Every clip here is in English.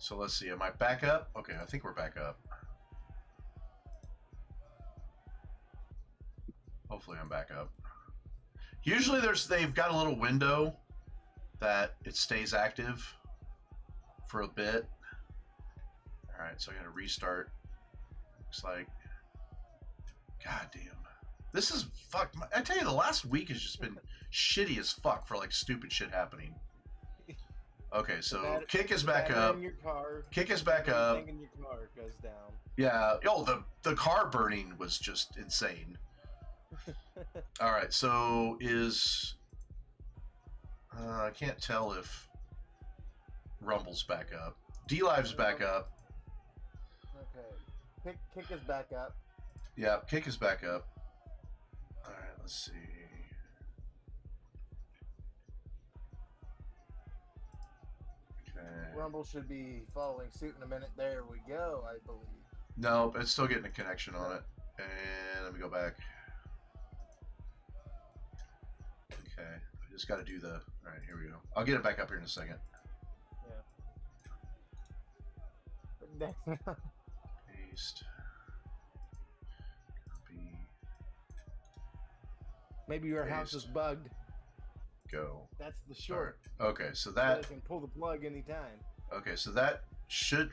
So let's see. Am I back up? Okay, I think we're back up. Hopefully I'm back up. Usually they've got a little window that it stays active for a bit. All right, so I got to restart. Looks like, god damn. This is fuck. I tell you, the last week has just been shitty as fuck for like stupid shit happening. Okay, so kick is back up. Your car, kick is back up. Everything in your car goes down. Yeah. Oh, the car burning was just insane. All right, so is I can't tell if Rumble's back up. D-Live's back up. Okay, kick is back up. Yeah, kick is back up. All right, let's see. Okay. Rumble should be following suit in a minute. There we go, I believe. Nope, it's still getting a connection on it. And let me go back. Okay, I just got to do the. All right, here we go. I'll get it back up here in a second. Yeah. Paste. Copy. Maybe your Paste. house is bugged. Go. That's the short. Right. Okay, so that. You can pull the plug anytime. Okay, so that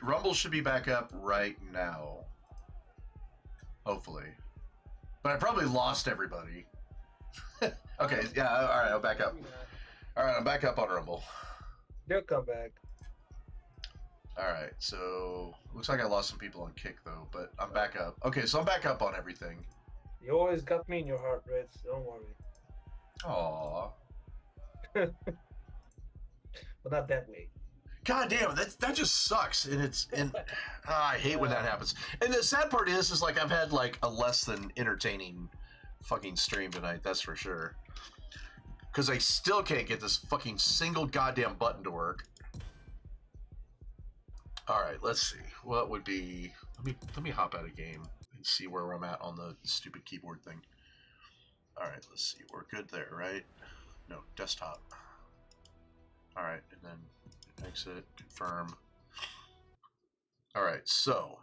Rumble should be back up right now. Hopefully. But I probably lost everybody. Okay, yeah, all right, I'll back up. All right, I'm back up on Rumble. They'll come back. All right, so looks like I lost some people on Kick though, but I'm back up. Okay, so I'm back up on everything. You always got me in your heart, Reds. Don't worry. Aww. But not that way. God damn, that just sucks, and I hate when that happens. And the sad part is like I've had like a less than entertaining fucking stream tonight. That's for sure. Because I still can't get this fucking single goddamn button to work. All right, let's see. What would be? Let me hop out of game and see where I'm at on the stupid keyboard thing. All right, let's see. We're good there, right? No, desktop. All right, and then exit, confirm. All right, so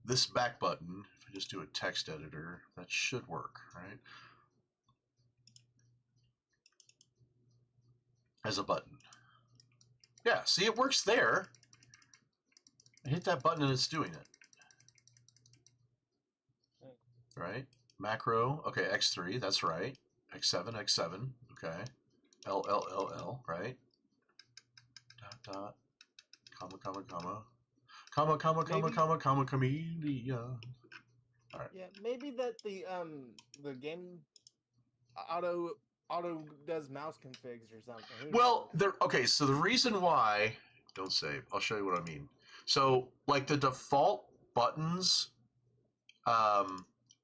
this back button, if I just do a text editor, that should work, right? As a button. Yeah, see, it works there. I hit that button and it's doing it. Right? Macro, okay, X3, that's right. X7, X7, okay. L, L, L, L, right? Dot, dot, comma, comma, comma. Comma, comma, comma, comma, comma, camellia. All right. Yeah, maybe that the game auto does mouse configs or something. Well, okay, so the reason why, don't save, I'll show you what I mean. So, like the default buttons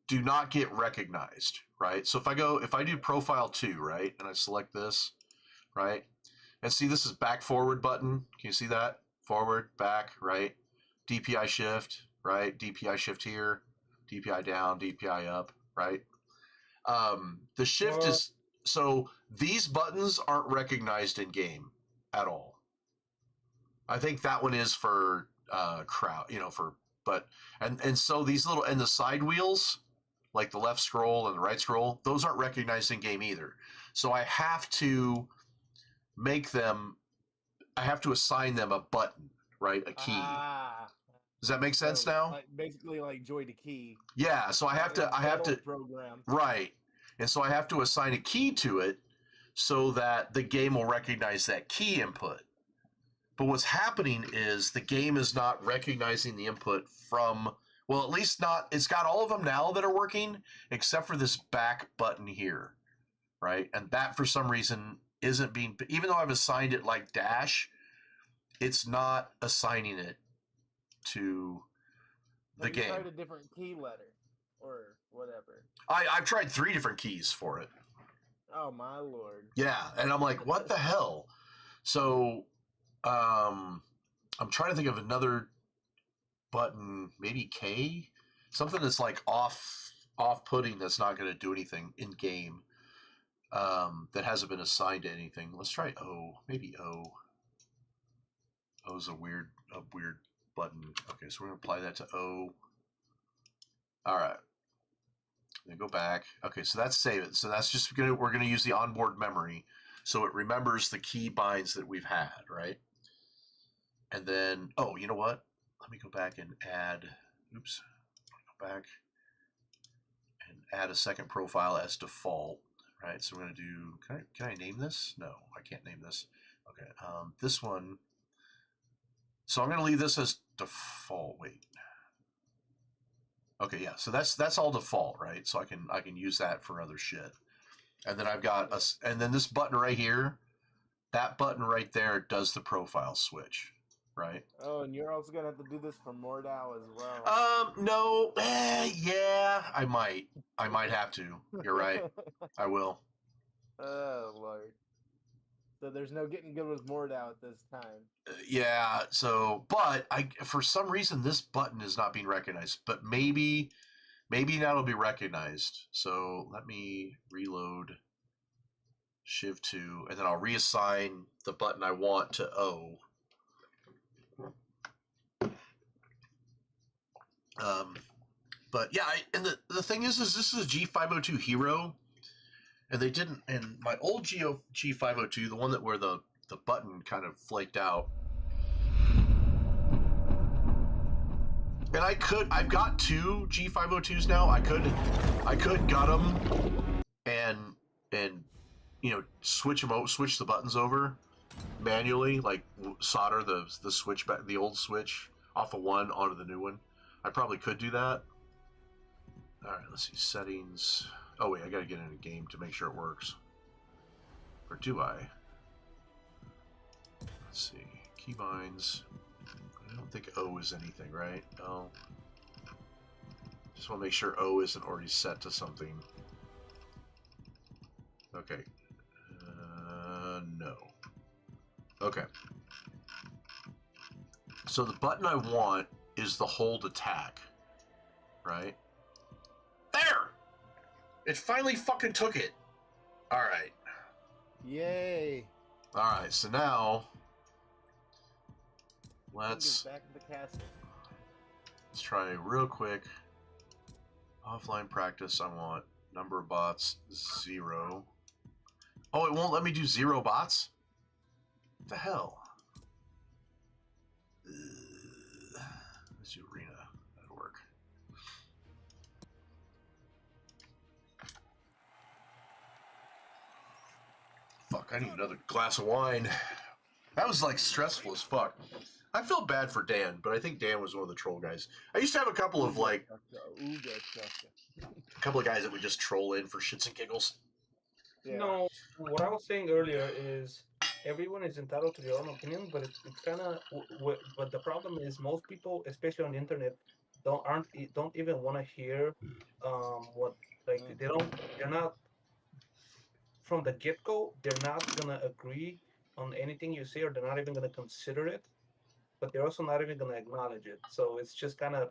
do not get recognized, right? So if I do profile 2, right, and I select this, right, and see this is back forward button, can you see that? Forward, back, right? DPI shift, right? DPI shift here, DPI down, DPI up, right? The shift is, so these buttons aren't recognized in game at all. I think that one is for crowd, and so these little, and the side wheels, like the left scroll and the right scroll, those aren't recognized in game either. So I have to assign them a button, right? A key. Does that make sense now? Like, basically like joy to key. Yeah, so I have to program. Right. And so I have to assign a key to it so that the game will recognize that key input. But what's happening is the game is not recognizing the input from, well, at least not, it's got all of them now that are working, except for this back button here, right? And that for some reason isn't being, even though I've assigned it like dash, it's not assigning it to the game. Tried a different key letter or whatever. I've tried 3 different keys for it. Oh my lord. Yeah, and I'm like, what the hell? So I'm trying to think of another button, maybe K, something that's like off-putting that's not going to do anything in game, that hasn't been assigned to anything. Let's try O, maybe O. O's a weird button. Okay, so we're gonna apply that to O. All right. Then go back. Okay, so that's save it. So that's just we're gonna use the onboard memory, so it remembers the key binds that we've had, right? And then, oh, you know what? Let me go back and add. Oops. Go back and add a second profile as default, right? So we're gonna do. Can I name this? No, I can't name this. Okay, this one. So I'm gonna leave this as default. Wait. Okay, yeah. So that's all default, right? So I can use that for other shit. And then I've got and then this button right here, that button right there does the profile switch, right? Oh, and you're also gonna have to do this for Mordau as well. No, yeah, I might have to. You're right, I will. Oh Lord. So there's no getting good with Mordau at this time. Yeah. So, but for some reason this button is not being recognized. But maybe now it'll be recognized. So let me reload Shiv 2, and then I'll reassign the button I want to O. But yeah, and the thing is this is a G502 Hero, and they didn't. And my old G502, the one that where the button kind of flaked out, and I've got two G502s now. I could gut them and you know switch the buttons over manually, like solder the switch back, the old switch off of one onto the new one. I probably could do that. All right, let's see settings. Oh wait, I gotta get in a game to make sure it works. Or do I? Let's see keybinds. I don't think O is anything, right? No. Just want to make sure O isn't already set to something. Okay. No. Okay. So the button I want is the hold attack, right? There! It finally fucking took it. All right. Yay! All right. So now let's back to the castle. let's try real quick. Offline practice. I want number of bots 0. Oh, it won't let me do 0 bots? What the hell? Let's do arena. That'll work. Fuck, I need another glass of wine. That was like stressful as fuck. I feel bad for Dan, but I think Dan was one of the troll guys. I used to have a couple of like a couple of guys that would just troll in for shits and giggles. Yeah. No, what I was saying earlier is everyone is entitled to their own opinion, but it's kind of. But the problem is most people, especially on the internet, don't even want to hear what like they're not from the get go. They're not gonna agree on anything you say, or they're not even gonna consider it. But they're also not even gonna acknowledge it. So it's just kind of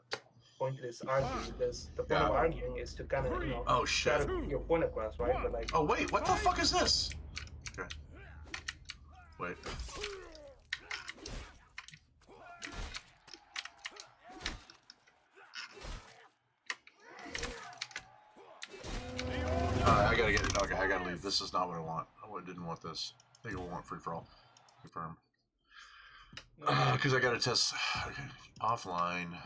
pointless arguing because the point of arguing is to kind of Oh shit! try to put your point across, right? But like, oh wait, what the fuck is this? Okay. Wait. I gotta get it. Okay, I gotta leave. This is not what I want. I didn't want this. I think I want free for all. Confirm. Because I gotta test. Okay. Offline.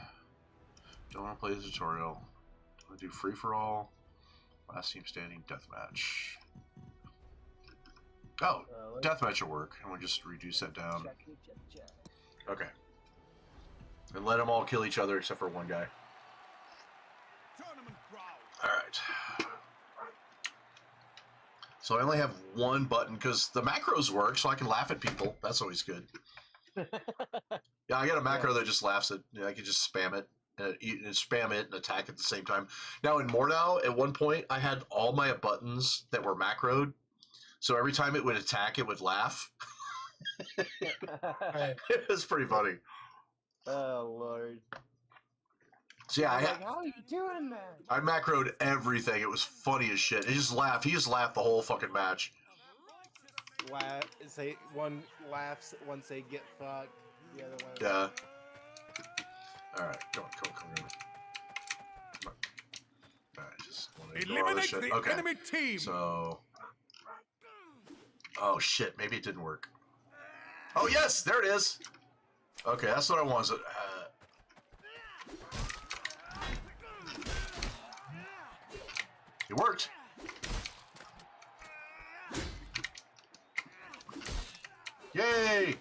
Don't want to play the tutorial. I do free for all. Last team standing deathmatch. Oh, deathmatch will work. And we'll just reduce that down. Okay. And let them all kill each other except for one guy. Alright. So I only have one button because the macros work, so I can laugh at people. That's always good. Yeah, I got a macro that just laughs at. I can just spam it. And spam it and attack at the same time. Now in Mordau, at one point, I had all my buttons that were macroed, so every time it would attack, it would laugh. It was pretty funny. Oh Lord. So yeah, how are you doing that? I macroed everything. It was funny as shit. He just laughed. He just laughed the whole fucking match. Say one laughs, one say get fucked. Yeah, the one. Yeah. All right, come on. Come on. All right, just want to ignore all this shit. Okay. enemy team. So. Oh shit! Maybe it didn't work. Oh yes, there it is. Okay, that's what I wanted. It worked. Yay!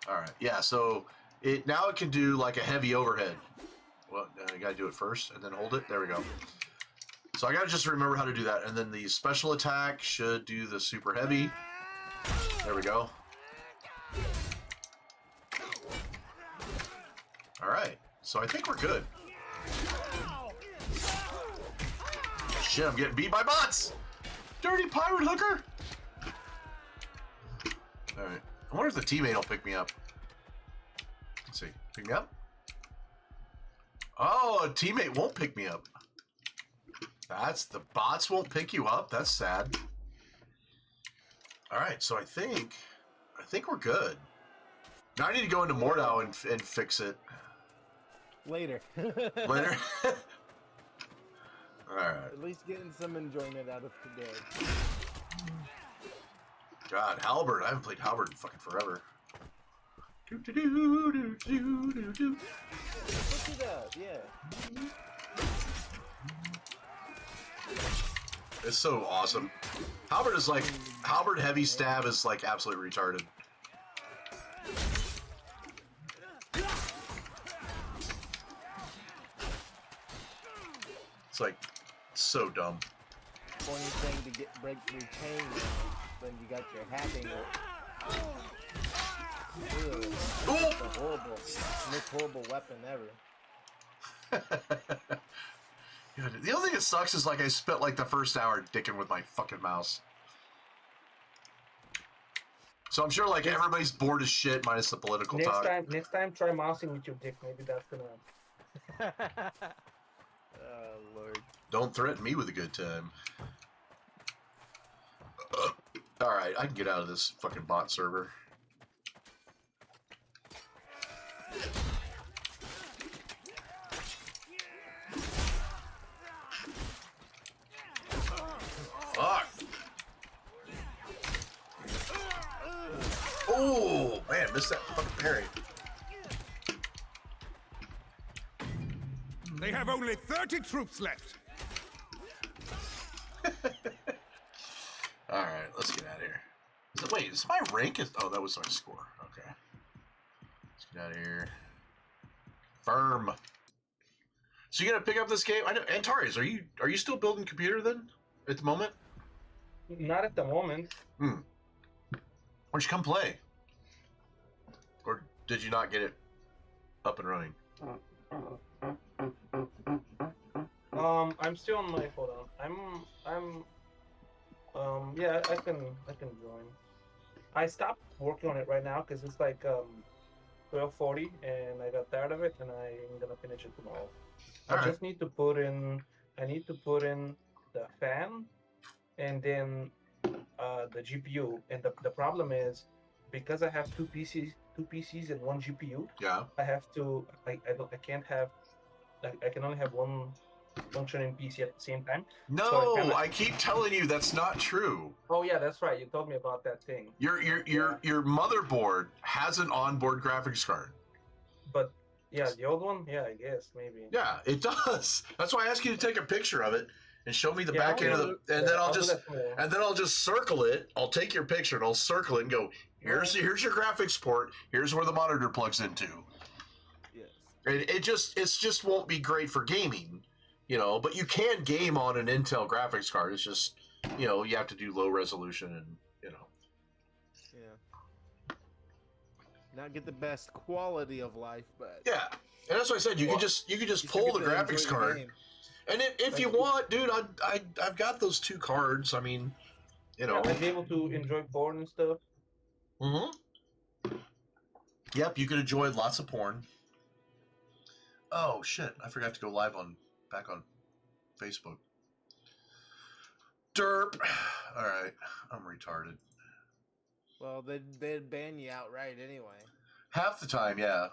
All right, yeah. So it now it can do like a heavy overhead. Well, I gotta do it first and then hold it. There we go. So I gotta just remember how to do that, and then the special attack should do the super heavy. There we go. All right, so I think we're good. Shit, I'm getting beat by bots! Dirty pirate hooker! Alright, I wonder if the teammate will pick me up. Let's see, pick me up? Oh, a teammate won't pick me up. That's, the bots won't pick you up? That's sad. Alright, so I think we're good. Now I need to go into Mordau and fix it. Later. Later? Alright. At least getting some enjoyment out of today. God, Halberd. I haven't played Halberd in fucking forever. Look it up, yeah. It's so awesome. Halberd is like, Halberd heavy stab is like absolutely retarded. It's like so dumb. Funny thing to get breakthrough chain when you got your hacking. It's the most horrible weapon ever. The only thing that sucks is like I spent like the first hour dicking with my fucking mouse. So I'm sure like everybody's bored as shit minus the political talk. Next time, try mousing with your dick. Maybe that's gonna. Oh Lord! Don't threaten me with a good time. All right, I can get out of this fucking bot server. Fuck. Oh man, missed that fucking parry. They have only 30 troops left. All right, let's get out of here. Wait, is my rank? Oh, that was my score. Okay. Let's get out of here. Firm. So you gonna pick up this game? I know. Antares, are you still building computer then? At the moment? Not at the moment. Why don't you come play? Or did you not get it up and running? I'm still on my. Hold on. Yeah, I can join. I stopped working on it right now because it's like 12:40, and I got tired of it, and I'm gonna finish it tomorrow. I just need to put in. I need to put in the fan, and then the GPU. And the problem is because I have two PCs and one GPU. Yeah. I have to. I can't have. I can only have one functioning PC at the same time. No, So I keep telling you that's not true. Oh yeah, that's right. You told me about that thing. Your motherboard has an onboard graphics card. But yeah, the old one, yeah, I guess maybe. Yeah, it does. That's why I asked you to take a picture of it and show me the Yeah, back end of the, and then I'll just circle it. I'll take your picture and I'll circle it and go, here's your graphics port. Here's where the monitor plugs into. Yes. And it just won't be great for gaming, you know. But you can game on an Intel graphics card. It's just, you know, you have to do low resolution and, you know. Yeah. Not get the best quality of life, but Yeah, and that's what I said. You could just pull the graphics card. And if you want, dude, I've got those two cards. I mean, you know. Yeah, I'd be able to enjoy porn and stuff. Mm-hmm. Yep, you could enjoy lots of porn. Oh shit! I forgot to go live back on Facebook. Derp. All right, I'm retarded. well, they'd ban you outright anyway. Half the time, yeah.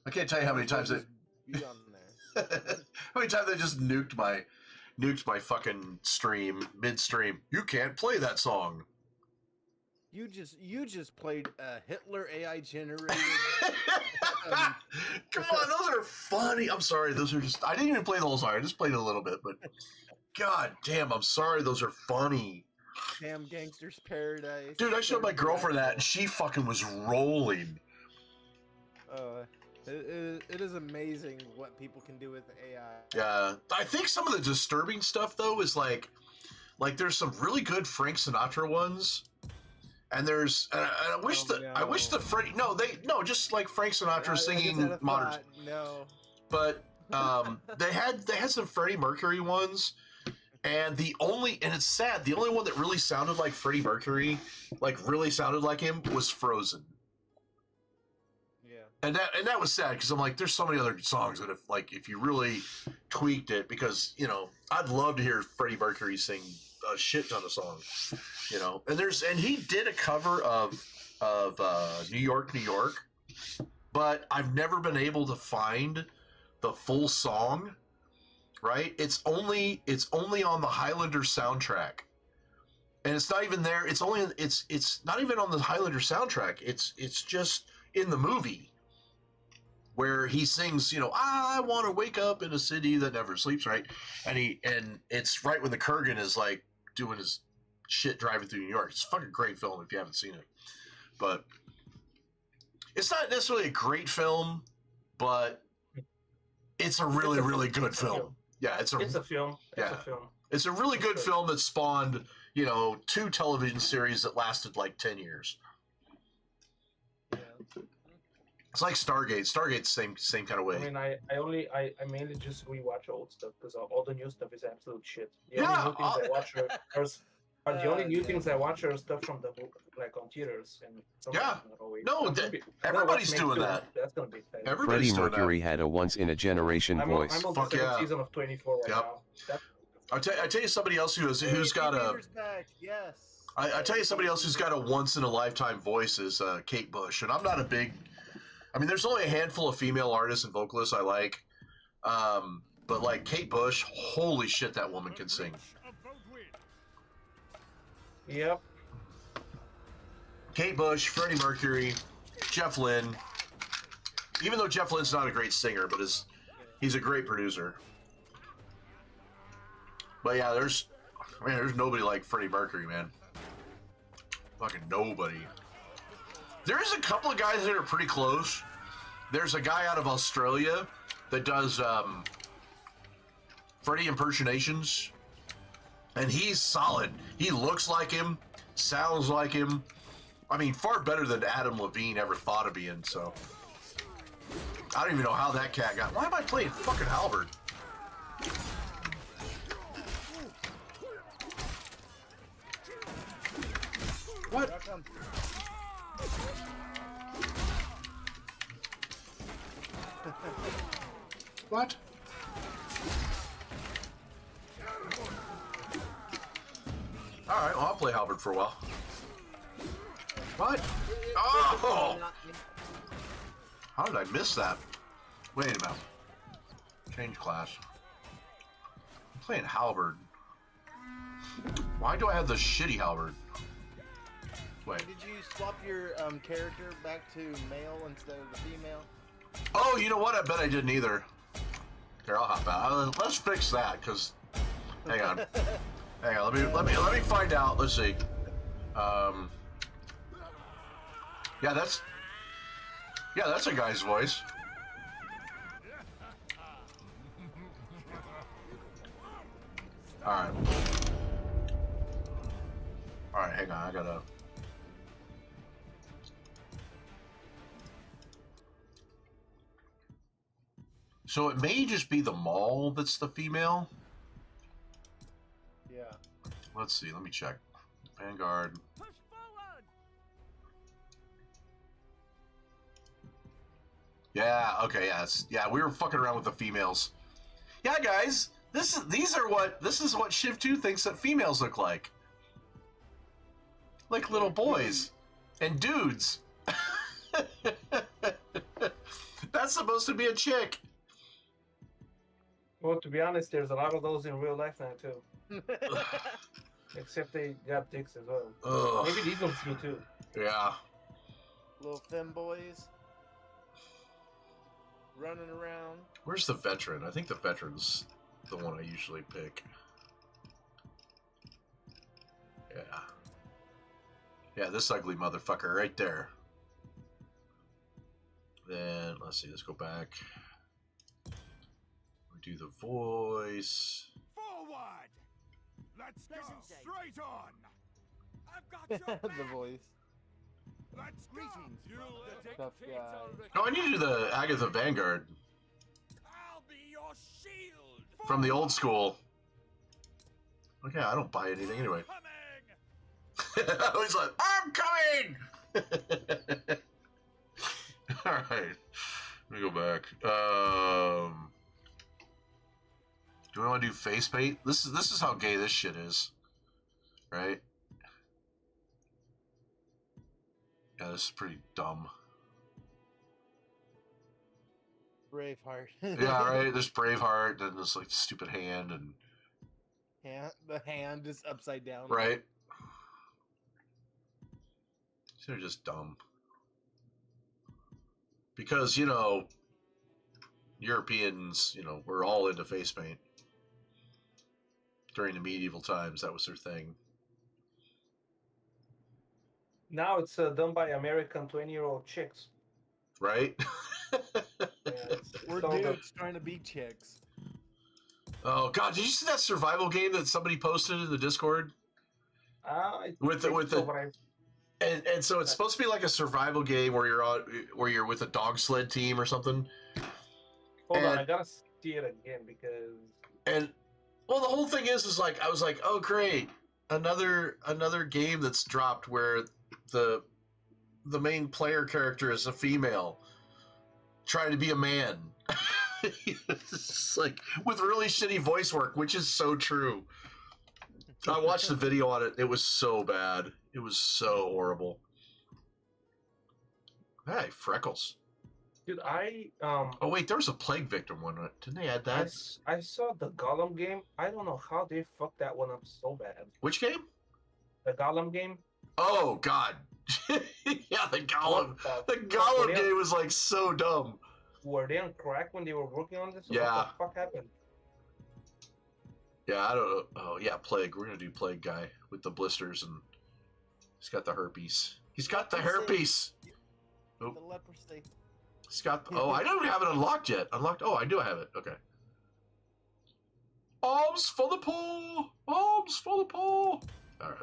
I can't tell you how many times it. Be on there. How many times they just nuked my fucking stream midstream. You can't play that song. You just played a Hitler AI generated. Come on, those are funny. I'm sorry, those are just. I didn't even play the whole song. I just played it a little bit, but god damn, I'm sorry. Those are funny. Damn Gangster's Paradise. Dude, I showed my girlfriend that, and she fucking was rolling. It is amazing what people can do with AI. Yeah, I think some of the disturbing stuff though is like there's some really good Frank Sinatra ones, and there's and I wish I wish the Freddie just like Frank Sinatra singing modern. No, but they had some Freddie Mercury ones, and it's sad, the only one that really sounded like Freddie Mercury, like really sounded like him, was Frozen. And that was sad because I'm like, there's so many other songs that if you really tweaked it, because I'd love to hear Freddie Mercury sing a shit ton of songs, and he did a cover of New York, New York, but I've never been able to find the full song. Right? It's only on the Highlander soundtrack, and it's not even there. It's not even on the Highlander soundtrack. It's just in the movie, where he sings, I want to wake up in a city that never sleeps, right? And it's right when the Kurgan is like doing his shit driving through New York. It's a fucking great film if you haven't seen it. But it's not necessarily a great film, but it's a really, really good film. Yeah, it's a film. It's a film. It's a really good film that spawned, 2 television series that lasted like 10 years. Yeah. It's like Stargate. Stargate's same kind of way. I mean, I mainly just rewatch old stuff because all the new stuff is absolute shit. The only new things I watch are stuff from the on theaters and everybody's doing that. That's gonna be tight. Everybody's Freddie doing Mercury had a once-in-a-generation voice. I'm on the second season of 24 right now. I'll tell you somebody else who's got a. Yes. I tell you somebody else who's got a once-in-a-lifetime voice is Kate Bush, and I'm not a big. I mean, there's only a handful of female artists and vocalists I like, but like Kate Bush, holy shit, that woman can sing. Yep. Kate Bush, Freddie Mercury, Jeff Lynne. Even though Jeff Lynne's not a great singer, but he's a great producer. But yeah, there's nobody like Freddie Mercury, man. Fucking nobody. There is a couple of guys that are pretty close. There's a guy out of Australia that does Freddie impersonations, and he's solid. He looks like him, sounds like him. I mean, far better than Adam Levine ever thought of being, so. I don't even know how that cat got. Why am I playing fucking Halberd? What? What? Alright, well, I'll play Halberd for a while. What? Oh! How did I miss that? Wait a minute. Change class. I'm playing Halberd. Why do I have the shitty Halberd? Wait. Did you swap your character back to male instead of the female? Oh, you know what? I bet I didn't either. Here, I'll hop out. Let's fix that, cause. Hang on. Hang on. Let me find out. Let's see. Yeah, that's a guy's voice. All right. All right. Hang on. I gotta. So it may just be the mall that's the female. Yeah. Let's see. Let me check. Vanguard. Push forward. Yeah. Okay. Yeah. We were fucking around with the females. Yeah, guys. This is what Shiv 2 thinks that females look like. Like little boys and dudes. That's supposed to be a chick. Well, to be honest, there's a lot of those in real life now too. Except they got dicks as well. Ugh. Maybe these ones do too. Yeah. Little femboys running around. Where's the veteran? I think the veteran's the one I usually pick. Yeah. Yeah, this ugly motherfucker right there. Then, let's see, let's go back. We do the voice. Forward! Let's go straight on! I've got your The back! voice. Let's go! You'll Tough guy. Oh, I need to do the Agatha Vanguard I'll be your shield! from the old school. Okay, I don't buy anything anyway. Coming! I was like, I'm coming! Alright. Let me go back. Do we want to do face paint? This is how gay this shit is. Right? Yeah, this is pretty dumb. Braveheart. Yeah, right? There's Braveheart, and this like stupid hand, and The hand is upside down. right? They're just dumb. Because, you know, Europeans, you know, were all into face paint. During the medieval times, that was their thing. Now it's done by American 20-year-old chicks. Right? Yeah, We're so the- dudes trying to be chicks. Oh, God, did you see that survival game that somebody posted in the Discord? I With the- think with so, the- but I- And so it's supposed to be like a survival game where you're with a dog sled team or something. hold on, and- I gotta see it again because And well, the whole thing is like I was like, oh great, another game that's dropped where the main player character is a female trying to be a man. It's like with really shitty voice work, which is so true. I watched the video on it. It was so bad. It was so horrible. Hey, freckles. dude, Oh wait, there was a plague victim one. Didn't they add that? I saw the Gollum game. I don't know how they fucked that one up so bad. Which game? The Gollum game. Oh God. Yeah, the Gollum. What The fuck? Gollum Were they- game was like so dumb. Were they on crack when they were working on this? Yeah. What the fuck happened? Yeah, I don't know. Oh yeah, plague. We're gonna do plague guy with the blisters and he's got the herpes. He's got the herpes. The leprosy. He's got. Oh, I don't have it unlocked yet. Unlocked. Oh, I do have it. Okay. Arms for the poor. Arms for the poor. All right.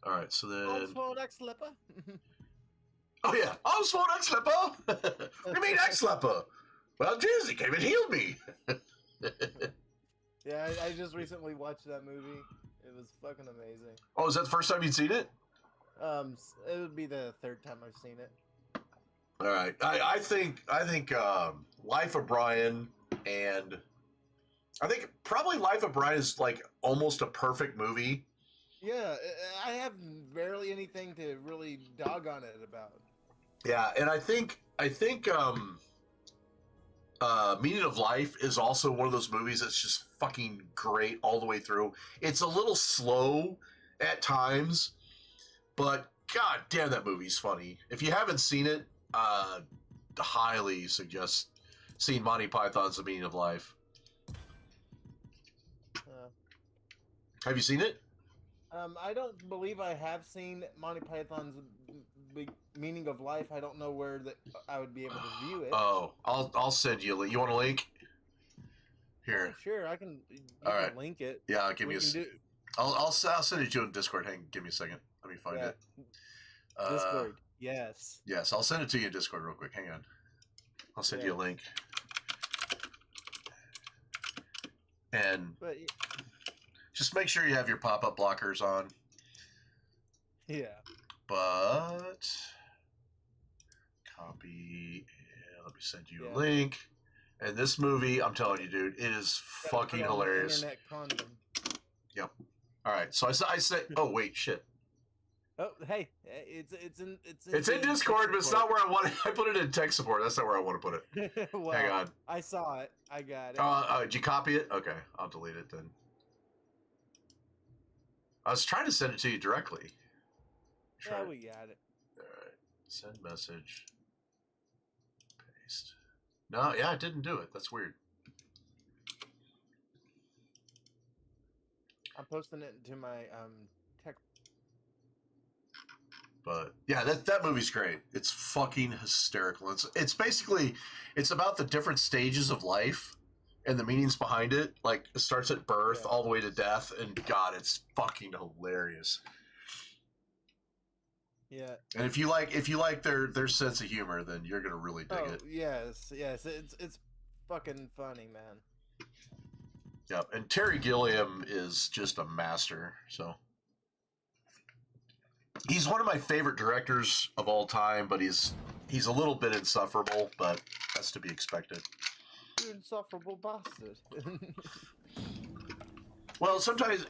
All right. So then. Oh, next leper. Oh yeah, arms for next leper. What do you mean next leper? Well, Jesus, he came and healed me. Yeah, I just recently watched that movie. It was fucking amazing. Oh, is that the first time you'd seen it? It would be the third time I've seen it. All right. I think Life of Brian and I think probably Life of Brian is like almost a perfect movie. Yeah, I have barely anything to really dog on it about. Yeah, and I think Meaning of Life is also one of those movies that's just fucking great all the way through. It's a little slow at times, but god damn, that movie's funny. If you haven't seen it, highly suggest seeing Monty Python's The Meaning of Life. Have you seen it? I don't believe I have seen Monty Python's Meaning of Life. I don't know where I would be able to view it. Oh, I'll send you a link. You want a link? Here. Sure, I can. You All can right. link it. Yeah, give me We a. can do- I'll send it to you on Discord. Hang, give me a second. Let me find Yeah. it. Discord. Yes. Yes, I'll send it to you in Discord real quick. Hang on. I'll send you a Yes. link. And But just make sure you have your pop-up blockers on. yeah. But copy and let me send you a Yeah. link. And this movie, I'm telling you, dude, it is Gotta fucking put on the hilarious. Internet condom. All right, so I said, oh wait, shit. Oh, hey, it's in Discord, but it's not where I want it. I put it in tech support. That's not where I want to put it. Well, Hang on. I saw it. I got it. Did you copy it? Okay, I'll delete it then. I was trying to send it to you directly. Yeah, we got it. All right. Send message. Paste. No, yeah, it didn't do it. That's weird. I'm posting it into my tech. But yeah, that movie's great. It's fucking hysterical. It's basically about the different stages of life and the meanings behind it. Like it starts at birth all the way to death, and God, it's fucking hilarious. Yeah. And if you like their sense of humor, then you're gonna really dig it. Yes, it's fucking funny, man. Yep. And Terry Gilliam is just a master. So he's one of my favorite directors of all time, but he's a little bit insufferable, but that's to be expected. You insufferable bastard. Well, sometimes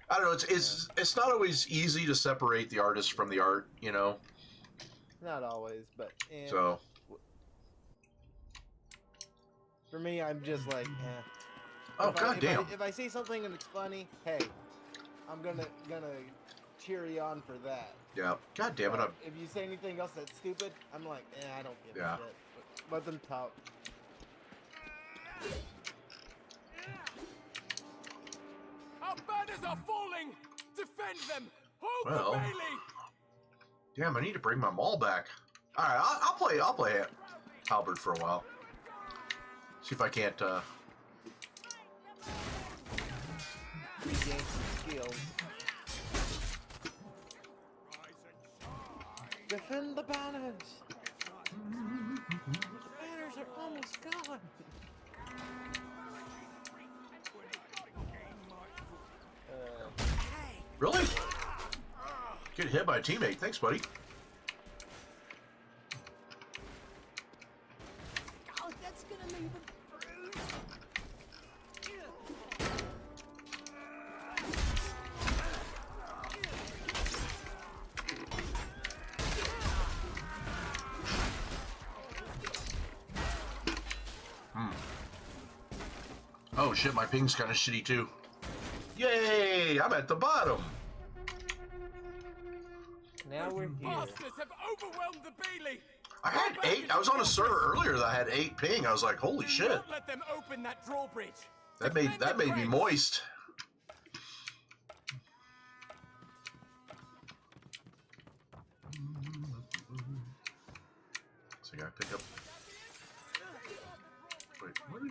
I don't know. It's not always easy to separate the artist from the art, you know. Not always, but so for me, I'm just like, oh goddamn! If I see something and it's funny, hey, I'm gonna cheer you on for that. Yeah. God damn it! If you say anything else that's stupid, I'm like, I don't give a shit. But let them talk. Our banners are falling! Defend them! Hold the Bailey! Damn, I need to bring my maul back. All right, I'll play Halberd for a while. See if I can't. Regain some skills. Defend the banners! The banners are almost gone! Really? Get hit by a teammate. Thanks, buddy. Oh, that's gonna leave him bruised. Oh shit, my ping's kind of shitty too. Yay! I'm at the bottom. Now we're here. Bastards have overwhelmed the Bailey! I had 8. I was on a server earlier that I had 8 ping. I was like, holy shit. Don't let them open that drawbridge. That made me moist. So I gotta pick up. Wait, what?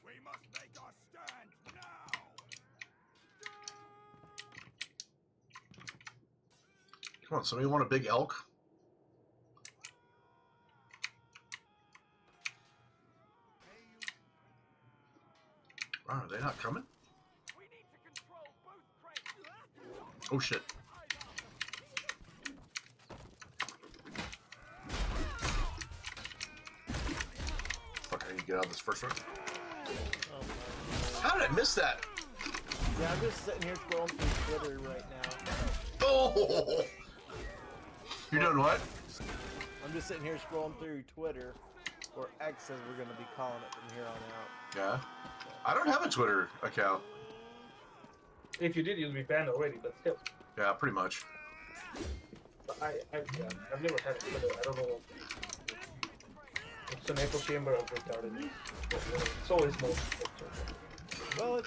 We must make our stand now. Come on, somebody want a big elk? Wow, are they not coming? We need to control both crates. Oh shit. Fuck, I need to get out of this first one. How did I miss that? Yeah, I'm just sitting here scrolling through Twitter right now. Oh! You're doing what? I'm just sitting here scrolling through Twitter, or X as we're going to be calling it from here on out. Yeah. I don't have a Twitter account. If you did, you'd be banned already, but still. Yeah, pretty much. But I've never had it, but I don't know. It's an echo chamber of retarded. So is most. Well,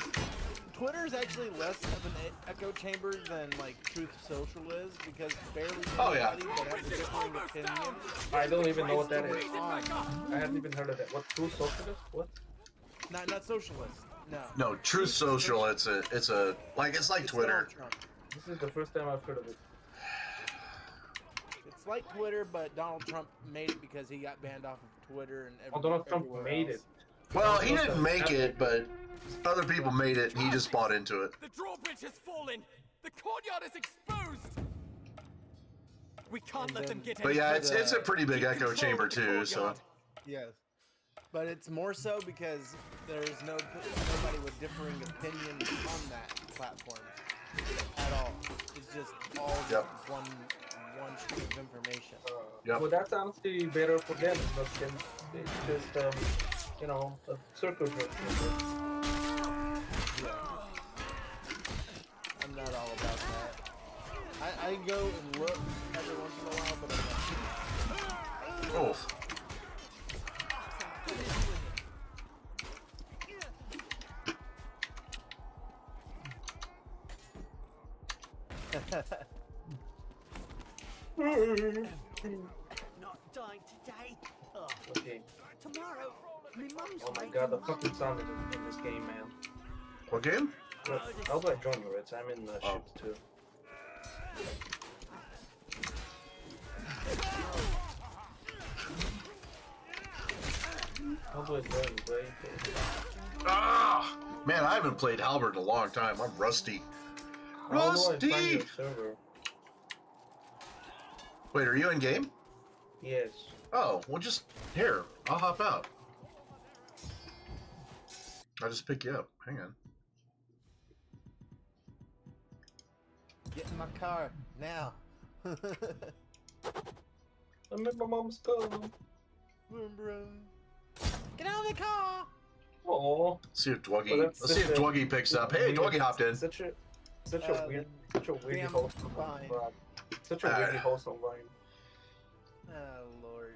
Twitter is actually less of an echo chamber than like Truth Social is, because barely anybody that has a differing opinion. I don't even know what that is. I haven't even heard of that. What, True Socialist? What? Not socialist. No. No, Truth Social. It's like Twitter. This is the first time I've heard of it. It's like Twitter, but Donald Trump made it because he got banned off of Twitter and everywhere. Donald Trump made it. Well, he didn't make it, but other people made it, and he just bought into it. The drawbridge has fallen. The courtyard is exposed. We can't let them get. But yeah, it's a pretty big echo chamber too. So Yes. But it's more so because there's nobody with differing opinions on that platform at all. It's just all just one stream of information. Well, that's honestly better for them. But then it's just you know, a circle jerk. Yeah. I'm not all about that. I go and look every once in a while, but I'm not. Oh. Not dying today. Oh, Okay. tomorrow, my mum's Oh my making god, the lunch. fucking sound in this game, man. What game? Look, how do I join you, Reds? I'm in the Oh. ships too. How do I join you, right? Ah! Man, I haven't played Halberd in a long time. I'm rusty. How do I find Rusty! your server? Wait, are you in game? Yes. Oh, well, just here. I'll hop out. I'll just pick you up. Hang on. Get in my car now. I'm in my mom's car. Boom, bro. Get out of the car. Oh. See if Dwuggy. Well, that's Let's see if such a Dwuggy picks up. Hey, weird- Dwuggy hopped in. Such a weird damn wholesome Vine. vibe. Such a weirdly wholesome Vine. Oh Lord,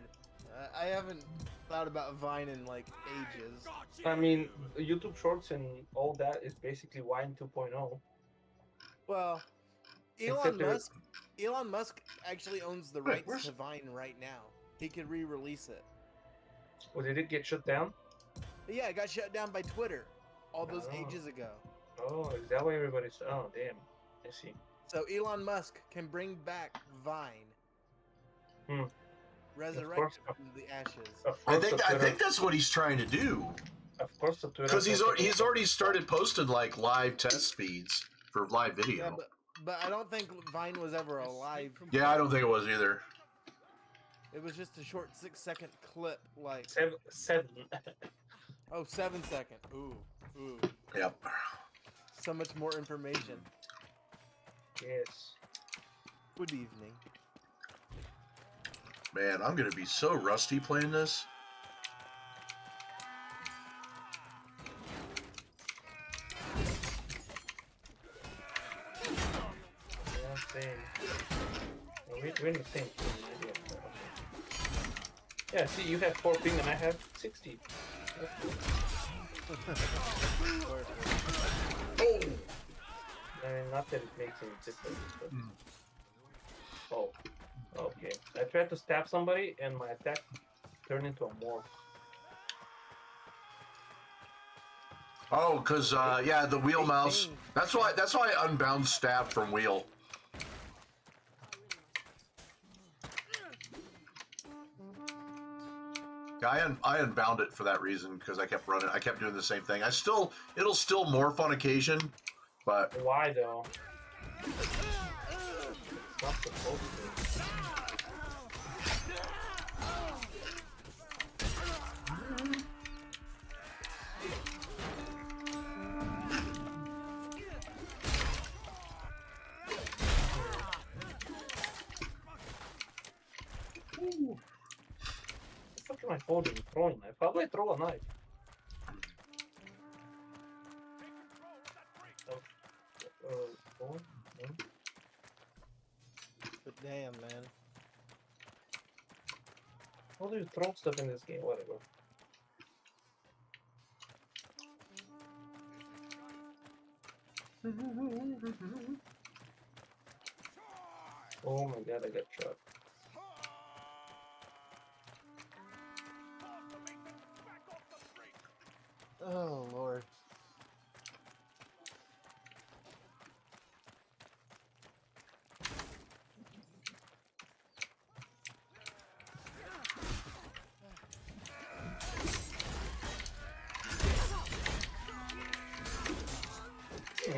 I haven't thought about Vine in like ages. I mean, YouTube Shorts and all that is basically Vine 2.0. Well, Except Elon Musk actually owns the Wait, rights where's- to Vine right now. He could re-release it. Well, did it get shut down? But yeah, it got shut down by Twitter all those Oh. ages ago. Oh, is that why everybody's? Oh, damn. I see. So Elon Musk can bring back Vine. Hmm. Resurrect course. it from the ashes. Of I course, the think Twitter, that's what he's trying to do. of course, the Twitter. Because he's already started posting like live test feeds for live video. Yeah, but I don't think Vine was ever alive. Yeah, I don't think it was either. It was just a short 6-second clip, like 7. 7 second. Ooh. Yep. So much more information. Yes. Good evening. Man, I'm gonna be so rusty playing this. Yeah, same. We're in the same team. Yeah, see, you have 4 ping and I have 60. That's cool. Oh! I mean, not that it makes any difference, but... Oh, okay. I tried to stab somebody and my attack turned into a morph. Oh, cause yeah, the wheel mouse. That's why I unbound stab from wheel. Yeah, I unbound it for that reason because I kept running. I kept doing the same thing. It'll still morph on occasion, but Why though? It's not supposed to. What the fuck am I holding? Throwing knife? How do I throw a knife? But damn, man. How do you throw stuff in this game? Whatever. Oh my god, I got shot. Oh Lord.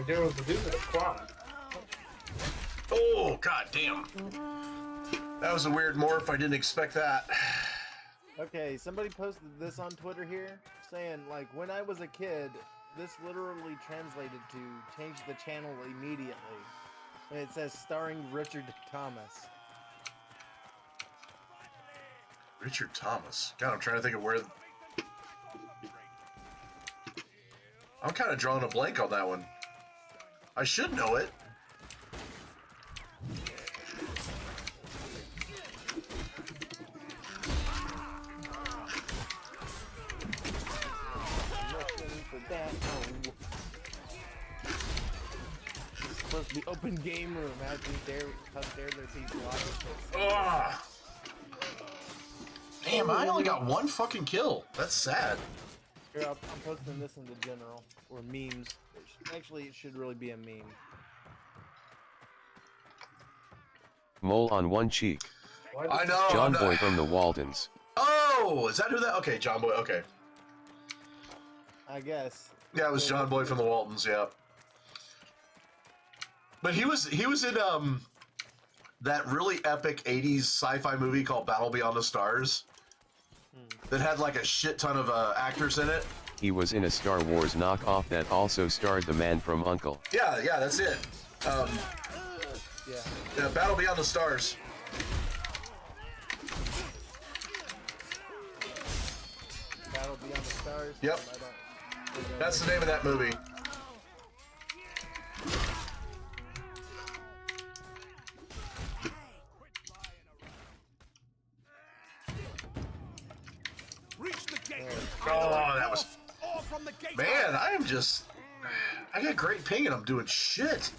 There was a dude with a quad. oh god damn, that was a weird morph. I didn't expect that. Okay, somebody posted this on Twitter here, saying, like, when I was a kid, this literally translated to change the channel immediately. And it says starring Richard Thomas. Richard Thomas. God, I'm trying to think of where. I'm kind of drawing a blank on that one. I should know it. It's supposed to be open game room. How dare there be blocks? Ugh. Damn, I only got one fucking kill. That's sad. Here, I'm posting this in the general, or memes. Actually, it should really be a meme. Mole on one cheek. Why I does- know. John I'm not- Boy from the Waldens. Oh, is that who that? Okay, John Boy. Okay. I guess. Yeah, it was John Boy from the Waltons. Yeah. But he was in that really epic '80s sci-fi movie called Battle Beyond the Stars that had like a shit ton of actors in it. He was in a Star Wars knockoff that also starred the man from U.N.C.L.E. Yeah, that's it. Yeah, Battle Beyond the Stars. Battle Beyond the Stars. Yep. That's the name of that movie. Reach the gate. Oh, that was. Or from the gate. Man, I am just. I got great ping and I'm doing shit.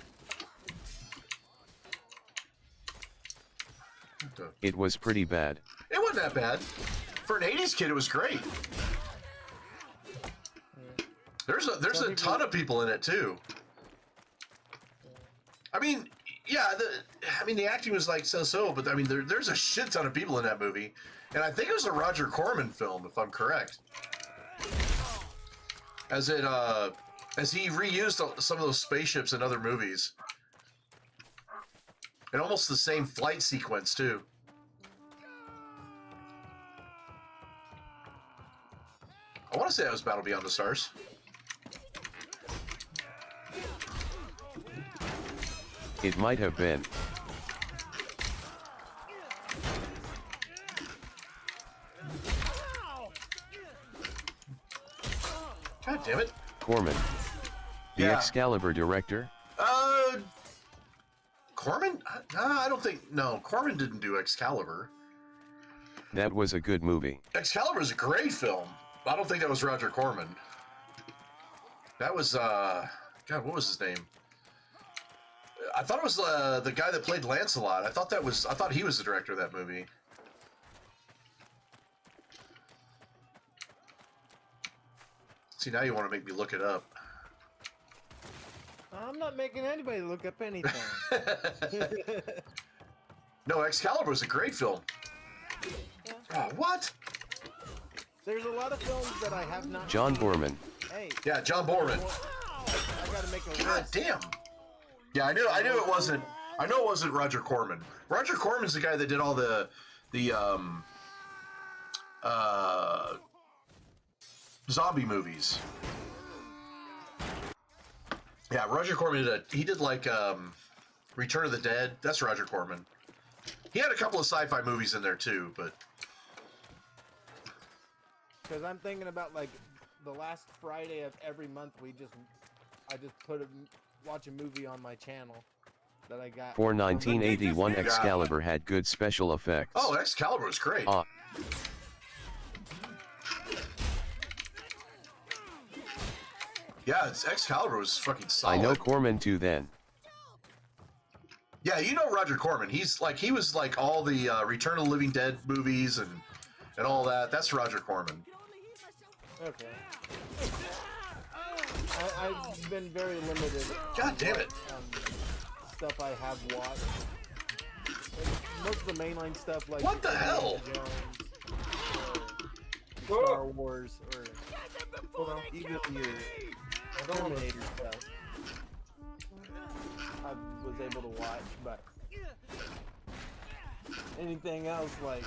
It was pretty bad. It wasn't that bad. For an '80s kid, it was great. There's a ton of people in it too. I mean, yeah, the acting was like so, but I mean, there's a shit ton of people in that movie, and I think it was a Roger Corman film, if I'm correct. As he reused some of those spaceships in other movies, and almost the same flight sequence too. I want to say that was Battle Beyond the Stars. It might have been. God damn it. Corman. The Yeah. Excalibur director? Corman? I don't think. No, Corman didn't do Excalibur. That was a good movie. Excalibur is a great film. I don't think that was Roger Corman. That was, God, what was his name? I thought it was the guy that played Lancelot. I thought he was the director of that movie. See, now you want to make me look it up. I'm not making anybody look up anything. No, Excalibur is a great film. Yeah. Oh, what? There's a lot of films that I have not John seen. Borman. Hey. Yeah, John Borman. I gotta make a God list. damn. Yeah, I knew it wasn't. I know it wasn't Roger Corman. Roger Corman's the guy that did all the zombie movies. Yeah, Roger Corman did like Return of the Dead. That's Roger Corman. He had a couple of sci-fi movies in there too, but Because I'm thinking about like the last Friday of every month, I just watch a movie on my channel that I got. For 1981, Excalibur had good special effects. oh, Excalibur was great. Yeah, Excalibur was fucking solid. I know Corman too then. Yeah, you know Roger Corman. He was like all the Return of the Living Dead movies and all that. That's Roger Corman. Okay. I've been very limited. God damn it. Stuff I have watched. Like, most of the mainline stuff, like What the hell? Jones, Star Wars, or even your Terminator stuff, I was able to watch. But anything else, like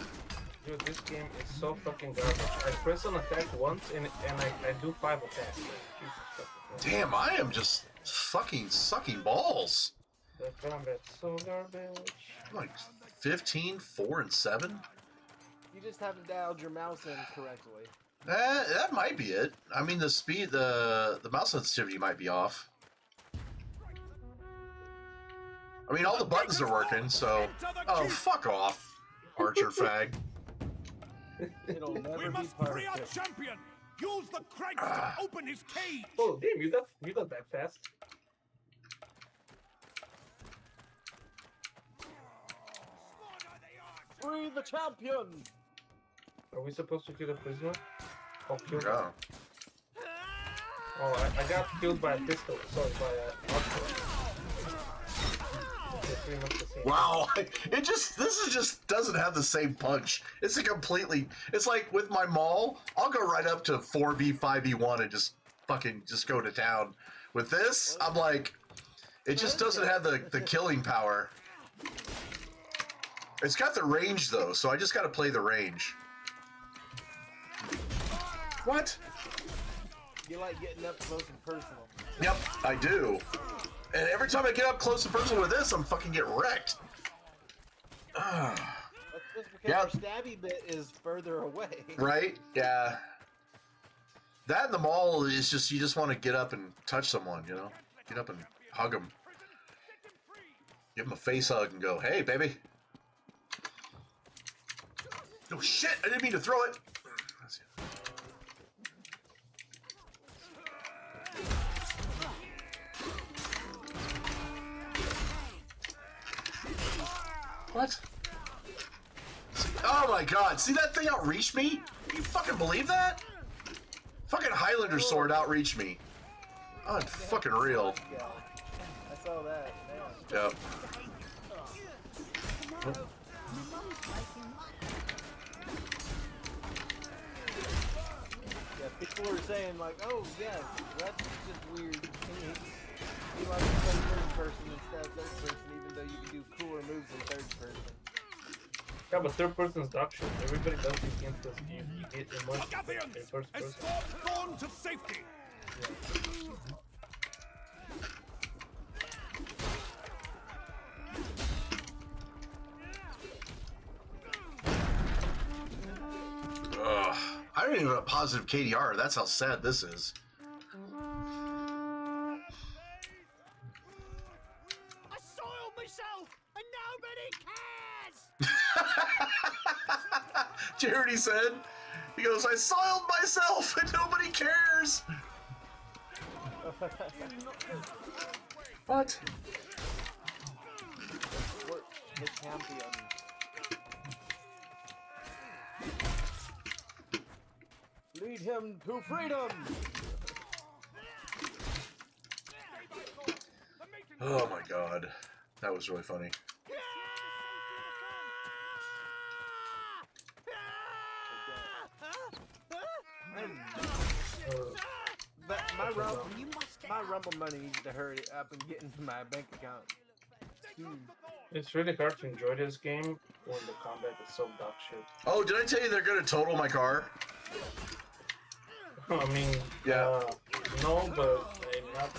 Dude, this game is so fucking garbage. I press an attack once and I do 5 attacks. Like, Jesus fucking Christ. Damn, I am just fucking sucking balls. The combat's so garbage. Like 15, 4, and 7? You just haven't dialed your mouse in correctly. That might be it. I mean, the speed, the mouse sensitivity might be off. I mean, all the buttons are working, so... Oh, fuck off, Archer fag. It'll never We be must free our perfect. champion. Use the cranks to open his cage. Oh damn, you got that fast. Free the champion! Are we supposed to kill a prisoner? Oh, kill Yeah. Oh, I got killed by a pistol. Sorry, by a archer. They're pretty much the same. Wow, this just doesn't have the same punch. It's a completely, it's like with my maul, I'll go right up to 4v, 5v1 and just fucking just go to town. With this, I'm like, it just doesn't have the killing power. It's got the range though, so I just gotta play the range. What? You like getting up close and personal. Yep, I do. And every time I get up close and personal with this, I'm fucking getting wrecked. That's just because Yeah. our stabby bit is further away. Right? Yeah. That and the mall is just, you just want to get up and touch someone, you know? Get up and hug them. Give them a face hug and go, hey, baby. Oh, shit! I didn't mean to throw it! What? Oh my god, see that thing outreached me? You fucking believe that? Fucking Highlander sword outreached me. Fucking real. Yeah. I saw that. Man. Yep. Yeah, people are saying like, oh yeah, that's just weird. You like to play third person instead of third person, even though you can do cooler moves in third person. Yeah, but third person's dog shit. Everybody does these games because you get immersed in Agapians, first person. escort Thorn to safety. Ugh. I don't even have a positive KDR. That's how sad this is. I soiled myself and nobody cares! Charity said, he goes, I soiled myself and nobody cares. What? Support the champion. Lead him to freedom! Oh my god. That was really funny. But my You must get my out. Rumble money needs to hurry up and get into my bank account. It's really hard to enjoy this game when the combat is so dog shit. Oh, did I tell you they're gonna total my car? I mean, Yeah. No, but not.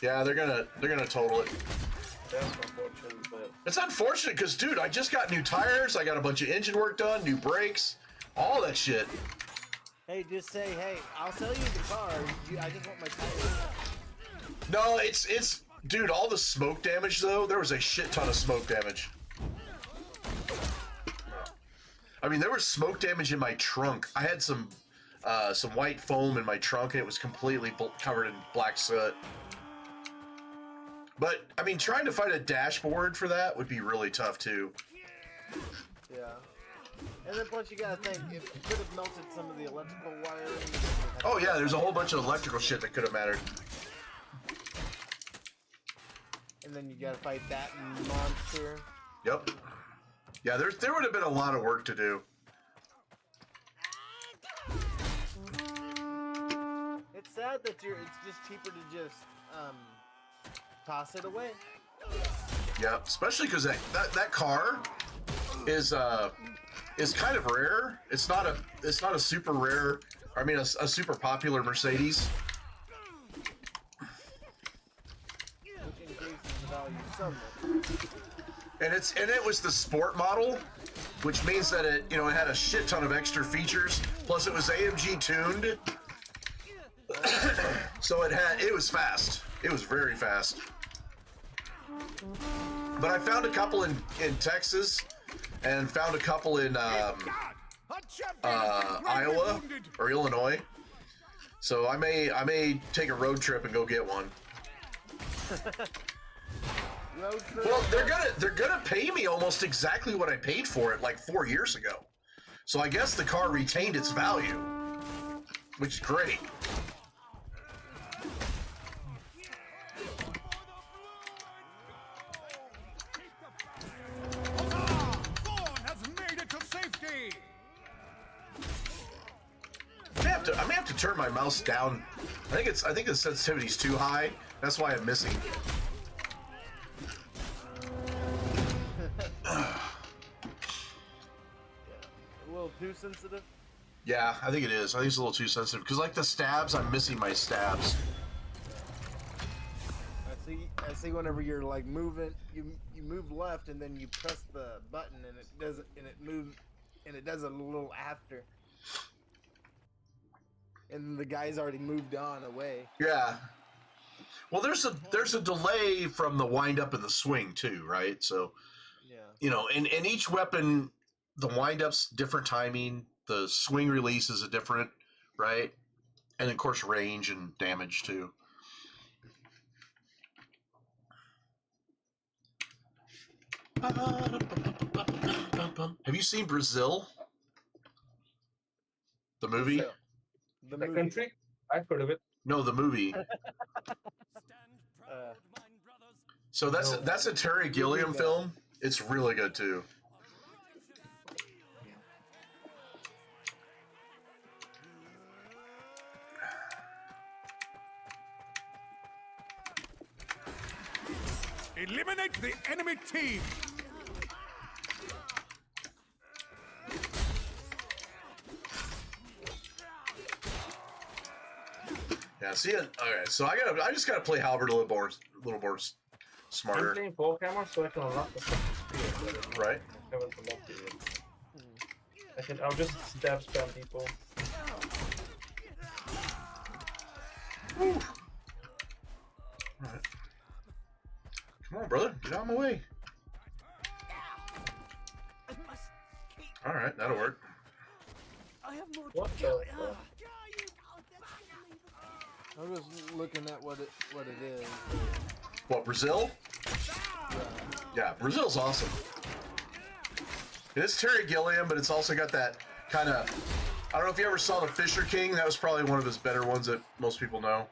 Yeah, they're gonna total it. That's unfortunate, but It's unfortunate because, dude, I just got new tires, I got a bunch of engine work done, new brakes, all that shit. Hey, just say, hey, I'll sell you the car. I just want my tires. No, it's dude, all the smoke damage though, there was a shit ton of smoke damage. I mean, there was smoke damage in my trunk. I had some white foam in my trunk and it was completely covered in black soot. But, I mean, trying to find a dashboard for that would be really tough too. Yeah. And then plus you gotta think, it could have melted some of the electrical wiring. Oh yeah, there's a whole bunch of electrical shit that could have mattered. And then you gotta fight that monster. Yep. Yeah, there would have been a lot of work to do. It's sad that it's just cheaper to just toss it away. Yeah, especially because that car, is kind of rare. It's not a super rare. I mean, a super popular Mercedes. Which increases the value somewhat. And it was the sport model, which means that it had a shit ton of extra features. Plus, it was AMG tuned, so it was fast. It was very fast. But I found a couple in Texas, and found a couple in Iowa or Illinois. So I may take a road trip and go get one. Road trip. Well, they're gonna pay me almost exactly what I paid for it like 4 years ago. So I guess the car retained its value, which is great. Thorn has made it to safety. I may have to turn my mouse down. I think the sensitivity's too high. That's why I'm missing. A little too sensitive. Yeah, I think it is. I think it's a little too sensitive because, like the stabs, I'm missing my stabs. I see. Whenever you're like moving, you move left and then you press the button and it does a little after. And the guy's already moved on away. Yeah. Well, there's a delay from the wind up and the swing too, right? So, Yeah. and each weapon, the wind up's different timing. The swing release is a different, right? And of course, range and damage too. Have you seen Brazil? The movie? So, the The movie. country? I've heard of it. No, the movie. So No. that's a Terry Gilliam film. It's really good too. Eliminate the enemy team. Yeah, see it. Okay, so I just gotta play Halberd a little more I'm smarter, playing full camera so I can unlock the fucking spear. right? I haven't unlocked it yet. I'll just stab spam people. Whew. Alright. Come on, brother, get out of my way. Alright, that'll work. I have more What to the go. fuck? I'm just looking at what it is. What, Brazil? Yeah, Brazil's awesome. It's Terry Gilliam, but it's also got that kind of... I don't know if you ever saw The Fisher King. That was probably one of his better ones that most people know.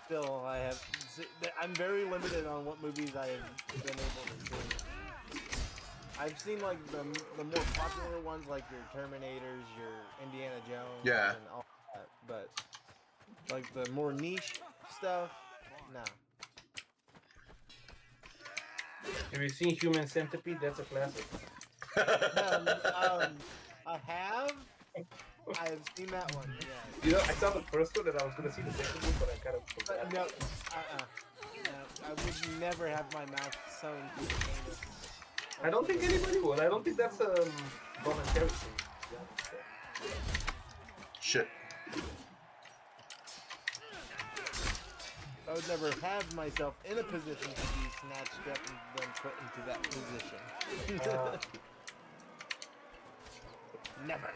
Still, I'm very limited on what movies I have been able to see. I've seen like the more popular ones, like your Terminators, your Indiana Jones, Yeah. and all that. But like the more niche stuff, no. Have you seen Human Centipede? That's a classic. I have seen that one. Yeah. You know, I saw the first one and I was gonna see the second one, but I kind of forgot. But no, no, I would never have my mouth sewn to the anus. I don't think anybody would. I don't think that's a voluntary thing. Shit. I would never have myself in a position to be snatched up and then put into that position. Never.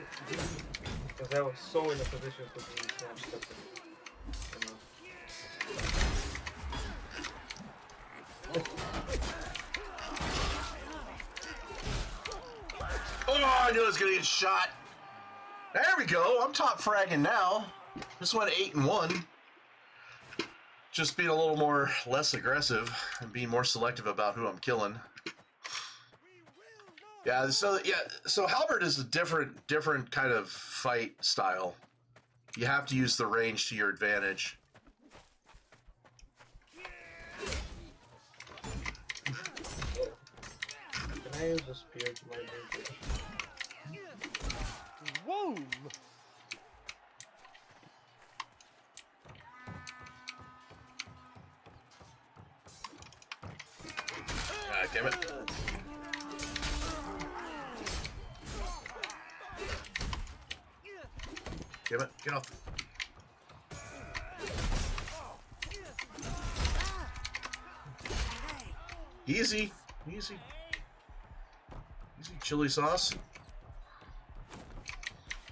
Because I was so in a position to be snatched up. Oh, I knew I was gonna get shot. There we go. I'm top fragging now. This went 8-1. Just being a little more less aggressive and being more selective about who I'm killing. Yeah. So Halberd is a different kind of fight style. You have to use the range to your advantage. Can I use the spear to my advantage. Whoa! Ah, damn it. Damn it, get off. Easy, easy. Easy chili sauce.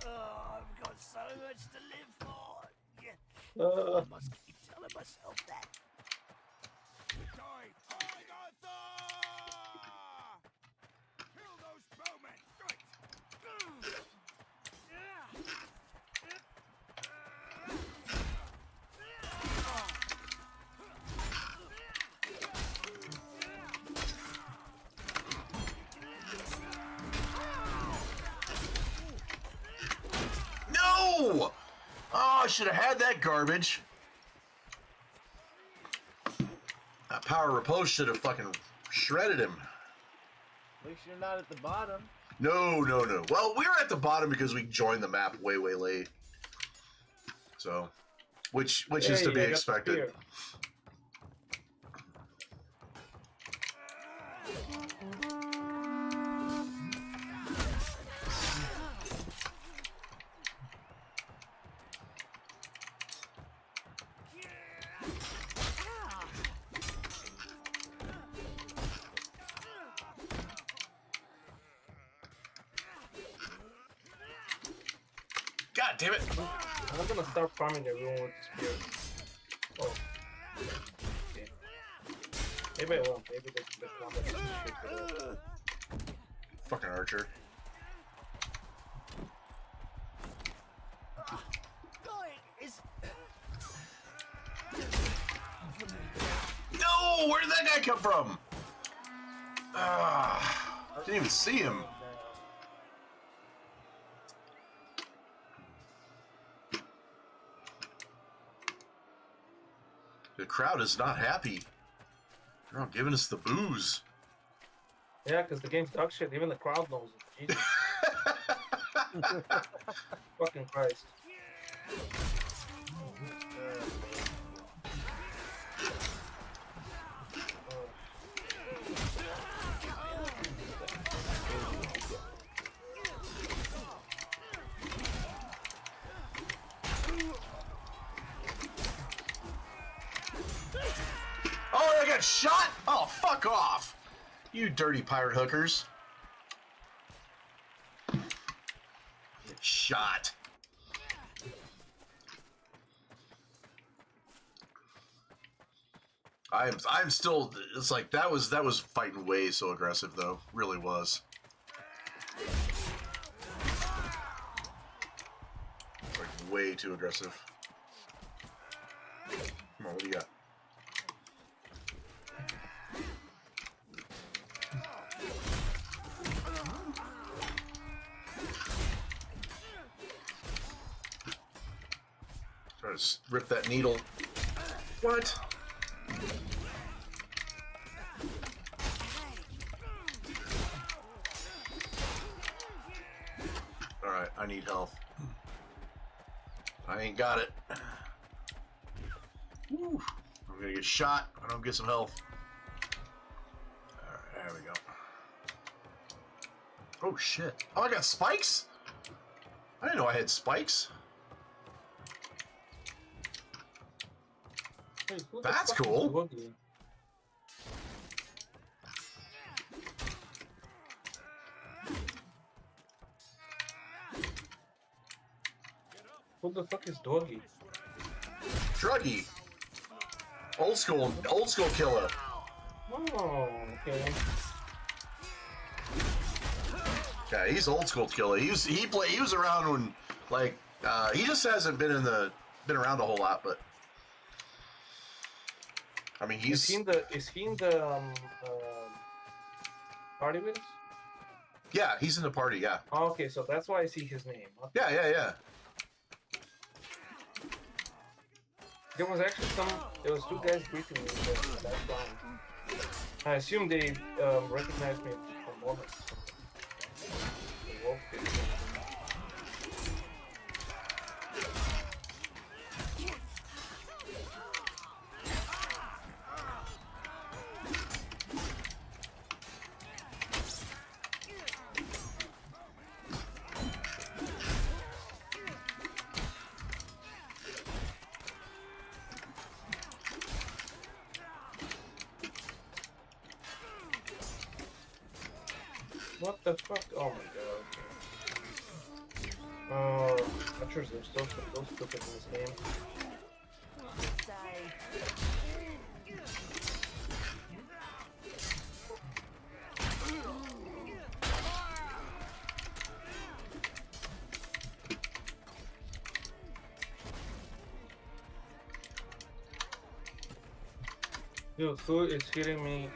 Oh, I've got so much to live for. Yeah, Uh, I must keep telling myself that. Die, Agatha! Kill those bowmen! Straight! No! Oh, I should have had that garbage. That power repose should have fucking shredded him. At least you're not at the bottom. No, no, no. Well, we were at the bottom because we joined the map way, way late. So, which is to be I got the expected. spear. God damn it! I'm gonna start farming everyone with the spear. Oh. Okay. Maybe I won't. Maybe the combat is shit for it. Fucking archer. Dying is. No! Where did that guy come from? Ah, didn't even see him. The crowd is not happy. They're not giving us the booze. Yeah, because the game's dog shit. Even the crowd knows it. Jesus. Fucking Christ. Oh, I got shot? Oh, fuck off. You dirty pirate hookers. Get shot. I'm still, it's like that was fighting way so aggressive though. Really was. Like way too aggressive. Come on, what do you got? Try to rip that needle. What? Alright, I need health. I ain't got it. Whew. I'm gonna get shot. I don't get some health. Alright, there we go. Oh shit. Oh, I got spikes? I didn't know I had spikes. Hey, who the That's fuck is cool. Woogie? Who the fuck is Doggy? Druggy. Old school killer. Oh, okay. Yeah, he's old school killer. He was around when like he just hasn't been around a whole lot, but I mean Is he in the party with us? yeah, he's in the party, yeah. Oh, okay, so that's why I see his name. Okay. Yeah. There was two guys greeting me, but that's fine. I assume they recognized me from Walmart. What the fuck? Oh my god. Oh, archers are so stupid in this game. Dude, who is hitting me?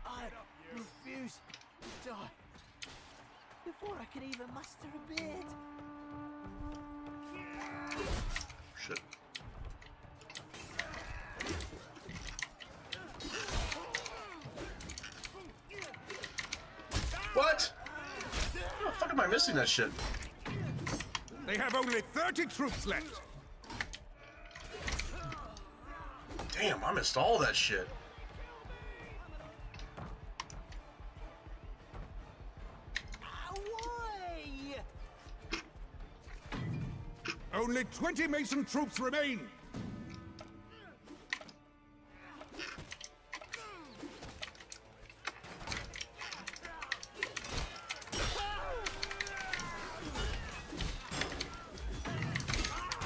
I refuse to die before I can even muster a beard. Shit. What? How the fuck am I missing that shit? They have only 30 troops left. Damn, I missed all that shit. Away! Only 20 Mason troops remain.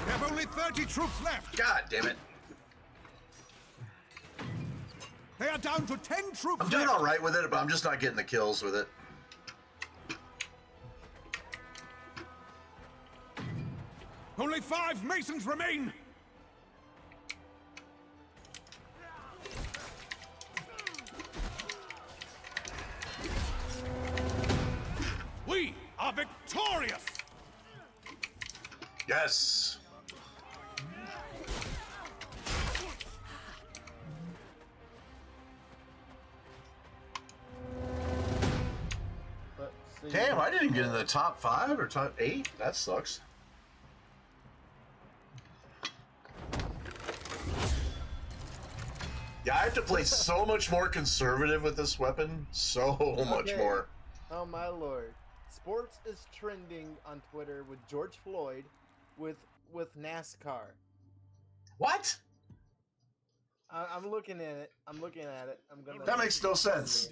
We have only 30 troops left. God damn it. They are down to 10 troops I'm doing left. all right with it, but I'm just not getting the kills with it. Only 5 Masons remain. We are victorious. Yes. Let's see. Damn, I didn't get in the top 5 or top 8. That sucks. Yeah, I have to play so much more conservative with this weapon. So much Okay. more. Oh my lord. Sports is trending on Twitter with George Floyd with NASCAR. What? I'm looking at it. I'm looking at it. I'm gonna. That makes no sense.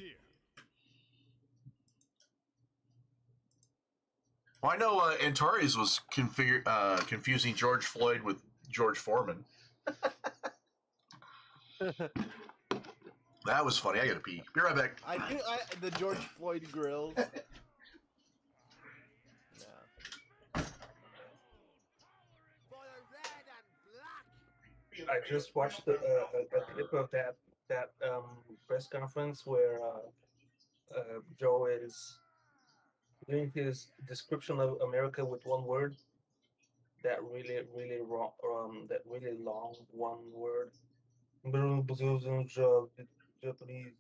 Well, I know Antares was confusing George Floyd with George Foreman. That was funny. I gotta pee. Be right back. The George Floyd grills. Yeah. I just watched a clip of that press conference where Joe is doing his description of America with one word. That really wrong. That really long one word. Japanese.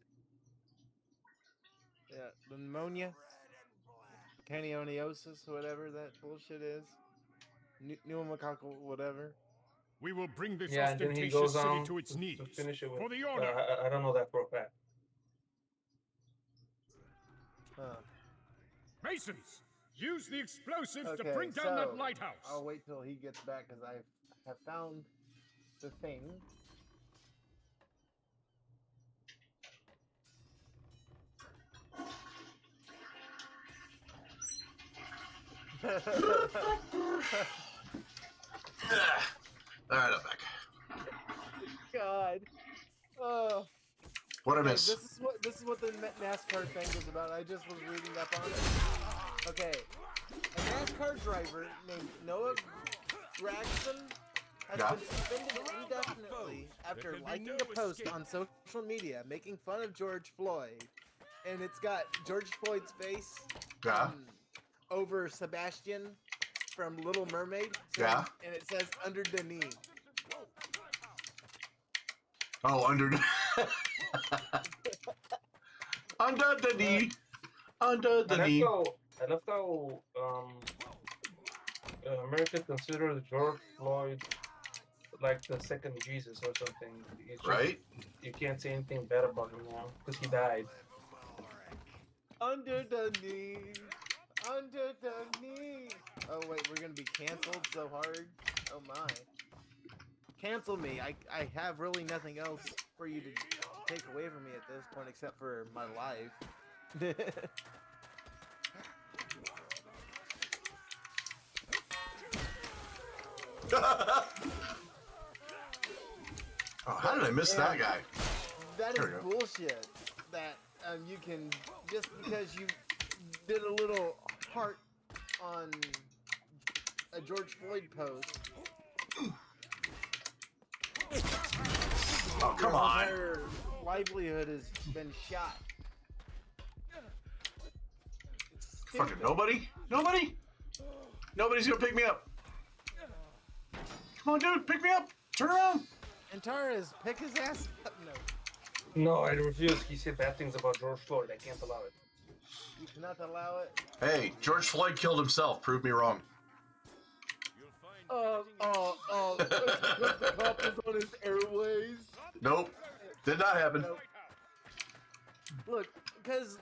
Yeah. The pneumonia. Canioniosis, whatever that bullshit is. Pneumococcal, whatever. We will bring this Yeah, and then he ostentatious goes city on to its knees. to finish it with. For the order. I don't know that for a fact. Huh. Masons, use the explosives to Okay, bring down so that lighthouse. I'll wait till he gets back because I have found the thing. All right, I'm back. God. Oh. What I Okay, miss? this is what the NASCAR thing was about. I just was reading up on it. Okay, a NASCAR driver named Noah Gragson has Yeah. been suspended indefinitely after liking a post on social media making fun of George Floyd, and it's got George Floyd's face Yeah. over Sebastian from Little Mermaid. Yeah. And it says under the knee. Oh, under under the knee. Under the knee. I love how America considers George Floyd like the second Jesus or something. It's just, Right? You can't say anything bad about him now because he died. Under the knee. Under the knee. Oh wait, we're gonna be canceled so hard. Oh my. Cancel me. I have really nothing else for you to take away from me at this point, except for my life. Oh, how did I miss that guy? That There is we go. bullshit. That you can, just because you did a little heart on a George Floyd post. Oh, come your on. entire livelihood has been shot. It's Fucking stupid. nobody? Nobody? Nobody's gonna pick me up. Come on, dude, pick me up. Turn around. Antares, pick his ass up. No, No, I refuse. He said bad things about George Floyd. I can't allow it. you cannot allow it. Hey, George Floyd killed himself. Prove me wrong. It's because the cop is on his airways. Nope. Did not happen. Nope. Look, because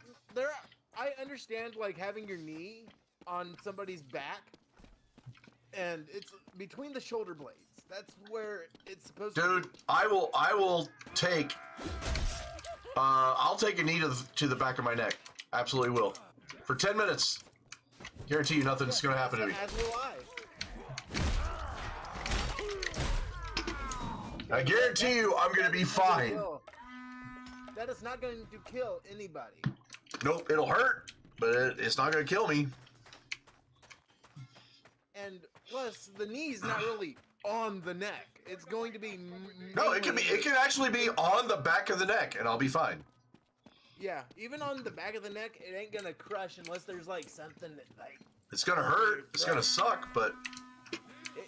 I understand like having your knee on somebody's back, and it's between the shoulder blades. That's where it's supposed to Dude, be. I will take I'll take a knee to the back of my neck. Absolutely will. For 10 minutes. Guarantee you nothing's gonna happen to me. As will I. I guarantee you I'm gonna be fine. That is not going to kill anybody. Nope, it'll hurt, but it's not gonna kill me. And plus, the knee's not really on the neck. It's going to be No, it can actually be on the back of the neck, and I'll be fine. Yeah, even on the back of the neck, it ain't gonna crush unless there's like something that like. It's gonna hurt. It's gonna suck, but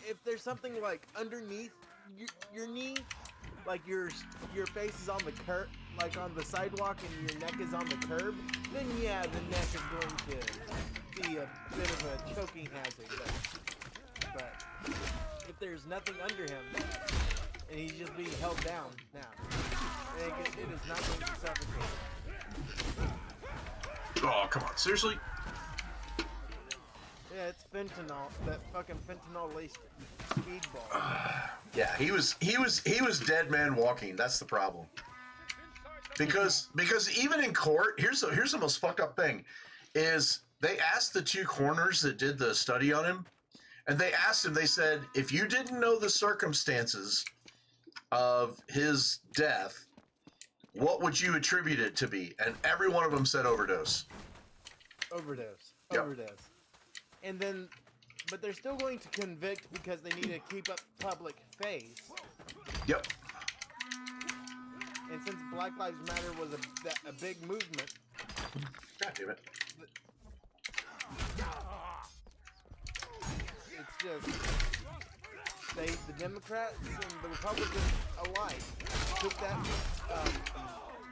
If there's something like underneath your knee, like your face is on the curb, like on the sidewalk, and your neck is on the curb, then yeah, the neck is going to be a bit of a choking hazard. But if there's nothing under him, and he's just being held down now, it is not going to suffocate. oh, come on, seriously? Yeah, it's fentanyl. That fucking fentanyl-laced speedball. Yeah, he was dead man walking. That's the problem. Because even in court, here's the most fucked up thing, is they asked the two coroners that did the study on him, and they asked him. They said, if you didn't know the circumstances of his death, what would you attribute it to be? And every one of them said overdose. Overdose. Yep. Overdose. And then, but they're still going to convict because they need to keep up public face. Yep. And since Black Lives Matter was a big movement, God damn it. it's just the Democrats and the Republicans alike took that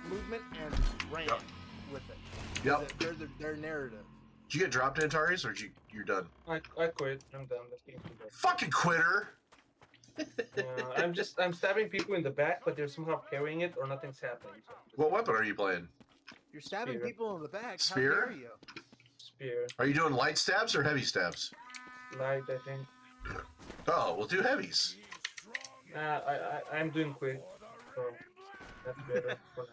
movement and ran Yep. with it. Yep. Their narrative. Did you get dropped, Antares, or you're done? I quit. I'm done. Let's get to that. Fucking quitter. I'm stabbing people in the back, but they're somehow parrying it or nothing's happening. So What weapon are you playing? You're stabbing Spear. people in the back. Spear? How dare you? spear, Are you doing light stabs or heavy stabs? light, I think. Oh, we'll do heavies. I'm doing quick, so that's better for now.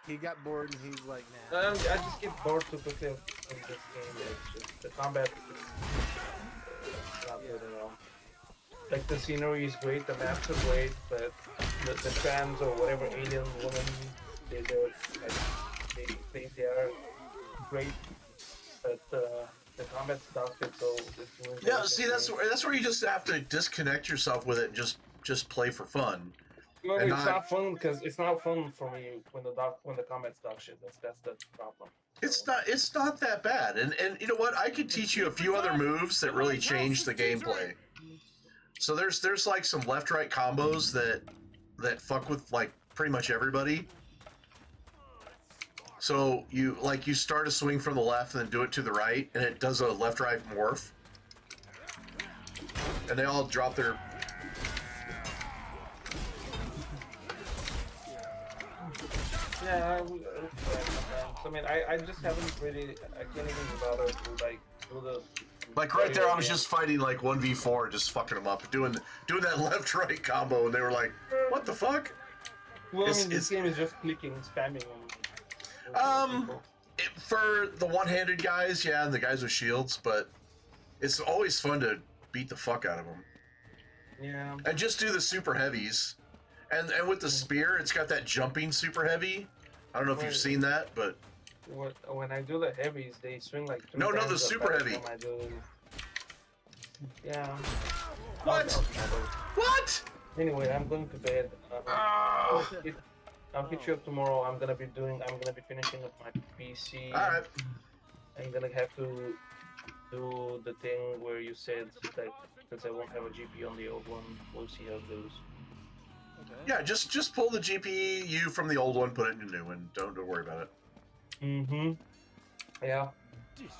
He got bored and he's like, nah. I just get bored too quickly in this game. It's just the combat is not good at all. Like the scenery is great, the maps are great, but the trans or whatever alien woman they think they are great, but the combat stuff is so. Yeah, see, that's where you just have to disconnect yourself with it and just play for fun. Well, and it's not- not fun because it's not fun for me when the combat's dog shit. That's the problem. It's not that bad, and you know what? I could teach you a few other moves that really change the gameplay. So there's like some left-right combos that fuck with like pretty much everybody. So you start a swing from the left and then do it to the right, and it does a left-right morph, and they all drop their. Yeah, I mean, I just haven't really. I can't even bother to like do the. Like right there, I was just fighting like 1v4, just fucking them up, doing that left-right combo, and they were like, "What the fuck?" Well, I It's- mean, this it's- game is just clicking, spamming. People. For the one-handed guys, yeah, and the guys with shields, but it's always fun to beat the fuck out of them. Yeah. And just do the super heavies. And with the spear, it's got that jumping super heavy. I don't know if you've seen that, but... When I do the heavies, they swing like 3 No, times the as super fast heavy. when I do... Yeah. What? What? Anyway, I'm going to bed. Oh. I'll hit you up tomorrow. I'm gonna be finishing up my PC. All right. I'm gonna have to do the thing where you said that because I won't have a GPU on the old one. We'll see how it goes. Okay. Yeah, just pull the GPU from the old one, put it in the new one. Don't worry about it. Mm-hmm. Yeah.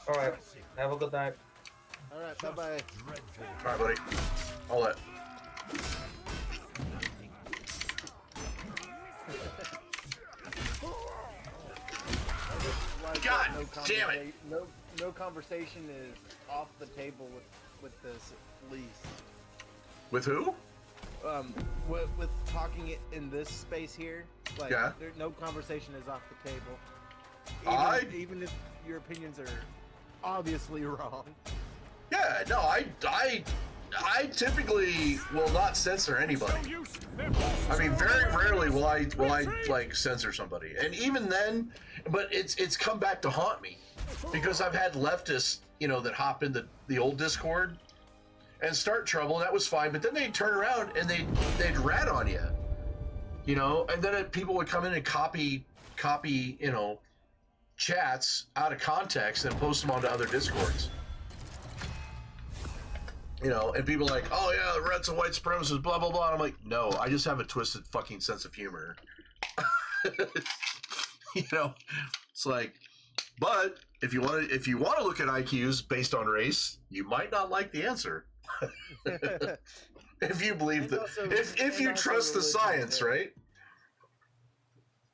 All right. Have a good night. All right. Bye bye. All right, buddy. I'll let. God damn it. No conversation is off the table with this lease. With who? With talking it in this space here, like Yeah. no conversation is off the table. Even if your opinions are obviously wrong. Yeah, no, I typically will not censor anybody. I mean, very rarely will I like censor somebody, and even then, but it's come back to haunt me because I've had leftists, that hop in the old Discord and start trouble, and that was fine, but then they'd turn around and they'd rat on you, and then people would come in and copy, chats out of context and post them onto other Discords. And people are like, oh yeah, the red's a white supremacist, blah, blah, blah. And I'm like, no, I just have a twisted fucking sense of humor. It's like, but if you want to look at IQs based on race, you might not like the answer. If you believe that, if you trust the science, right?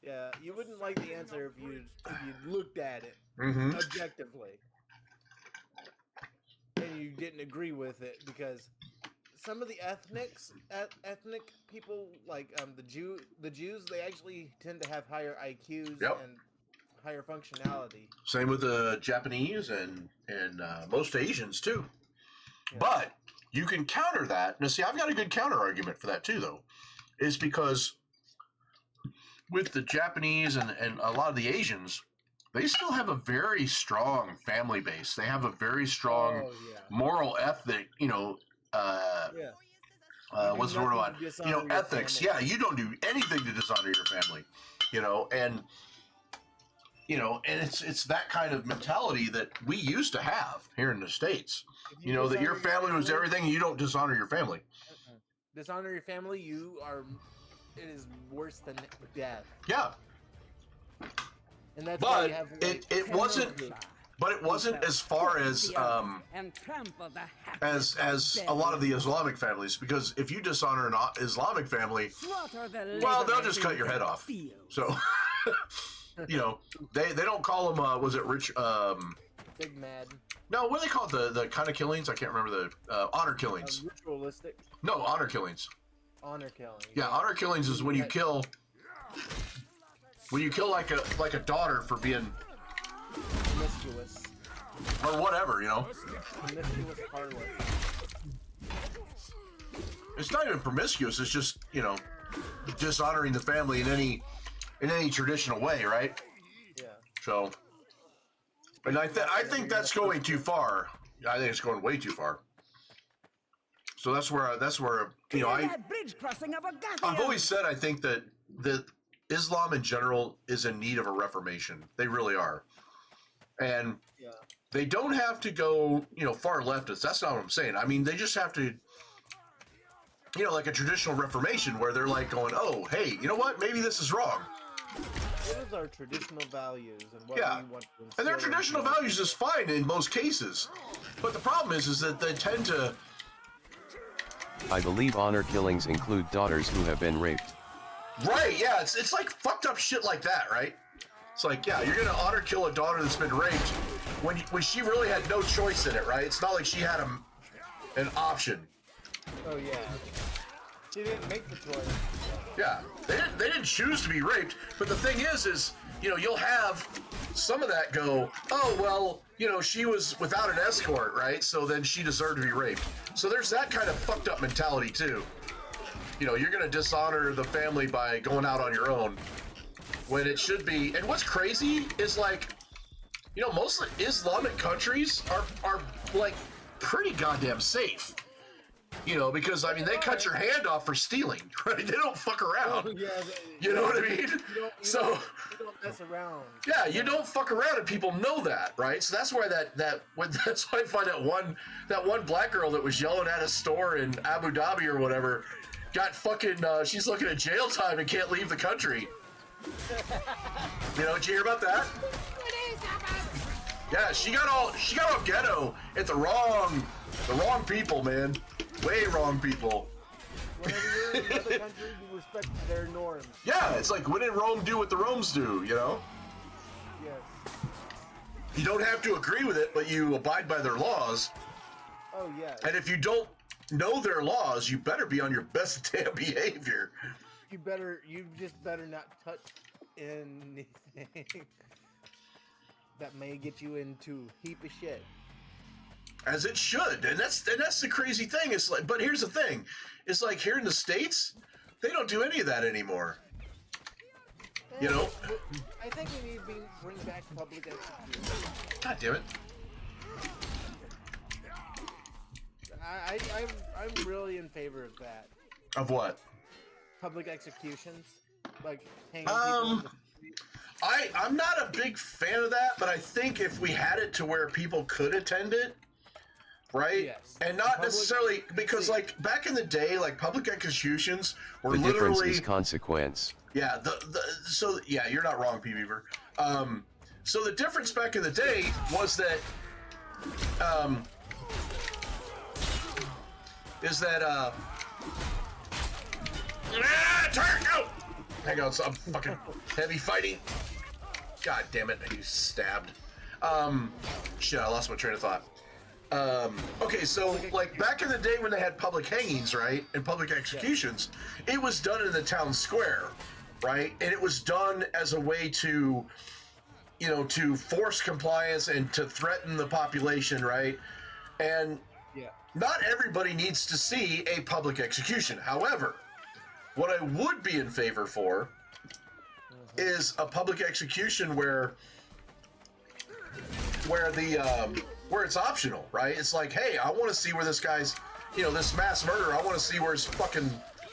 Yeah, you wouldn't like the answer if you looked at it objectively. And you didn't agree with it because some of the ethnic people, like the Jews, they actually tend to have higher IQs and higher functionality. Same with the Japanese and most Asians too. Yeah. But you can counter that. Now, see, I've got a good counter argument for that too, though, is because with the Japanese and a lot of the Asians, they still have a very strong family base. They have a very strong moral ethic, what's the word on? Ethics. Yeah, you don't do anything to dishonor your family, and it's that kind of mentality that we used to have here in the States. That your family was everything, and you don't dishonor your family. Dishonor your family, it is worse than death. Yeah. And that's why you have, it wasn't. But it wasn't as far as a lot of the Islamic families, because if you dishonor an Islamic family, well, they'll just cut your head off. So, they don't call them. Was it rich? Big Mad. No, what do they call it? The kind of killings? I can't remember the honor killings. Ritualistic. No, honor killings. Honor killing. Yeah, honor killings is when you kill. When you kill like a daughter for being promiscuous or whatever, promiscuous harlot. It's not even promiscuous. It's just dishonoring the family in any traditional way, right? Yeah. So, and I think that's going too far. I think it's going way too far. So that's where I've always said I think that Islam in general is in need of a reformation. They really are. And they don't have to go, far leftist. That's not what I'm saying. I mean, they just have to, like a traditional reformation where they're like going, oh, hey, you know what? Maybe this is wrong. What is our traditional values and what we want to instill? And their traditional values is fine in most cases. But the problem is that they tend to... I believe honor killings include daughters who have been raped. Right, yeah, it's like fucked up shit like that, right? It's like, yeah, you're gonna honor kill a daughter that's been raped when she really had no choice in it, right? It's not like she had an option. Oh yeah. She didn't make the choice. Yeah, they didn't choose to be raped. But the thing is, you know, you'll have some of that go, oh, well, you know, she was without an escort, right? So then she deserved to be raped. So there's that kind of fucked up mentality, too. You know, you're going to dishonor the family by going out on your own when it should be. And what's crazy is, like, you know, most Islamic countries are like, pretty goddamn safe. You know, because, I mean, they cut your hand off for stealing, right? They don't fuck around. Yeah, You know what I mean? You don't mess around. Yeah, you don't fuck around, and people know that, right? So that's why that's why I find that one black girl that was yelling at a store in Abu Dhabi or whatever got fucking. She's looking at jail time and can't leave the country. You know, did you hear about that? Yeah, she got all ghetto at the wrong people, man. Way wrong people. Whenever you're in another country, you respect their norms. Yeah, it's like, when did Rome do what the Romes do, you know? Yes. You don't have to agree with it, but you abide by their laws. Oh, yes. And if you don't know their laws, you better be on your best damn behavior. You just better not touch anything that may get you into a heap of shit. As it should, and that's the crazy thing. It's like, but here's the thing: it's like here in the States, they don't do any of that anymore. You know? I think we need to bring back public execution. God damn it! I'm really in favor of that. Of what? Public executions, like hanging people on the street. I'm not a big fan of that, but I think if we had it to where people could attend it. Right? Yes. And not necessarily because, like, back in the day, like, public executions were The literally. difference is consequence. Yeah. So yeah, you're not wrong, P. Beaver. So the difference back in the day was that, turn, go! Hang on, I'm fucking heavy fighting. God damn it! You stabbed. Shit, I lost my train of thought. Okay, so, like, back in the day when they had public hangings, right, and public executions, it was done in the town square, right, and it was done as a way to, you know, to force compliance and to threaten the population, right, and not everybody needs to see a public execution. However, what I would be in favor for is a public execution where it's optional, right? It's like, hey, I want to see where this guy's, you know, this mass murder. I want to see where his fucking,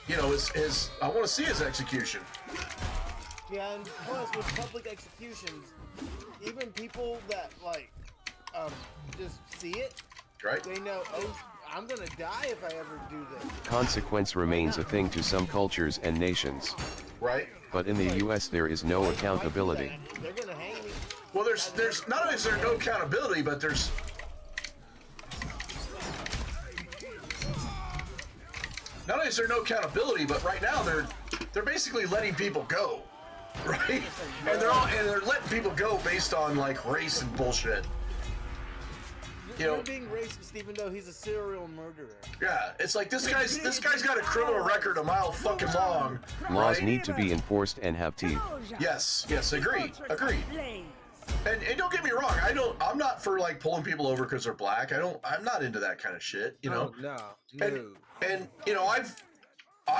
you know, his I want to see his execution. Yeah, and plus with public executions, even people that like just see it, Right? they know, oh, I'm gonna die if I ever do this. Consequence remains a thing to some cultures and nations. Right? But in the US there is no accountability. They're gonna hang me. Well, there's not only is there no accountability, but there's not only is there no accountability, but right now they're basically letting people go, right? And they're letting people go based on, like, race and bullshit. You know, You're being racist even though he's a serial murderer. yeah, it's like this guy's got a criminal record a mile fucking long. Laws right? need to be enforced and have teeth. Yes, agreed. And don't get me wrong, I'm not for, like, pulling people over because they're black. I'm not into that kind of shit, you know. No. And you know, I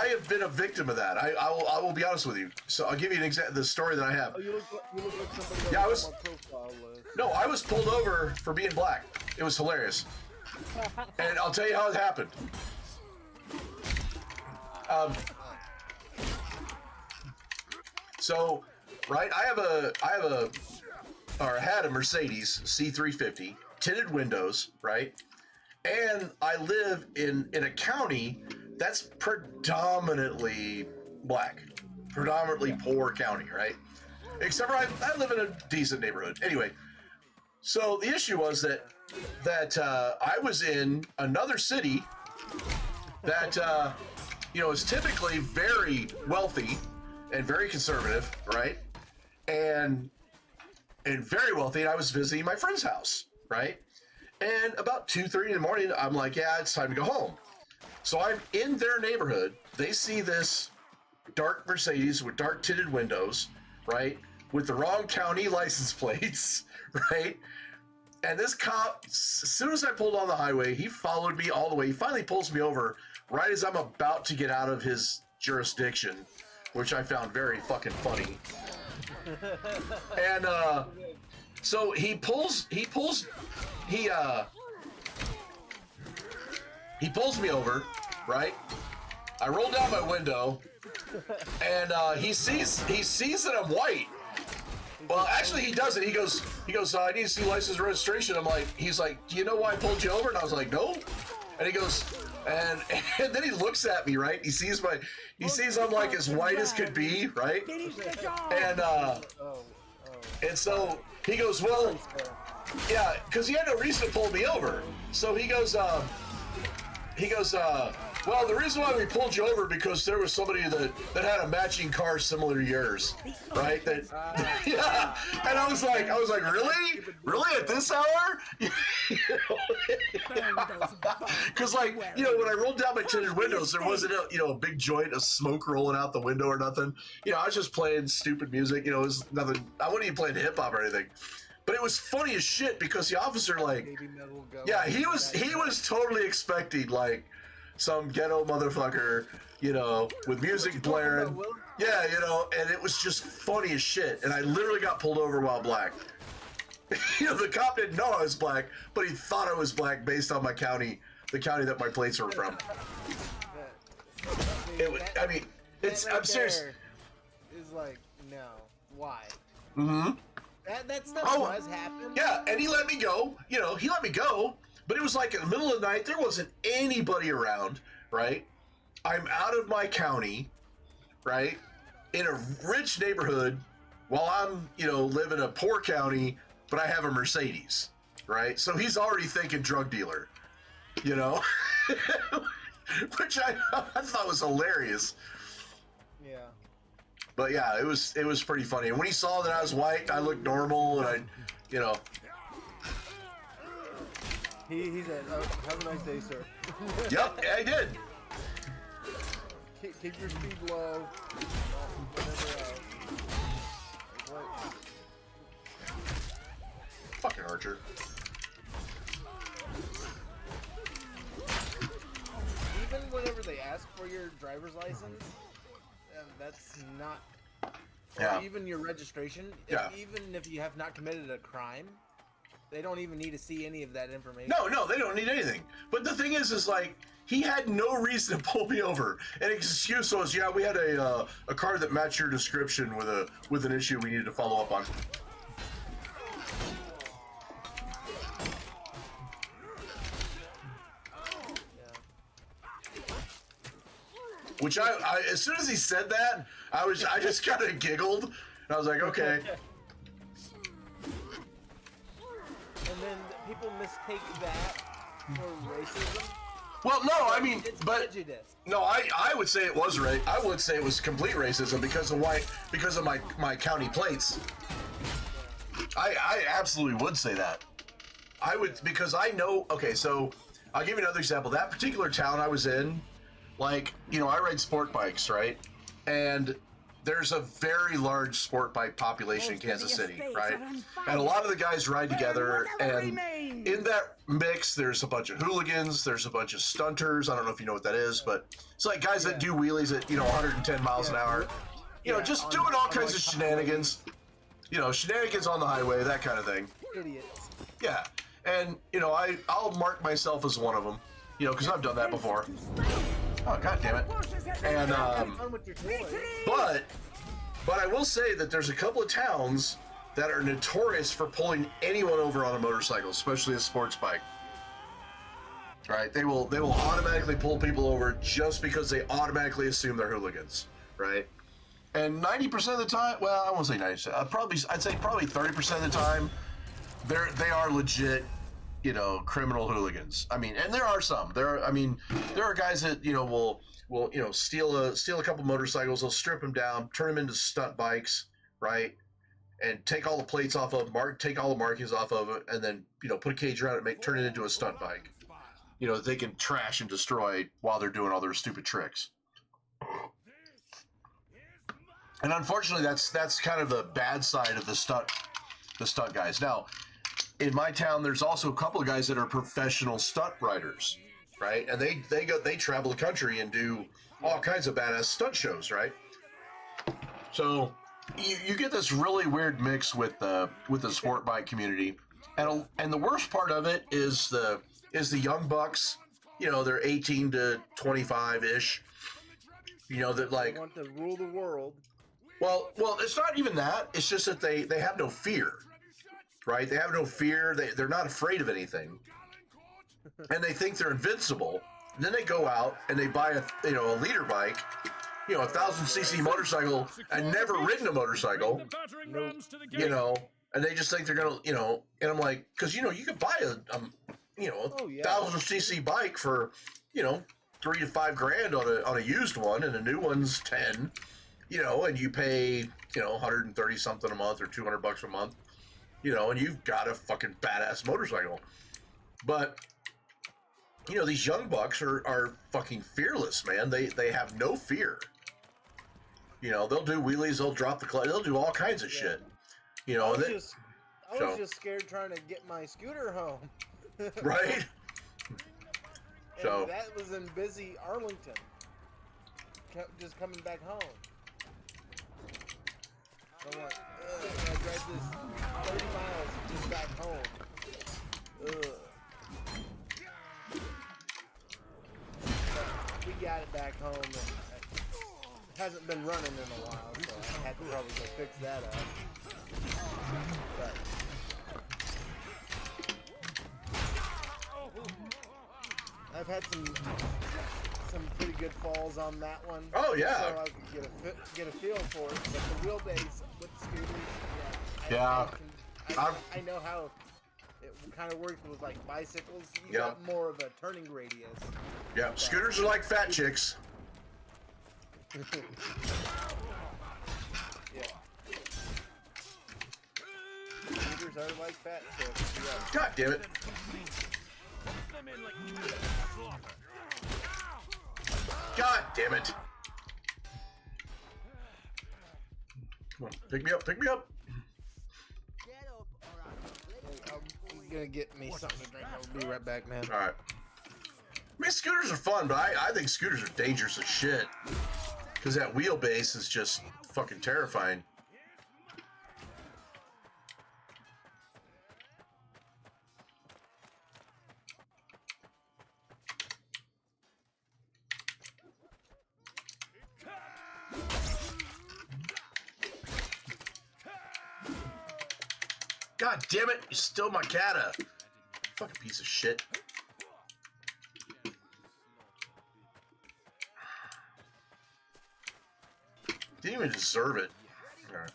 have been a victim of that. I will be honest with you. So I'll give you the story that I have. Oh, you look like somebody Yeah, I on was- my profile list. No, I was pulled over for being black. It was hilarious. And I'll tell you how it happened. So, right, I had a Mercedes C350, tinted windows, right? And I live in a county that's predominantly black, predominantly poor county, right? Except for I live in a decent neighborhood. Anyway, so the issue was that I was in another city that you know, is typically very wealthy and very conservative, right? And very wealthy. And I was visiting my friend's house, right? And about 2:30 in the morning, I'm like, yeah, it's time to go home. So I'm in their neighborhood. They see this dark Mercedes with dark tinted windows, right? With the wrong county license plates, right? And this cop, as soon as I pulled on the highway, he followed me all the way. He finally pulls me over right as I'm about to get out of his jurisdiction, which I found very fucking funny. And so he pulls me over, right? I roll down my window, and he sees that I'm white. Well, actually, he doesn't. He goes. I need to see license and registration. He's like, do you know why I pulled you over? And I was like, no. And he goes, and then he looks at me, right? He sees I'm like as white as could be, right? And so he goes, well, yeah, because he had no reason to pull me over. So he goes, well, the reason why we pulled you over because there was somebody that had a matching car similar to yours, right? Yeah. And I was like, really at this hour? Because when I rolled down my tinted windows, there wasn't a big joint of smoke rolling out the window or nothing. I was just playing stupid music. It was nothing. I wasn't even playing hip hop or anything. But it was funny as shit because the officer he was totally expecting some ghetto motherfucker, with music blaring. Yeah, and it was just funny as shit. And I literally got pulled over while black. The cop didn't know I was black, but he thought I was black based on the county that my plates were from. I'm serious. Is like, no, why? Mm-hmm. That stuff does happen. Yeah, and he let me go. But it was like in the middle of the night. There wasn't anybody around, right? I'm out of my county, right? In a rich neighborhood while I'm, live in a poor county, but I have a Mercedes, right? So he's already thinking drug dealer, which I thought was hilarious. Yeah. But yeah, it was pretty funny. And when he saw that I was white, I looked normal, and He said, have a nice day, sir. Yep, I did. Keep your speed low. Fucking Archer. Even whenever they ask for your driver's license, that's not... Yeah. Even your registration, even if you have not committed a crime, they don't even need to see any of that information. No, they don't need anything. But the thing is he had no reason to pull me over. And his excuse was, yeah, we had a car that matched your description with an issue we needed to follow up on. Which I as soon as he said that, I just kind of giggled. And I was like, okay. And then people mistake that for racism. Well, no, no, I would say it was right. I would say it was complete racism because of my county plates. I absolutely would say that. I would, because I know. Okay, so I'll give you another example. That particular town I was in, I ride sport bikes, right? And there's a very large sport bike population in Kansas City, right? And a lot of the guys ride together, and in that mix, there's a bunch of hooligans, there's a bunch of stunters. I don't know if you know what that is, but it's like guys that do wheelies at 110 miles an hour, just doing all kinds of shenanigans, shenanigans on the highway, that kind of thing. Idiots. Yeah, and I'll mark myself as one of them, because I've done that before. Oh, god damn it. And but I will say that there's a couple of towns that are notorious for pulling anyone over on a motorcycle, especially a sports bike. Right? They will automatically pull people over just because they automatically assume they're hooligans, right? And 90% of the time, well, I won't say 90%. I'd say probably 30% of the time, they are legit, criminal hooligans. I mean, and there are some. There are guys that will steal a couple motorcycles. They'll strip them down, turn them into stunt bikes, right? And take all the plates off of, take all the markings off of it, and then put a cage around it, turn it into a stunt bike. you know, that they can trash and destroy while they're doing all their stupid tricks. And unfortunately, that's kind of the bad side of the stunt guys. Now, in my town, there's also a couple of guys that are professional stunt riders, right? And they travel the country and do all kinds of badass stunt shows, right? So you get this really weird mix with the sport bike community, and the worst part of it is the young bucks. You know, they're 18 to 25 ish. You know that like They want to rule the world. Well, it's not even that. It's just that they have no fear, right? They have no fear. They're not afraid of anything, and they think they're invincible. And then they go out and they buy a leader bike, you know, 1,000cc motorcycle, and never ridden a motorcycle, you know, and they just think they're gonna, you know. And I'm like, because you know, you could buy a 1,000cc bike for, you know, $3 to $5 grand on a used one, and a new one's 10. You know, and you pay, you know, 130 something a month or $200 a month, you know, and you've got a fucking badass motorcycle. But, you know, these young bucks are fucking fearless, man. They have no fear. You know, they'll do wheelies, they'll drop the clutch, they'll do all kinds of shit. You know, I was just scared trying to get my scooter home. Right? And that was in busy Arlington. Just coming back home. I'm like, I drive this 30 miles just back home. But we got it back home, and it hasn't been running in a while, so I had to probably go fix that up. But I've had some pretty good falls on that one. Oh yeah. So I could get a feel for it. But the wheelbase with scooters, I know how it kind of works with like bicycles. You got more of a turning radius. Yeah, scooters are like fat chicks. Yeah. Scooters are like fat chicks. Yeah. God damn it. God damn it. Come on, pick me up, pick me up. I'm gonna get me something to drink. I'll be right back, man. All right. I mean, scooters are fun, but I think scooters are dangerous as shit. Because that wheelbase is just fucking terrifying. God damn it, you stole my cata. Fucking piece of shit. Didn't even deserve it. All right.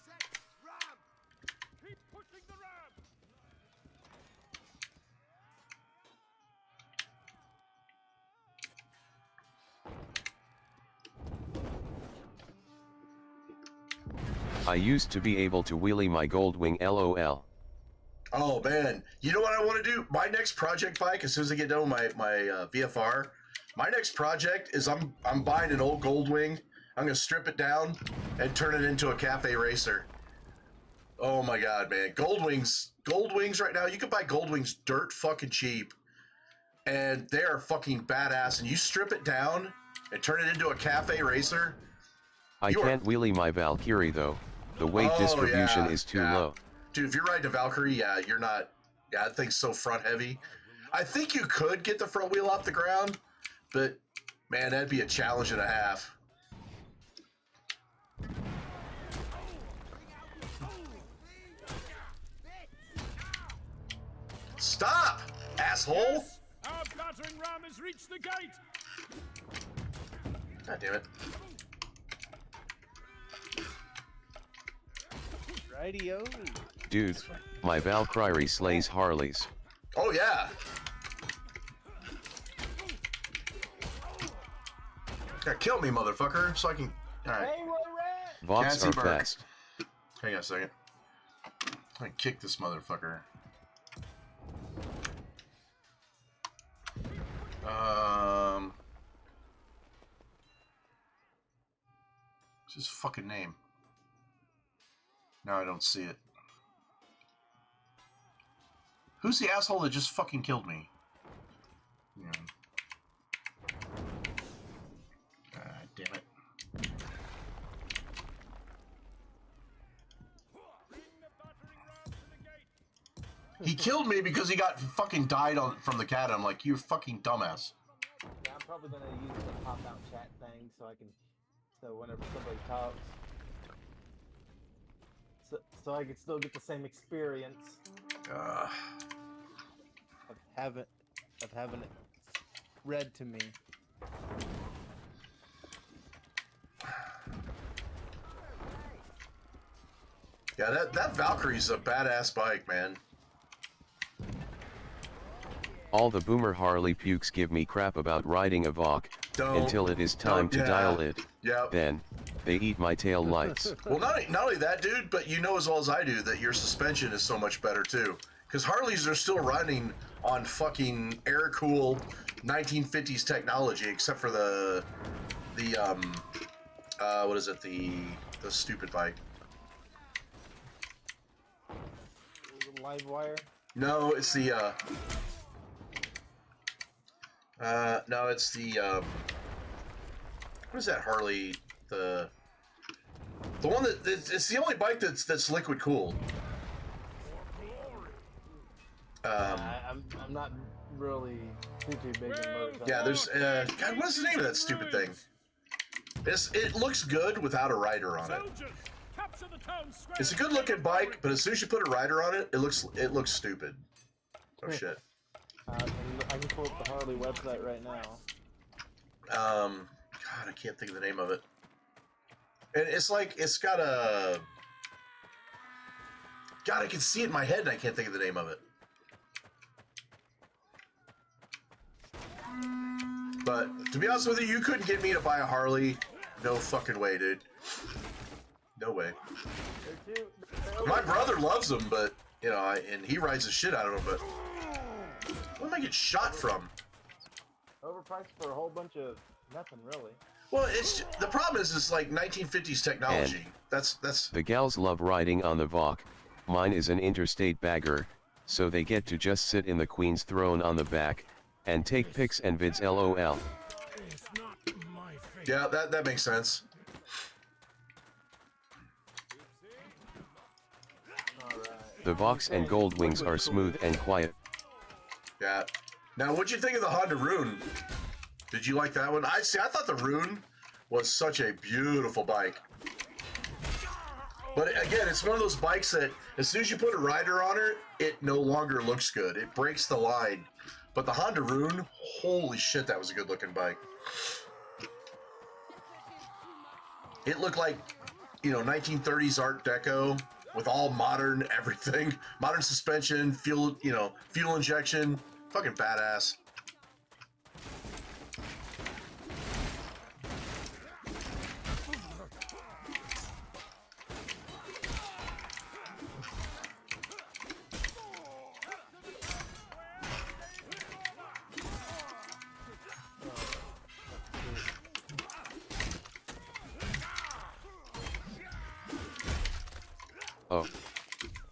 I used to be able to wheelie my Goldwing LOL. Oh man, you know what I want to do? My next project bike, as soon as I get done with my VFR, my next project is I'm buying an old Goldwing. I'm gonna strip it down and turn it into a cafe racer. Oh my god, man, Goldwings right now. You can buy Goldwings dirt fucking cheap, and they are fucking badass. And you strip it down and turn it into a cafe racer. I can't wheelie my Valkyrie though. The weight distribution is too low. Dude, if you're riding a Valkyrie, you're not. Yeah, that thing's so front heavy. I think you could get the front wheel off the ground, but man, that'd be a challenge and a half. Stop, asshole! Yes, our battering ram has reached the gate. God damn it. Radio. Dude, my Valkyrie slays Harleys. Oh yeah. Yeah, kill me, motherfucker, so I can. All right. Hey, where Vox Cassie are Burke. fast. Hang on a second. I kick this motherfucker. What's his fucking name? Now I don't see it. Who's the asshole that just fucking killed me? Yeah. God damn it. He killed me because he got fucking died from the cat. I'm like, you fucking dumbass. Yeah, I'm probably gonna use the pop-out chat thing so whenever somebody talks, so I can still get the same experience of having it read to me. Yeah, that Valkyrie's a badass bike, man. All the boomer Harley pukes give me crap about riding a Vok until it is time to dial it. Yep. Then, they eat my tail lights. Well, not only that, dude, but you know as well as I do that your suspension is so much better, too. Because Harleys are still running on fucking air-cooled 1950s technology, except for the what is it, the stupid bike. Live wire? No, it's the, no, it's the, what is that Harley, the one that, it's the only bike that's liquid cooled. I'm not really too big in motorcycles. Yeah, there's, God, what's the name of that stupid thing? It looks good without a rider on it. It's a good looking bike, but as soon as you put a rider on it, it looks stupid. Oh shit. I can pull up the Harley website right now. God, I can't think of the name of it. And it's like, it's got a... God, I can see it in my head and I can't think of the name of it. But, to be honest with you, you couldn't get me to buy a Harley. No fucking way, dude. No way. My brother loves them, but, you know, and he rides the shit out of them, but... Where am I get shot from? Overpriced for a whole bunch of nothing, really. Well, the problem is like 1950s technology. That's The gals love riding on the Vok. Mine is an interstate bagger, so they get to just sit in the Queen's throne on the back and take pics and vids. LOL. Yeah, that makes sense. The Voks and Goldwings are smooth and quiet. Yeah. Now, what'd you think of the Honda Rune? Did you like that one? I thought the Rune was such a beautiful bike. But again, it's one of those bikes that as soon as you put a rider on it, it no longer looks good. It breaks the line. But the Honda Rune, holy shit, that was a good looking bike. It looked like, you know, 1930s Art Deco with all modern everything. Modern suspension, fuel injection. Fucking badass. Oh.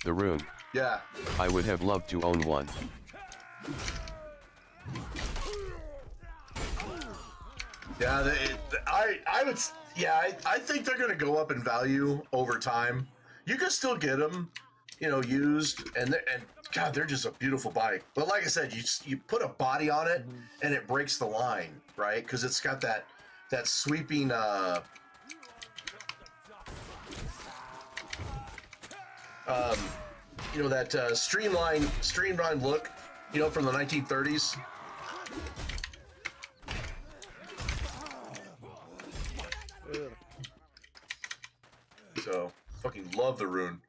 The Rune. Yeah. I would have loved to own one. Yeah, I think they're going to go up in value over time. You can still get them, you know, used, and God, they're just a beautiful bike. But like I said, you put a body on it, and it breaks the line, right? Because it's got that sweeping, you know, that streamlined look, you know, from the 1930s. So, fucking love the Rune.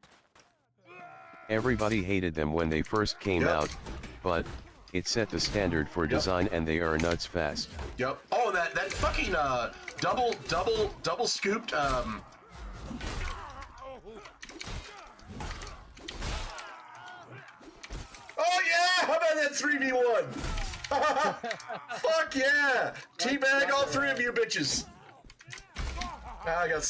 Everybody hated them when they first came out, but it set the standard for design and they are nuts fast. Yep. Oh, that fucking double scooped Oh yeah! How about that 3v1? Fuck yeah! Teabag all three of you bitches. I got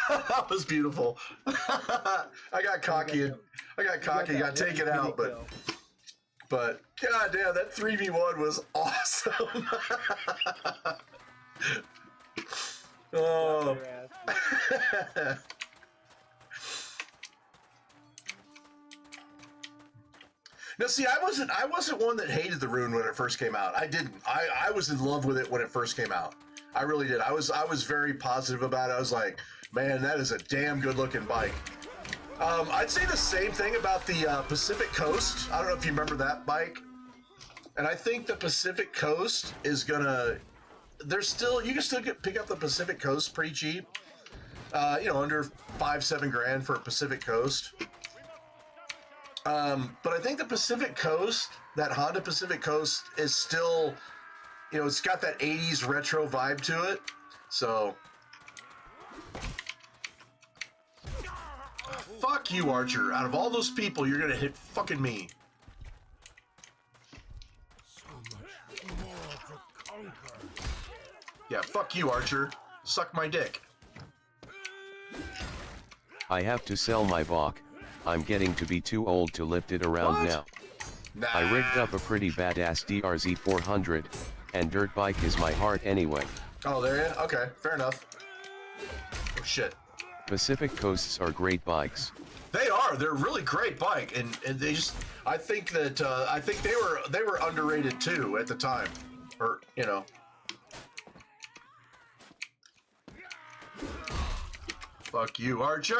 that was beautiful. I got cocky. Got taken out, but god damn, that 3v1 was awesome. Oh. Now, see, I wasn't one that hated the Rune when it first came out. I didn't. I was in love with it when it first came out. I really did. I was very positive about it. I was like, man, that is a damn good looking bike. I'd say the same thing about the Pacific Coast. I don't know if you remember that bike. And I think the Pacific Coast is gonna. You can still pick up the Pacific Coast pretty cheap. Under $5-7 grand for a Pacific Coast. But I think the Pacific Coast, that Honda Pacific Coast, is still, it's got that 80s retro vibe to it. So, fuck you, Archer. Out of all those people, you're gonna hit fucking me. So much more to conquer. Yeah, fuck you, Archer. Suck my dick. I have to sell my Vok. I'm getting to be too old to lift it around now. Nah. I rigged up a pretty badass DRZ 400, and dirt bike is my heart anyway. Oh, there you? Okay, fair enough. Oh shit. Pacific Coasts are great bikes. They are. They're a really great bike, and they just. I think they were underrated too at the time, or Fuck you, Archer.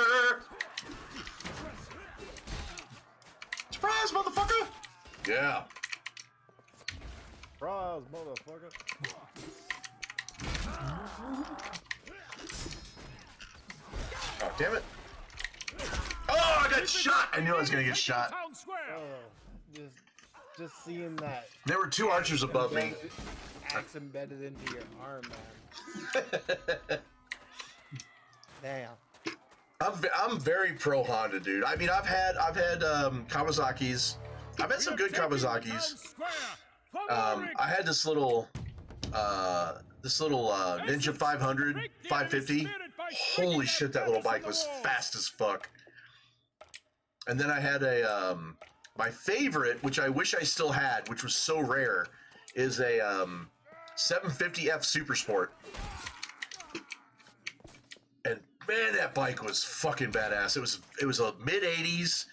Surprise, motherfucker! Yeah. Surprise, motherfucker. Oh, damn it. Oh, I got shot! I knew I was gonna get shot. Oh, just seeing that. There were two archers above me. Axe embedded into your arm, man. Damn. I'm very pro Honda, dude. I mean, I've had Kawasaki's. I've had some good Kawasaki's. I had this little Ninja 500, 550. Holy shit, that little bike was fast as fuck. And then I had my favorite, which I wish I still had, which was so rare, is a 750F Super Sport. And man, that bike was fucking badass. It was a mid 80s.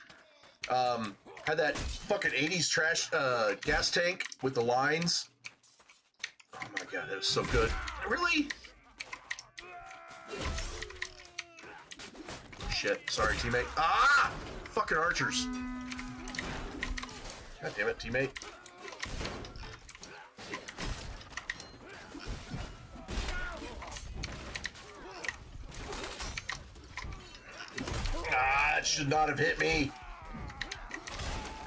Had that fucking 80s trash gas tank with the lines. Oh my god, that was so good. Really? Shit, sorry, teammate. Ah! Fucking archers. God damn it, teammate. Ah, it should not have hit me.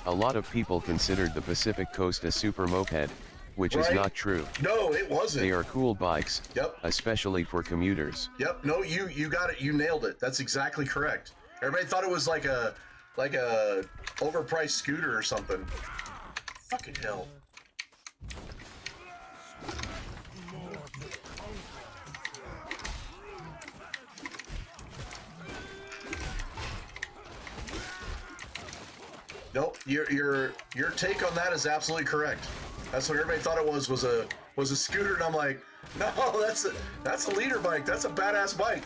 A lot of people considered the Pacific Coast a super moped, which is not true. No, it wasn't. They are cool bikes, Yep. especially for commuters. Yep. No, you got it. You nailed it. That's exactly correct. Everybody thought it was like a overpriced scooter or something. Fucking hell. Nope. Your take on that is absolutely correct. That's what everybody thought it was a scooter, and I'm like, no, that's a leader bike. That's a badass bike.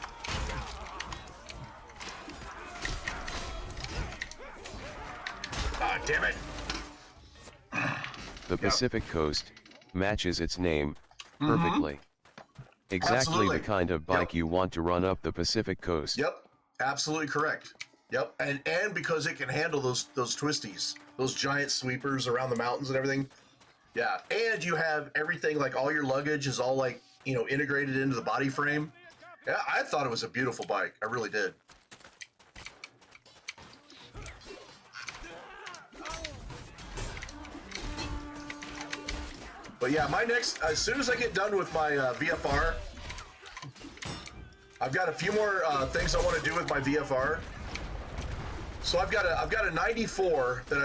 Ah, damn it. The Pacific Coast matches its name perfectly. Exactly Absolutely. the kind of bike you want to run up the Pacific Coast. Yep, absolutely correct. Yep, and because it can handle those twisties, those giant sweepers around the mountains and everything. Yeah, and you have everything, like all your luggage is all like, integrated into the body frame. Yeah, I thought it was a beautiful bike. I really did. But yeah, my next, as soon as I get done with my VFR, I've got a few more things I want to do with my VFR. So I've got a 94 that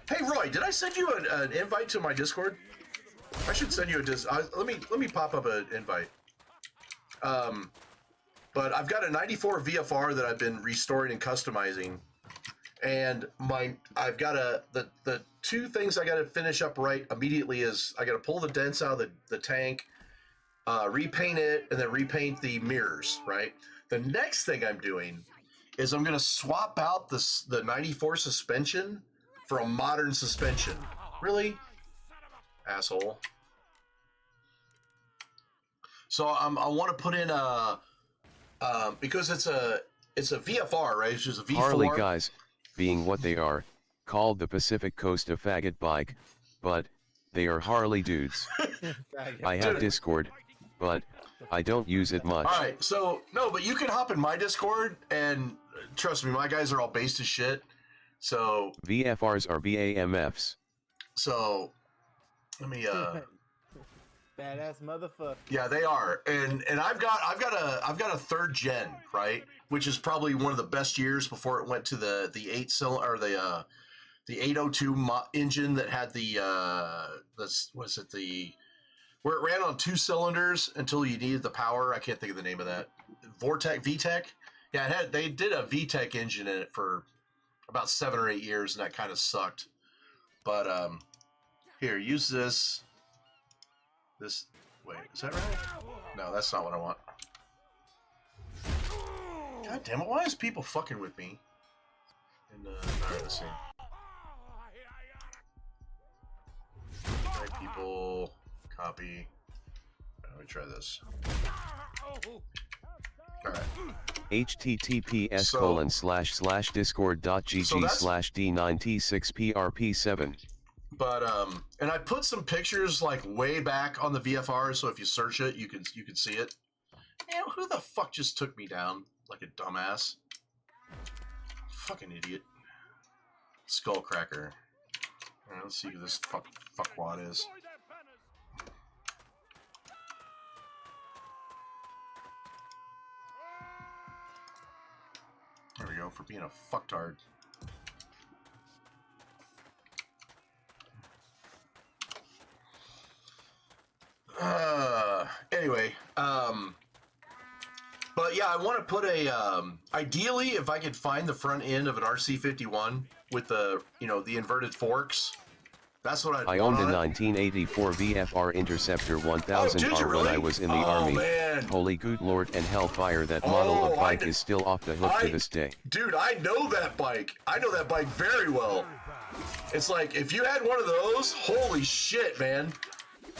I Hey Roy, did I send you an invite to my Discord? I should send you a let me pop up an invite. But I've got a 94 VFR that I've been restoring and customizing, and I've got the two things I got to finish up right immediately is I got to pull the dents out of the tank, repaint it, and then repaint the mirrors. Right. The next thing I'm doing is I'm going to swap out the 94 suspension for a modern suspension. Really, asshole. So I want to put in a because it's a VFR, right? It's just a V4. Harley guys, being what they are, called the Pacific Coast a faggot bike, but they are Harley dudes. I have Discord, but I don't use it much. All right, so no, but you can hop in my Discord, and trust me, my guys are all based as shit. So VFRs are BAMFs. So let me badass motherfucker. Yeah, they are, and I've got a third gen, right, which is probably one of the best years before it went to the 8-cylinder or the 802 engine that had where it ran on 2 cylinders until you needed the power. I can't think of the name of that. VTEC. Yeah, they did a VTEC engine in it for about 7 or 8 years, and that kind of sucked. But here, use this. Wait, is that right? No, that's not what I want. God damn it, why is people fucking with me? And, alright, let's see. Right, people, copy. Let me try this. Alright. https://discord.gg/d9t6prp7. But and I put some pictures like way back on the VFR, so if you search it, you can see it. Man, who the fuck just took me down like a dumbass? Fucking idiot. Skullcracker. Alright, let's see who this fuckwad is. There we go, for being a fucktard. Anyway, but yeah, I want to put ideally, if I could find the front end of an RC51 with the inverted forks, that's what I owned a 1984 VFR Interceptor 1000R really? when I was in the Army. Man. Holy good lord and hellfire, that model of bike is still off the hook to this day. Dude, I know that bike. I know that bike very well. It's like, if you had one of those, holy shit, man.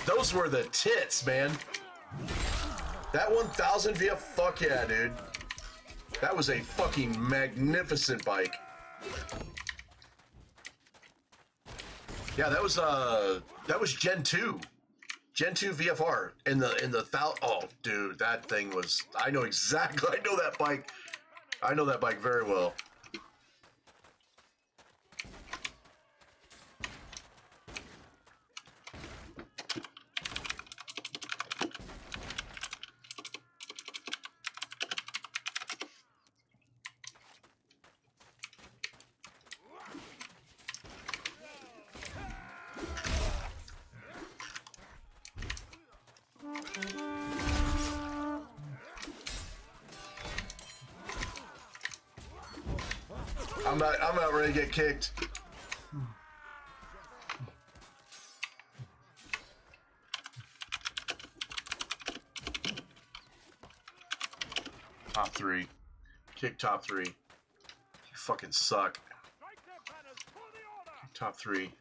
Those were the tits, man. That 1000 VF, fuck yeah, dude. That was a fucking magnificent bike. Yeah, that was Gen 2. Gen 2 VFR in the oh, dude, that thing was, I know that bike. I know that bike very well. I'm not ready to get kicked. Top 3. Kick top 3. You fucking suck. Kick top 3.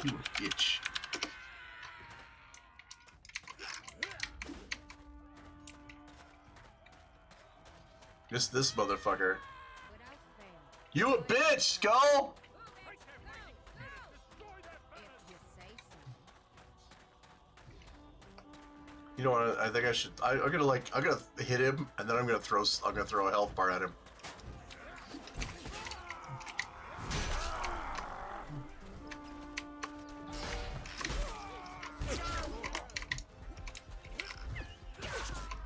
You a bitch. This motherfucker. You a bitch, Skull! You know what? I think I should. I'm gonna hit him, and then I'm gonna throw a health bar at him.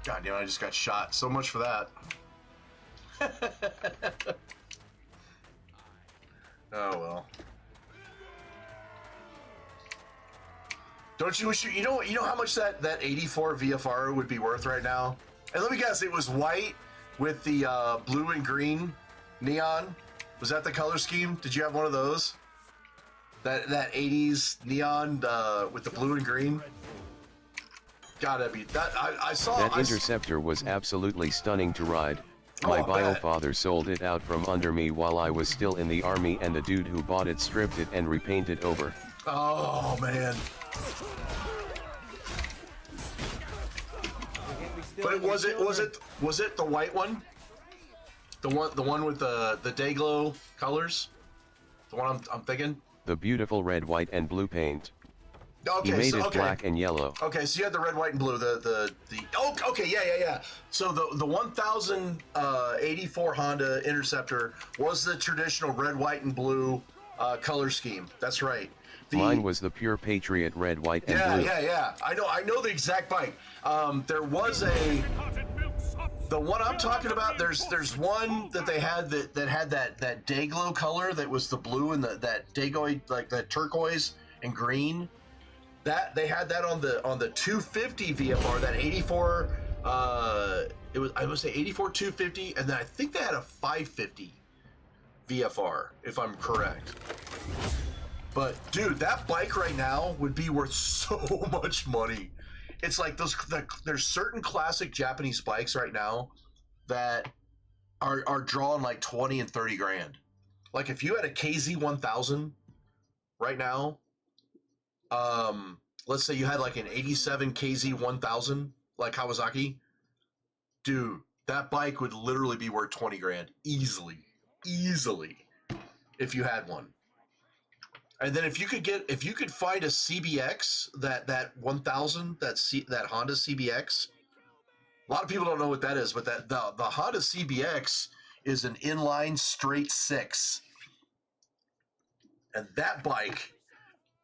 God damn! I just got shot. So much for that. Oh well. Don't you wish you know how much that 84 VFR would be worth right now? And let me guess, it was white with the blue and green neon. Was that the color scheme? Did you have one of those? That 80s neon with the blue and green? Gotta be that. I saw that Interceptor was absolutely stunning to ride. My bio father sold it out from under me while I was still in the army, and the dude who bought it stripped it and repainted over. Oh man. But was it the white one? The one with the day glow colors? The one I'm thinking? The beautiful red, white, and blue paint. Okay, he made it black and yellow. Okay, so you had the red, white, and blue. Okay, yeah. So the 1084 Honda Interceptor was the traditional red, white, and blue color scheme. That's right. Mine was the pure Patriot red, white, and blue. Yeah. I know the exact bike. There was the one I'm talking about. There's one that they had that had that day glow color that was the blue and that Dagoid, like the turquoise and green. That they had that on the 250 VFR, that 84. It was, I would say 84 250, and then I think they had a 550 VFR, if I'm correct. But dude, that bike right now would be worth so much money. It's like there's certain classic Japanese bikes right now that are drawing like 20 and 30 grand. Like if you had a KZ1000 right now, let's say you had like an 87 KZ1000 like Kawasaki, dude, that bike would literally be worth 20 grand easily if you had one. And then if you could find a CBX, that 1000, that Honda CBX, a lot of people don't know what that is, but the Honda CBX is an inline straight six, and that bike,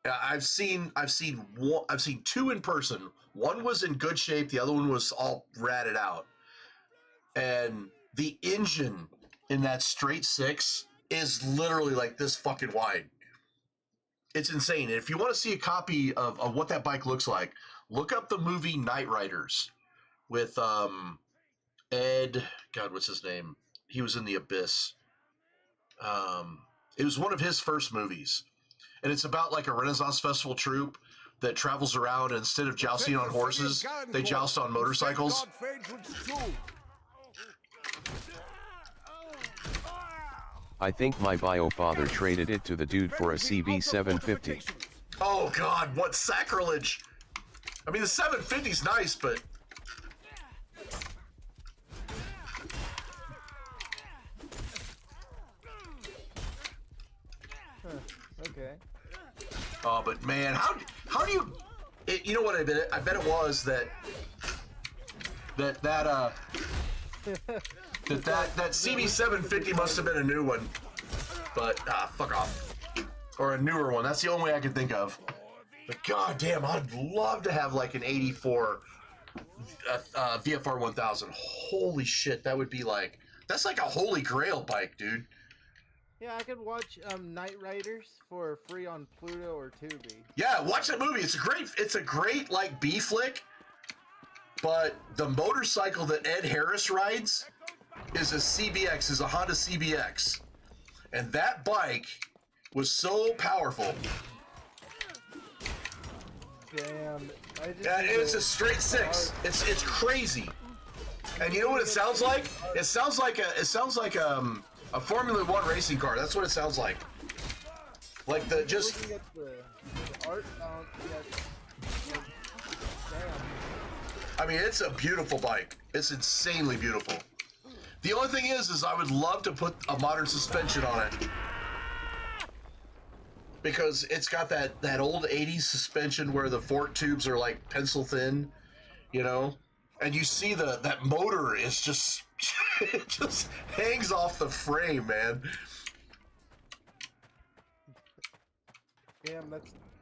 I've seen two in person. One was in good shape, the other one was all ratted out, and the engine in that straight six is literally like this fucking wide. It's insane. And if you want to see a copy of what that bike looks like, look up the movie Night Riders with Ed. God, what's his name? He was in The Abyss. It was one of his first movies, and it's about like a Renaissance Festival troupe that travels around, and instead of jousting on horses, they joust on motorcycles. I think my bio father traded it to the dude for a CB 750. Oh God, what sacrilege! I mean, the 750's nice, but okay. Oh, but man, how do you? You know what I bet? I bet it was that CB 750 must have been a new one, but fuck off, or a newer one. That's the only way I can think of. But goddamn, I'd love to have like an 84 VFR 1000. Holy shit, that would be like, that's like a holy grail bike, dude. Yeah, I could watch Night Riders for free on Pluto or Tubi. Yeah, watch that movie. It's a great like B flick. But the motorcycle that Ed Harris rides is a Honda CBX. And that bike was so powerful. Damn. It's a straight six. It's crazy. And you know what it sounds like? It sounds like a Formula One racing car. That's what it sounds like. Like the just. Looking at the art, damn. I mean, it's a beautiful bike. It's insanely beautiful. The only thing is I would love to put a modern suspension on it, because it's got that old 80s suspension where the fork tubes are like pencil thin, you know, and you see that motor is just it just hangs off the frame, man. Damn,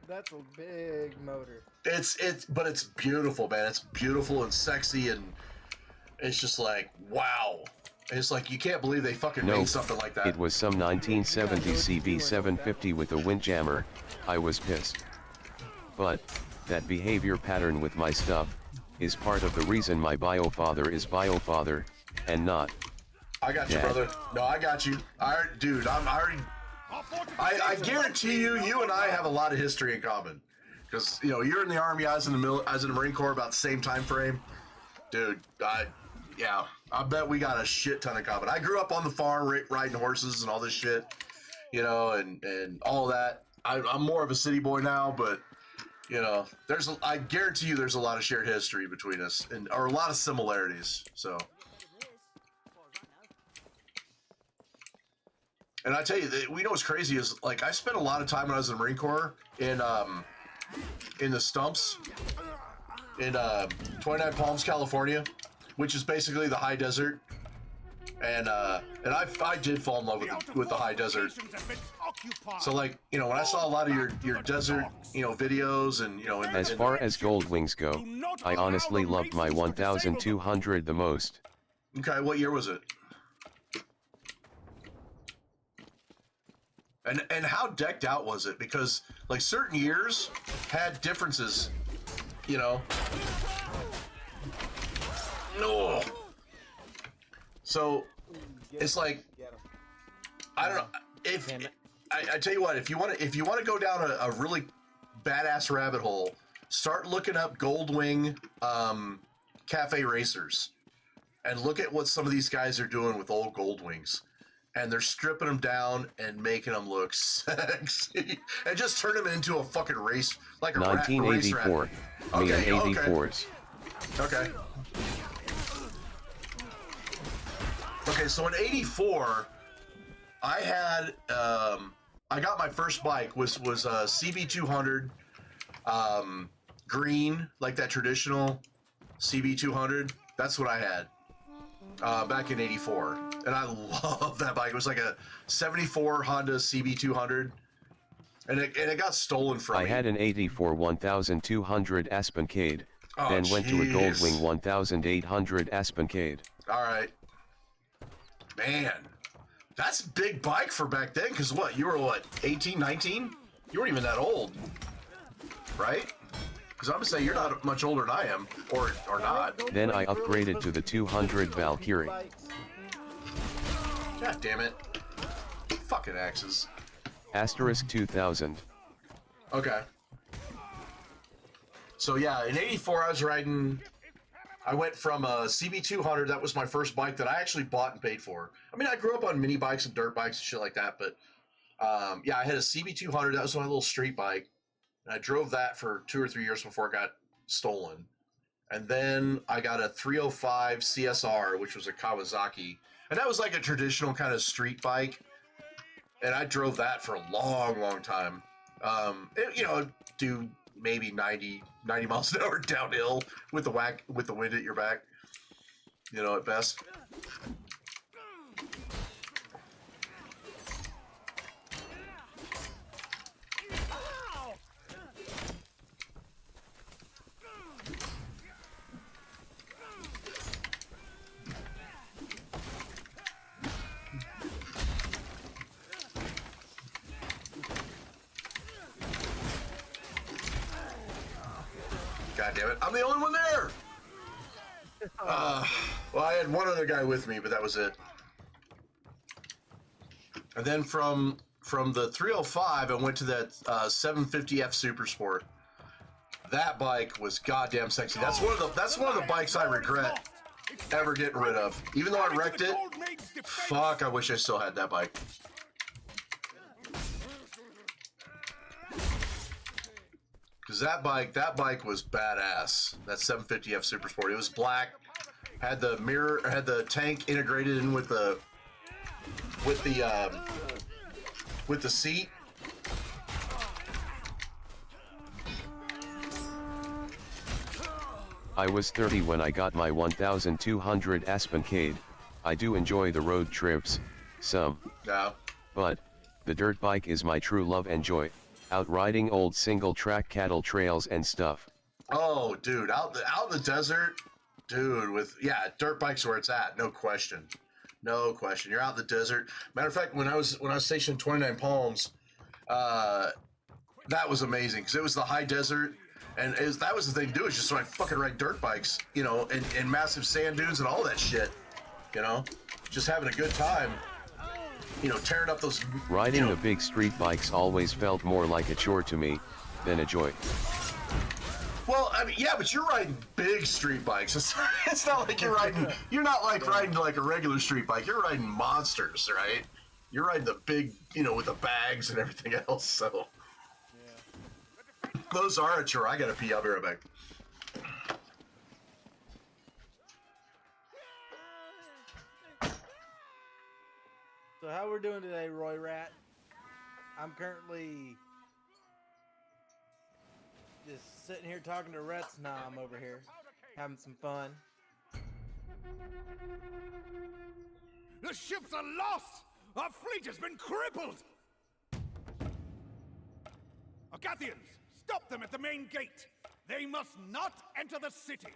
that's a big motor. But it's beautiful, man. It's beautiful and sexy, and it's just like, wow. It's like, you can't believe they fucking made something like that. It was some 1970 CB750 with a windjammer. I was pissed. But that behavior pattern with my stuff is part of the reason my biofather is biofather, and not. I got you, Dad. brother. No, I got you. Dude, I guarantee you and I have a lot of history in common. Because, you know, you're in the Army, I was in the Marine Corps about the same time frame. Dude, yeah, I bet we got a shit ton in common. I grew up on the farm riding horses and all this shit, you know, and all that. I'm more of a city boy now, but, you know, I guarantee you there's a lot of shared history between us, or a lot of similarities, so. And I tell you, we know what's crazy is, like, I spent a lot of time when I was in the Marine Corps in the stumps in 29 Palms, California, which is basically the high desert. And I did fall in love with the high desert. So, like, you know, when I saw a lot of your desert, you know, videos and, you know, as far as gold wings go, I honestly loved my 1200 the most. Okay, what year was it? And how decked out was it? Because, like, certain years had differences, you know. No. So it's like, I don't know if I tell you what, if you want to go down a really badass rabbit hole, start looking up Goldwing cafe racers, and look at what some of these guys are doing with old Goldwings. And they're stripping them down and making them look sexy, and just turn them into a fucking race, like a 1984. race rat. Me and Okay, 84s. Okay. Okay, so in '84, I had I got my first bike was a CB200 green, like that traditional CB200. That's what I had back in '84, and I love that bike. It was like a '74 Honda CB200, and it got stolen from me. I had an '84 1200 Aspencade, Oh, then went to a jeez. Goldwing 1800 Aspencade. All right. Man, that's a big bike for back then, because you were 18, 19? You weren't even that old, right? Because I'm going to say you're not much older than I am, or not. Then I upgraded to the 200 Valkyrie. God damn it. Fucking axes. Asterisk 2000. Okay. So yeah, in '84 I was riding, I went from a CB200, that was my first bike that I actually bought and paid for. I mean, I grew up on mini bikes and dirt bikes and shit like that, but yeah, I had a CB200, that was my little street bike, and I drove that for 2 or 3 years before it got stolen. And then I got a 305 CSR, which was a Kawasaki, and that was like a traditional kind of street bike, and I drove that for a long, long time. You know, do maybe 90 miles an hour downhill with the wind at your back, you know, at best. God damn it, I'm the only one there! Well, I had one other guy with me, but that was it. And then from the 305, I went to that 750F Super Sport. That bike was goddamn sexy. That's one of the bikes I regret ever getting rid of. Even though I wrecked it, fuck, I wish I still had that bike. Because that bike was badass. That 750F Super Sport. It was black, had the mirror, had the tank integrated in with the seat. I was 30 when I got my 1200 Aspencade. I do enjoy the road trips, some. Yeah. But, the dirt bike is my true love and joy, out riding old single track cattle trails and stuff. Oh, dude, out in the desert, dude, dirt bikes where it's at, no question. No question. You're out in the desert. Matter of fact, when I was stationed in 29 Palms, that was amazing because it was the high desert, and that was the thing to do, is just like fucking ride dirt bikes, you know, in massive sand dunes and all that shit, you know, just having a good time, you know, tearing up those. Riding the big street bikes always felt more like a chore to me than a joy. Well, I mean, yeah, but you're riding big street bikes. It's not like you're not like riding like a regular street bike. You're riding monsters, right? You're riding the big, you know, with the bags and everything else. So those are a chore. I gotta pee. I'll be right back. So how we're doing today, Roy Rat? I'm currently just sitting here talking to Rets Nom over here, having some fun. The ships are lost! Our fleet has been crippled! Agathians, stop them at the main gate! They must not enter the city!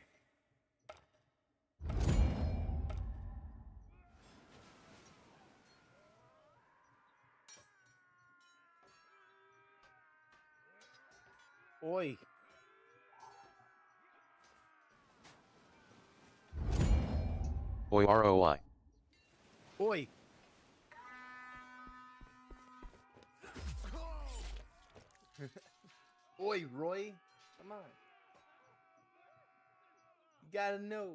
Oi. Oi ROI. Oi. Oi, Roy. Come on. You gotta know.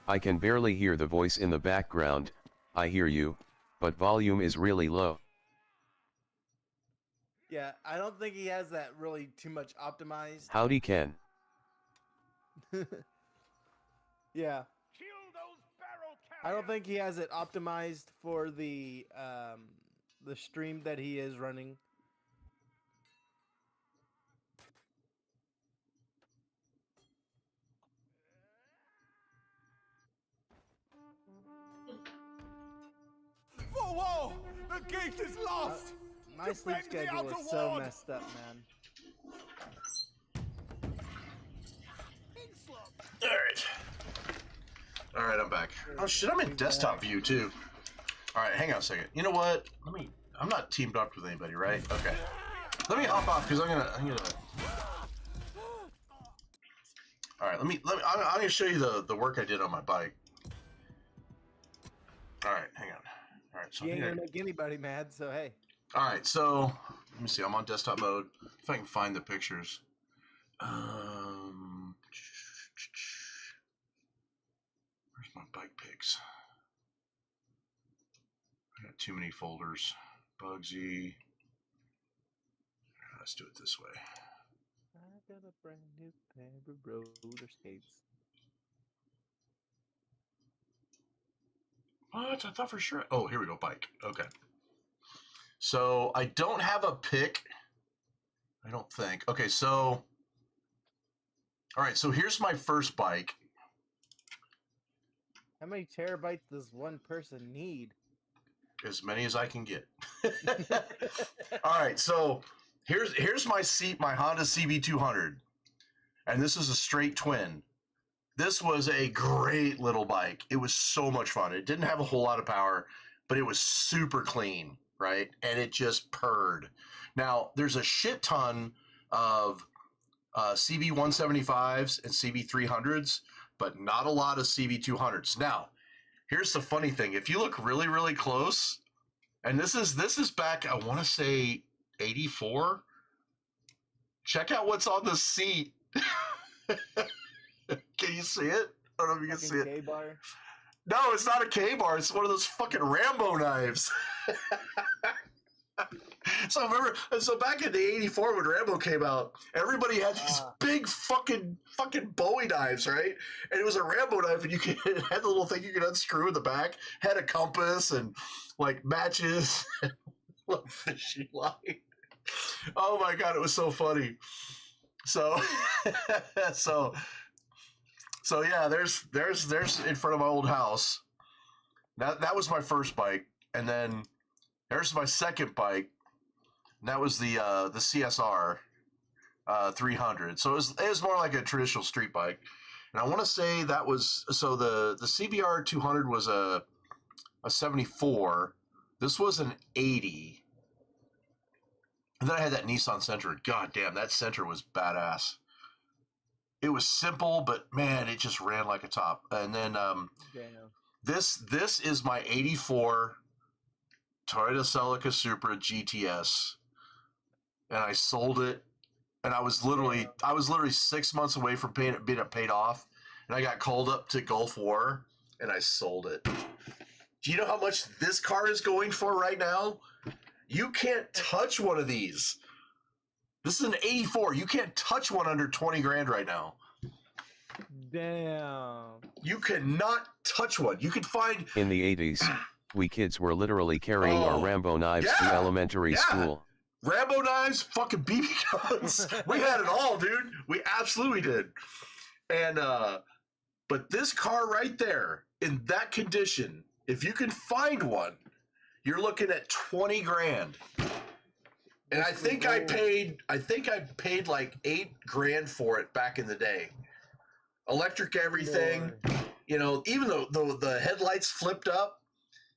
I can barely hear the voice in the background. I hear you, but volume is really low. Yeah, I don't think he has that really too much optimized. Howdy Ken. Yeah. Kill those barrel I don't carriers! think he has it optimized for the stream that he is running. For war! The gate is lost! My sleep Defend the schedule is outer so ward! messed up, man. All right, I'm back. Oh shit, I'm in desktop view too. All right, hang on a second. You know what? I'm not teamed up with anybody, right? Okay. Let me hop off because I'm gonna. All right, I'm gonna show you the work I did on my bike. All right, hang on. All right, so You ain't gonna make anybody mad, so hey. all right, so let me see. I'm on desktop mode. If I can find the pictures. Where's my bike pics? I got too many folders. Bugsy. Let's do it this way. I got a brand new pair of roller skates. What? I thought for sure. Oh, here we go. Bike. Okay. So I don't have a pic. I don't think. Okay, so. All right, so here's my first bike. How many terabytes does one person need? As many as I can get. All right, so here's my Honda CB200, and this is a straight twin. This was a great little bike. It was so much fun. It didn't have a whole lot of power, but it was super clean, right? And it just purred. Now there's a shit ton of CB175s and CB300s, but not a lot of CB200s. Now, here's the funny thing. If you look really, really close, and this is back, I want to say 84. Check out what's on the seat. Can you see it? I don't know if you can see it. K-bar? No, it's not a K-bar. It's one of those fucking Rambo knives. So back in the 84 when Rambo came out, everybody had these big fucking Bowie knives, right? And it was a Rambo knife, and it had the little thing you could unscrew in the back, had a compass and like matches, and fishing line. Oh my god, it was so funny. So, so, so yeah. There's in front of my old house. That was my first bike, and then there's my second bike. And that was the CSR 300. So it was more like a traditional street bike. And I want to say that was so the CBR 200 was a 74. This was an 80. And then I had that Nissan Sentra. God damn, that Sentra was badass. It was simple, but man, it just ran like a top. And then this is my 84 Toyota Celica Supra GTS. And I sold it. And I was literally 6 months away from being paid off. And I got called up to Gulf War and I sold it. Do you know how much this car is going for right now? You can't touch one of these. This is an 84. You can't touch one under 20 grand right now. Damn. You cannot touch one. You could find... In the 80s, we kids were literally carrying our Rambo knives to elementary school. Rambo knives, fucking BB guns. We had it all, dude. We absolutely did. And, but this car right there, in that condition, if you can find one, you're looking at 20 grand. And I think I paid like 8 grand for it back in the day. Electric everything, you know, even though the headlights flipped up,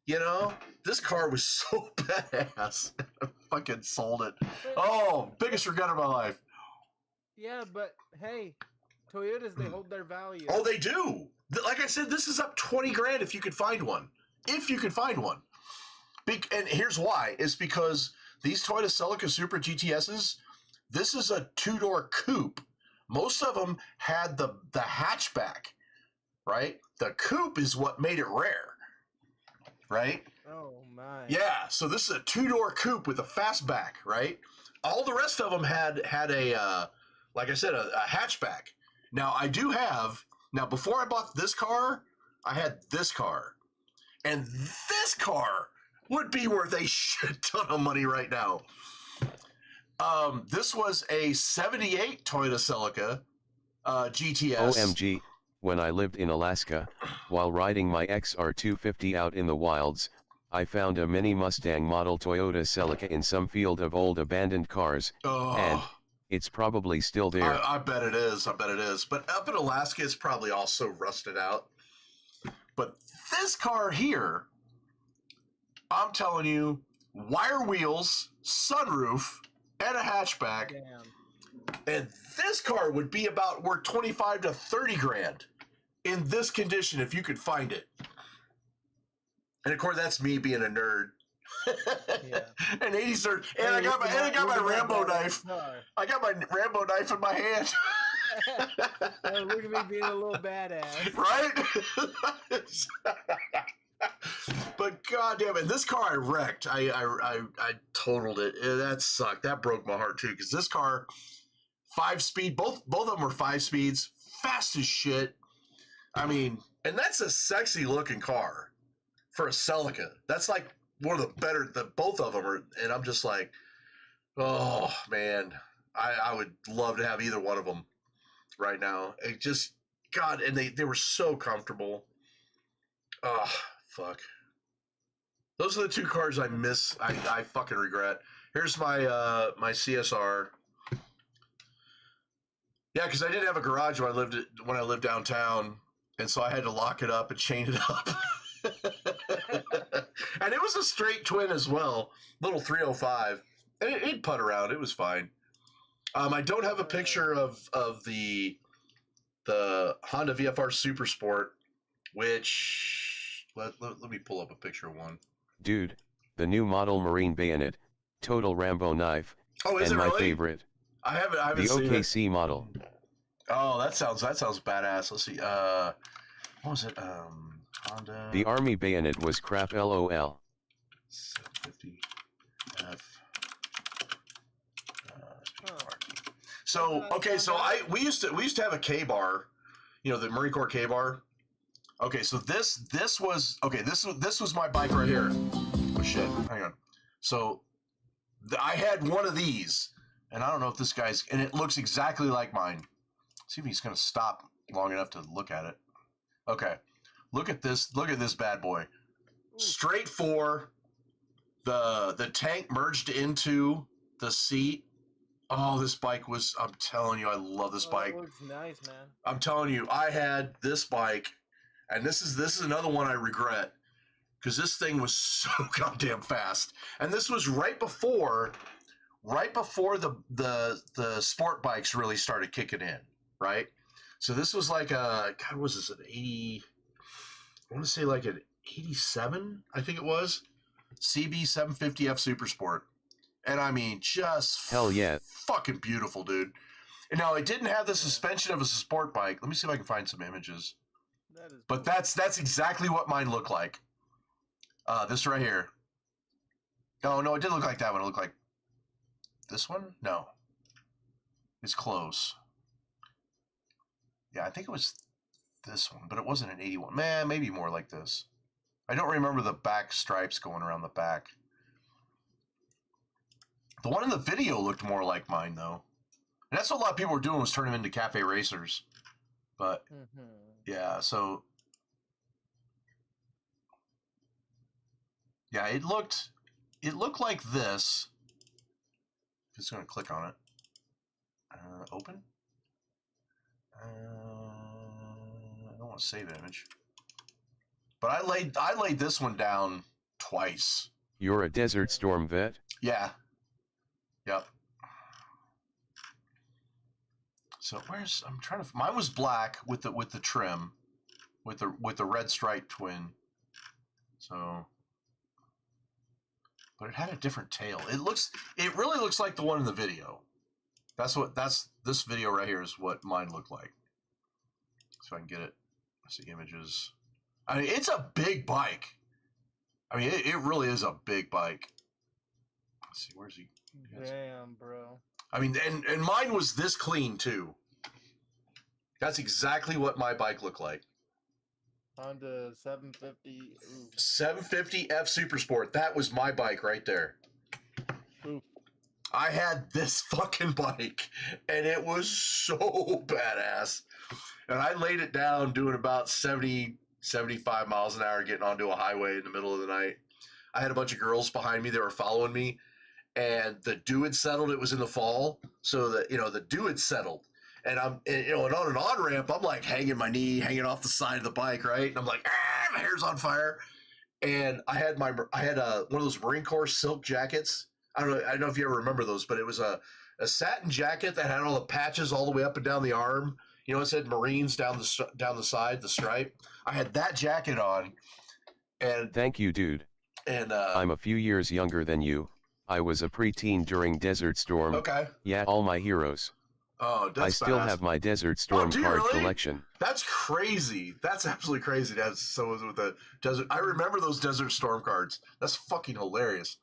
you know, this car was so badass. I fucking sold it. Oh, biggest regret of my life. Yeah, but hey, Toyotas, they hold their value. Oh, they do. Like I said, this is up 20 grand if you could find one. If you could find one. And here's why. It's because these Toyota Celica Supra GTSs, this is a 2-door coupe. Most of them had the hatchback, right? The coupe is what made it rare, right? Oh, my. Yeah, so this is a 2-door coupe with a fastback, right? All the rest of them had a, like I said, a hatchback. Now, before I bought this car, I had this car. And this car would be worth a shit ton of money right now. This was a 78 Toyota Celica GTS. OMG, when I lived in Alaska, while riding my XR250 out in the wilds, I found a mini Mustang model Toyota Celica in some field of old abandoned cars, and it's probably still there. I bet it is. But up in Alaska, it's probably also rusted out. But this car here, I'm telling you, wire wheels, sunroof, and a hatchback. Damn. And this car would be about worth 25 to 30 grand in this condition if you could find it. And of course, that's me being a nerd. Yeah. An 80s nerd. And I got my Rambo knife. I got my Rambo knife in my hand. Look at me being a little badass. Right? But goddamn it, this car I wrecked. I totaled it. That sucked. That broke my heart too. Because this car, 5-speed, both of them were 5 speeds, fast as shit. I mean, and that's a sexy looking car for a Celica. That's like one of the better. Both of them are, and I'm just like, oh man, I would love to have either one of them right now. It just, God, and they were so comfortable. Oh, fuck. Those are the 2 cars I miss. I fucking regret. Here's my my CSR. Yeah, because I didn't have a garage when I lived downtown, and so I had to lock it up and chain it up. And it was a straight twin as well, little 305, and it'd putt around. It was fine. I don't have a picture of the Honda VFR Super Sport, which let me pull up a picture of one. Dude, the new model Marine Bayonet, total Rambo knife, Oh, is and it my really? favorite, I haven't the seen OKC it. model. Oh, that sounds badass. Let's see. What was it? Honda. The Army Bayonet was crap, lol. 750 F. So okay, so we used to have a K bar, you know, the Marine Corps K bar. Okay, so this was my bike right here. Oh shit, hang on. So I had one of these, And I don't know if this guy's, and it looks exactly like mine. See if he's going to stop long enough to look at it. Okay. Look at this bad boy. Straight for the tank merged into the seat. Oh, this bike was, I'm telling you, I love this bike. It looks nice, man. I'm telling you, I had this bike, and this is another one I regret, because this thing was so goddamn fast. And this was right before the sport bikes really started kicking in, right? So this was like a, God, was this an 80? I want to say like an 87, I think it was. CB 750F Super Sport. And I mean, just Hell yeah. Fucking beautiful, dude. And now it didn't have the suspension of a sport bike. Let me see if I can find some images. But that's exactly what mine looked like. This right here. No, it didn't look like that one. It looked like this one? No. It's close. Yeah, I think it was this one, but it wasn't an 81. Man, maybe more like this. I don't remember the back stripes going around the back. The one in the video looked more like mine, though. And that's what a lot of people were doing, was turning them into cafe racers. But, yeah, so... Yeah, it looked like this. Just going to click on it. Open? I don't want to save an image. But I laid this one down twice. You're a Desert Storm vet? Yeah. Yep. So I'm trying to, mine was black with the trim, with the red stripe twin. So, but it had a different tail. It really looks like the one in the video. This video right here is what mine looked like. So I can get it. Let's see images. I mean, it's a big bike. I mean, it really is a big bike. Let's see, where's he? Damn, bro. I mean, and mine was this clean too. That's exactly what my bike looked like. Honda 750. Ooh. 750F Super Sport. That was my bike right there. Ooh. I had this fucking bike, and it was so badass. And I laid it down doing about 70, 75 miles an hour, getting onto a highway in the middle of the night. I had a bunch of girls behind me that were following me, and the dew had settled. It was in the fall, so that, the dew had settled. And and on an on-ramp, I'm like hanging my knee, hanging off the side of the bike, right? And I'm like, my hair's on fire. And I had one of those Marine Corps silk jackets. I don't know if you ever remember those, but it was a satin jacket that had all the patches all the way up and down the arm. It said Marines down the side, the stripe. I had that jacket on. And thank you, dude. And I'm a few years younger than you. I was a preteen during Desert Storm. Okay. Yeah, all my heroes. Oh, that's I still have my Desert Storm card collection. That's crazy. That's absolutely crazy to have someone with a desert. I remember those Desert Storm cards. That's fucking hilarious.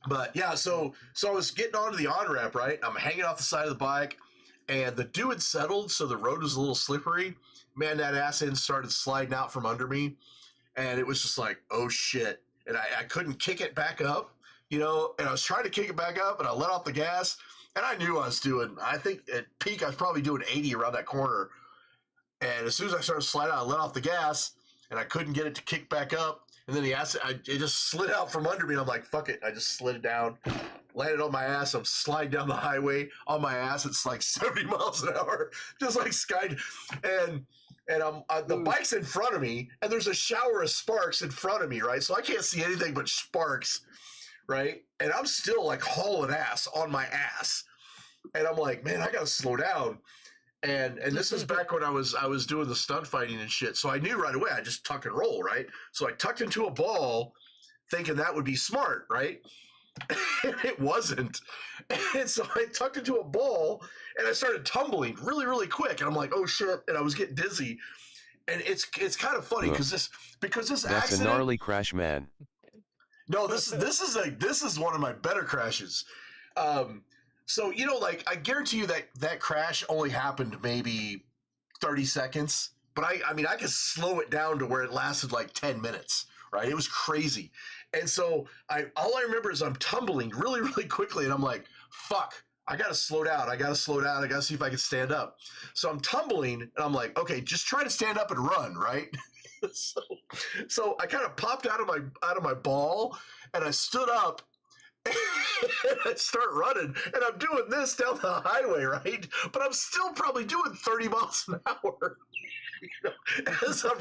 But yeah, so I was getting onto the on-ramp, right? I'm hanging off the side of the bike, and the dew had settled, so the road was a little slippery. Man, that ass end started sliding out from under me, and it was just like, oh shit. And I couldn't kick it back up. And I was trying to kick it back up, and I let off the gas, and I knew I was doing, I think at peak, I was probably doing 80 around that corner. And as soon as I started sliding out, I let off the gas, and I couldn't get it to kick back up. And then it just slid out from under me, and I'm like, fuck it. I just slid it down, landed on my ass. I'm sliding down the highway on my ass. It's like 70 miles an hour, just like sky. And the bike's in front of me, and there's a shower of sparks in front of me, right? So I can't see anything but sparks. Right? And I'm still like hauling ass on my ass. And I'm like, man, I gotta slow down. And this is back when I was doing the stunt fighting and shit. So I knew right away, I just tuck and roll, right? So I tucked into a ball thinking that would be smart, right? And it wasn't. And so I tucked into a ball and I started tumbling really, really quick. And I'm like, oh shit. And I was getting dizzy. And it's kind of funny because this That's accident. a gnarly crash, man. No, this is one of my better crashes. So I guarantee you that crash only happened maybe 30 seconds. But I mean, I could slow it down to where it lasted like 10 minutes, right? It was crazy. And so all I remember is I'm tumbling really, really quickly, and I'm like, fuck, I got to slow down. I got to slow down. I got to see if I can stand up. So I'm tumbling, and I'm like, okay, just try to stand up and run, right? so I kind of popped out of my ball, and I stood up, and I start running, and I'm doing this down the highway, right? But I'm still probably doing 30 miles an hour. As I'm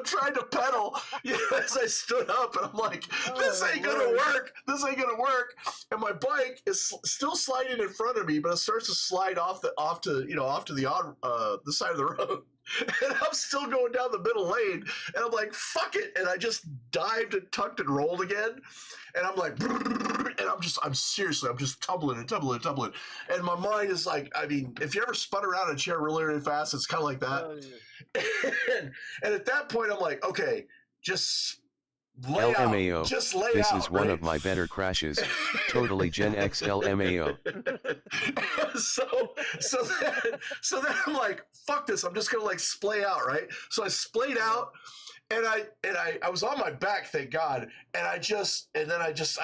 trying to pedal, as I stood up, and I'm like, this ain't gonna work. This ain't gonna work. And my bike is still sliding in front of me, but it starts to slide off to the side of the road. And I'm still going down the middle lane, and I'm like, fuck it. And I just dived and tucked and rolled again. And I'm like, and I'm just tumbling. And my mind is like, I mean, if you ever spun around a chair really, really fast, it's kind of like that. And at that point, I'm like, okay, just lay LMAO. out. Just lay This out. is one right? of my better crashes. Totally Gen X LMAO. so then I'm like, fuck this. I'm just gonna like splay out, right? So I splayed out, and I was on my back, thank God. And I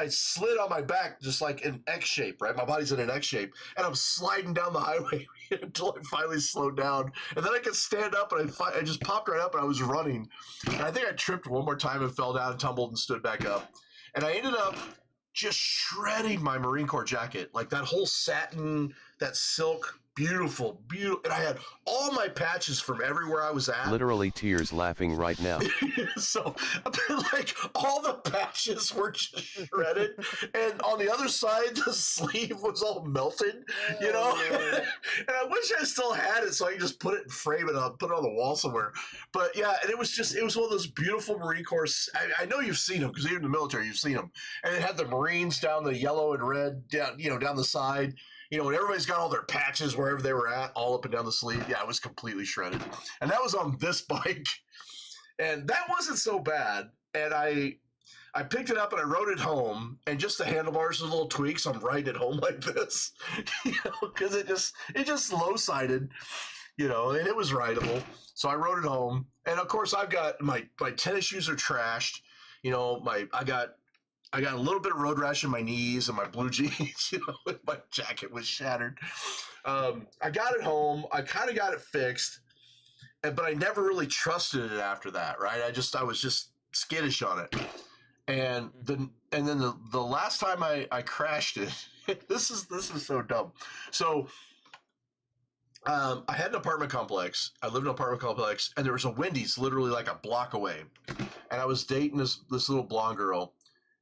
slid on my back just like in X shape, right? My body's in an X shape, and I'm sliding down the highway until I finally slowed down. And then I could stand up, and I just popped right up, and I was running. And I think I tripped one more time and fell down and tumbled and stood back up. And I ended up just shredding my Marine Corps jacket, like that whole satin, that silk, beautiful. And I had all my patches from everywhere I was at. Literally tears laughing right now. So, like, all the patches were just shredded, and on the other side, the sleeve was all melted, you know? And I wish I still had it so I could just put it and frame it up, put it on the wall somewhere. But yeah, and it was one of those beautiful Marine Corps. I know you've seen them, because even in the military, you've seen them. And it had the Marines down the yellow and red, down the side. You know, and everybody's got all their patches wherever they were at, all up and down the sleeve. Yeah, it was completely shredded. And that was on this bike. And that wasn't so bad. And I picked it up and I rode it home. And just the handlebars, the little tweaks, I'm riding it home like this. You know, because it just low-sided, you know, and it was rideable. So I rode it home. And of course, I've got my tennis shoes are trashed. You know, I got a little bit of road rash in my knees and my blue jeans, you know, my jacket was shattered. I got it home. I kind of got it fixed, but I never really trusted it after that, right? I was just skittish on it. And then the last time I crashed it, this is so dumb. So I had an apartment complex. I lived in an apartment complex, and there was a Wendy's literally like a block away. And I was dating this little blonde girl.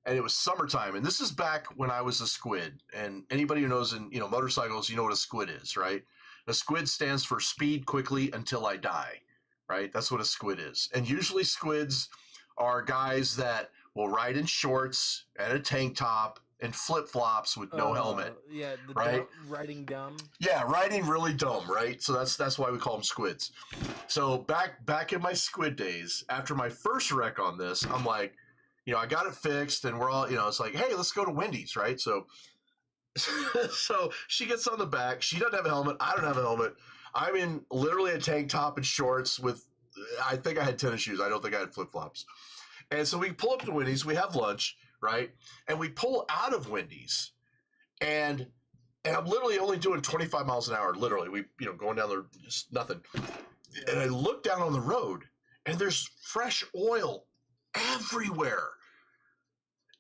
And it was summertime, and this is back when I was a squid. And anybody who knows in motorcycles, you know what a squid is, right? A squid stands for speed quickly until I die, right? That's what a squid is. And usually squids are guys that will ride in shorts and a tank top and flip-flops with no helmet. Yeah, right? Riding dumb. Yeah, riding really dumb, right? So that's why we call them squids. So back in my squid days, after my first wreck on this, I'm like, I got it fixed, and we're all, it's like, hey, let's go to Wendy's, right? So she gets on the back. She doesn't have a helmet. I don't have a helmet. I'm in literally a tank top and shorts with, I think I had tennis shoes. I don't think I had flip-flops. And so we pull up to Wendy's. We have lunch, right? And we pull out of Wendy's, and I'm literally only doing 25 miles an hour, literally. We, going down there, just nothing. And I look down on the road, and there's fresh oil everywhere.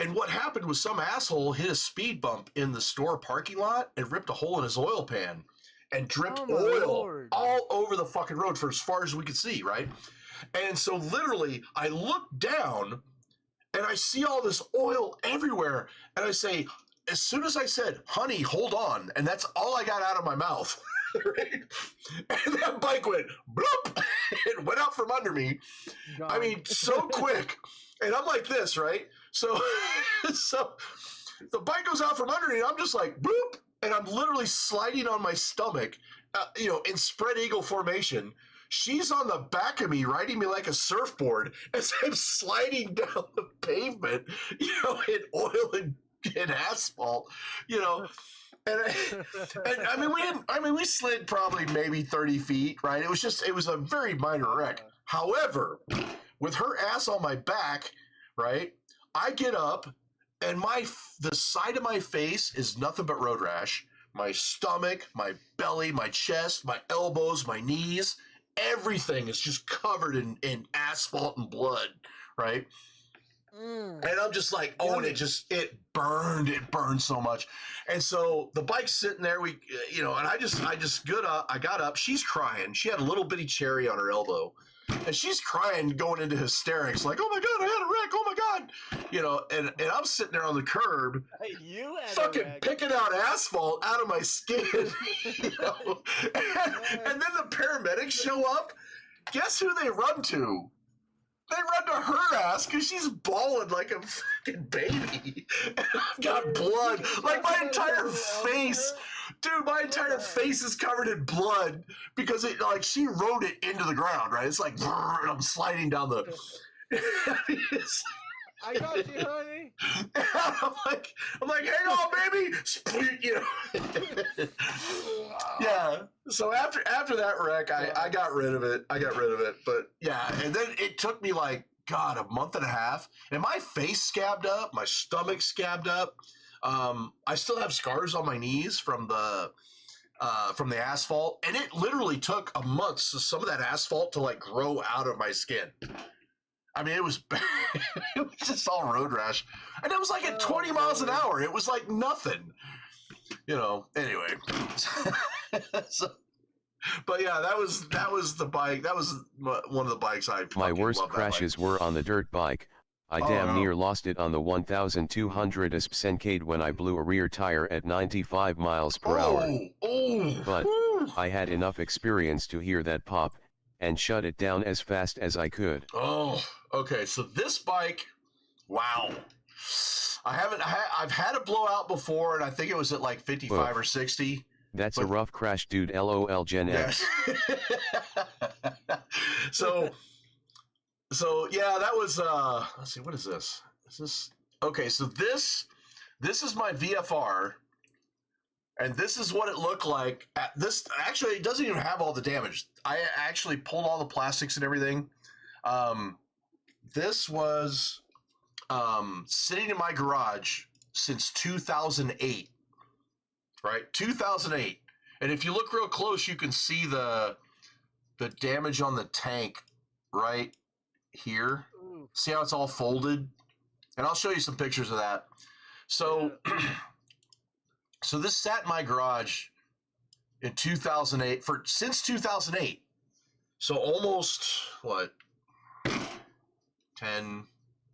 And what happened was some asshole hit a speed bump in the store parking lot and ripped a hole in his oil pan and dripped oil all over the fucking road for as far as we could see, right? And so literally I look down and I see all this oil everywhere, and I say, as soon as I said, honey, hold on, and that's all I got out of my mouth. Right? And that bike went bloop. It went out from under me. God. I mean, so quick. And I'm like this, right? So the bike goes out from under me, and I'm just like bloop, and I'm literally sliding on my stomach, in spread eagle formation. She's on the back of me, riding me like a surfboard as I'm sliding down the pavement, in oil and asphalt, And we slid probably maybe 30 feet, right? It was a very minor wreck. However, with her ass on my back, right? I get up, and the side of my face is nothing but road rash. My stomach, my belly, my chest, my elbows, my knees, everything is just covered in asphalt and blood, right? And I'm just like, oh, and it burned so much. And so the bike's sitting there, and I got up. She's crying. She had a little bitty cherry on her elbow, and she's crying, going into hysterics, like, oh my God, I had a wreck. Oh my God. And I'm sitting there on the curb, You had fucking picking out asphalt out of my skin, and then the paramedics show up. Guess who they run to? They run to her ass because she's bawling like a fucking baby. And I've got blood. Like my entire face. Dude, my entire face is covered in blood because she rode it into the ground, right? It's like, and I'm sliding down the... I got you, honey. I'm like, hang on, baby. Yeah. So after that wreck, I got rid of it. But yeah, and then it took me like, God, a month and a half, and my face scabbed up, my stomach scabbed up. I still have scars on my knees from the asphalt, and it literally took a month for some of that asphalt to like grow out of my skin. I mean, it was it was just all road rash, and it was like at 20 miles an hour. It was like nothing, Anyway, but yeah, that was the bike. That was one of the bikes I. My worst crashes were on the dirt bike. I damn near lost it on the 1200 Sencade when I blew a rear tire at 95 miles per hour. But I had enough experience to hear that pop and shut it down as fast as I could. Oh, okay. So this bike, wow. I've had a blowout before, and I think it was at like 55 or 60. That's a rough crash, dude. LOL Gen X. So yeah, that was, let's see, what is this? Okay, so this is my VFR, and this is what it looked like. Actually, it doesn't even have all the damage. I actually pulled all the plastics and everything. This was sitting in my garage since 2008, right? 2008. And if you look real close, you can see the damage on the tank right here. See how it's all folded? And I'll show you some pictures of that. So, so this sat in my garage in 2008 since 2008. So almost, 10,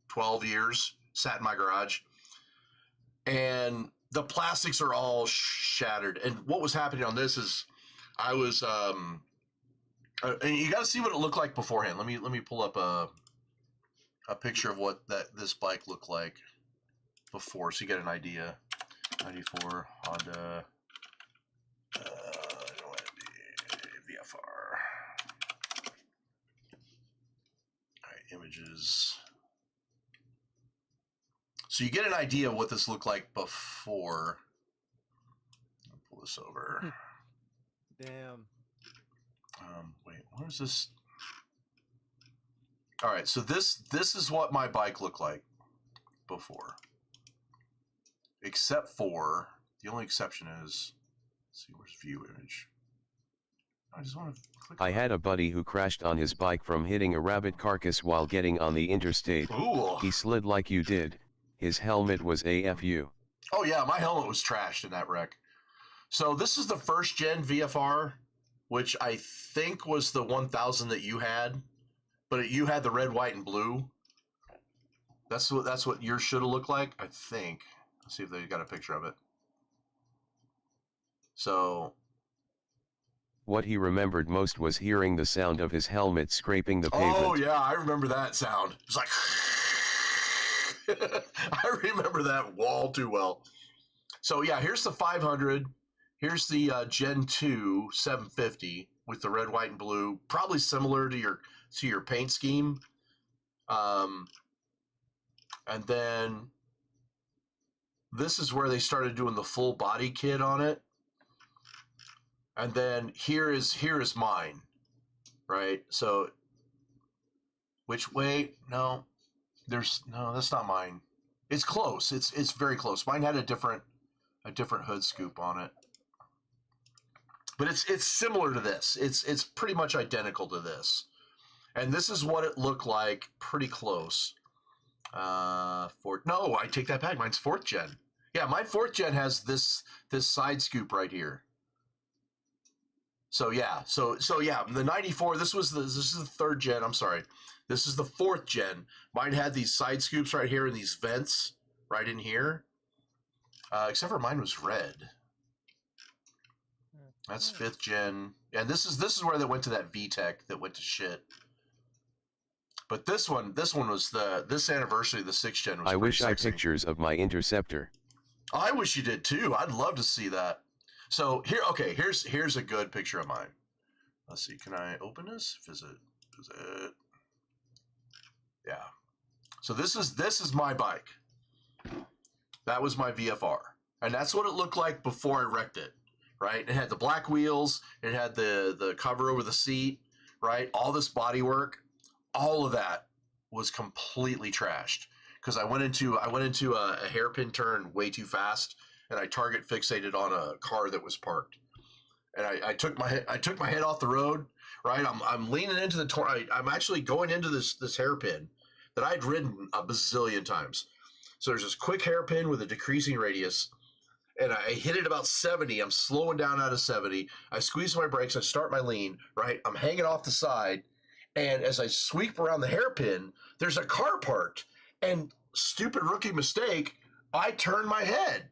12 years sat in my garage. And the plastics are all shattered. And what was happening on this is I was, and you got to see what it looked like beforehand. Let me pull up a picture of what this bike looked like before, so you get an idea. 94 Honda VFR. All right, images. So you get an idea of what this looked like before. I'll pull this over. Damn. Wait, where's this? All right, so this is what my bike looked like before. Except for, the only exception is, let's see, where's view image? I just want to click. I had a buddy who crashed on his bike from hitting a rabbit carcass while getting on the interstate. Ooh. He slid like you did. His helmet was AFU. Oh yeah, my helmet was trashed in that wreck. So this is the first gen VFR, which I think was the 1000 that you had, but you had the red, white, and blue. That's what yours should have looked like, I think. Let's see if they got a picture of it. So what he remembered most was hearing the sound of his helmet scraping the pavement. Oh yeah, I remember that sound. It's like I remember that wall too well. So yeah, here's the 500. Here's the Gen 2 750 with the red, white, and blue. Probably similar to your paint scheme. And then this is where they started doing the full body kit on it. And then here is mine, right? So which way? No. No, that's not mine. It's close. It's very close. Mine had a different hood scoop on it. But it's similar to this. It's pretty much identical to this. And this is what it looked like, pretty close. No, I take that back. Mine's 4th gen. Yeah, my 4th gen has this side scoop right here. So yeah, so yeah, the 94. This is the 3rd gen. I'm sorry, this is the 4th gen. Mine had these side scoops right here and these vents right in here. Except for mine was red. That's 5th gen, and this is where they went to that VTEC that went to shit. But this one was this anniversary, the 6th gen. Was I wish sexy. I pictures of my interceptor. I wish you did too. I'd love to see that. So here's a good picture of mine. Let's see. Can I open this? Visit. Yeah. So this is my bike. That was my VFR, and that's what it looked like before I wrecked it. Right. It had the black wheels. It had the cover over the seat. Right. All this body work. All of that was completely trashed because I went into a hairpin turn way too fast, and I target fixated on a car that was parked, and I took my head off the road. Right, I'm leaning into the I'm actually going into this hairpin that I'd ridden a bazillion times. So there's this quick hairpin with a decreasing radius, and I hit it about 70. I'm slowing down out of 70. I squeeze my brakes. I start my lean. Right, I'm hanging off the side. And as I sweep around the hairpin, there's a car parked. And stupid rookie mistake, I turn my head.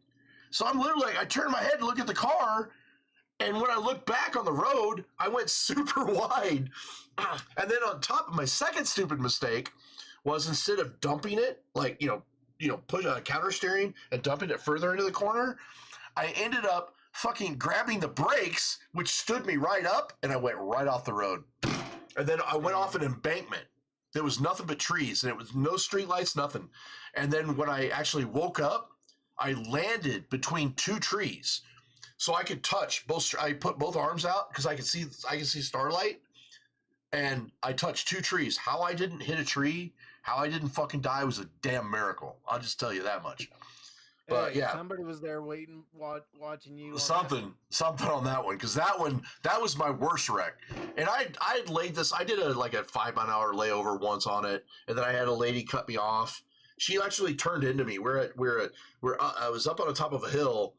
So I'm literally I turn my head and look at the car. And when I look back on the road, I went super wide. And then on top of my second stupid mistake was instead of dumping it, like, push a counter steering and dumping it further into the corner, I ended up fucking grabbing the brakes, which stood me right up, and I went right off the road. And then I went off an embankment. There was nothing but trees, and it was no street lights, nothing. And then when I actually woke up, I landed between 2 trees, so I could touch both. I put both arms out because I could see starlight, and I touched 2 trees. How I didn't hit a tree, how I didn't fucking die was a damn miracle. I'll just tell you that much. But Hey, yeah, somebody was there waiting, watching you. On something on that one, because that was my worst wreck. And I laid this. I did a 5-mile-an-hour layover once on it, and then I had a lady cut me off. She actually turned into me. I was up on the top of a hill,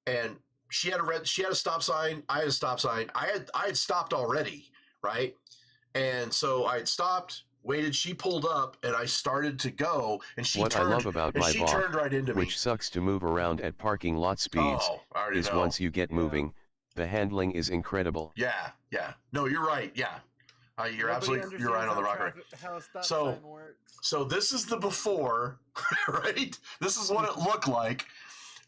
and she had a stop sign. I had a stop sign. I had stopped already, right? And so I had stopped. Waited, she pulled up, and I started to go, and she What turned, I love about my VOG, turned right into me. which sucks to move around at parking lot speeds, I already is know. once you get moving, the handling is incredible. Yeah. No, you're right. Yeah, you're right on the rocker. How a stop So- sign works. So this is the before, right? This is what it looked like,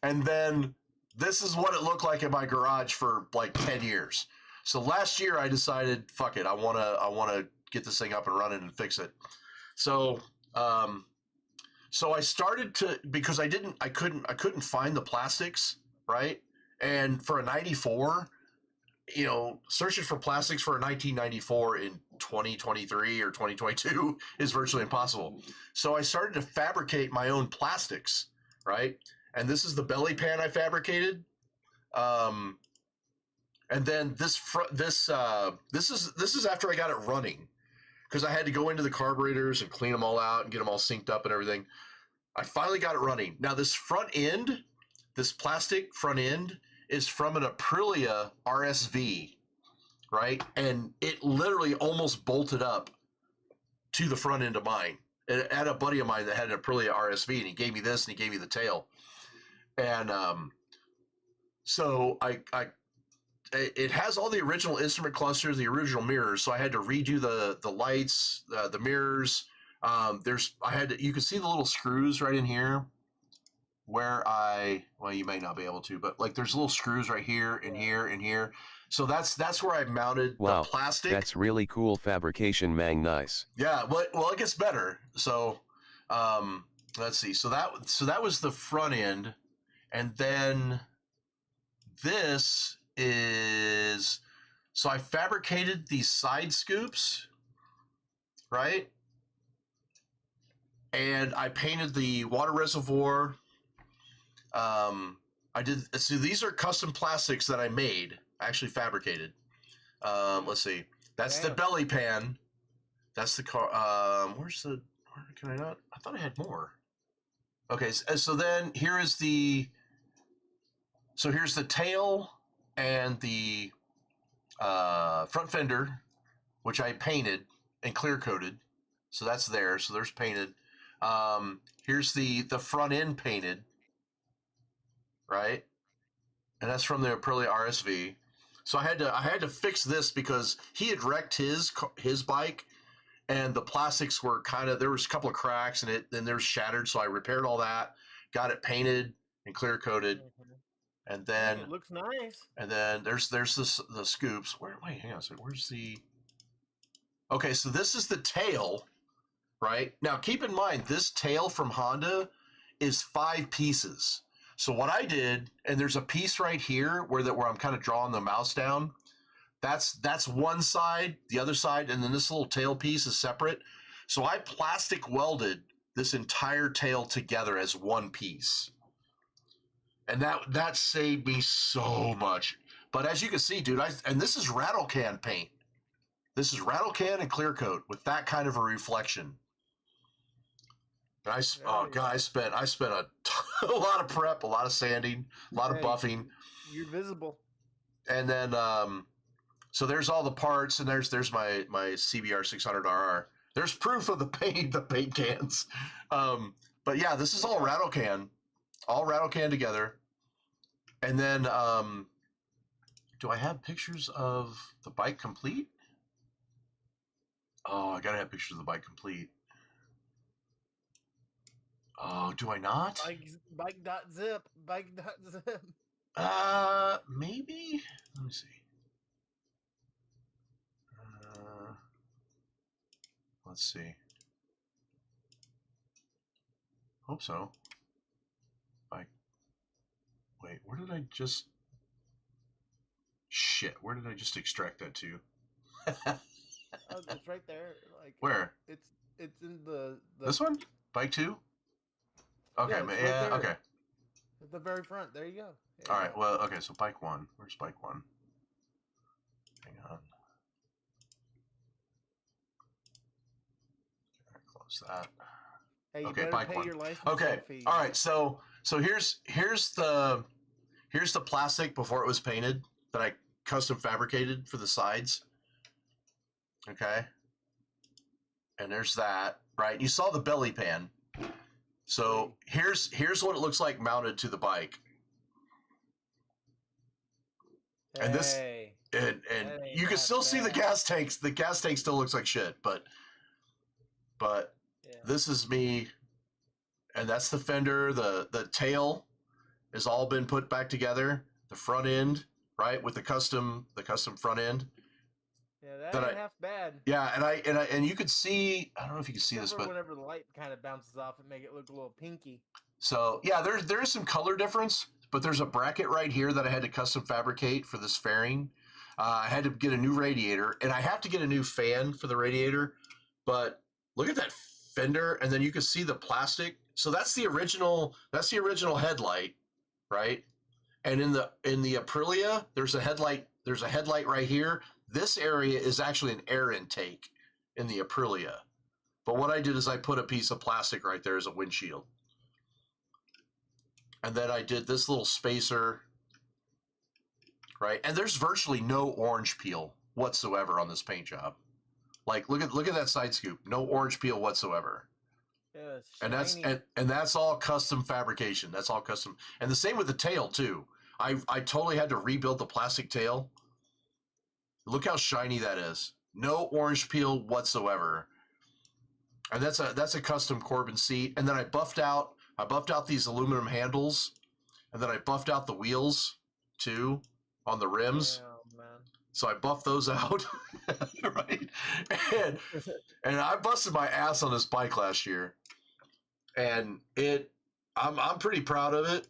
and then this is what it looked like in my garage for like 10 years. So last year I decided, fuck it, I wanna get this thing up and running and fix it. So I started to, because I couldn't find the plastics, right? And for a 94, searching for plastics for a 1994 in 2023 or 2022 is virtually impossible. So I started to fabricate my own plastics, right? And this is the belly pan I fabricated. And then this is after I got it running, because I had to go into the carburetors and clean them all out and get them all synced up and everything. I finally got it running. Now this plastic front end is from an Aprilia RSV, right? And it literally almost bolted up to the front end of mine. And I had a buddy of mine that had an Aprilia RSV, and he gave me this, and he gave me the tail. And so it has all the original instrument clusters, the original mirrors. So I had to redo the lights, the mirrors. You can see the little screws right in here where you may not be able to, but like there's little screws right here and here and here. So that's where I mounted the plastic. That's really cool fabrication, man. Nice. Yeah. Well, it gets better. So, let's see. So that was the front end. And then this is, so I fabricated these side scoops, right? and I painted the water reservoir. I did. So these are custom plastics that I made, actually fabricated. Let's see. That's the Damn. belly pan. That's the car. Where's the? Where can I not? I thought I had more. Okay, so then here is the. So here's the tail and the front fender, which I painted and clear coated. So that's there. So there's painted. Here's the front end painted, right? And that's from the Aprilia RSV. So I had to fix this because he had wrecked his bike, and the plastics were there was a couple of cracks, and then there was shattered. So I repaired all that, got it painted and clear coated, and then it looks nice. And then there's the scoops. Wait, hang on a second. Where's the? Okay, so this is the tail, right? Now keep in mind this tail from Honda is 5 pieces. So what I did, and there's a piece right here where I'm kind of drawing the mouse down. That's one side, the other side, and then this little tail piece is separate. So I plastic welded this entire tail together as one piece. And that saved me so much. But as you can see, dude, and this is rattle can paint. This is rattle can and clear coat with that kind of a reflection. And I spent a lot of prep, a lot of sanding, a lot of buffing. You're visible. And then so there's all the parts, and there's my CBR 600RR. There's proof of the paint cans. But yeah, this is all rattle can together. And then do I have pictures of the bike complete? Oh, I gotta have pictures of the bike complete. Oh, do I not? Bike.zip. Maybe. Let me see. Let's see. Hope so. Bike. Wait, where did I just? Shit, where did I just extract that to? Oh, it's right there. Like Where? It's in the This one? Bike 2? Okay, Yeah, it's right yeah, there. okay. at the very front. There you go. All right, well, okay, so bike 1. Where's bike 1? Hang on. Okay, close that. Hey, you Okay, better bike pay 1. your licensing Okay, fee. all right, so here's the plastic before it was painted that I custom fabricated for the sides. Okay. And there's that, right? You saw the belly pan. So here's what it looks like mounted to the bike. And this Hey, and that ain't you can half still see the bad. gas tanks. The gas tank still looks like shit, but yeah. this is me, and that's the fender. The tail has all been put back together. The front end, right, with the custom front end. Yeah, that that ain't half bad. Yeah, and you could see. I don't know if you can see this, Except but for whenever the light kind of bounces off and make it look a little pinky. so yeah, there is some color difference, but there's a bracket right here that I had to custom fabricate for this fairing. I had to get a new radiator, and I have to get a new fan for the radiator. But look at that fender, and then you can see the plastic. So that's the original. That's the original headlight, right? And in the Aprilia, there's a headlight. There's a headlight right here. This area is actually an air intake in the Aprilia. But what I did is I put a piece of plastic right there as a windshield. And then I did this little spacer, right? And there's virtually no orange peel whatsoever on this paint job. Like, look at that side scoop. No orange peel whatsoever. Yeah, it's And that's shiny. and that's all custom fabrication. That's all custom. And the same with the tail too. I totally had to rebuild the plastic tail. Look how shiny that is. No orange peel whatsoever. And that's a custom Corbin seat. And then I buffed out these aluminum handles, and then I buffed out the wheels too on the rims. Yeah, man. So I buffed those out, right? And I busted my ass on this bike last year, and I'm pretty proud of it.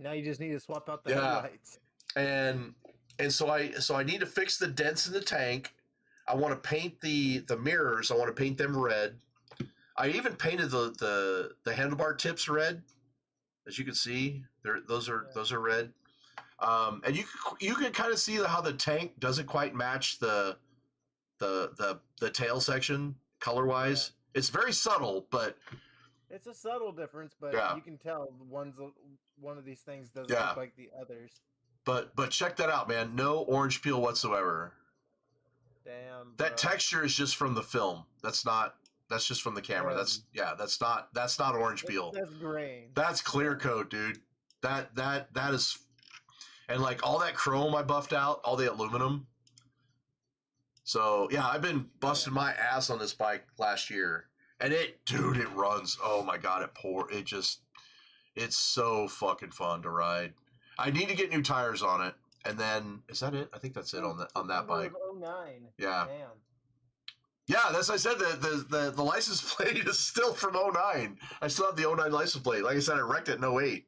Now you just need to swap out the Yeah. headlights. And so I need to fix the dents in the tank. I want to paint the mirrors. I want to paint them red. I even painted the handlebar tips red, as you can see. Those are red. And you can kind of see how the tank doesn't quite match the tail section color wise. Yeah. It's very subtle, but it's a subtle difference. But yeah. You can tell one of these things doesn't look like the others. But check that out, man. No orange peel whatsoever. Damn. That texture is just from the film. That's just from the camera. That's not orange peel. That's grain. That's clear coat, dude. That is, and like all that chrome I buffed out, all the aluminum. So yeah, I've been busting my ass on this bike last year, and it runs. Oh my god, it's so fucking fun to ride. I need to get new tires on it, and then is that it? I think that's it on that bike. 09. Yeah. Damn. Yeah, that's I said the license plate is still from 09. I still have the 09 license plate. Like I said, I wrecked it in 08.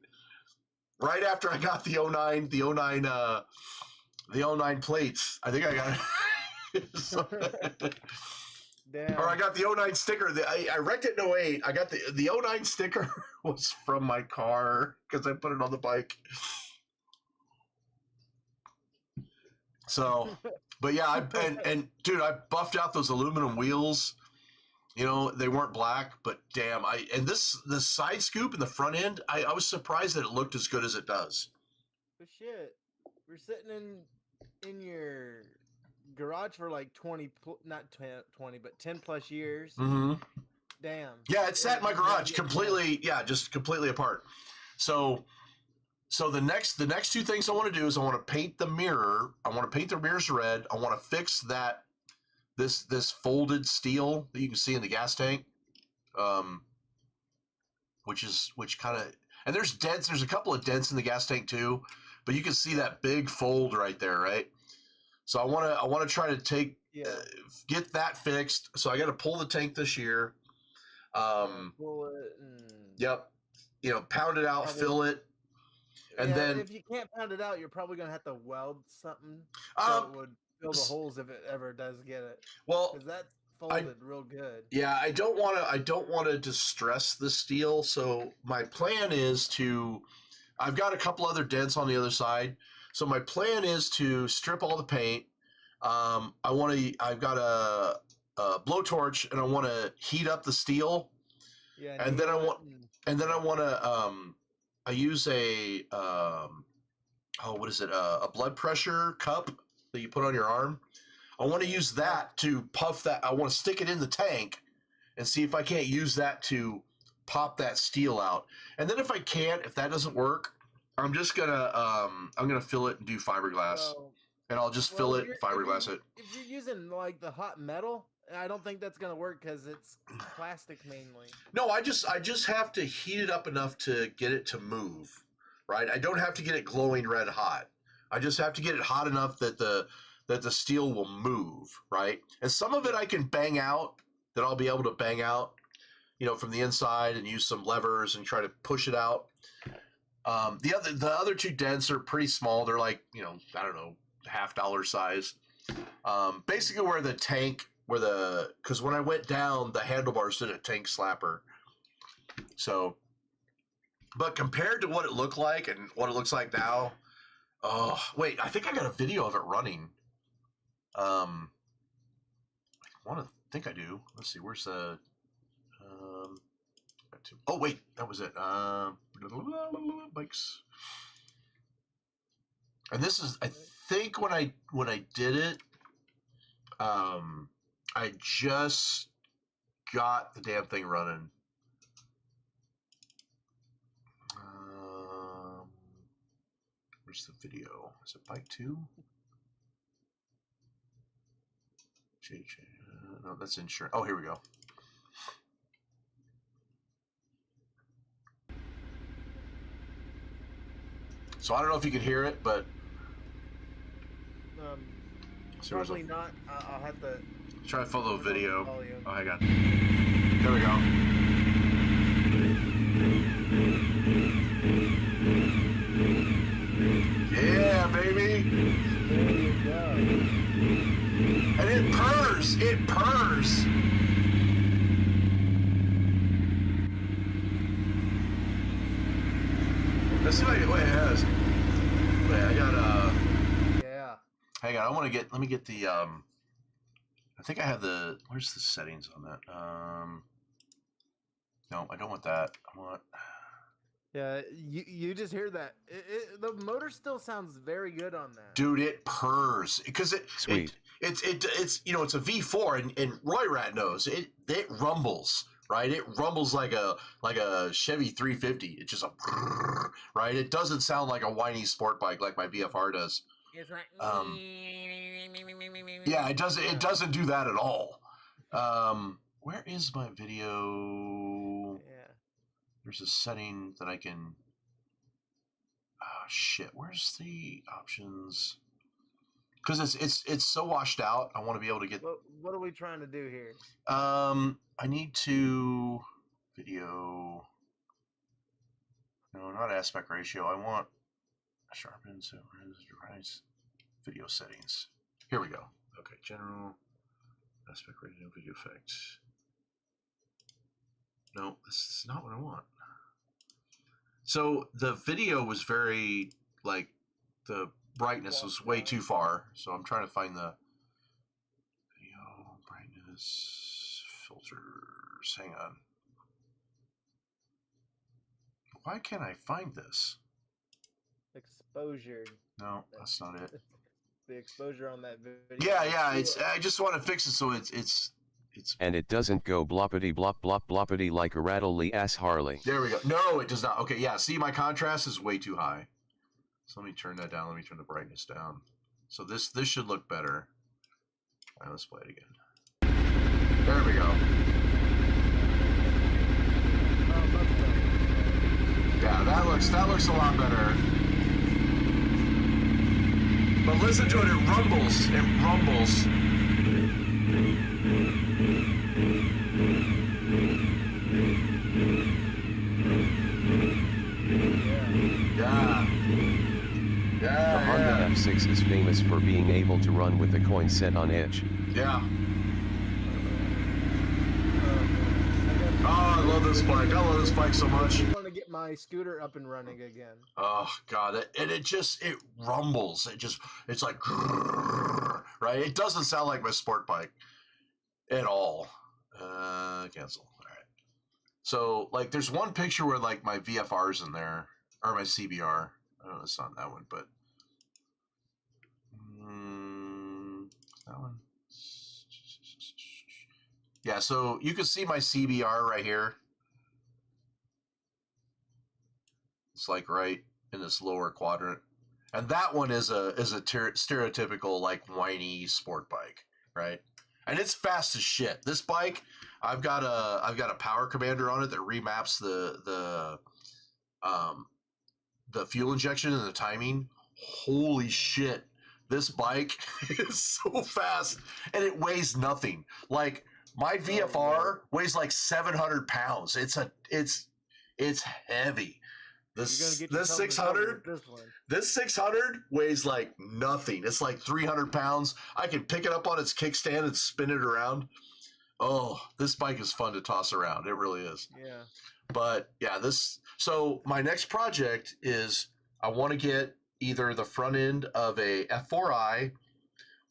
Right after I got the 09 plates. I think I got it. Damn. Or I got the 09 sticker. I wrecked it in 08. I got the 09 sticker was from my car because I put it on the bike. So, but yeah, and dude, I buffed out those aluminum wheels. You know, they weren't black, but damn, the side scoop in the front end, I was surprised that it looked as good as it does. But shit, we're sitting in your garage for like 10 plus years. Mm-hmm. Damn. Yeah, it sat in my garage completely. Yeah, just completely apart. So the next two things I want to do is I want to paint the mirror. I want to paint the mirrors red. I want to fix this folded steel that you can see in the gas tank, which kind of, and there's dents. There's a couple of dents in the gas tank too, but you can see that big fold right there, right? So I want to try to get that fixed. So I got to pull the tank this year. Pull it. Yep. You know, pound it out, fill it. And then if you can't pound it out, you're probably gonna have to weld something so it would fill the holes if it ever does get it. Well, because that's folded real good. Yeah, I don't want to distress the steel. So my plan is I've got a couple other dents on the other side. So my plan is to strip all the paint. I've got a blowtorch and I want to heat up the steel. Yeah, and then I want to I use a blood pressure cup that you put on your arm. I want to use that to puff that. I want to stick it in the tank and see if I can't use that to pop that steel out. And then if that doesn't work, I'm just gonna fill it and do fiberglass, and I'll just fill it, fiberglass it. If you're using like the hot metal, I don't think that's gonna work because it's plastic mainly. No, I just have to heat it up enough to get it to move, right? I don't have to get it glowing red hot. I just have to get it hot enough that the steel will move, right? And some of it I can bang out, that I'll be able to bang out, you know, from the inside and use some levers and try to push it out. The other two dents are pretty small. They're like, you know, I don't know, $50 size. Basically where the tank, because when I went down, the handlebars did a tank slapper. So, but compared to what it looked like and what it looks like now, oh, wait, I think I got a video of it running. I think I do. Let's see, where's the, oh wait, that was it. Bikes. And this is, I think when I did it, I just got the damn thing running. Where's the video? Is it bike 2? No, that's insurance. Oh, here we go. So I don't know if you can hear it, but probably not. I'll have to try to follow the video. Volume. Oh, hang on. There we go. Yeah, baby. There you go. And it purrs. It purrs. Hang on, let me get the, I think I have the, where's the settings on that? No, I don't want that. I want, Yeah, you just hear that. The motor still sounds very good on that. dude, it purrs because Sweet. it's you know, it's a V4 and Roy Rat knows it rumbles, right? It rumbles like a Chevy 350. It's just a right. It doesn't sound like a whiny sport bike like my VFR does. It's like. Yeah, it doesn't do that at all. Where is my video? Yeah. There's a setting that I can. Oh shit! Where's the options? Because it's so washed out. I want to be able to get. What are we trying to do here? I need to video. No, not aspect ratio. I want sharpen, so rise video settings. Here we go. Okay, general aspect ratio, video effects. No, this is not what I want. So the video was very, like, the brightness was way too far. So I'm trying to find the video brightness filters. Hang on. Why can't I find this? Exposure. No, that's not it. The exposure on that video. Yeah. I just want to fix it so it's. And it doesn't go bloppity blop blop bloppity like a rattly ass Harley. There we go. No, it does not. Okay, yeah. See, my contrast is way too high. So let me turn that down. Let me turn the brightness down. So this should look better. All right, let's play it again. There we go. Yeah, that looks a lot better. But listen to it. It rumbles. It rumbles. The Honda F6 is famous for being able to run with the coin set on edge. Yeah. Oh, I love this bike. I love this bike so much. I want to get my scooter up and running again. Oh god, it rumbles. It's like right. It doesn't sound like my sport bike at all. Cancel. All right. So like, there's one picture where like my VFR's in there or my CBR. I don't know, it's not that one, but that one. Yeah, so you can see my CBR right here. It's like right in this lower quadrant, and that one is a stereotypical like whiny sport bike, right? And it's fast as shit. This bike, I've got a power commander on it that remaps the fuel injection and the timing. Holy shit, this bike is so fast, and it weighs nothing. Like my VFR weighs like 700 pounds. It's heavy. This 600 weighs like nothing. It's like 300 pounds. I can pick it up on its kickstand and spin it around. Oh, this bike is fun to toss around. It really is. Yeah. But yeah, so my next project is I want to get either the front end of a F4i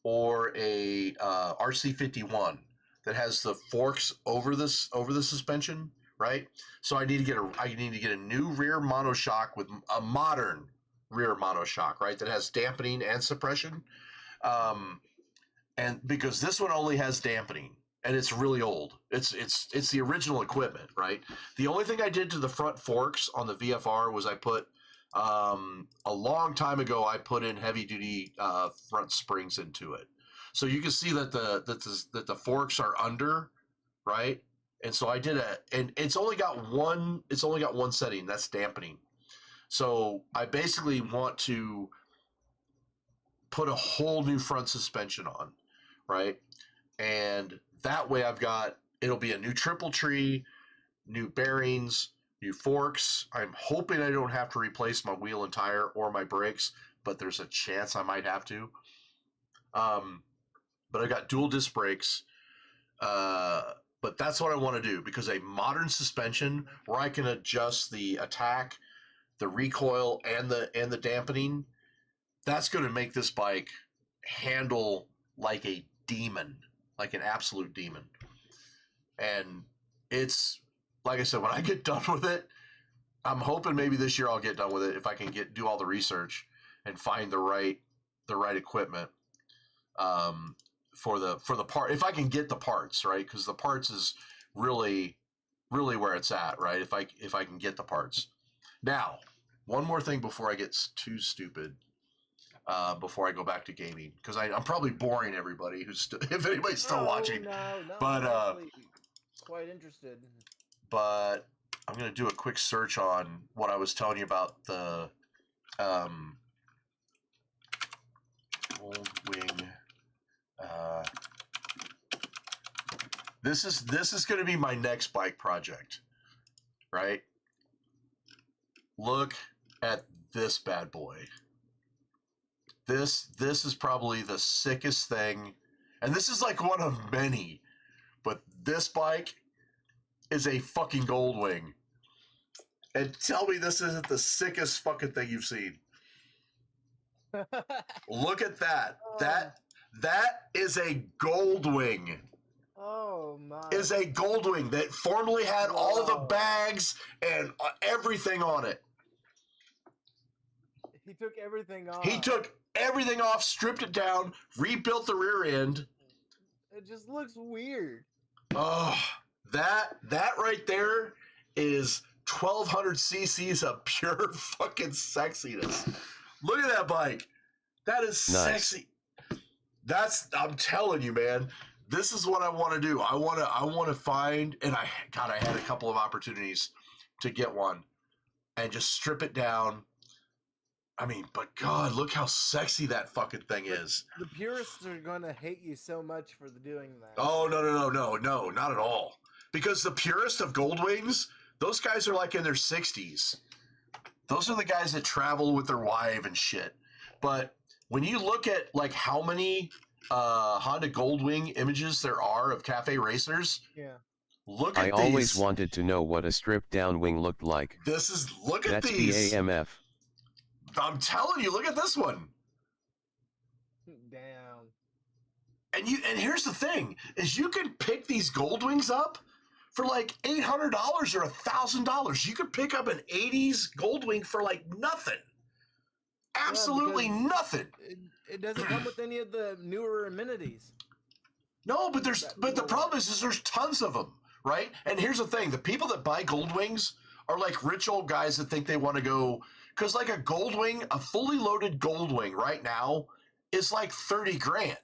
or a RC51 that has the forks over the suspension, right? So I need to get a new rear monoshock with a modern rear monoshock, right? That has dampening and suppression. And because this one only has dampening and it's really old. It's the original equipment, right? The only thing I did to the front forks on the VFR was I put a long time ago I put in heavy duty front springs into it. So you can see that the forks are under, right? And so I did and it's only got one setting, that's dampening. So I basically want to put a whole new front suspension on, right? And that way it'll be a new triple tree, new bearings, new forks. I'm hoping I don't have to replace my wheel and tire or my brakes, but there's a chance I might have to. But I got dual disc brakes. But that's what I want to do, because a modern suspension where I can adjust the attack, the recoil, and the dampening, that's going to make this bike handle like a demon, like an absolute demon. And it's, like I said, when I get done with it, I'm hoping maybe this year I'll get done with it if I can do all the research and find the right equipment for the part. If I can get the parts, right? Because the parts is really where it's at, right? If I can get the parts. Now, one more thing before I get too stupid. Before I go back to gaming, because I'm probably boring everybody who's if anybody's still watching. No, but I'm actually quite interested. But I'm gonna do a quick search on what I was telling you about the Gold Wing. This is gonna be my next bike project, right? Look at this bad boy. This is probably the sickest thing, and this is like one of many, but this bike is a fucking Gold Wing. And tell me this isn't the sickest fucking thing you've seen. Look at that. That is a Gold Wing. Oh my! Is a Gold Wing that formerly had all the bags and everything on it. He took everything off. He took everything off, stripped it down, rebuilt the rear end. It just looks weird. Oh, that right there is 1200 cc's of pure fucking sexiness. Look at that bike. That is nice. Sexy. I'm telling you, man. This is what I want to do. I want to find, and I had a couple of opportunities to get one and just strip it down. I mean, but God, look how sexy that fucking thing is. The purists are gonna hate you so much for doing that. Oh, no, not at all. Because the purest of Gold Wings, those guys are like in their 60s. Those are the guys that travel with their wife and shit. But when you look at like how many Honda Gold Wing images there are of cafe racers, yeah. Look at I these. always wanted to know what a stripped down wing looked like. Look at That's these. BAMF. I'm telling you, look at this one. Damn. And here's the thing, is you can pick these Gold Wings up for like $800 or $1,000. You could pick up an 80s Gold Wing for like nothing. Absolutely nothing. It doesn't come with any of the newer amenities. No, but the problem is there's tons of them, right? And here's the thing, the people that buy Gold Wings are like rich old guys that think they want to go, because like a Gold Wing, a fully loaded Gold Wing right now is like 30 grand,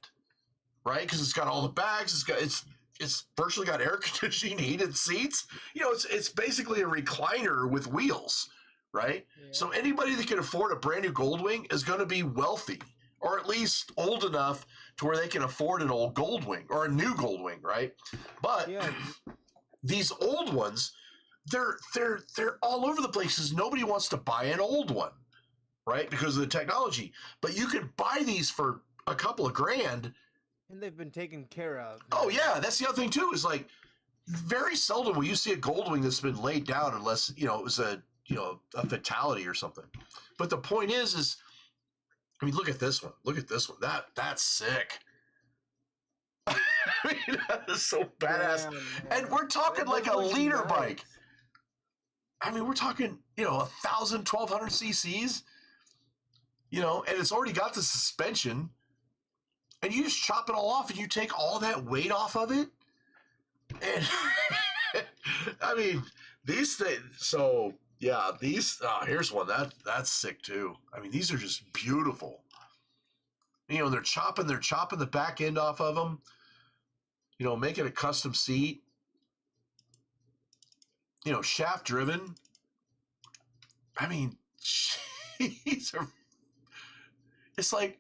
right? Because it's got all the bags, it's virtually got air conditioning, heated seats. You know, it's basically a recliner with wheels, right? Yeah. So anybody that can afford a brand new Gold Wing is going to be wealthy, or at least old enough to where they can afford an old Gold Wing or a new Gold Wing, right? But these old ones, they're all over the places. Nobody wants to buy an old one, right? Because of the technology. But you can buy these for a couple of grand. And they've been taken care of. Oh yeah, that's the other thing too, is like very seldom will you see a Gold Wing that's been laid down unless, it was a fatality or something. But the point is I mean, look at this one. Look at this one. That's sick. I mean, that is so badass. Yeah, and we're talking like a leader bike. I mean, we're talking, 1,000, 1,200 cc's, and it's already got the suspension, and you just chop it all off and you take all that weight off of it. And I mean, these things, so yeah, here's one that's sick too. I mean, these are just beautiful. They're chopping the back end off of them, making a custom seat. Shaft driven. I mean, it's like,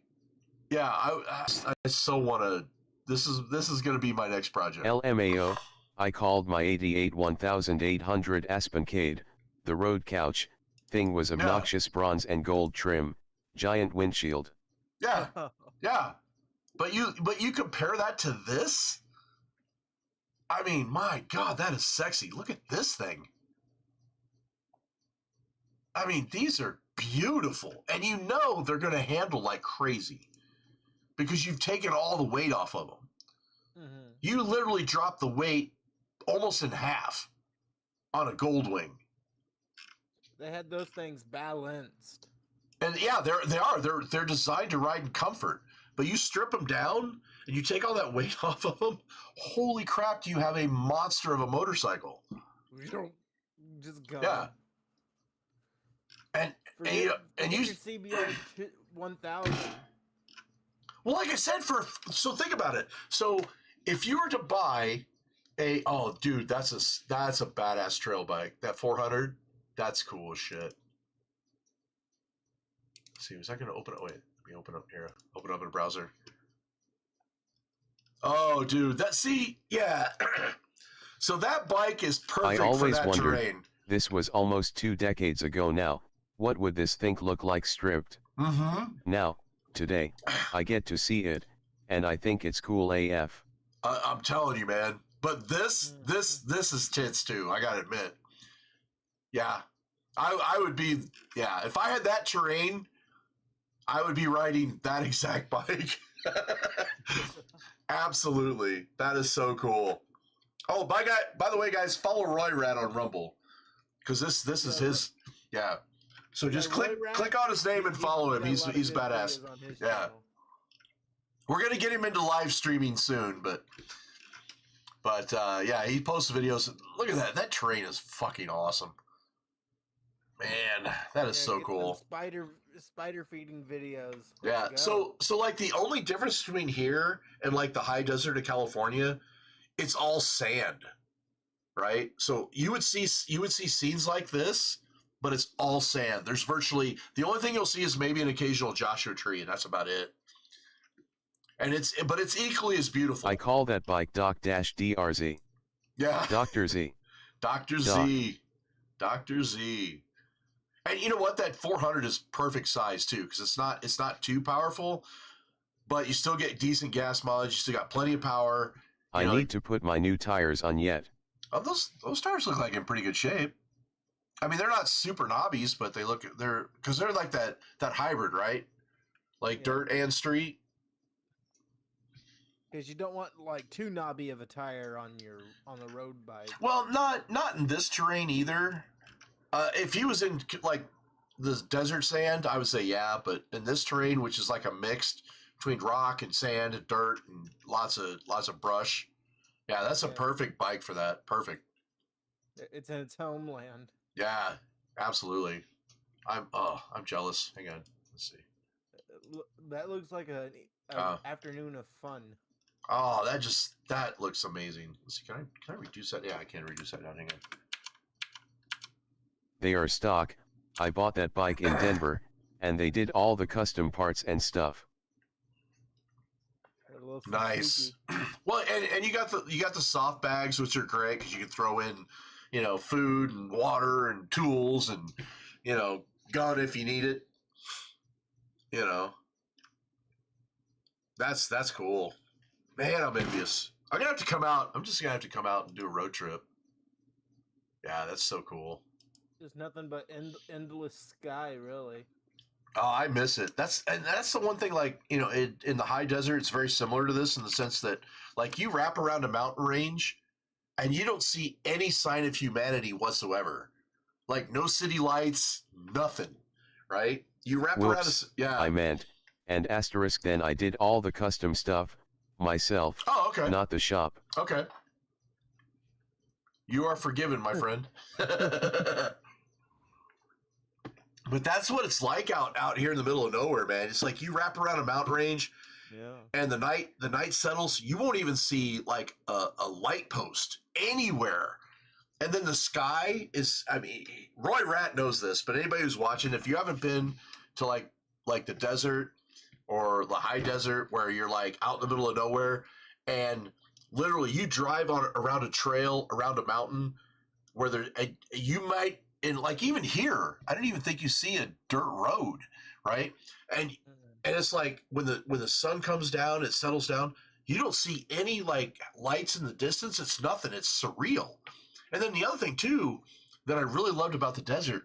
yeah, I so want to, this is going to be my next project. LMAO, I called my 88 1800 Aspencade, the road couch, thing was obnoxious bronze and gold trim, giant windshield. Yeah, yeah. But you compare that to this? I mean, my God, that is sexy. Look at this thing. I mean, these are beautiful. And they're going to handle like crazy. because you've taken all the weight off of them. Mm-hmm. You literally drop the weight almost in half on a Goldwing. They had those things balanced. And yeah, they're designed to ride in comfort. But you strip them down and you take all that weight off of them. Holy crap! Do you have a monster of a motorcycle? Just go. Yeah. And Forget you your CBR 1000. well, like I said, so think about it. So if you were to buy dude, that's a badass trail bike. That 400, that's cool as shit. Let's see, was I going to open it? Wait, let me open up here. Open up in a browser. Oh, dude, yeah. So that bike is perfect I always for that wondered, terrain. this was almost 2 decades ago now, what would this thing look like stripped? Mm-hmm. Now, today, I get to see it, and I think it's cool AF. I'm telling you, man. But this is tits too. I gotta admit. Yeah, I would be. Yeah, if I had that terrain, I would be riding that exact bike. Absolutely, that is so cool. Oh, by the way, guys, follow Roy Rat on Rumble, because this is his. Yeah. So just click on his name and follow him. He's badass. Yeah. We're gonna get him into live streaming soon, but yeah, he posts videos. Look at that. That terrain is fucking awesome. Man, that is so cool. Spider feeding videos. Yeah. So like the only difference between here and like the high desert of California, it's all sand, right? So you would see scenes like this, but it's all sand. There's virtually the only thing you'll see is maybe an occasional Joshua tree, and that's about it. And it's equally as beautiful. I call that bike Doc-DRZ. Yeah. Dr. Z. Dr. Z. Dr. Z. And you know what? That 400 is perfect size too, because it's not too powerful, but you still get decent gas mileage. You still got plenty of power. I need to put my new tires on yet. Oh, those tires look like in pretty good shape. I mean, they're not super knobbies, but they're like that hybrid, right? Like dirt and street. Because you don't want like too knobby of a tire on the road bike. Well, not in this terrain either. If he was in like the desert sand, I would say yeah, but in this terrain, which is like a mixed between rock and sand and dirt and lots of brush, yeah, that's a perfect bike for that. Perfect. It's in its homeland. Yeah, absolutely. I'm jealous. Hang on, let's see. That looks like an afternoon of fun. Oh, that looks amazing. Let's see, can I reduce that? Yeah, I can reduce that down. Hang on. They are stock. I bought that bike in Denver, and they did all the custom parts and stuff. Nice. Well, and you got the soft bags, which are great because you can throw in, food and water and tools and, gun if you need it. That's cool. Man, I'm envious. I'm just gonna have to come out and do a road trip. Yeah, that's so cool. There's nothing but endless sky, really. Oh, I miss it. That's the one thing, like, in the high desert, it's very similar to this in the sense that, like, you wrap around a mountain range and you don't see any sign of humanity whatsoever. Like, no city lights, nothing, right? You wrap around I meant, and asterisk, then I did all the custom stuff myself. Oh, okay. Not the shop. Okay. You are forgiven, my friend. But that's what it's like out here in the middle of nowhere, man. It's like you wrap around a mountain range, and the night settles. You won't even see like a light post anywhere. And then the sky is, I mean, Roy Rat knows this, but anybody who's watching, if you haven't been to like the desert or the high desert where you're like out in the middle of nowhere, and literally you drive around a trail, around a mountain where you might. And like even here, I didn't even think you see a dirt road, right? And it's like when the sun comes down, it settles down. You don't see any like lights in the distance. It's nothing. It's surreal. And then the other thing too that I really loved about the desert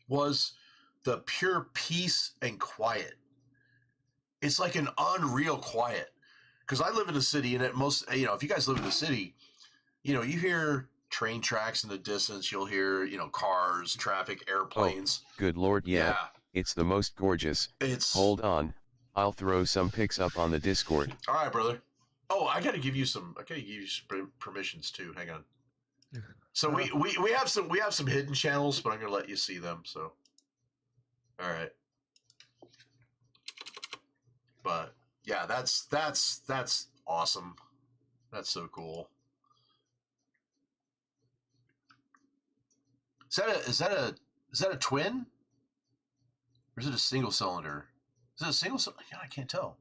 was the pure peace and quiet. it's like an unreal quiet. Because I live in a city, and at most, you know, if you guys live in the city, you know, you hear train tracks in the distance. You'll hear, you know, cars, traffic, airplanes. Good Lord, yeah. It's the most gorgeous. It's Hold on. I'll throw some pics up on the Discord. all right, brother. Oh, I gotta give you some. I gotta give you some permissions too. Hang on. So we have some hidden channels, but I'm gonna let you see them. So, all right. But yeah, that's awesome. That's so cool. Is that a twin? Or is it a single cylinder? Is it a single cylinder? Yeah, I can't tell.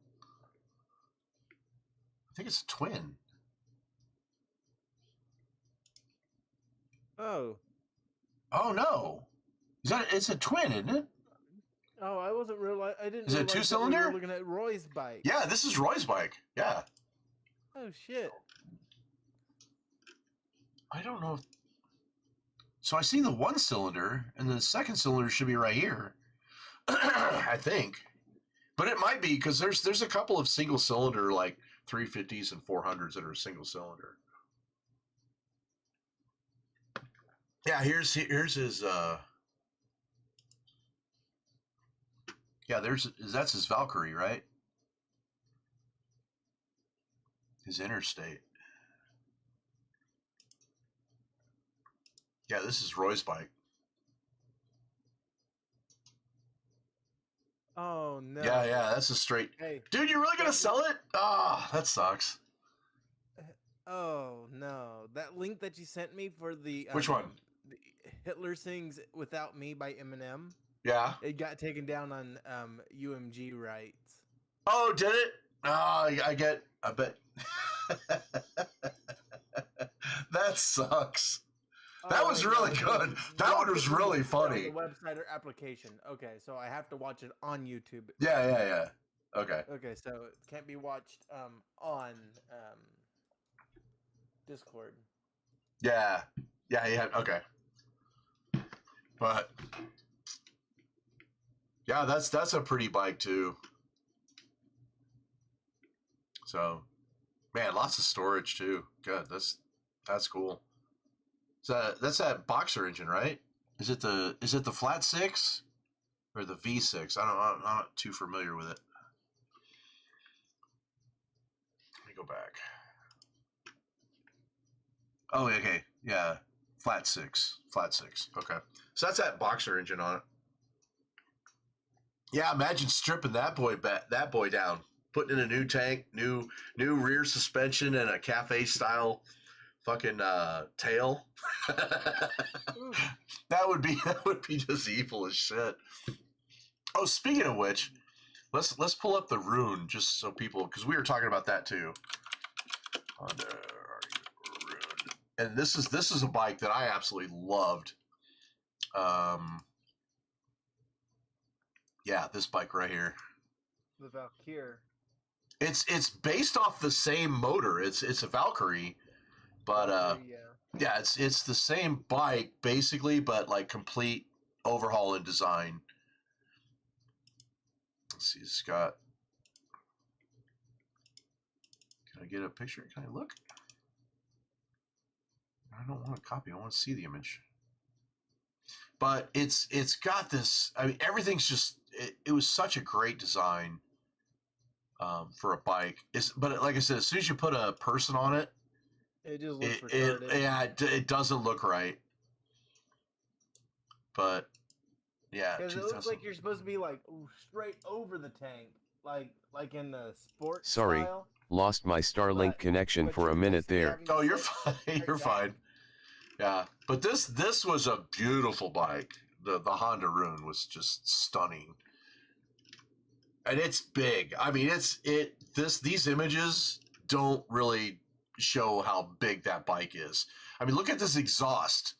I think it's a twin. Oh. Oh no. It's a twin, isn't it? Oh, I wasn't realize. I didn't. Is it a realize that two-cylinder? We were looking at Roy's bike. Yeah, this is Roy's bike. Yeah. Oh shit. I don't know. So I see the one cylinder, and the second cylinder should be right here. I think, but it might be because there's a couple of single cylinder like 350s and 400s that are single cylinder. Yeah, here's his. Yeah, that's his Valkyrie, right? His Interstate. Yeah, this is Roy's bike. Oh no. Yeah, that's a straight. Hey. Dude, you're really gonna sell it? Ah, that sucks. Oh no, that link that you sent me for the Which one? The Hitler Sings Without Me by Eminem. Yeah. It got taken down on UMG rights. Oh, did it? Oh, I bet. That sucks. That was really good. That one was really funny. The website or application. Okay, so I have to watch it on YouTube. Yeah. Okay. Okay, so it can't be watched on Discord. Yeah. Okay. But yeah, that's a pretty bike too. So, man, lots of storage too. Good. That's cool. So that's that Boxer engine, right? Is it the flat six or the V6? I'm not too familiar with it. Let me go back. Oh, okay. Yeah. Flat six. Okay. So that's that Boxer engine on it. Yeah, imagine stripping that boy down, putting in a new tank, new rear suspension, and a cafe style fucking tail. that would be just evil as shit. Oh, speaking of which, let's pull up the rune just so people, because we were talking about that too. Honda Rune, and this is a bike that I absolutely loved. Yeah, this bike right here. The Valkyrie. It's based off the same motor. It's a Valkyrie, but yeah, it's the same bike basically, but like complete overhaul in design. Let's see, Scott. Can I get a picture? Can I look? I don't want to copy. I want to see the image. But it's got this. I mean, everything's just. It was such a great design for a bike. But like I said, as soon as you put a person on it, it just looks retarded. It doesn't look right. But yeah, because it looks like you're supposed to be like straight over the tank, like in the sport. Sorry, style. Lost my Starlink connection for a minute there. Oh, you're fine. You're fine. Yeah, but this was a beautiful bike. The Honda Rune was just stunning, and it's big. I mean, these images don't really show how big that bike is. I mean, look at this exhaust.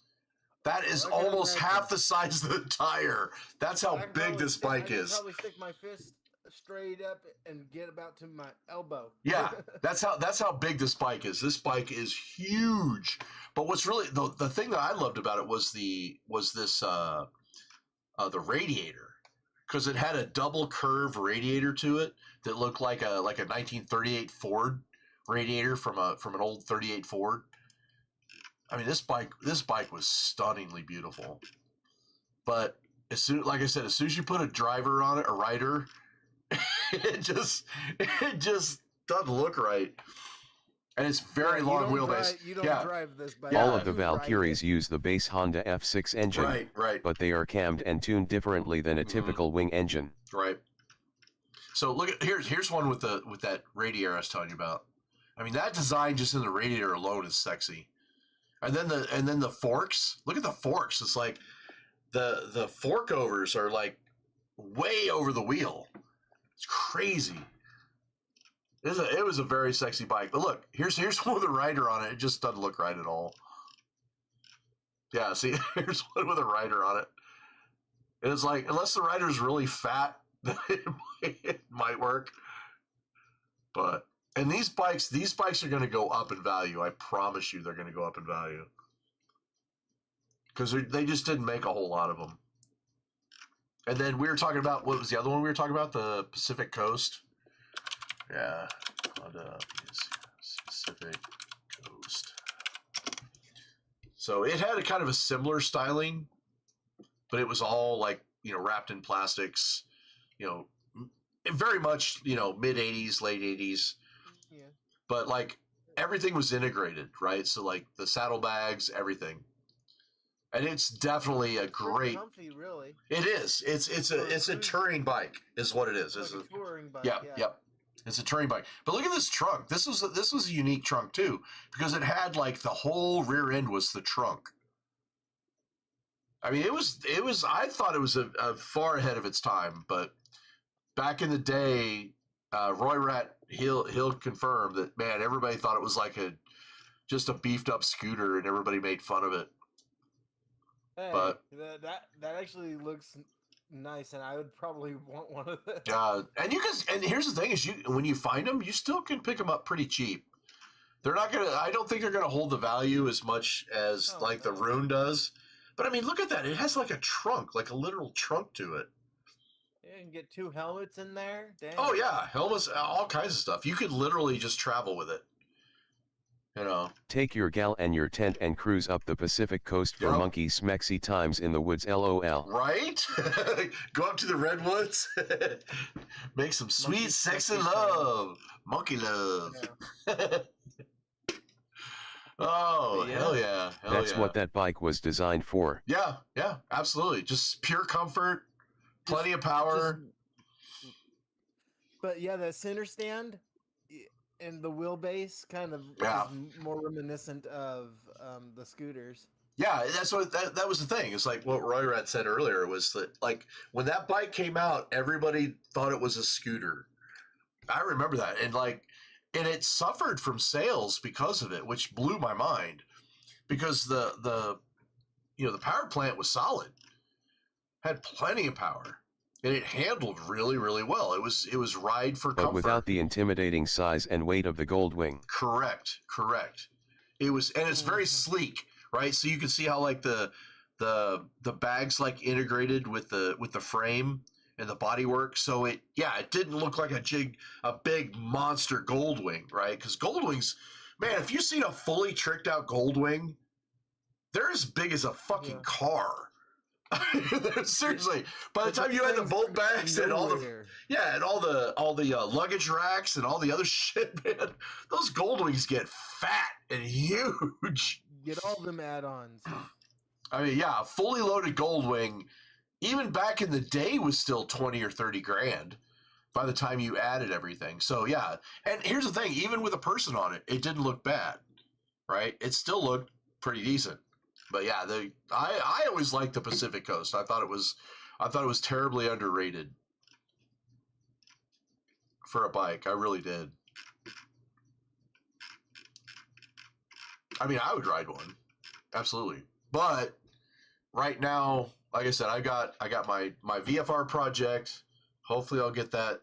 That is almost half the size of the tire. That's how big this bike is. I can probably stick my fist straight up and get about to my elbow. Yeah, that's how big this bike is. This bike is huge. But what's really the thing that I loved about it was the radiator, because it had a double curve radiator to it that looked like a 1938 Ford radiator from an old 38 Ford. I mean, this bike was stunningly beautiful. But as soon as you put a driver on it, a rider, it just doesn't look right. And it's very long wheelbase. You don't drive this bike. All of the You ride Valkyries it. use the base Honda F6 engine, Right. but they are cammed and tuned differently than a typical wing engine. Right. So look at here's one with that radiator I was telling you about. I mean, that design just in the radiator alone is sexy. And then the forks. Look at the forks. It's like the fork overs are like way over the wheel. It's crazy. It was a very sexy bike. But look, here's one with a rider on it. It just doesn't look right at all. Yeah, see, here's one with a rider on it. And it's like, unless the rider's really fat, it might work. But and these bikes are going to go up in value. I promise you, they're going to go up in value because they just didn't make a whole lot of them. And then we were talking about, what was the other one we were talking about? The Pacific Coast. Yeah, Honda Pacific Coast. So it had a kind of a similar styling, but it was all like, wrapped in plastics, very much, mid 80s, late 80s. Yeah. But like everything was integrated, right? So like the saddlebags, everything. And it's definitely a great. Comfy, really. It is. It's a touring bike, is what it is. It's like a touring bike. Yep. It's a touring bike. But look at this trunk. This was a unique trunk too, because it had like the whole rear end was the trunk. I mean, it was. I thought it was a far ahead of its time. But back in the day, Roy Rat he'll confirm that, man, everybody thought it was like just a beefed up scooter, and everybody made fun of it. Hey, But that actually looks nice, and I would probably want one of those. and here's the thing: is when you find them, you still can pick them up pretty cheap. They're not gonna. I don't think they're gonna hold the value as much as the Rune does. But I mean, look at that! It has like a trunk, like a literal trunk to it. You can get 2 helmets in there. Damn. Oh yeah, helmets, all kinds of stuff. You could literally just travel with it. Take your gal and your tent and cruise up the Pacific Coast for monkey smexy times in the woods. LOL. Right? Go up to the redwoods, make some sweet, Monkey sexy sexy love, monkey love. Yeah. Oh, Yeah. hell yeah! That's what that bike was designed for. Yeah, absolutely. Just pure comfort, plenty of power. But yeah, the center stand and the wheelbase kind of is more reminiscent of the scooters. Yeah, that's what that was the thing. It's like what Roy Rat said earlier was that like when that bike came out, everybody thought it was a scooter. I remember that, and it suffered from sales because of it, which blew my mind, because the power plant was solid, had plenty of power, and it handled really, really well. It was ride for comfort, but without the intimidating size and weight of the Goldwing. Correct. It was, and it's very sleek, right? So you can see how like the bags like integrated with the frame and the bodywork. So it didn't look like a big monster Goldwing, right? Because Goldwings, man, if you've seen a fully tricked out Goldwing, they're as big as a fucking car. Seriously, by the time you had the bolt bags and all the luggage racks and all the other shit, man, those Goldwings get fat and huge. Get all them add-ons. I mean, a fully loaded Goldwing, even back in the day, was still 20 or 30 grand by the time you added everything. So yeah, and here's the thing: even with a person on it, it didn't look bad, right? It still looked pretty decent. But yeah, I always liked the Pacific Coast. I thought it was terribly underrated for a bike. I really did. I mean, I would ride one, absolutely. But right now, like I said, I got my VFR project. Hopefully, I'll get that.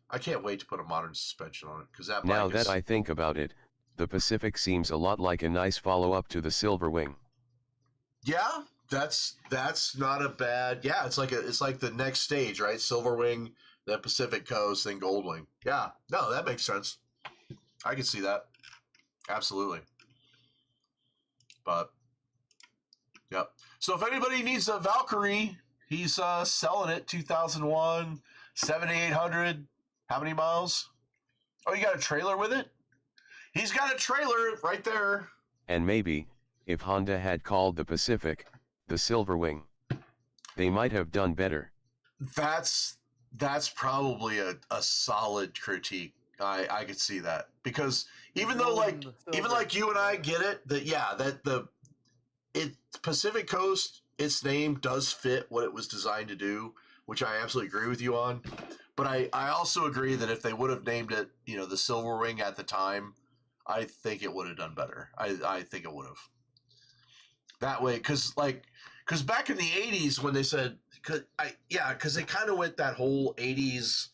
I can't wait to put a modern suspension on it because that. Now that I think about it, the Pacific seems a lot like a nice follow-up to the Silverwing. Yeah, That's not a bad. Yeah, it's like the next stage, right? Silverwing, then Pacific Coast, then Goldwing. Yeah, no, that makes sense. I can see that. Absolutely. But yep. So if anybody needs a Valkyrie, he's selling it 2001, 7800. How many miles? Oh, you got a trailer with it? He's got a trailer right there. And maybe, if Honda had called the Pacific, the Silverwing, they might have done better. That's probably a solid critique. I could see that. Because even though like you and I get it, that Pacific Coast, its name does fit what it was designed to do, which I absolutely agree with you on. But I also agree that if they would have named it, the Silverwing at the time, I think it would have done better. I think it would have. That way, because back in the 80s when they said, because they kind of went that whole 80s,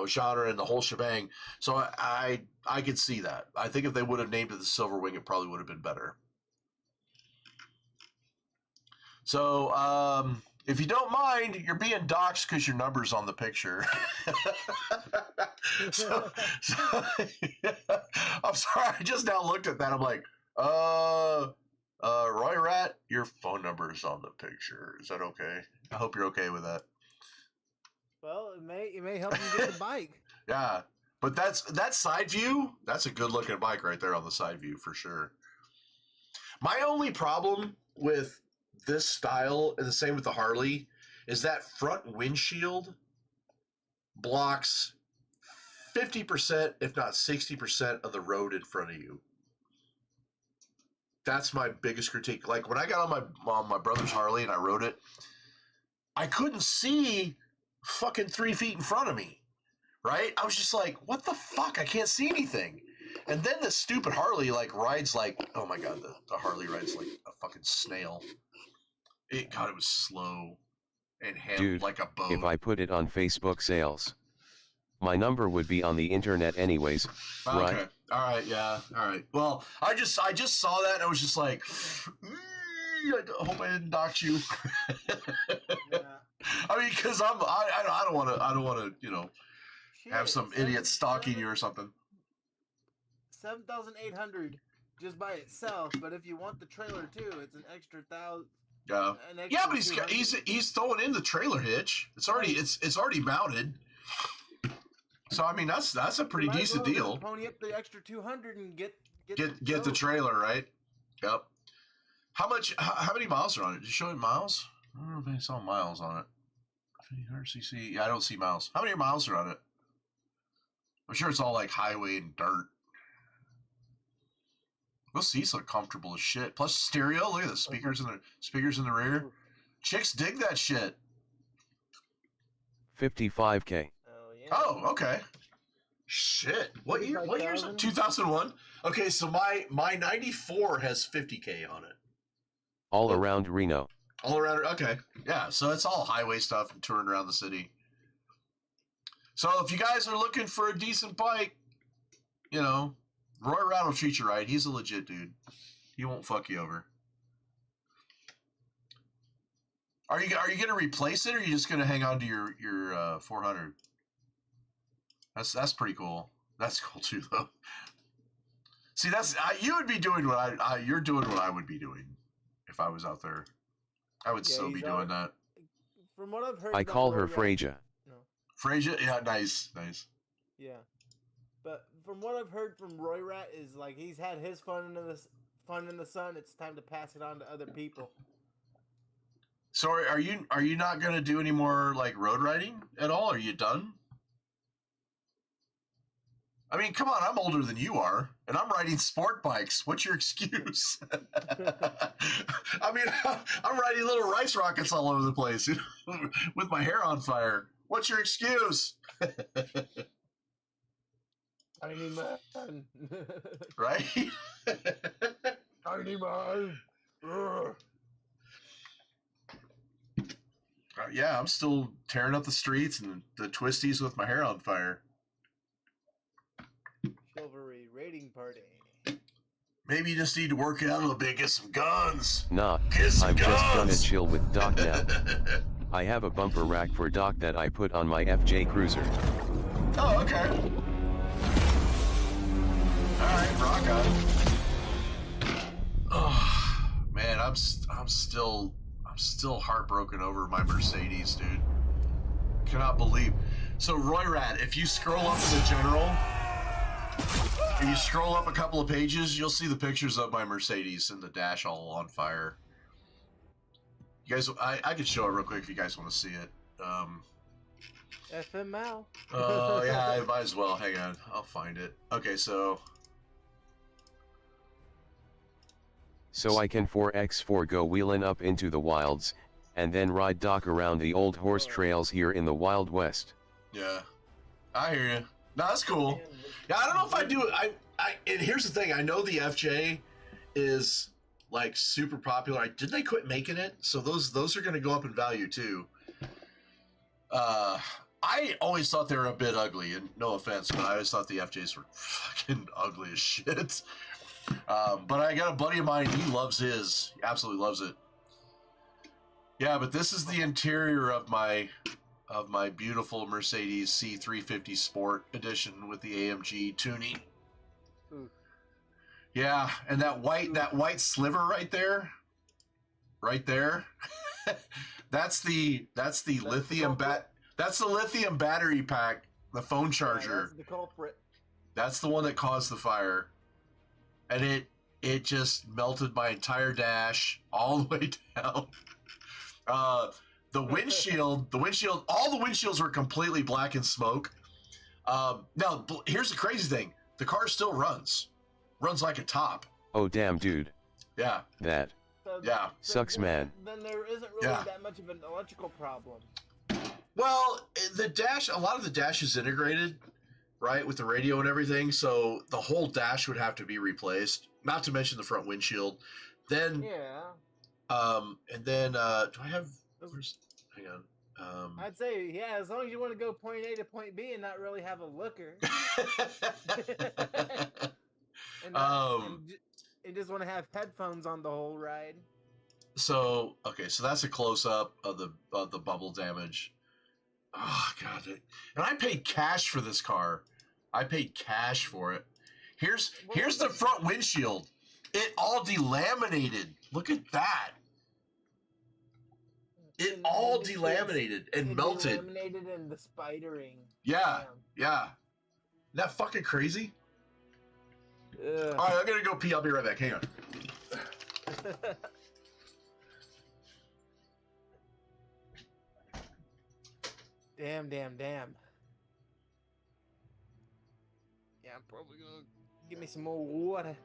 genre and the whole shebang. So I could see that. I think if they would have named it the Silverwing, it probably would have been better. So, if you don't mind, you're being doxxed because your number's on the picture. so, I'm sorry. I just now looked at that. I'm like, Roy Rat, your phone number is on the picture. Is that okay? I hope you're okay with that. Well, it may help you get the bike. Yeah, but that side view. That's a good looking bike right there on the side view for sure. My only problem with this style, and the same with the Harley, is that front windshield blocks 50%, if not 60%, of the road in front of you. That's my biggest critique. Like when I got on my brother's Harley and I rode it, I couldn't see fucking 3 feet in front of me. Right? I was just like, what the fuck? I can't see anything. And then the stupid Harley rides like, oh my god, the Harley rides like a fucking snail. It was slow and handled like a boat. If I put it on Facebook sales, my number would be on the internet anyways, right? Okay. All right. Yeah. All right. Well, I just saw that and I was just like, I hope I didn't dox you. Yeah. I mean, because I don't want to have some idiot stalking you or something. 7,800 just by itself, but if you want the trailer too, it's an extra 1,000. Yeah. Yeah, but he's throwing in the trailer hitch. It's already mounted. So I mean that's a pretty decent deal. Pony up the extra 200 and get the trailer, right? Yep. How many miles are on it? Did you show it miles? I don't know if I saw miles on it. 1500cc. Yeah, I don't see miles. How many miles are on it? I'm sure it's all like highway and dirt. Those seats look comfortable as shit. Plus stereo. Look at the speakers in the rear. Chicks dig that shit. 55K. Oh yeah. Oh, okay. Shit. What year? What year is it? 2001. Okay, so my 94 has 50K on it. All around Reno. All around. Okay. Yeah. So it's all highway stuff and touring around the city. So if you guys are looking for a decent bike, Roy Rat will treat you right. He's a legit dude. He won't fuck you over. Are you gonna replace it, or are you just gonna hang on to your 400? That's pretty cool. That's cool too, though. See, you would be doing what you're doing what I would be doing if I was out there. I would still be doing that. From what I've heard, I call her Frasia. No. Frasia, yeah, nice. Yeah, but from what I've heard from Roy Rat is like he's had his fun in the sun. It's time to pass it on to other people. So are you not gonna do any more like road riding at all? Are you done? I mean, come on, I'm older than you are, and I'm riding sport bikes. What's your excuse? I mean, I'm riding little rice rockets all over the place with my hair on fire. What's your excuse? Tiny man. Right? Tiny man. Yeah, I'm still tearing up the streets and the twisties with my hair on fire. Chivalry raiding party. Maybe you just need to work it out a little bit, get some guns. Nah, Get some I'm just gonna guns. chill with Doc now. I have a bumper rack for Doc that I put on my FJ Cruiser. Oh, okay. Alright, rock on. Oh, man, I'm still heartbroken over my Mercedes, dude. Cannot believe. So Roy Rat, if you scroll up to the general, if you scroll up a couple of pages, you'll see the pictures of my Mercedes and the dash all on fire. You guys, I could show it real quick if you guys want to see it. FML. Oh yeah, I might as well. Hang on, I'll find it. Okay, so I can 4x4 go wheeling up into the wilds, and then ride Doc around the old horse trails here in the Wild West. yeah, I hear you. No, that's cool. Yeah, I don't know if I do it. And here's the thing. I know the FJ is like super popular. Did they quit making it? So those are going to go up in value too. I always thought they were a bit ugly, and no offense, but I always thought the FJs were fucking ugly as shit. But I got a buddy of mine. He loves his. He absolutely loves it. Yeah, but this is the interior of my beautiful Mercedes C350 Sport Edition with the AMG tuning. Ooh. Yeah, and that white sliver right there, that's the lithium that's the lithium battery pack, the phone charger. That's the culprit. That's the one that caused the fire, and it just melted my entire dash all the way down. The windshield, all the windshields were completely black in smoke. Now, here's the crazy thing. The car still runs like a top. Oh damn, dude. Yeah. That. Yeah. Sucks, man. Then there isn't really that much of an electrical problem. Well, the dash, a lot of the dash is integrated, right, with the radio and everything, so the whole dash would have to be replaced, not to mention the front windshield. Then, and then, do I have, hang on. I'd say, yeah, as long as you want to go point A to point B and not really have a looker. and just want to have headphones on the whole ride. So, okay, so that's a close-up of the bubble damage. Oh, God. And I paid cash for this car. I paid cash for it. Here's the front windshield. It all delaminated. Look at that. It all delaminated and melted. Delaminated and the spidering. Yeah, yeah. Isn't that fucking crazy? All right, I'm gonna go pee. I'll be right back. Hang on. Damn. Yeah, I'm probably gonna give me some more water.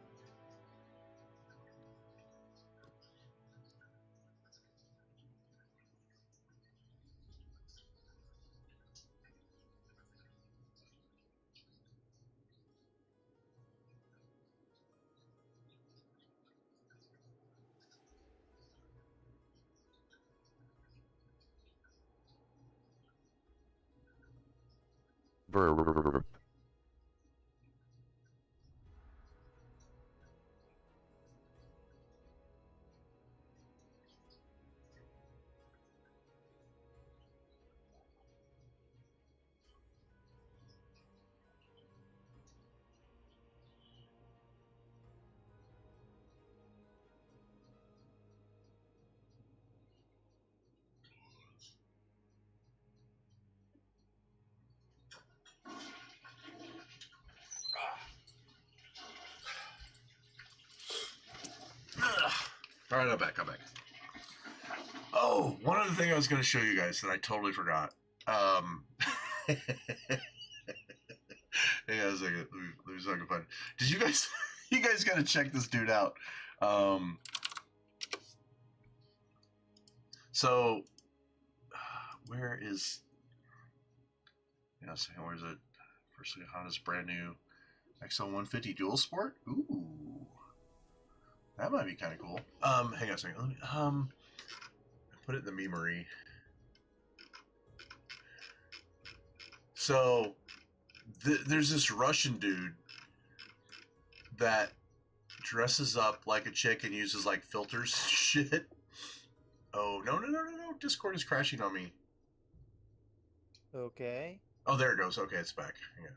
Brr. All right, I'm back. Oh, one other thing I was going to show you guys that I totally forgot. Hang on a second. Let me see if I can find it. Did you guys? You guys got to check this dude out. So, where is? Yeah, second. Where is it? Firstly, Honda's brand new XL150 Dual Sport. Ooh. That might be kind of cool. Hang on a second. Let me, put it in the memory. So, there's this Russian dude that dresses up like a chick and uses like filters shit. Oh, no. Discord is crashing on me. Okay. Oh, there it goes. Okay, it's back. Yeah.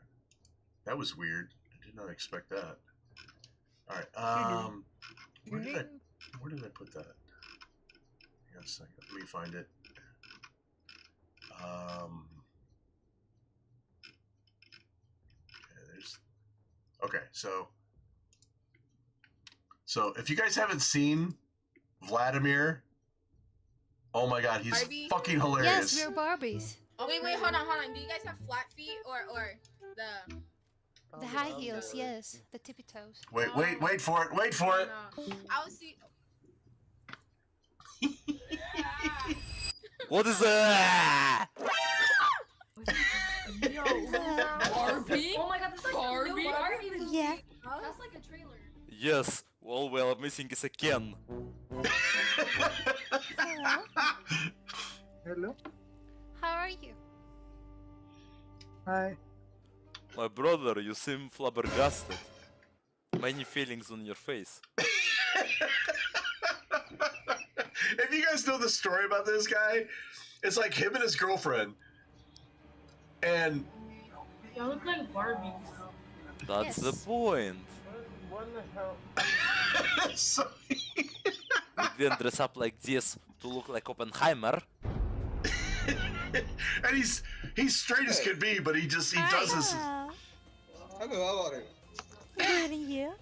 That was weird. I did not expect that. All right. Where did I put that? Hang on a second. Let me find it. Okay, so if you guys haven't seen Vladimir, oh my god, he's Barbie? fucking hilarious. Yes, we're Barbies. Wait, hold on. Do you guys have flat feet or the? The high heels, yes. The tippy toes. Wait for it. Wait for it. No. I'll see. What is that? Barbie? Oh my god, that's like Barbie? Barbie? Yeah. That's like a trailer. Yes, all we are missing is a Ken. Hello. Hello. How are you? Hi. My brother, you seem flabbergasted. Many feelings on your face. If you guys know the story about this guy, it's like him and his girlfriend. And Y'all look like Barbies. That's Yes. the point. What in the hell? so, We didn't dress up like this to look like Oppenheimer. and he's straight as could be, but he does this. Hello. Hello, how are you? Good, and you?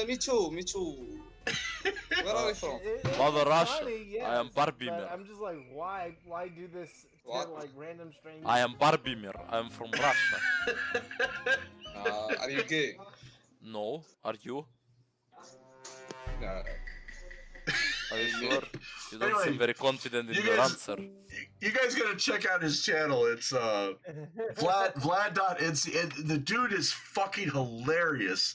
Me too. Where are you from? Mother It's Russia. funny, yes, I am Barbie but man. I'm just like, why do this What? to like random strangers? I am Barbie Mir. I am from Russia. Are you gay? No, are you? No. Are you sure? You don't Anyway, seem very confident in you your guys- answer. You guys gotta check out his channel. It's Vlad.nc. And the dude is fucking hilarious.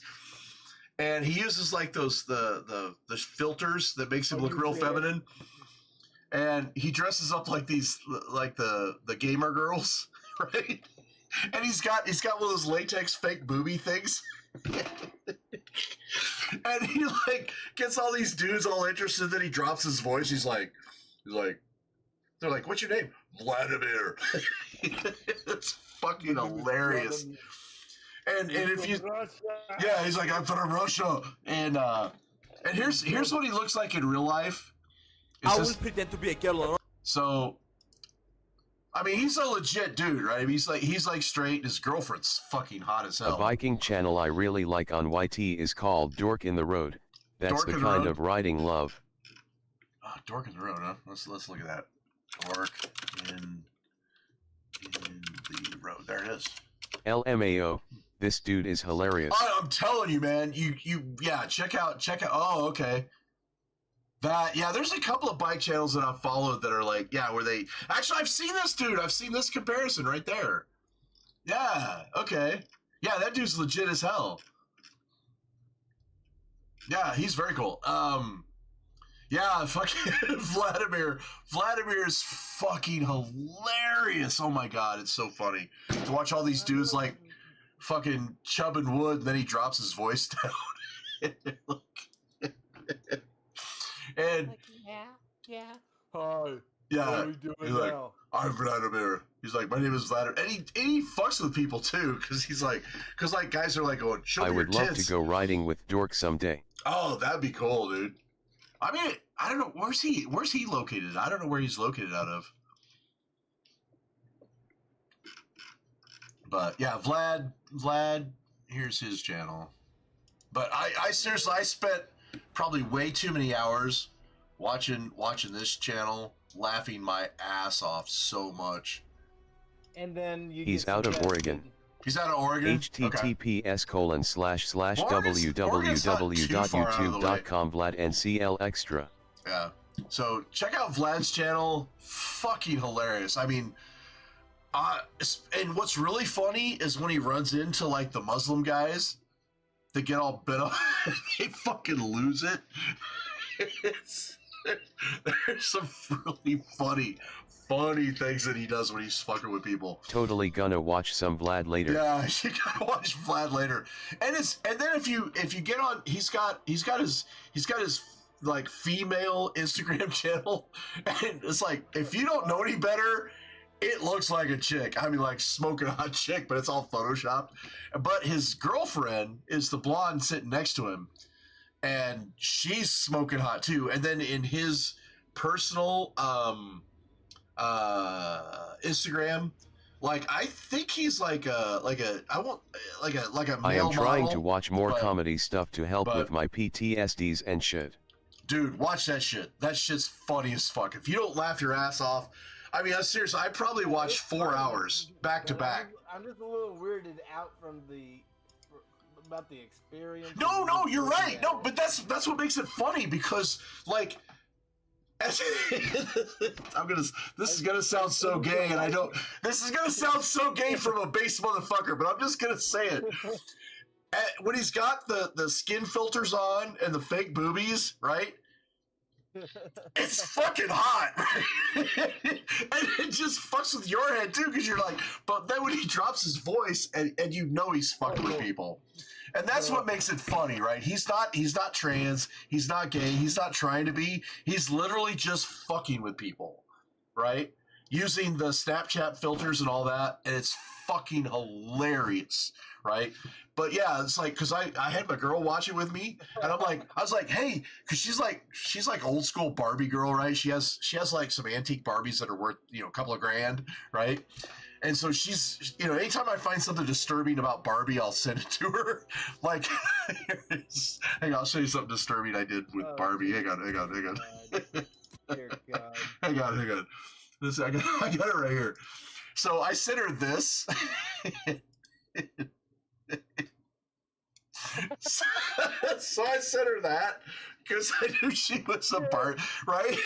And he uses like those the filters that makes him look real feminine. And he dresses up like these like the gamer girls, right? And he's got one of those latex fake booby things. And he like gets all these dudes all interested, then he drops his voice. He's like they're like, "What's your name?" Vladimir. It's fucking hilarious. And if you yeah, he's like, "I'm from Russia." And here's what he looks like in real life. It's I will just- pretend to be a girl. so I mean, he's a legit dude, right? I mean, he's like straight. His girlfriend's fucking hot as A hell. biking channel I really like on YT is called Dork in the Road. That's Dork the in the kind Road? of riding love. Dork in the road, huh? Let's look at that. Dork in the road. There it is. LMAO. This dude is hilarious. I'm telling you, man. You yeah. Check out. Oh, okay. There's a couple of bike channels that I've followed that are like, where they actually I've seen this dude. I've seen this comparison right there. Yeah. Okay. Yeah, that dude's legit as hell. Yeah, he's very cool. Yeah, fucking Vladimir is fucking hilarious. Oh my god, it's so funny to watch all these dudes like fucking chubbing wood, and then he drops his voice down. And Like, yeah. Hi. yeah, What are we doing he's like, now? I'm Vladimir. He's like, my name is Vladimir, and he fucks with people too, because guys are like going, show I me your would love tits. to go riding with Dork someday. Oh, that'd be cool, dude. I mean, I don't know where's he located. I don't know where he's located out of. But yeah, Vlad. Here's his channel. But I seriously, I spent probably way too many hours watching this channel, laughing my ass off so much. And then you He's get out of suggested- Oregon. He's out of Oregon. Okay. https://www.youtube.com VladNCL Extra. Yeah. So check out Vlad's channel. Fucking hilarious. I mean, and what's really funny is when he runs into like the Muslim guys that get all bent up, they fucking lose it. There's some really funny things that he does when he's fucking with people. Totally gonna watch some Vlad later. Yeah, you gotta watch Vlad later. And then if you get on, he's got his like female Instagram channel, and it's like if you don't know any better, it looks like a chick. I mean, like smoking hot chick, but it's all photoshopped. But his girlfriend is the blonde sitting next to him, and she's smoking hot too. And then in his personal Instagram, like I think he's like a male I am trying model, to watch more but- comedy stuff to help but- with my PTSDs and shit. Dude, watch that shit. That shit's funny as fuck. If you don't laugh your ass off, I mean, I'm serious. I probably watched 4 hours back to back. I'm just a little weirded out from about the experience. No, you're right. No, but that's what makes it funny because like. This is gonna sound so gay, and I don't. This is gonna sound so gay from a base motherfucker, but I'm just gonna say it. When he's got the skin filters on and the fake boobies, right? It's fucking hot, right? And it just fucks with your head too, because you're like. But then when he drops his voice, and you know he's fucking with people. And that's what makes it funny, right? He's not trans, he's not gay, he's not trying to be. He's literally just fucking with people, right? Using the Snapchat filters and all that, and it's fucking hilarious, right? But yeah, it's like because I had my girl watch it with me, and I was like, hey, because she's like old school Barbie girl, right? She has like some antique Barbies that are worth a couple of grand, right? And so she's, anytime I find something disturbing about Barbie, I'll send it to her. Like, hang on, I'll show you something disturbing I did with Barbie. Hang on. Dear God. Hang on. This, I got it right here. So I sent her this. So I sent her that because I knew she was a Barbie, right?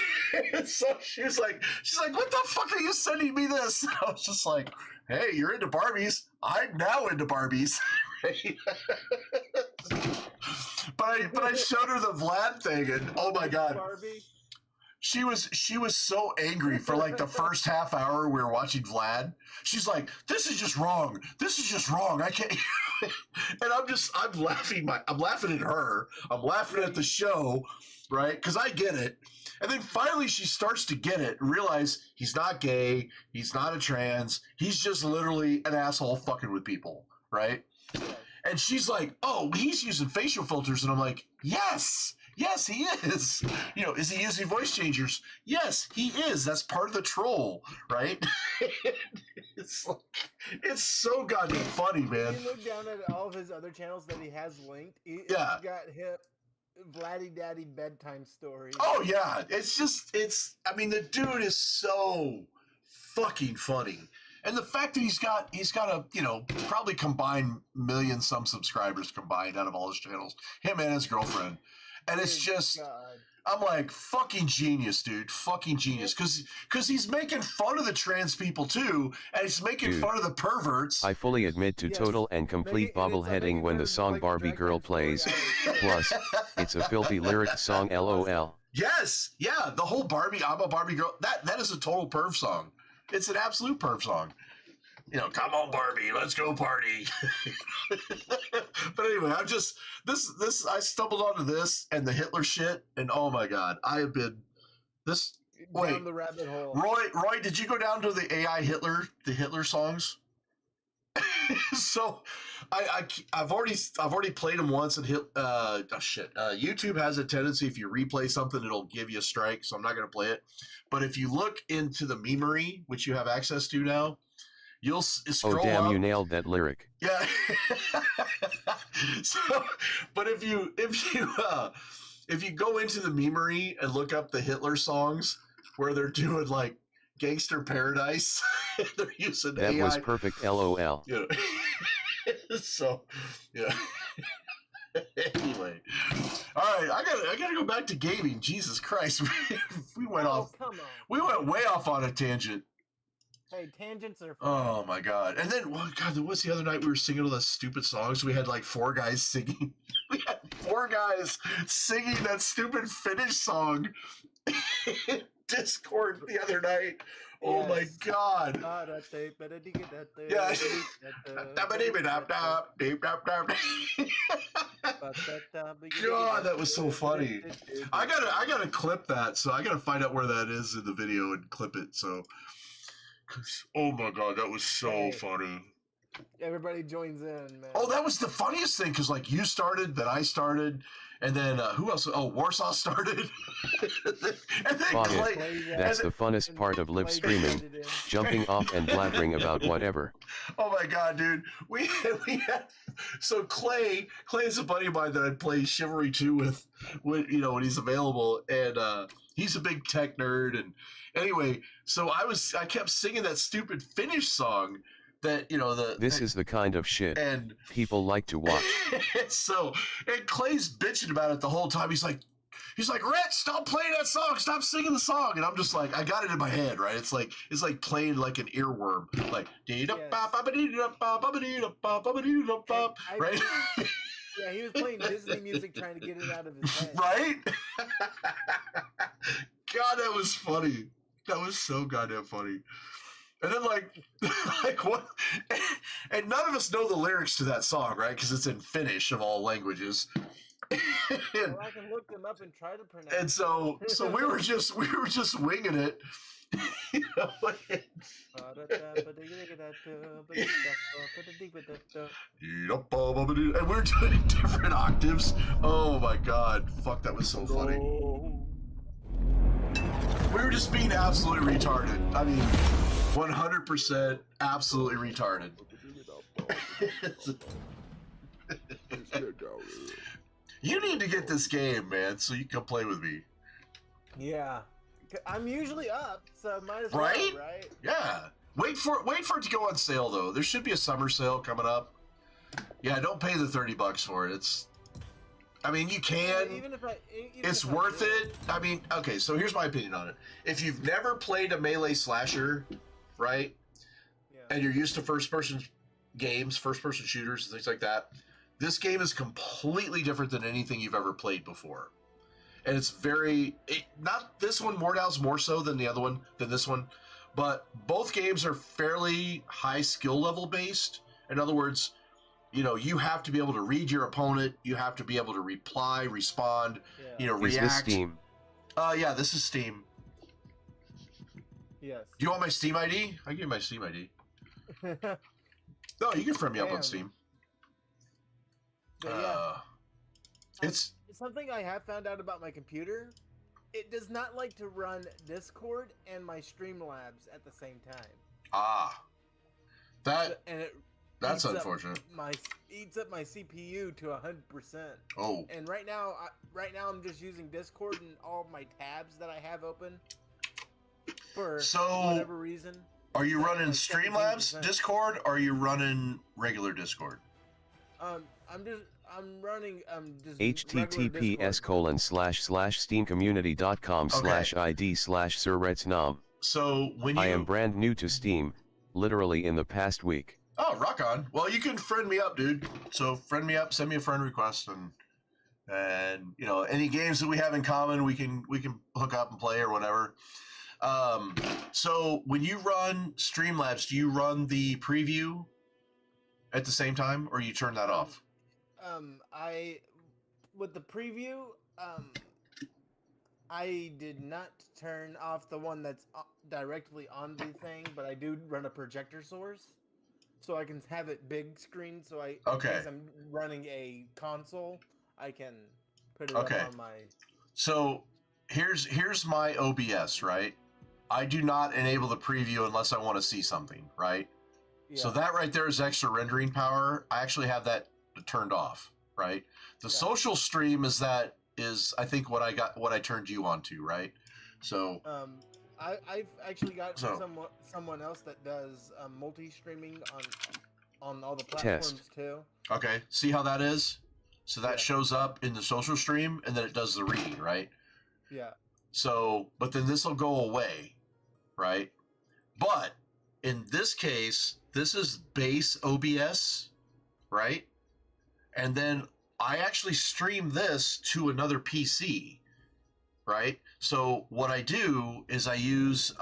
And so she's like, what the fuck are you sending me this? And I was just like, hey, you're into Barbies. I'm now into Barbies. Right? but I showed her the Vlad thing, and oh my god. Barbie? She was so angry for like the first half hour we were watching Vlad. She's like, this is just wrong. I can't. And I'm laughing at her. I'm laughing at the show, right? Because I get it. And then finally she starts to get it and realize he's not gay. He's not a trans. He's just literally an asshole fucking with people, right? And she's like, oh, he's using facial filters. And I'm like, yes, he is. Is he using voice changers? Yes, he is. That's part of the troll, right? It's so goddamn funny, man. You look down at all of his other channels that he has linked. He's got Vladdy Daddy bedtime stories. Oh yeah, I mean, the dude is so fucking funny. And the fact that he's got a, probably combined million some subscribers combined out of all his channels, him and his girlfriend. And it's just, I'm like, fucking genius, dude. Fucking genius. Because he's making fun of the trans people too, and he's making fun of the perverts. I fully admit to total and complete bobbleheading when the song Barbie Girl plays. Plus, it's a filthy lyric song, lol. Yes, yeah, the whole Barbie, I'm a Barbie girl, that is a total perv song. It's an absolute perv song. Come on, Barbie, let's go party. But anyway, I stumbled onto this and the Hitler shit, and oh my god, I have been down the rabbit hole. Roy, did you go down to the AI the Hitler songs? So, I've already played them once, and YouTube has a tendency, if you replay something, it'll give you a strike, so I'm not going to play it. But if you look into the memery, which you have access to now, you'll scroll up. Oh damn, you nailed that lyric. Yeah. So, but if you go into the memery and look up the Hitler songs where they're doing like Gangster Paradise, they're using that AI. was perfect, lol. Yeah. So, yeah. Anyway, all right, I gotta go back to gaming. Jesus Christ, we went off. Come on. We went way off on a tangent. Hey, tangents are fun. Oh my god! And then, what's the other night we were singing all those stupid songs? We had like 4 guys singing. We had 4 guys singing that stupid Finnish song in Discord the other night. Oh my Yes. god. Yeah. God, that was so funny. I gotta clip that, so I gotta find out where that is in the video and clip it. So, 'cause, oh my god, that was so Hey. funny. Everybody joins in, man. Oh, that was the funniest thing, because like you started, then I started, and then who else? Oh, Warsaw started, and then Fuck it. Clay. That's the funnest part of live streaming, jumping off and blabbering about whatever. Oh my god, dude. We had, so Clay is a buddy of mine that I play Chivalry 2 with when he's available, and he's a big tech nerd. And anyway, so I kept singing that stupid Finnish song that This is the kind of shit and people like to watch. and Clay's bitching about it the whole time. He's like, Rhett, stop playing that song, stop singing the song. And I'm just like, I got it in my head, right? It's like playing like an earworm, like right? Yeah, he was playing Disney music trying to get it out of his head. Right? God, that was funny. That was so goddamn funny. And then like what? And none of us know the lyrics to that song, right? Because it's in Finnish of all languages. Well, I can look them up and try to pronounce. And so we were just winging it. And we were doing different octaves. Oh my god, fuck, that was so funny. We were just being absolutely retarded. I mean, 100% absolutely retarded. You need to get this game, man, so you can play with me. Yeah, I'm usually up, so might as well, right? Yeah. Wait for it to go on sale though. There should be a summer sale coming up. Yeah, don't pay the $30 for it. I mean, you can. It's worth it. I mean, okay, so here's my opinion on it. If you've never played a melee slasher, right? Yeah. And you're used to first-person games, first-person shooters, and things like that, this game is completely different than anything you've ever played before. And it's not this one, Mordau's more so than the other one, than this one, but both games are fairly high skill level based. In other words, you have to be able to read your opponent. You have to be able to reply, respond, react. Is this Steam? Yeah, this is Steam. Yes. Do you want my Steam ID? I give you my Steam ID. No, you can friend me up on Steam. It's something I have found out about my computer. It does not like to run Discord and my Streamlabs at the same time. That's unfortunate. Eats up my CPU to 100%. Oh. And right now I'm just using Discord and all my tabs that I have open for whatever reason. Are you running Streamlabs Discord or are you running regular Discord? I'm running just https://steamcommunity.com/id/sirretsnom. So when I am brand new to Steam, literally in the past week. Oh, rock on. Well, you can friend me up, dude. So friend me up, send me a friend request, and any games that we have in common, we can hook up and play or whatever. So when you run Streamlabs, do you run the preview at the same time, or you turn that off? With the preview, I did not turn off the one that's directly on the thing, but I do run a projector source, so I can have it big screen. So because I'm running a console, I can put it up on my. So here's my OBS, right? I do not enable the preview unless I want to see something, right? Yeah. So that right there is extra rendering power. I actually have that turned off, right? The social stream is I think what I turned you on to, right? So I've actually got someone else that does multi-streaming on all the platforms too. Okay, see how that is? So that shows up in the social stream and then it does the reading, right? Yeah. So, but then this will go away, right? But in this case, this is base OBS, right? And then I actually stream this to another PC, right? So what I do is I use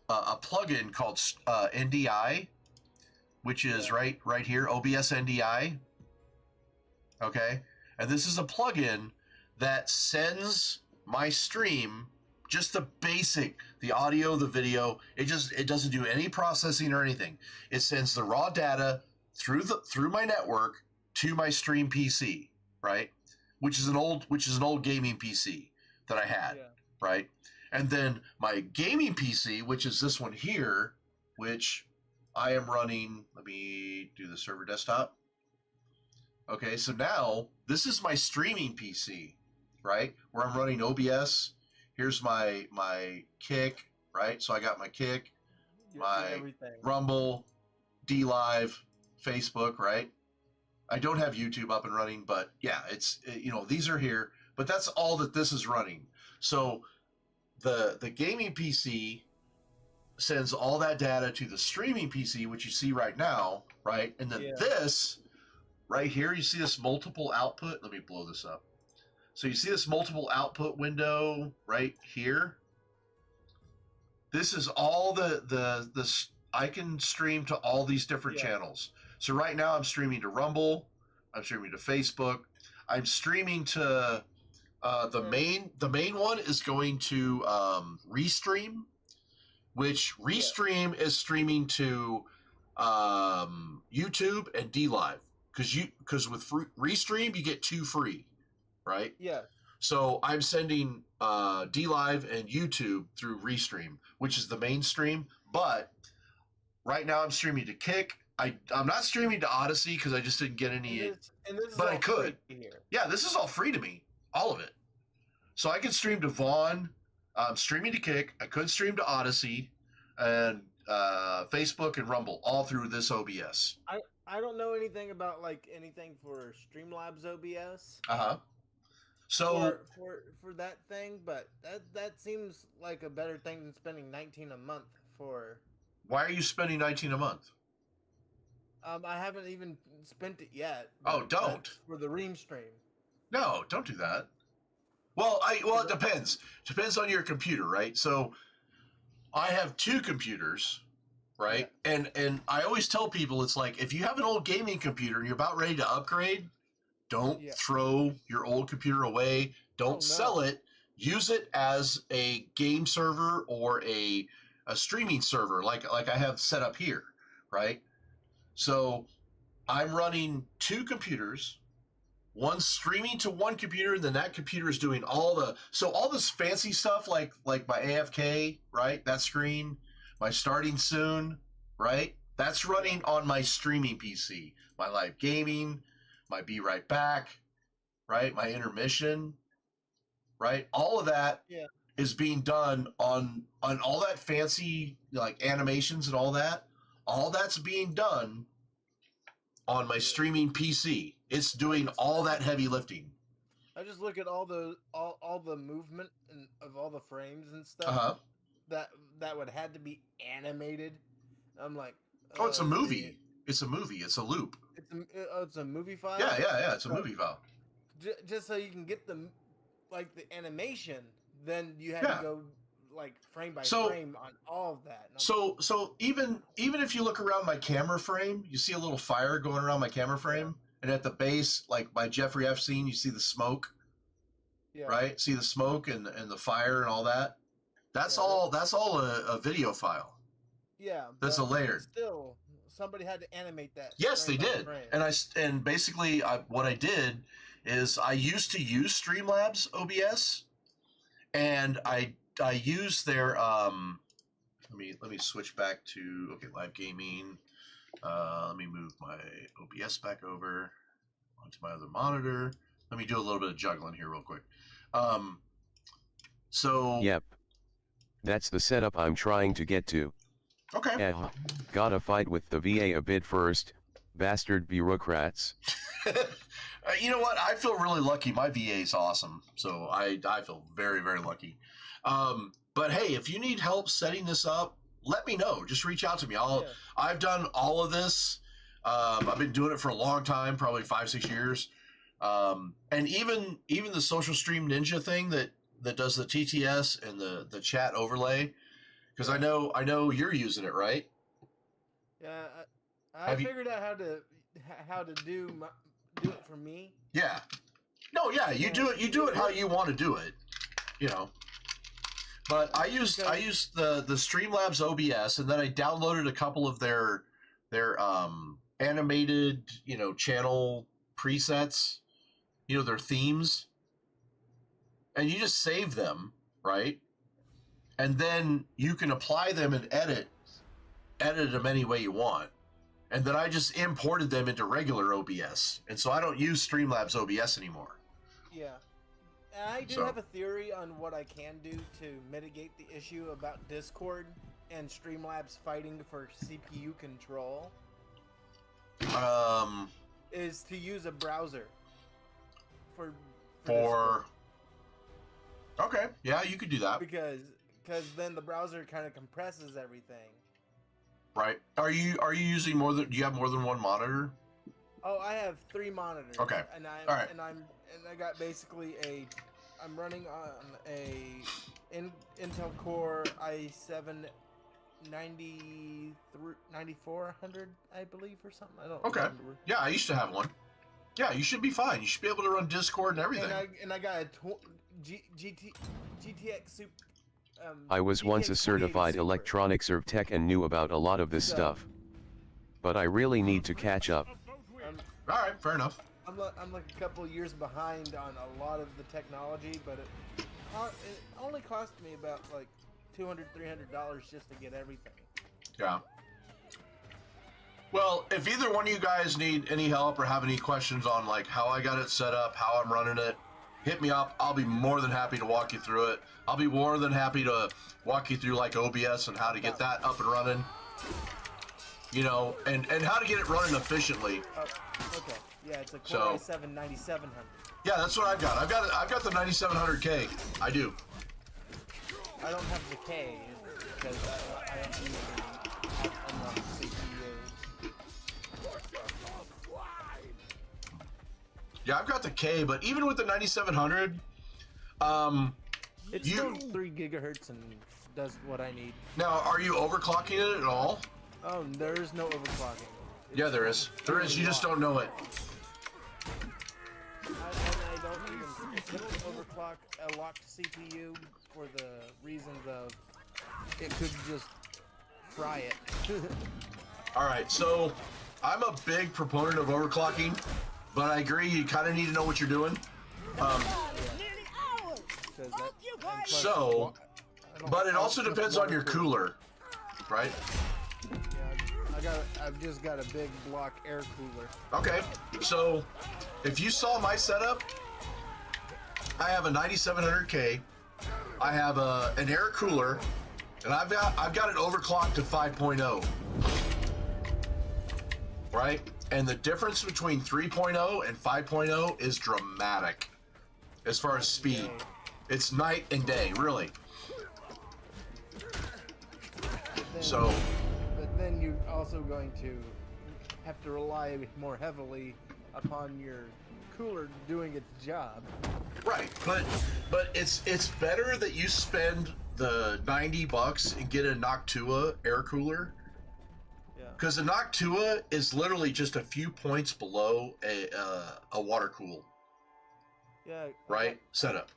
a plugin called NDI, which is right here, OBS NDI. Okay, and this is a plugin that sends my stream just the basic, the audio, the video. It doesn't do any processing or anything. It sends the raw data through my network to my stream PC, right? Which is an old gaming PC that I had, right? And then my gaming PC, which is this one here, which I am running. Let me do the server desktop. Okay, so now this is my streaming PC, right? Where I'm running OBS. Here's my Kick, right? So I got my Kick, my Rumble, DLive, Facebook, right? I don't have YouTube up and running, but yeah, it's, you know, these are here, but that's all that this is running. So the gaming PC sends all that data to the streaming PC, which you see right now, right? And then this right here, you see this multiple output. Let me blow this up. So you see this multiple output window right here. This is all the I can stream to all these different channels. So right now I'm streaming to Rumble, I'm streaming to Facebook, I'm streaming to the main one is going to Restream, which Restream is streaming to YouTube and DLive, because with Restream you get 2 free, right? Yeah. So I'm sending DLive and YouTube through Restream, which is the main stream. But right now I'm streaming to Kick. I'm not streaming to Odyssey because I just didn't get any. But I could. Yeah, this is all free to me, all of it. So I can stream to Vaughn. I'm streaming to Kick. I could stream to Odyssey, and Facebook and Rumble, all through this OBS. I don't know anything about like anything for Streamlabs OBS. So for that thing, but that seems like a better thing than spending $19 a month for. Why are you spending $19 a month? I haven't even spent it yet. Oh, don't. For the Ream stream. No, don't do that. Well, it depends. Depends on your computer, right? So I have 2 computers, right? Yeah. And I always tell people, it's like, if you have an old gaming computer and you're about ready to upgrade, don't throw your old computer away. Don't sell it. Use it as a game server or a streaming server, like I have set up here, right? So I'm running 2 computers, one streaming to one computer, and then that computer is doing all this fancy stuff, like my AFK, right? That screen, my starting soon, right? That's running on my streaming PC, my live gaming, my Be Right Back, right? My intermission, right? All of that is being done on all that fancy, like, animations and all that. All that's being done on my streaming PC. It's doing all that heavy lifting. I just look at all the movement of all the frames and stuff that would have to be animated. I'm like, oh, it's a movie. It's a movie. It's a loop. It's a movie file. Yeah. It's a movie file. Just so you can get the animation, then you have to go like frame by frame on all of that. So even if you look around my camera frame, you see a little fire going around my camera frame, and at the base, like by Jeffrey Epstein, you see the smoke. Yeah. Right? See the smoke and the fire and all that. That's all a video file. Yeah. That's a layer. Still, somebody had to animate that. Yes, they did. And basically what I did is I used to use Streamlabs OBS, and I use their let me switch back to live gaming. Let me move my OBS back over onto my other monitor. Let me do a little bit of juggling here real quick. Yep, that's the setup I'm trying to get to. Okay. Gotta fight with the VA a bit first, bastard bureaucrats. You know what? I feel really lucky. My VA is awesome, so I feel very, very lucky. But hey, if you need help setting this up, let me know. Just reach out to me. I've done all of this. I've been doing it for a long time, probably 5-6 years. And even the Social Stream Ninja thing that does the TTS and the chat overlay, Because I know you're using it, right? Yeah, I Have you- figured out how to do it for me. Yeah. No, yeah, you do it how you want to do it. You know. But I used the Streamlabs OBS, and then I downloaded a couple of their animated, channel presets, their themes. And you just save them, right? And then you can apply them and edit them any way you want. And then I just imported them into regular OBS. And so I don't use Streamlabs OBS anymore. Yeah. And I do have a theory on what I can do to mitigate the issue about Discord and Streamlabs fighting for CPU control. Is to use a browser for Discord. Okay, yeah, you could do that. Because then the browser kind of compresses everything. Right. Are you using more than? Do you have more than one monitor? Oh, I have 3 monitors. Okay. And Alright. I got basically I'm running on a Intel Core i7 9400, I believe, or something. I don't remember. Yeah, I used to have one. Yeah, you should be fine. You should be able to run Discord and everything. And I got a GTX Super. I was once a GTX certified 4080 Super. electronics serv tech and knew about a lot of this stuff. But I really need to catch up. Alright, fair enough. I'm like a couple of years behind on a lot of the technology, but it only cost me about like $200-300 just to get everything. Yeah. Well, if either one of you guys need any help or have any questions on like how I got it set up, how I'm running it, hit me up. I'll be more than happy to walk you through it. I'll be more than happy to walk you through like OBS and how to get that up and running. And how to get it running efficiently. Okay. Yeah, it's a Core i7 9700. Yeah, that's what I've got. I've got the 9700K. I do. I don't have the K because I don't use enough CPUs. Yeah, I've got the K, but even with the 9700, it's still 3 gigahertz and does what I need. Now, are you overclocking it at all? Oh, there is no overclocking. Yeah, there is. There is. You just don't know it. I don't even overclock a locked CPU for the reasons of it could just fry it. All right, so I'm a big proponent of overclocking, but I agree you kind of need to know what you're doing. But it also depends on your cooler, right? Yeah, I've just got a big block air cooler. Okay, so if you saw my setup, I have a 9700K, I have an air cooler, and I've got it overclocked to 5.0, right? And the difference between 3.0 and 5.0 is dramatic as far as speed. It's night and day, really. But then you're also going to have to rely more heavily upon your cooler doing its job. Right, but it's better that you spend the $90 and get a Noctua air cooler. Yeah. Because the Noctua is literally just a few points below a water cool. Yeah. Right? Setup.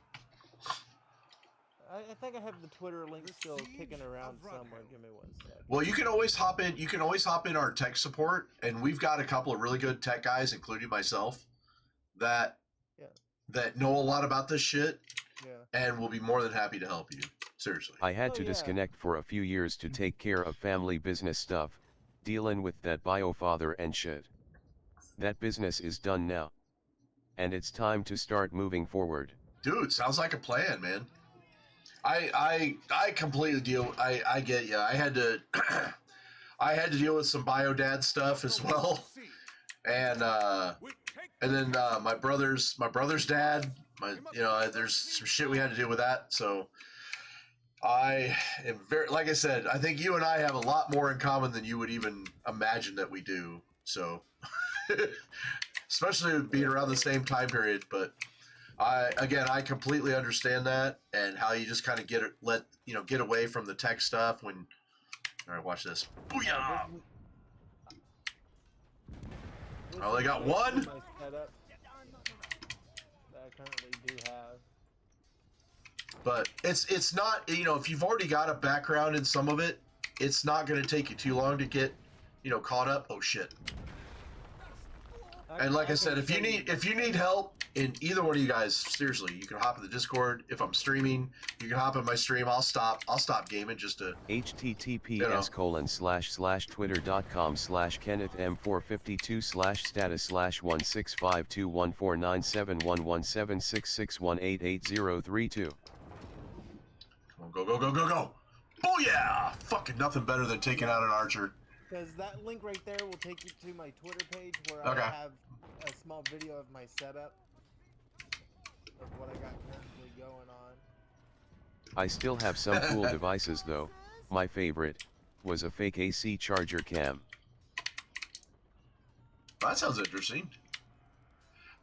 I think I have the Twitter link still kicking around somewhere. Give me 1 sec. Well, you can always hop in. You can always hop in our tech support, and we've got a couple of really good tech guys, including myself, that know a lot about this shit, and will be more than happy to help you. Seriously. I had to disconnect for a few years to take care of family business stuff, dealing with that biofather and shit. That business is done now, and it's time to start moving forward. Dude, sounds like a plan, man. I completely deal. I get you. I had to deal with some biodad stuff as well, and then my brother's dad. There's some shit we had to deal with that. So I am very, like I said, I think you and I have a lot more in common than you would even imagine that we do. So especially being around the same time period, but. I completely understand that and how you just kind of get away from the tech stuff when. All right, watch this. Booyah! I only got one. My setup that I currently do have. But it's not, if you've already got a background in some of it, it's not going to take you too long to get, caught up. Oh shit. And like I said, if you need help in either one of you guys, seriously, you can hop in the Discord. If I'm streaming, you can hop in my stream. I'll stop gaming just to https://twitter.com/kennethm452/status/16521471661188032. Come on, go. Oh yeah! Fucking nothing better than taking out an archer. Because that link right there will take you to my Twitter page where Okay. I have a small video of my setup of what I got currently going on. I still have some cool devices though. My favorite was a fake AC charger cam. That sounds interesting.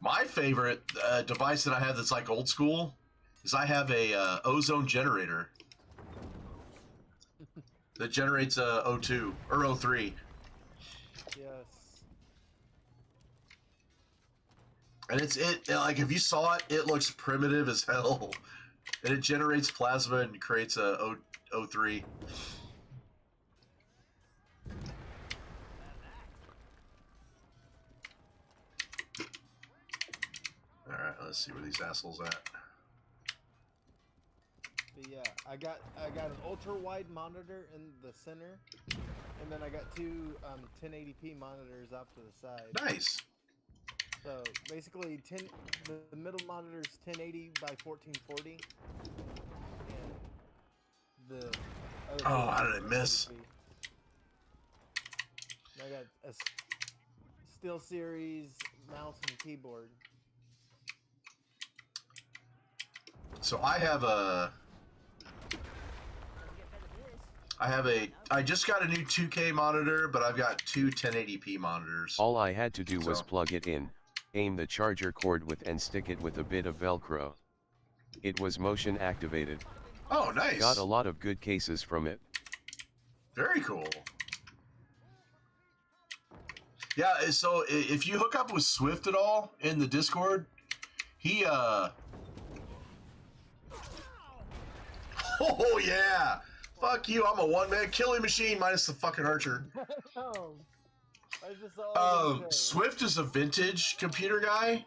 My favorite device that I have that's like old school is I have a ozone generator that generates O2 or O3. Yes. And like if you saw it, it looks primitive as hell, and it generates plasma and creates a O3. All right, let's see where these assholes at. But yeah, I got an ultra wide monitor in the center, and then I got two 1080p monitors off to the side. Nice. So basically, the middle monitor is 1080 by 1440, and the other Oh, how did I miss? 1080p. And I got a Steel Series mouse and keyboard. So I just got a new 2K monitor, but I've got two 1080p monitors. All I had to do was plug it in, aim the charger cord with and stick it with a bit of Velcro. It was motion activated. Oh, nice. Got a lot of good cases from it. Very cool. Yeah, so if you hook up with Swift at all in the Discord, he oh yeah! Fuck you, I'm a one-man killing machine minus the fucking archer. Oh, I just saw Swift is a vintage computer guy,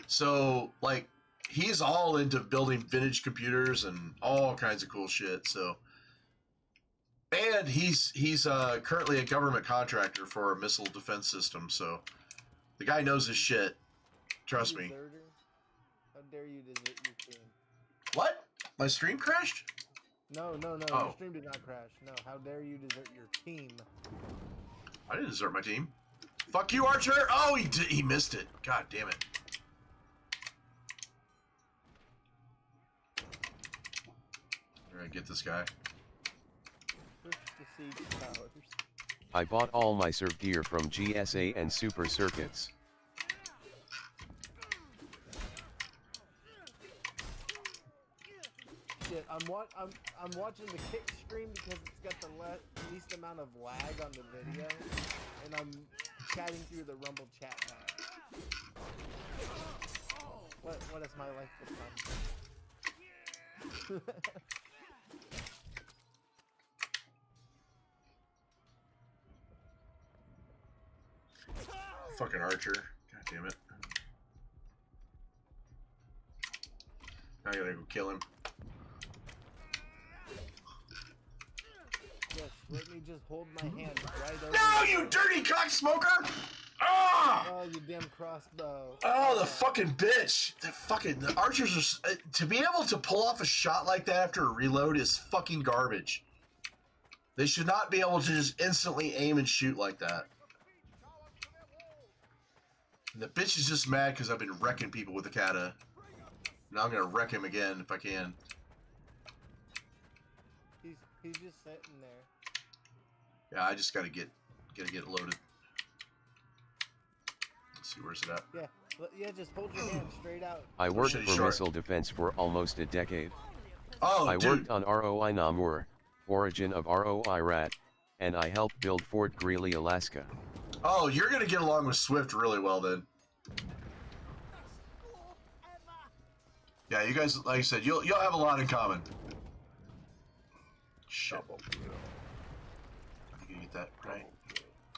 so like he's all into building vintage computers and all kinds of cool shit. So, and he's currently a government contractor for a missile defense system. So, the guy knows his shit. Trust me. How dare you desert your team? What? My stream crashed? No, Oh. your stream did not crash. No, how dare you desert your team? I didn't desert my team. Fuck you, Archer! Oh, he missed it. God damn it. Alright, get this guy. I bought all my serve gear from GSA and Super Circuits. Shit, I'm watching the kick stream because it's got the least amount of lag on the video, and I'm chatting through the Rumble chat box. What has my life become? Fucking Archer. God damn it. I gotta go kill him. Yes, let me just hold my hand right over. No, you dirty cocksmoker! Ah! Oh, you damn crossbow. Oh, the fucking bitch! The archers are to be able to pull off a shot like that after a reload is fucking garbage. They should not be able to just instantly aim and shoot like that. And the bitch is just mad because I've been wrecking people with the kata. Now I'm gonna wreck him again if I can. He's just sitting there. Yeah, I just gotta get it loaded. Let's see, where's it at? Yeah, Yeah, just hold your hand straight out. I worked Shitty for short. missile defense for almost a decade. Oh, I dude. worked on ROI Namur, origin of ROI Rat, and I helped build Fort Greely, Alaska. Oh, you're gonna get along with Swift really well then. Yeah, you guys, like I said, you'll have a lot in common. Shit. You can get that right.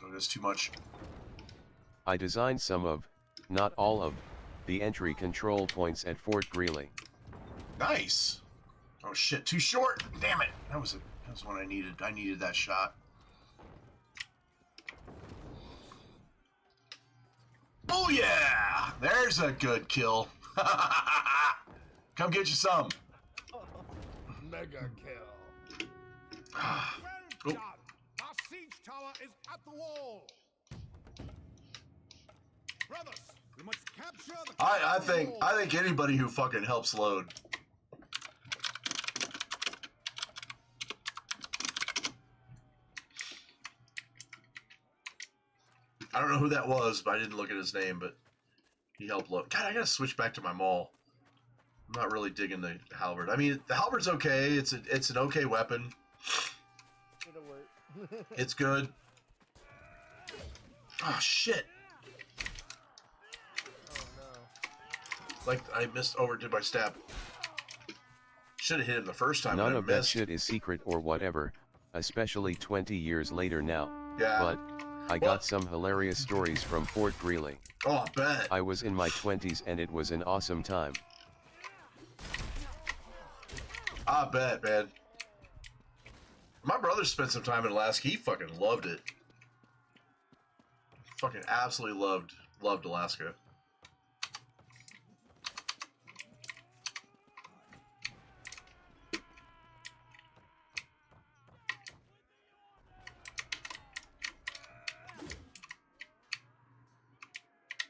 Oh, that's too much. I designed some of, not all of, the entry control points at Fort Greely. Nice. Oh shit, too short. Damn it. That was one I needed. I needed that shot. Oh yeah! There's a good kill. Come get you some. Mega kill. Oh. Well done. Our siege tower is at the wall. Brothers, we must capture the I castle think wall. anybody who fucking helps load. I don't know who that was, but I didn't look at his name, but he helped load. God, I gotta switch back to my maul. I'm not really digging the halberd. I mean, the halberd's okay. It's an okay weapon. It'll work. It's good. Oh shit! Oh no. Like I overdid my stab. Should have hit him the first time. None and I of that missed. shit is secret or whatever, especially 20 years later now. Yeah. But, I got some hilarious stories from Fort Greely. Oh, I bet. I was in my 20s and it was an awesome time. I bet, man. My brother spent some time in Alaska. He fucking loved it. Fucking absolutely loved Alaska.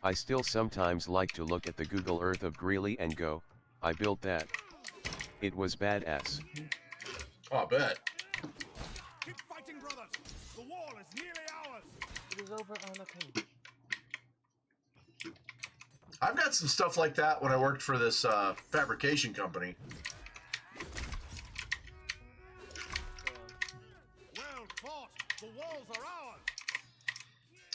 I still sometimes like to look at the Google Earth of Greeley and go, I built that. It was badass. Oh, I bet. Keep fighting, brothers. The wall is nearly ours. It is over on the page. I've got some stuff like that when I worked for this fabrication company. Well fought. The walls are ours.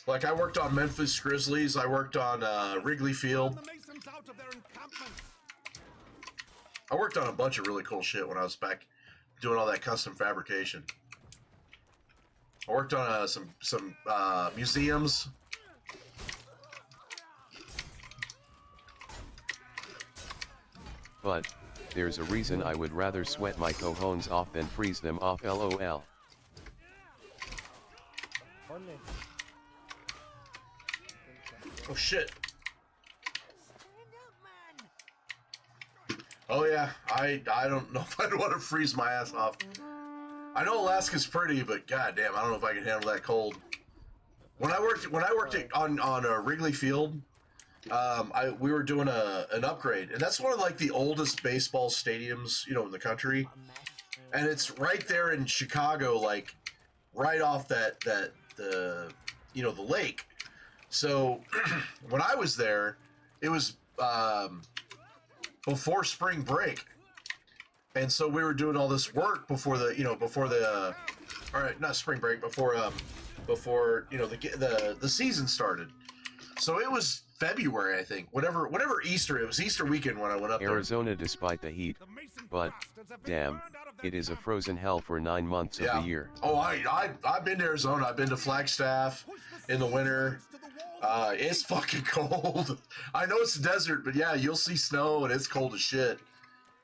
Like I worked on Memphis Grizzlies. I worked on Wrigley Field. The masons out of their encampments. I worked on a bunch of really cool shit when I was back doing all that custom fabrication. I worked on some museums. But, there's a reason I would rather sweat my cojones off than freeze them off, lol. Pardon me. Oh shit. Oh yeah, I don't know if I'd want to freeze my ass off. I know Alaska's pretty, but goddamn, I don't know if I can handle that cold. When I worked on Wrigley Field, we were doing an upgrade, and that's one of like the oldest baseball stadiums, in the country, and it's right there in Chicago, like right off the lake. So when I was there, it was before spring break, and so we were doing all this work before the not spring break, before the season started. So it was February, I think. Whatever Easter, it was Easter weekend when I went up Arizona despite the heat, but, damn, it is a frozen hell for 9 months of the year. Oh, I've been to Arizona. I've been to Flagstaff in the winter. It's fucking cold. I know it's a desert, but yeah, you'll see snow and it's cold as shit.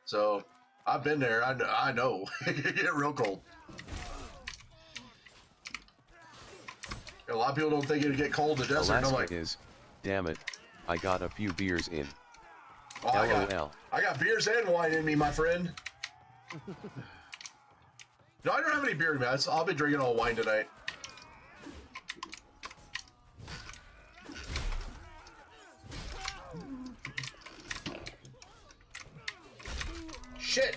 So I've been there. I know. It get real cold. A lot of people don't think it'd get cold in the desert. Alaska I'm like, is, damn it, I got a few beers in. oh, I got beers and wine in me, my friend. No, I don't have any beer in me. I'll be drinking all wine tonight. Shit.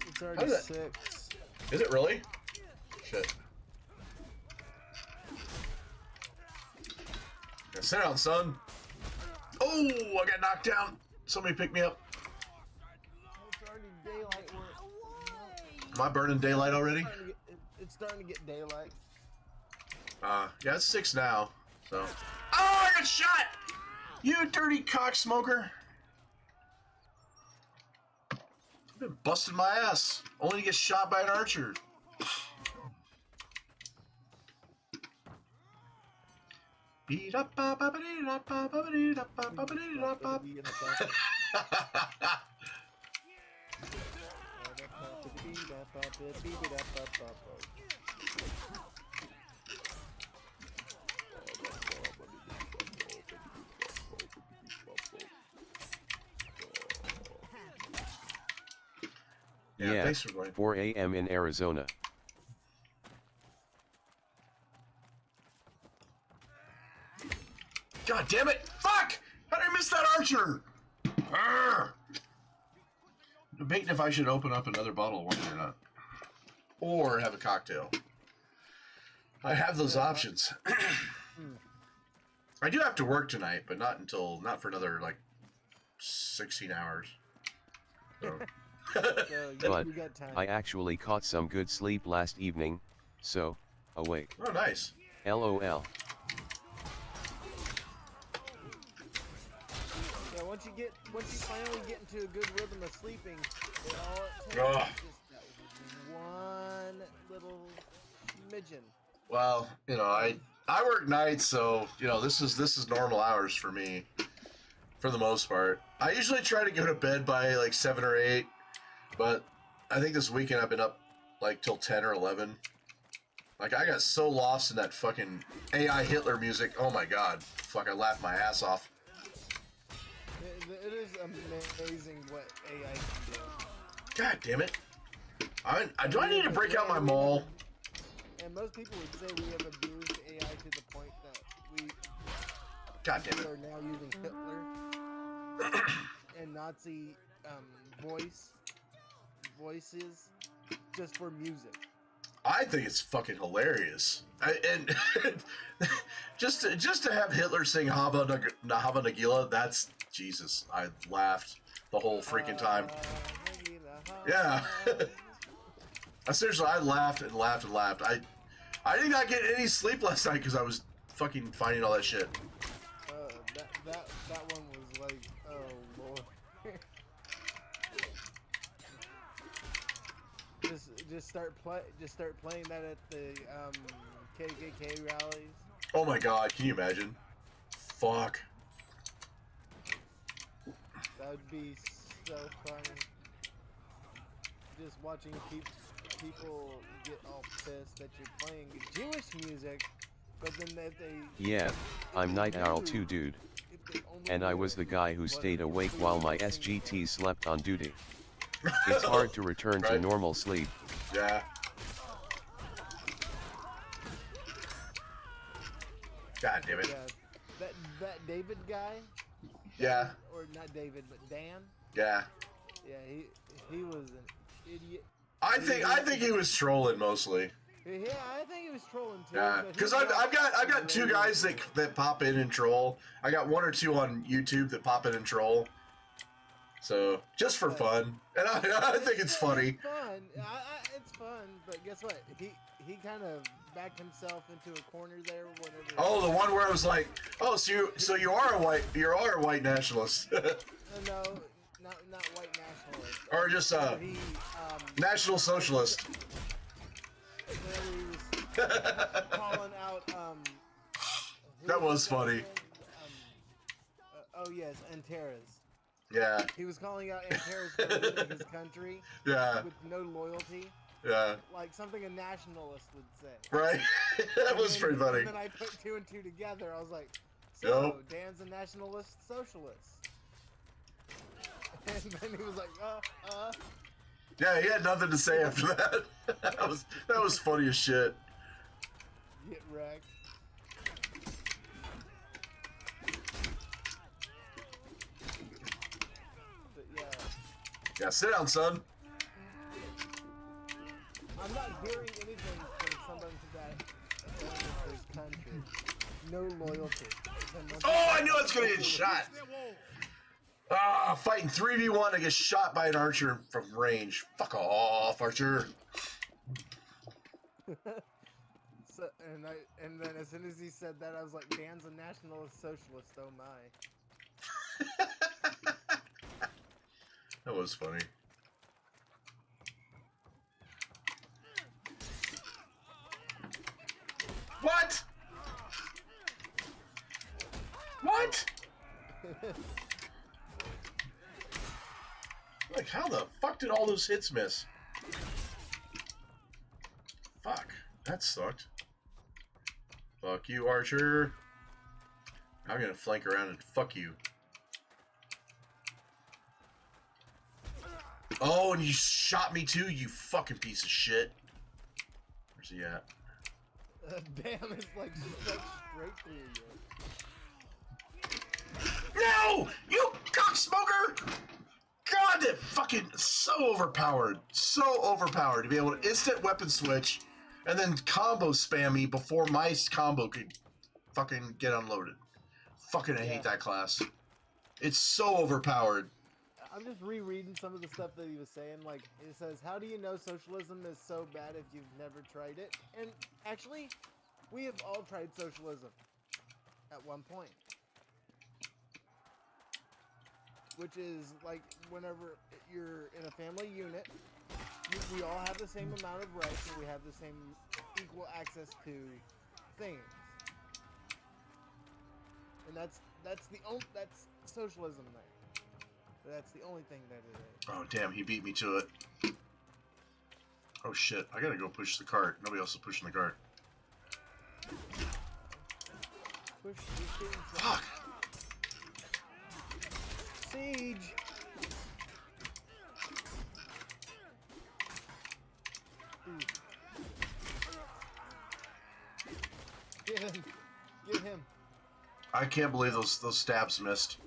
It's already 6. Is it really? Shit. Sit down, son. Oh, I got knocked down. Somebody pick me up. It's already daylight. Am I burning daylight already? It's starting to get daylight. Yeah, it's 6 now. So. Oh, I got shot! You dirty cock smoker! I've been busting my ass, only to get shot by an archer. Yeah, thanks for going. 4 a.m. in Arizona. God damn it! Fuck! How did I miss that archer? Arrgh! Debating if I should open up another bottle of wine or not. Or have a cocktail. I have those options. I do have to work tonight, but not for another, like, 16 hours. So. But I actually caught some good sleep last evening, so, awake. Oh, nice. LOL. Yeah, once you finally get into a good rhythm of sleeping, it all it takes Ugh. is just that one little smidgen. Well, you know, I work nights, so you know this is normal hours for me, for the most part. I usually try to go to bed by like 7 or 8, but I think this weekend I've been up like till 10 or 11. Like I got so lost in that fucking AI Hitler music. Oh my god, fuck! I laughed my ass off. It is amazing what AI can do. God damn it! Do I need to break out my maul? And most people would say we have abused AI to the point that we God damn it! are now using Hitler and Nazi voices just for music. I think it's fucking hilarious. And just to have Hitler sing Hava Nagila, that's Jesus. I laughed the whole freaking time. Yeah. Seriously, I laughed and laughed and laughed. I did not get any sleep last night because I was fucking finding all that shit. That one was like, oh lord. just start playing that at the KKK rallies. Oh my god, can you imagine? Fuck. That would be so funny. Just watching people get all pissed that you're playing Jewish music, but then if they... Yeah, I'm Night Owl too, dude. And I was the guy who stayed awake while my SGT slept on duty. It's hard to return to normal sleep. Yeah. God damn it. Yeah, that David guy? Yeah. Or not David, but Dan? Yeah. Yeah, he was an idiot. I think he was trolling mostly. Yeah, I think he was trolling too. Yeah, because I've got 2 guys that pop in and troll. I got 1 or 2 on YouTube that pop in and troll. So just for fun, and I think it's funny. It's fun. It's fun, but guess what? He kind of backed himself into a corner there. Whenever. Oh, the one where I was like, oh, so you are a white nationalist. No, not white nationalist. Or just national socialist. Whenever he was calling out that was funny. Oh yes, Antares. Yeah. He was calling out Antares for leaving his country. Yeah. With no loyalty. Yeah. Like something a nationalist would say. Right. That was pretty funny. And then I put 2 and 2 together. I was like, so Nope. Dan's a nationalist socialist. And then he was like, Yeah, he had nothing to say after that. that was funny as shit. Get wrecked. But yeah. Yeah, sit down, son. I'm not hearing anything from somebody that owns his country. No loyalty. And then once Oh, you I knew I was gonna get shot. Ah, fighting 3v1, I get shot by an archer from range. Fuck off, archer. So, and then as soon as he said that, I was like, Dan's a nationalist socialist. Oh my. That was funny. What? What? Like, how the fuck did all those hits miss? Fuck. That sucked. Fuck you, Archer. I'm gonna flank around and fuck you. Oh, and you shot me too, you fucking piece of shit. Where's he at? Damn, it's like straight through you. No! You cocksmoker! God, that fucking so overpowered. So overpowered to be able to instant weapon switch and then combo spam me before my combo could fucking get unloaded. Fucking, I hate that class. It's so overpowered. I'm just rereading some of the stuff that he was saying. Like, it says, how do you know socialism is so bad if you've never tried it? And actually, we have all tried socialism at one point. Which is, like, whenever you're in a family unit, we all have the same amount of rights and we have the same equal access to things. And that's socialism there. That's the only thing that it is. Oh, damn, he beat me to it. Oh, shit. I gotta go push the cart. Nobody else is pushing the cart. Push the things. Fuck! Siege! Ooh. Get him! Get him! I can't believe those stabs missed.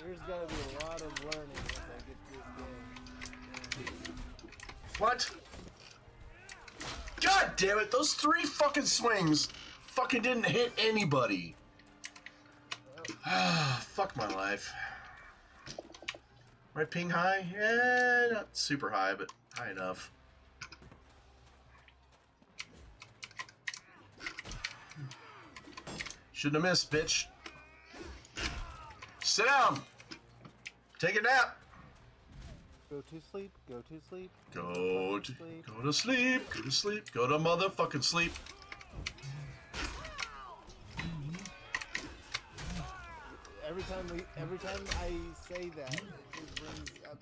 There's gotta be a lot of learning once I get this game. What? God damn it, those 3 fucking swings fucking didn't hit anybody. Ah, fuck my life. My ping high? Yeah, not super high, but high enough. Shouldn't have missed, bitch. Sit down. Take a nap. Go to sleep. Go to sleep. Go to sleep. Go to sleep. Go to sleep. Go to motherfucking sleep. Every time I say that, it brings up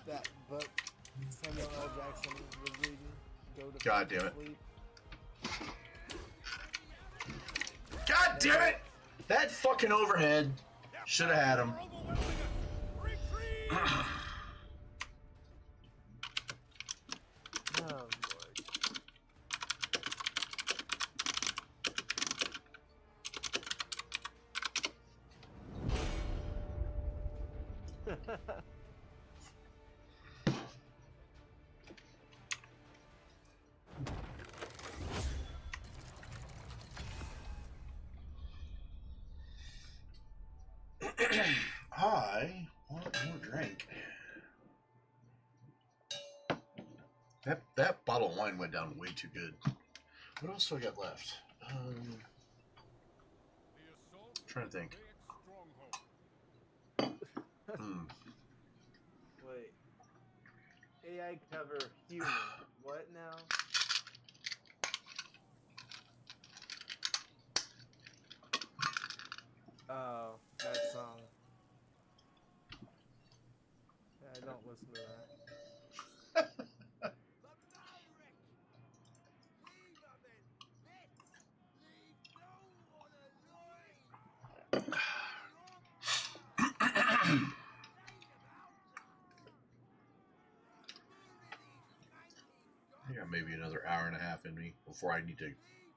that book Samuel L. Jackson was reading. Go to God damn it. sleep. God damn it! That fucking overhead should have had him. Oh, Lord. I want more drink. That bottle of wine went down way too good. What else do I got left? Trying to think. Wait. AI cover human. What now? Oh, that song. Yeah, I don't listen to that. I got maybe another hour and a half in me before I need to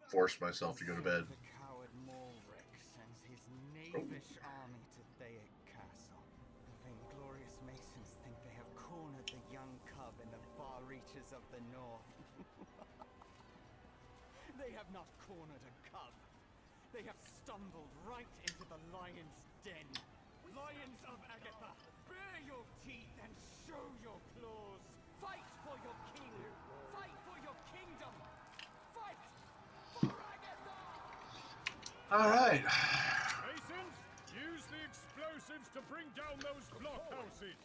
force myself to go to bed. The coward Malric sends his knavish army to Thaic Castle. The vainglorious Masons think they have cornered the young cub in the far reaches of the north. They have not cornered a cub. They have stumbled right into the lion's den. Lions of Agatha, bare your teeth and show your claws. Fight for your king. Fight for your kingdom. Fight for Agatha! All right. Masons, use the explosives to bring down those blockhouses.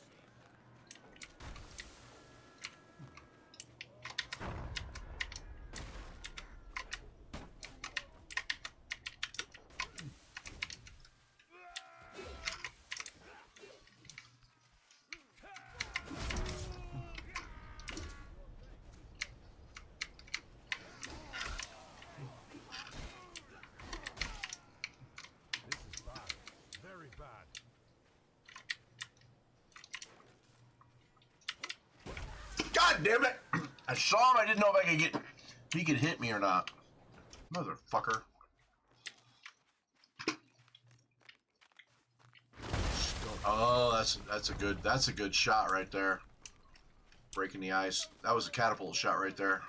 God damn it! I saw him. I didn't know if I could get. If he could hit me or not. Motherfucker. Oh, that's a good shot right there. Breaking the ice. That was a catapult shot right there.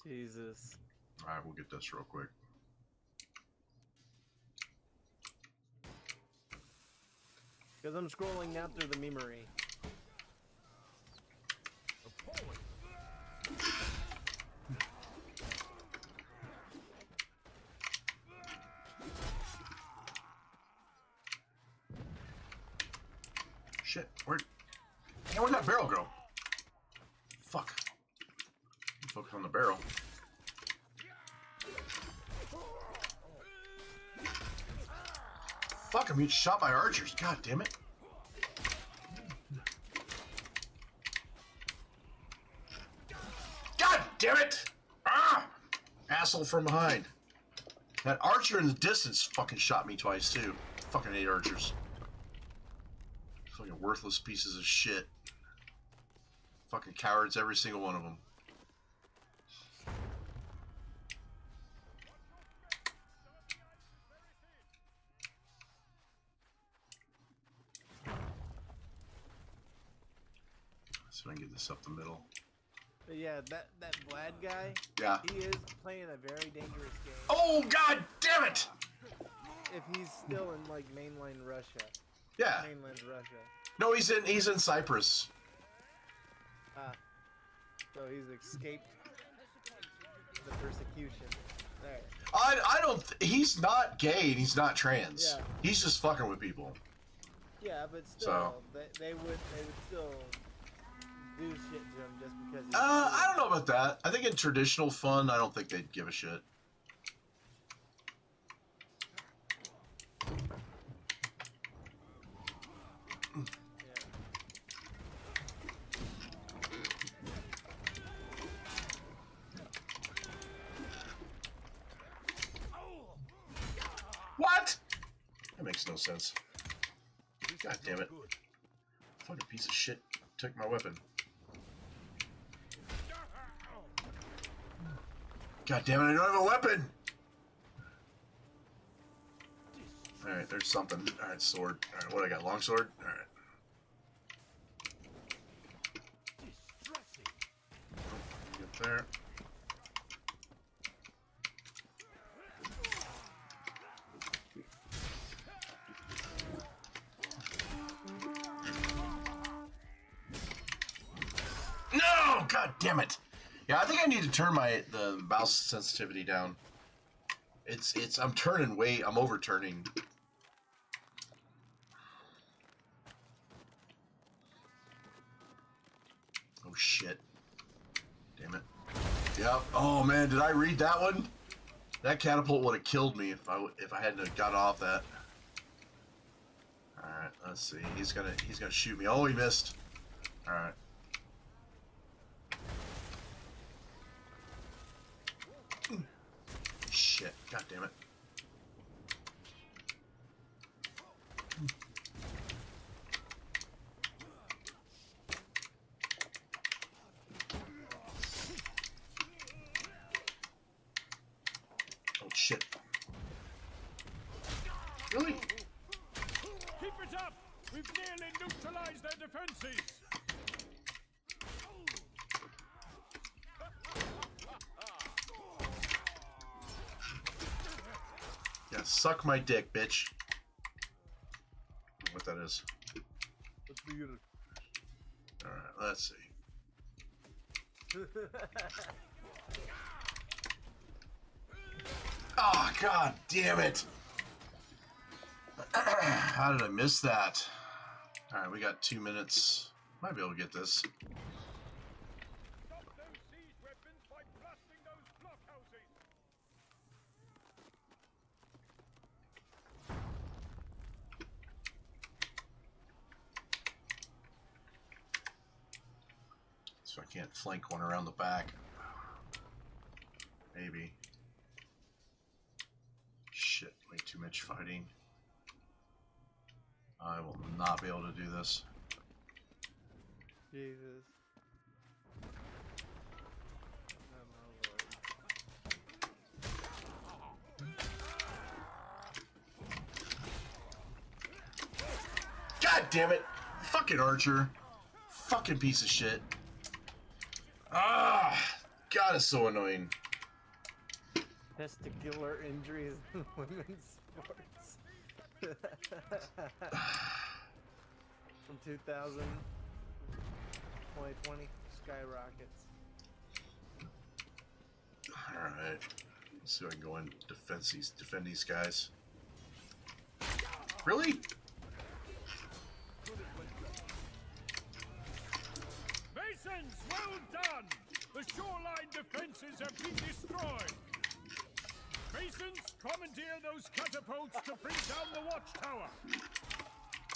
Jesus. All right, we'll get this real quick. Because I'm scrolling now through the memory. Shit, where'd that barrel go? Fuck. Focus on the barrel. Fuck, I'm getting shot by archers. God damn it. God damn it! Ah! Asshole from behind. That archer in the distance fucking shot me twice too. Fucking hate archers. Fucking worthless pieces of shit. Fucking cowards, every single one of them. So I can get this up the middle. But yeah, that Vlad guy. Yeah. He is playing a very dangerous game. Oh god damn it! If he's still in like mainland Russia. Yeah. Mainland Russia. No, he's in Cyprus. Ah. So he's escaped the persecution. There. I don't. He's not gay and he's not trans. Yeah. He's just fucking with people. Yeah, but still, So. they would still do shit to him just because. He's I don't know about that. I think in traditional fun, I don't think they'd give a shit. What? That makes no sense. God damn it. Fucking piece of shit took my weapon. God damn it, I don't have a weapon! Alright, there's something. Alright, sword. Alright, what I got? Longsword? Alright. Get there. No! God damn it! Yeah, I think I need to turn the mouse sensitivity down. I'm turning I'm overturning. Oh shit. Damn it. Yep. Oh man, did I read that one? That catapult would have killed me if I hadn't have got off that. Alright, let's see. He's gonna shoot me. Oh, he missed. Alright. Shit. God damn it. shit. Really? Keep it up! We've nearly neutralized their defenses! Yeah, suck my dick, bitch. What that is. Alright, let's see. Oh, god damn it! How did I miss that? Alright, we got 2 minutes. Might be able to get this. Stop those siege weapons by blasting those blockhouses! So I can't flank one around the back. Maybe. Shit, way too much fighting. I will not be able to do this. Jesus. God damn it! Fucking Archer. Fucking piece of shit. Ah! God, it's so annoying. Testicular injuries in women's sports. From 2000, 2020, skyrockets. Alright. Let's see if I can go and defend these guys. Really? Masons, well done! The shoreline defenses have been destroyed! Masons, commandeer those catapults to bring down the watchtower!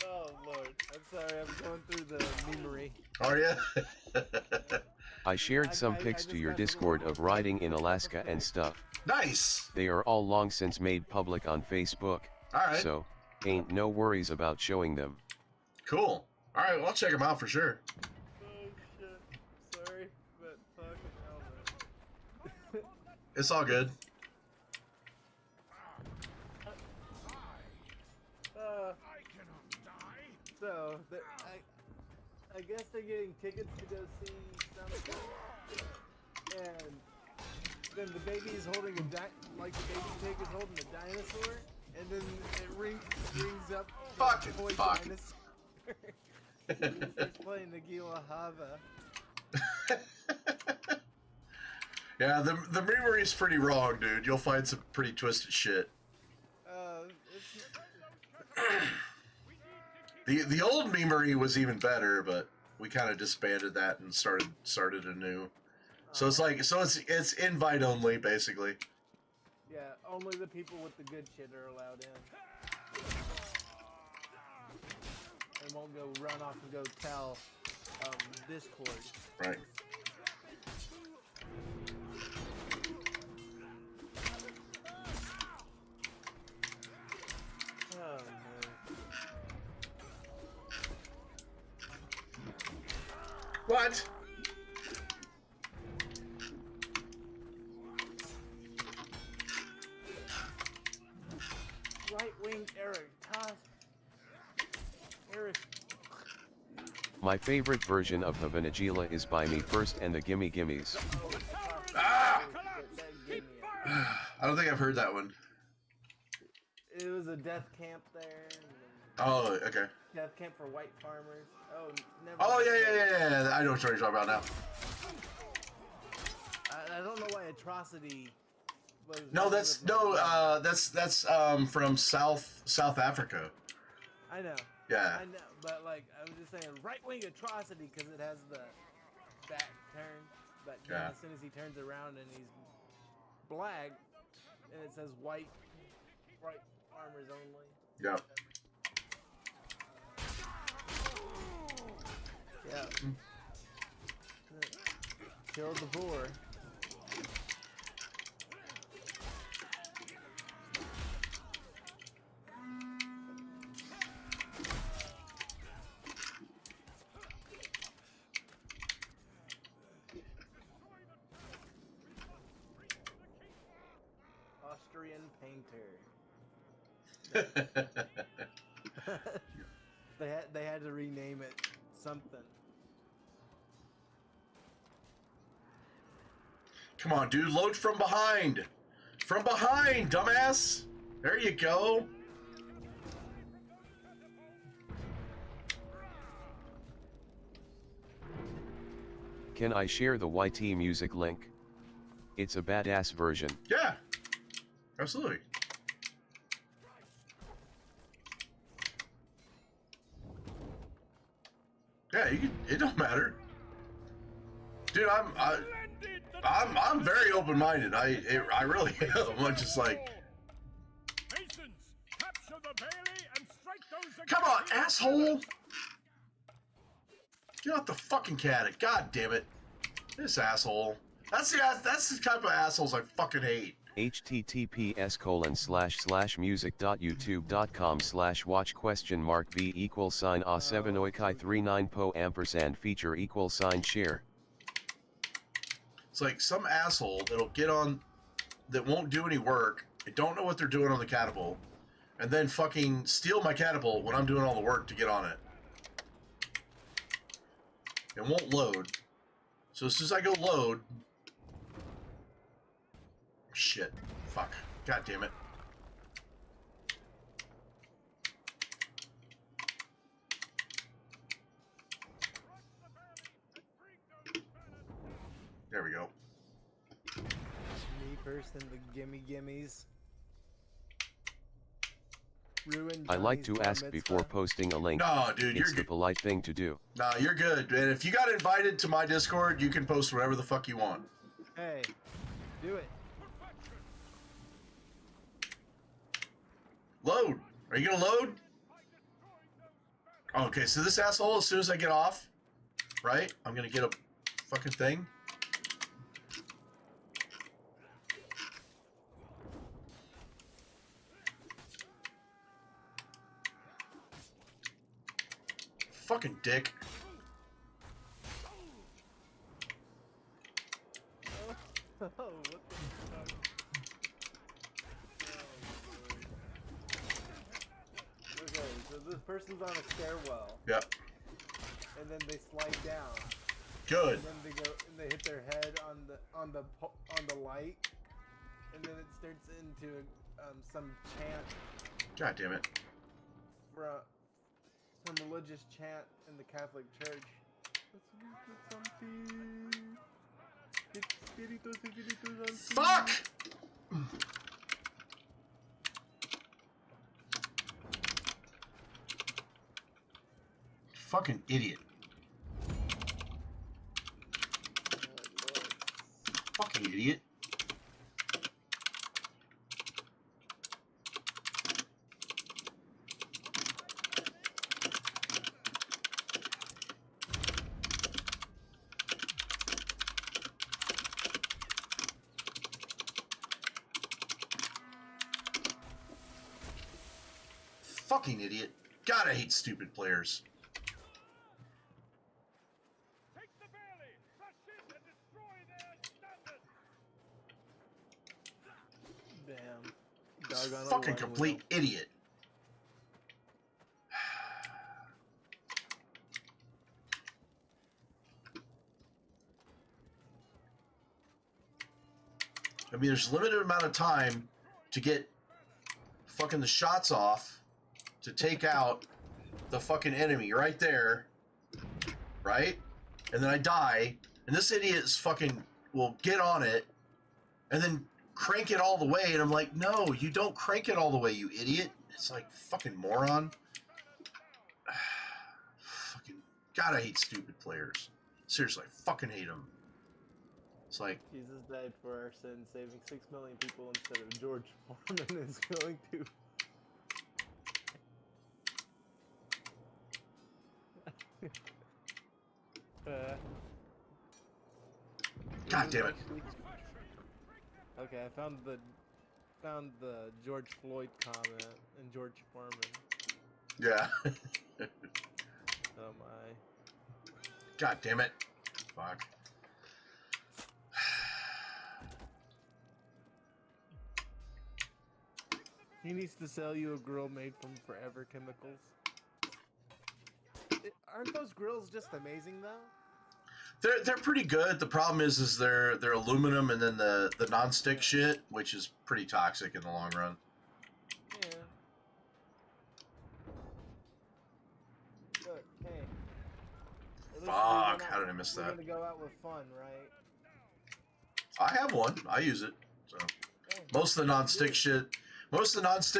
Oh lord, I'm sorry, I'm going through the memory. Are ya? I shared some pics to your Discord of riding in Alaska and stuff. Nice! They are all long since made public on Facebook. Alright. So, ain't no worries about showing them. Cool. Alright, well, I'll check them out for sure. Oh shit, sorry, but fucking hell, man. It's all good. So, I guess they're getting tickets to go see something, and then the baby is holding a like the baby pig is holding a dinosaur, and then it rings up Fucking toy fuck. dinosaur. He starts playing Nagila Hava. Yeah, the memory is pretty wrong, dude. You'll find some pretty twisted shit. The old memory was even better, but we kind of disbanded that and started anew. So it's invite only, basically. Yeah, only the people with the good shit are allowed in. And won't go run off and go tell Discord. Right. Oh no. What? Right wing Eric toss. Eric. My favorite version of the Venegila is Buy Me First and the Gimme Gimmes. Ah! I don't think I've heard that one. It was a death camp there. Oh, okay. Death camp for white farmers. Oh, never. Oh, yeah. I know what you're talking about now. I don't know why atrocity was. No, that's from South Africa. I know. Yeah. I know, but like I was just saying, right wing atrocity because it has the back turn, but then Yeah. as soon as he turns around and he's black, and it says white farmers only. Yep. Yeah. Kill the boar. Austrian painter. They had to rename it something. Come on, dude, load from behind. From behind, dumbass. There you go. Can I share the YT music link? It's a badass version. Yeah, absolutely. Yeah, you can, it don't matter, dude. I'm very open-minded. I really am. I'm just like, Masons, capture the Bailey and strike those come on, asshole. Get off the fucking caddy. God damn it. This asshole. That's the type of assholes I fucking hate. https://music.youtube.com/watch?v=a7oikai39po& feature =share. It's like some asshole that'll get on, that won't do any work, and don't know what they're doing on the catapult, and then fucking steal my catapult when I'm doing all the work to get on it. It won't load. So as soon as I go load, shit, fuck, god damn it. There we go. Me first in the gimmies. Ruin I like Johnny's to bar ask mitzvah. before posting a link. No, dude, It's you're the good. polite thing to do. Nah, you're good. And if you got invited to my Discord, you can post whatever the fuck you want. Hey, do it. Load. Are you gonna load? Okay, so this asshole, as soon as I get off, right, I'm gonna get a fucking thing. Fucking dick. Oh, what the fuck? Okay, so this person's on a stairwell, Yep. and then they slide down. Good. And then they go and they hit their head on the light, and then it starts into some chant God damn it. from some religious chant in the Catholic Church. Fuck! Fucking idiot. Fucking idiot. Fucking idiot. God, I hate stupid players. Take the Bailey! Rush in and destroy their standard! Damn. Doggone Fucking one complete idiot. I mean, there's a limited amount of time to get fucking the shots off to take out the fucking enemy right there, right? And then I die, and this idiot is fucking will get on it and then crank it all the way, and I'm like, no, you don't crank it all the way, you idiot. It's like, fucking moron. Fucking, God, I hate stupid players. Seriously, I fucking hate them. It's like, Jesus died for our sins, saving 6 million people instead of George Foreman is going to. God damn it. Okay, I found the George Floyd comment and George Foreman. Yeah. Oh my. God damn it. Fuck. He needs to sell you a grill made from Forever Chemicals. Aren't those grills just amazing though? They're pretty good. The problem is they're aluminum, and then the non-stick shit, which is pretty toxic in the long run. Yeah. But hey, at least Fuck! How did I miss we're that? gonna go out with fun, right? I have one. I use it. So Hey, most of the non-stick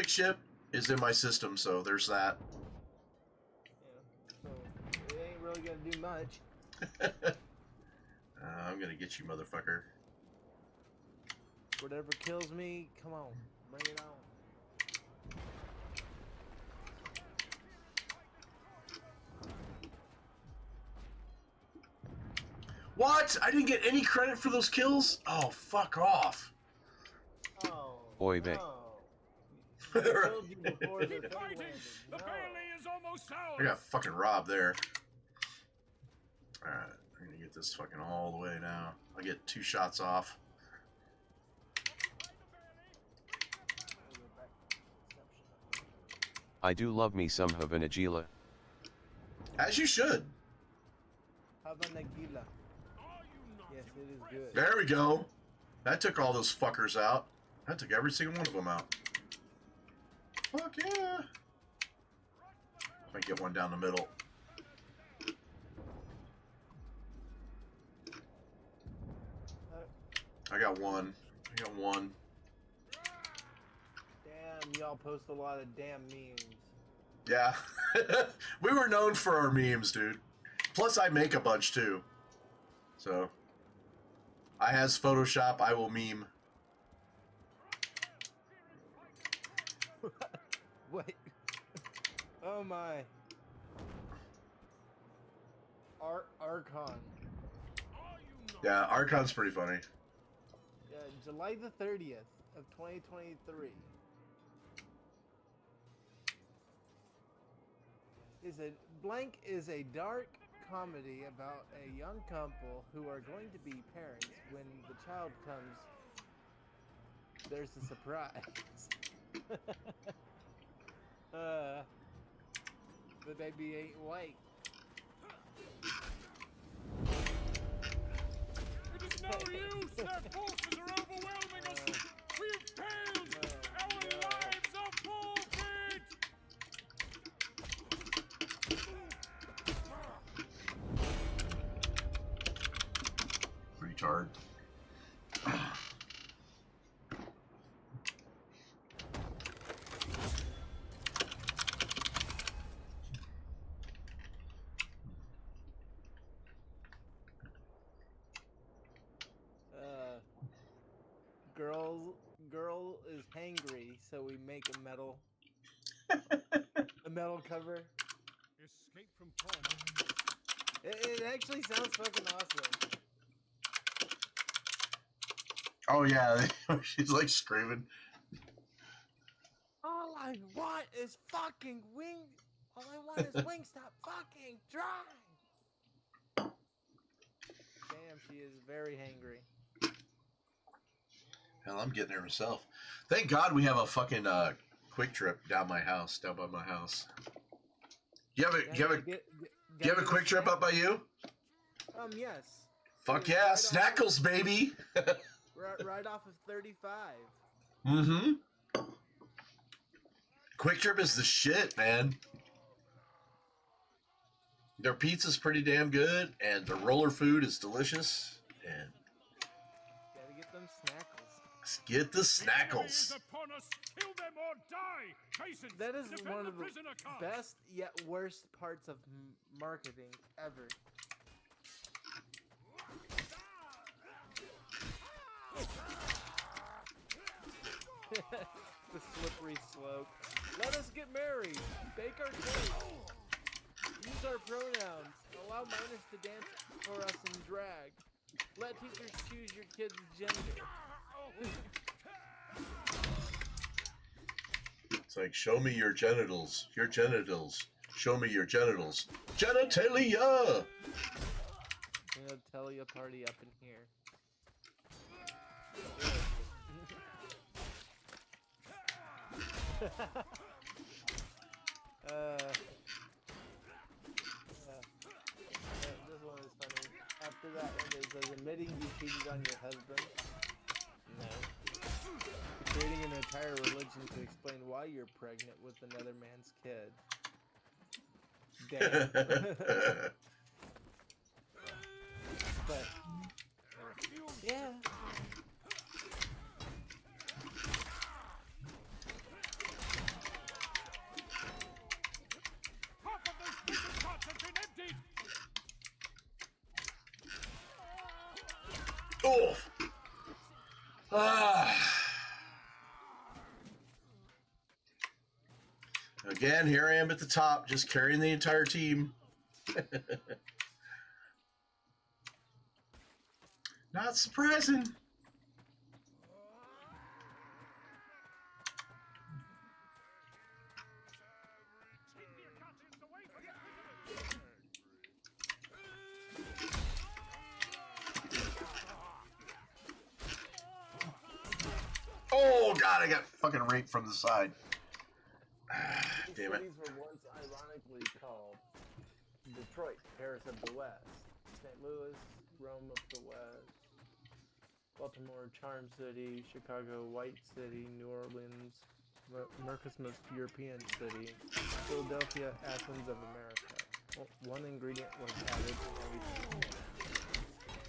shit is in my system. So there's that. Yeah. So it ain't really gonna do much. I'm gonna get you, motherfucker. Whatever kills me, come on, bring it on. What? I didn't get any credit for those kills? Oh, fuck off. Oh. Oy vey. No. I killed you before the thing landed. No. is almost I got fucking robbed there. Alright, I'm gonna get this fucking all the way now. I'll get 2 shots off. I do love me some Havanagila. As you should. Habanagila. Yes, it is good. There we go. That took all those fuckers out. That took every single one of them out. Fuck yeah. Might get one down the middle. I got one. Damn, y'all post a lot of damn memes. Yeah. We were known for our memes, dude. Plus, I make a bunch, too. So, I has Photoshop, I will meme. Wait. Oh my. Archon. Yeah, Archon's pretty funny. Yeah, July the 30th of 2023. Is a dark comedy about a young couple who are going to be parents. When the child comes, there's a surprise. The baby ain't white. It is no use. Their forces are overwhelming us. We've failed. Our lives are forfeit. Retard. Girl is hangry, so we make a metal cover. Escape from torment. It actually sounds fucking awesome. Oh, yeah. She's like screaming. All I want is fucking wing. All I want is Wingstop fucking dry. Damn, she is very hangry. Hell, I'm getting there myself. Thank God we have a fucking quick trip down by my house. Do you have a quick trip up by you? Yes. Fuck yeah, Snackles, baby. right off of 35. Mm-hmm. Quick Trip is the shit, man. Their pizza's pretty damn good, and the roller food is delicious. And gotta get them snackles. Get the snackles. That is one of the best yet worst parts of marketing ever. The slippery slope. Let us get married. Bake our cake. Use our pronouns. Allow minors to dance for us in drag. Let teachers choose your kid's gender. It's like, show me your genitals. Your genitals. Show me your genitals. Genitalia! Genitalia party up in here. This one is funny. After that one, it says admitting you cheated on your husband. No. Creating an entire religion to explain why you're pregnant with another man's kid. Damn. But yeah. Half of those prison carts have been emptied! Oh. Again, here I am at the top, just carrying the entire team. Not surprising. Oh god, I got fucking raped from the side. Damn it. These cities were once ironically called Detroit, Paris of the West, St. Louis, Rome of the West, Baltimore, Charm City, Chicago, White City, New Orleans, America's most European city, Philadelphia, Athens of America. Well, one ingredient was added to everything.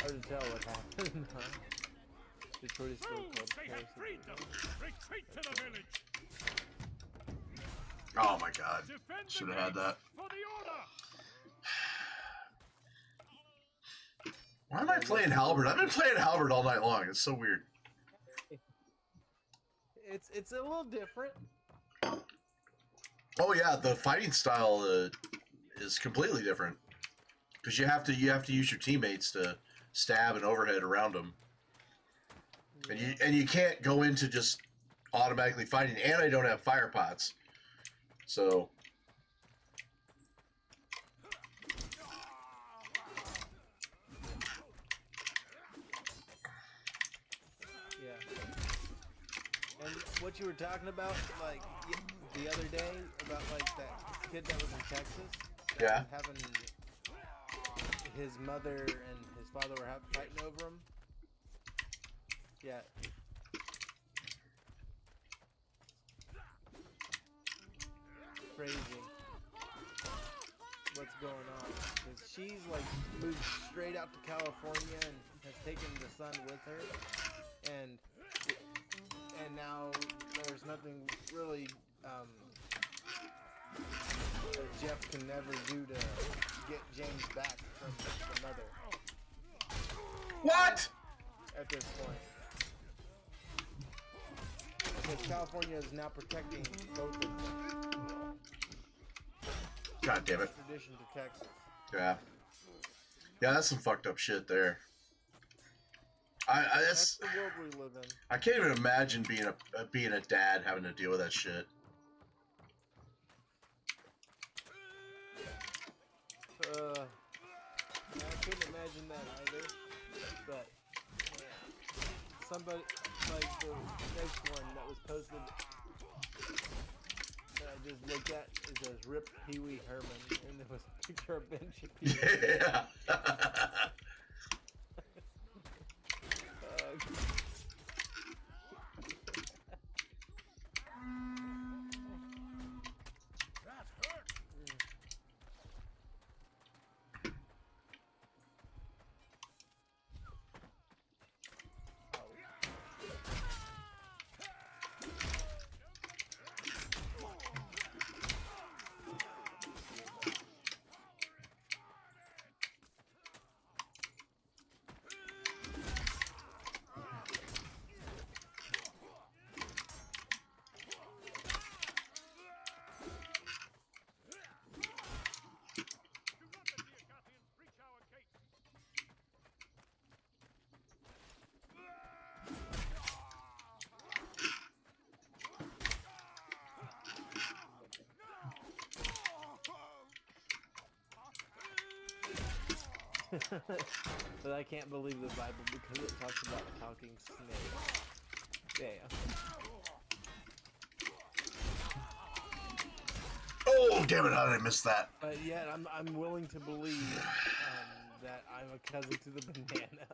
Hard to tell what happened, huh? Detroit is still called Paris of the West. Retreat to the village! Oh my god. Should have had that. For the order! Why am I playing Halberd? I've been playing Halberd all night long. It's so weird. It's a little different. Oh yeah, the fighting style is completely different because you have to use your teammates to stab and overhead around them, and you can't go into just automatically fighting. And I don't have fire pots, so. And what you were talking about, like the other day, about like that kid that was in Texas, that Yeah. was having his mother and his father were fighting over him. Yeah. Crazy. What's going on? Because she's like moved straight out to California and has taken the son with her, and now there's nothing really that Jeff can never do to get James back from the mother. What? At this point. Because California is now protecting both of them. God damn it. Tradition to Texas. Yeah. Yeah, that's some fucked up shit there. That's the world we live in. I can't even imagine being a dad having to deal with that shit. I couldn't imagine that either. But yeah. Somebody like the next one that was posted that I just looked at, it says "Rip Pee Wee Herman," and there was a picture of Ben Shapiro. Yeah. But I can't believe the Bible because it talks about talking snakes. Yeah. damn it! How did I miss that? But yet, I'm willing to believe that I'm a cousin to the banana.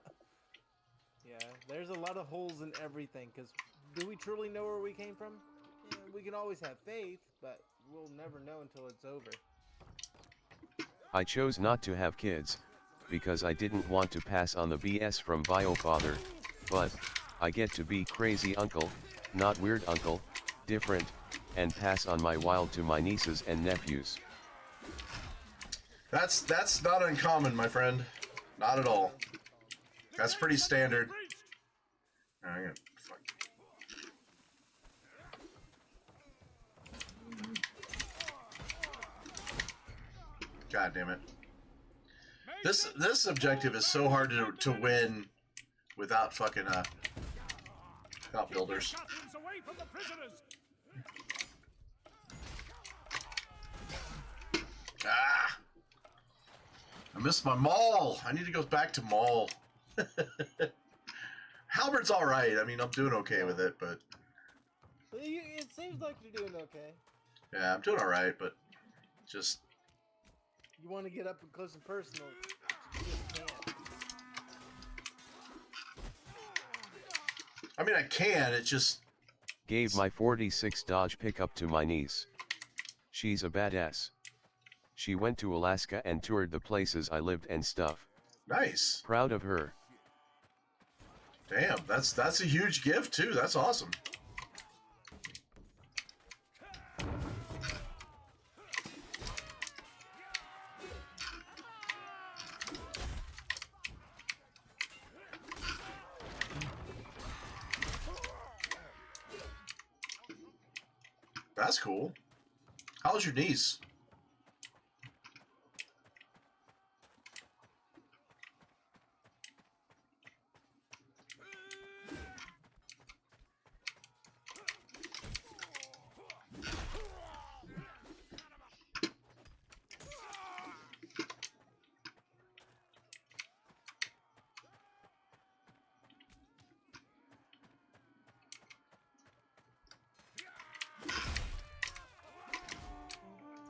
Yeah, there's a lot of holes in everything. Because do we truly know where we came from? Yeah, we can always have faith, but we'll never know until it's over. I chose not to have kids, because I didn't want to pass on the BS from BioFather, but I get to be crazy uncle, not weird uncle, different, and pass on my wild to my nieces and nephews. That's not uncommon, my friend. Not at all. That's pretty standard. I got fuck. God damn it. This objective is so hard to win without fucking without builders. Ah! I missed my maul. I need to go back to maul. Halberd's all right. I mean, I'm doing okay with it, but It seems like you're doing okay. yeah, I'm doing all right. But just You want to get up and close and personal. You just can't. I mean, I can. It just Gave my 46 Dodge pickup to my niece. She's a badass. She went to Alaska and toured the places I lived and stuff. nice. Proud of her. Damn, that's a huge gift too. That's awesome. That's cool. How's your niece?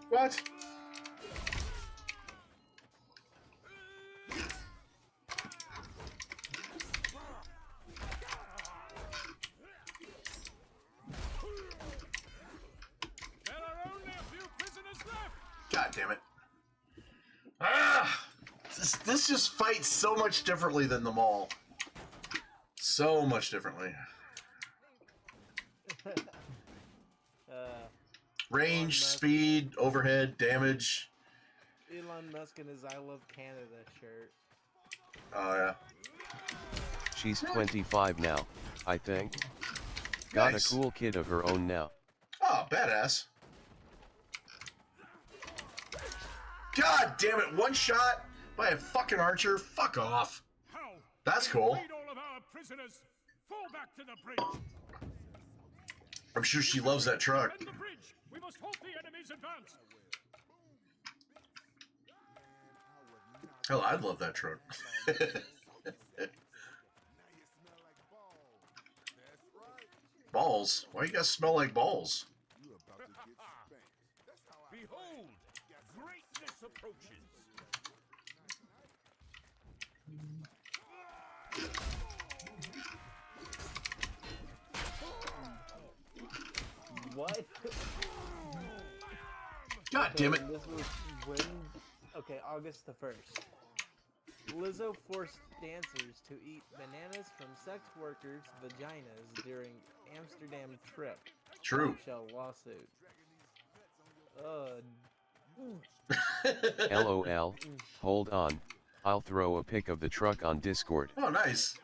What? God damn it. Ah! This just fights so much differently than the mall. So much differently. Range, speed, overhead, damage. Elon Musk and his I Love Canada shirt. Oh, yeah. She's 25 now, I think. Got Nice. a cool kid of her own now. Oh, badass. God damn it, one shot by a fucking archer? Fuck off. That's cool. All of our prisoners. Fall back to the bridge. I'm sure she loves that truck. Defend the bridge. We must halt the enemy's advance. Hell, I'd love that truck. Balls? Why you guys smell like balls? Behold, greatness approaches. What? God damn it. This was when? Okay, August the 1st. Lizzo forced dancers to eat bananas from sex workers' vaginas during Amsterdam trip. True. Shell lawsuit. LOL, hold on, I'll throw a pic of the truck on Discord. Oh, nice.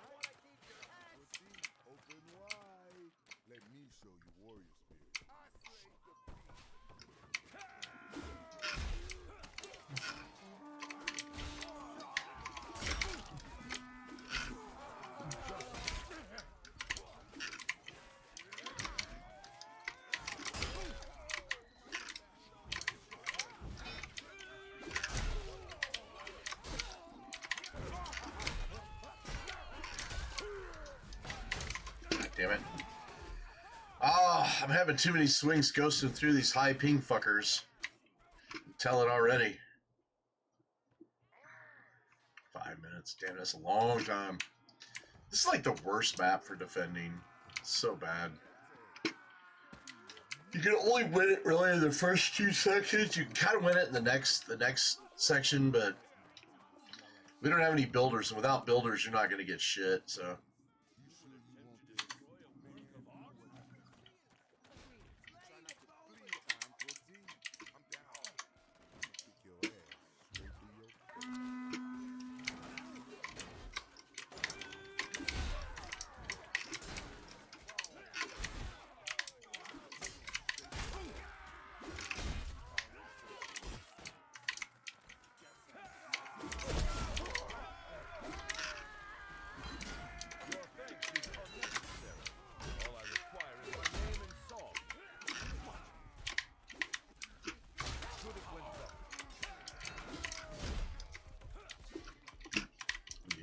Damn it. Oh, I'm having too many swings ghosting through these high ping fuckers. tell it already. 5 minutes. Damn, that's a long time. This is like the worst map for defending. It's so bad. You can only win it really in the first 2 sections. You can kind of win it in the next section, but we don't have any builders, and without builders, you're not going to get shit. So.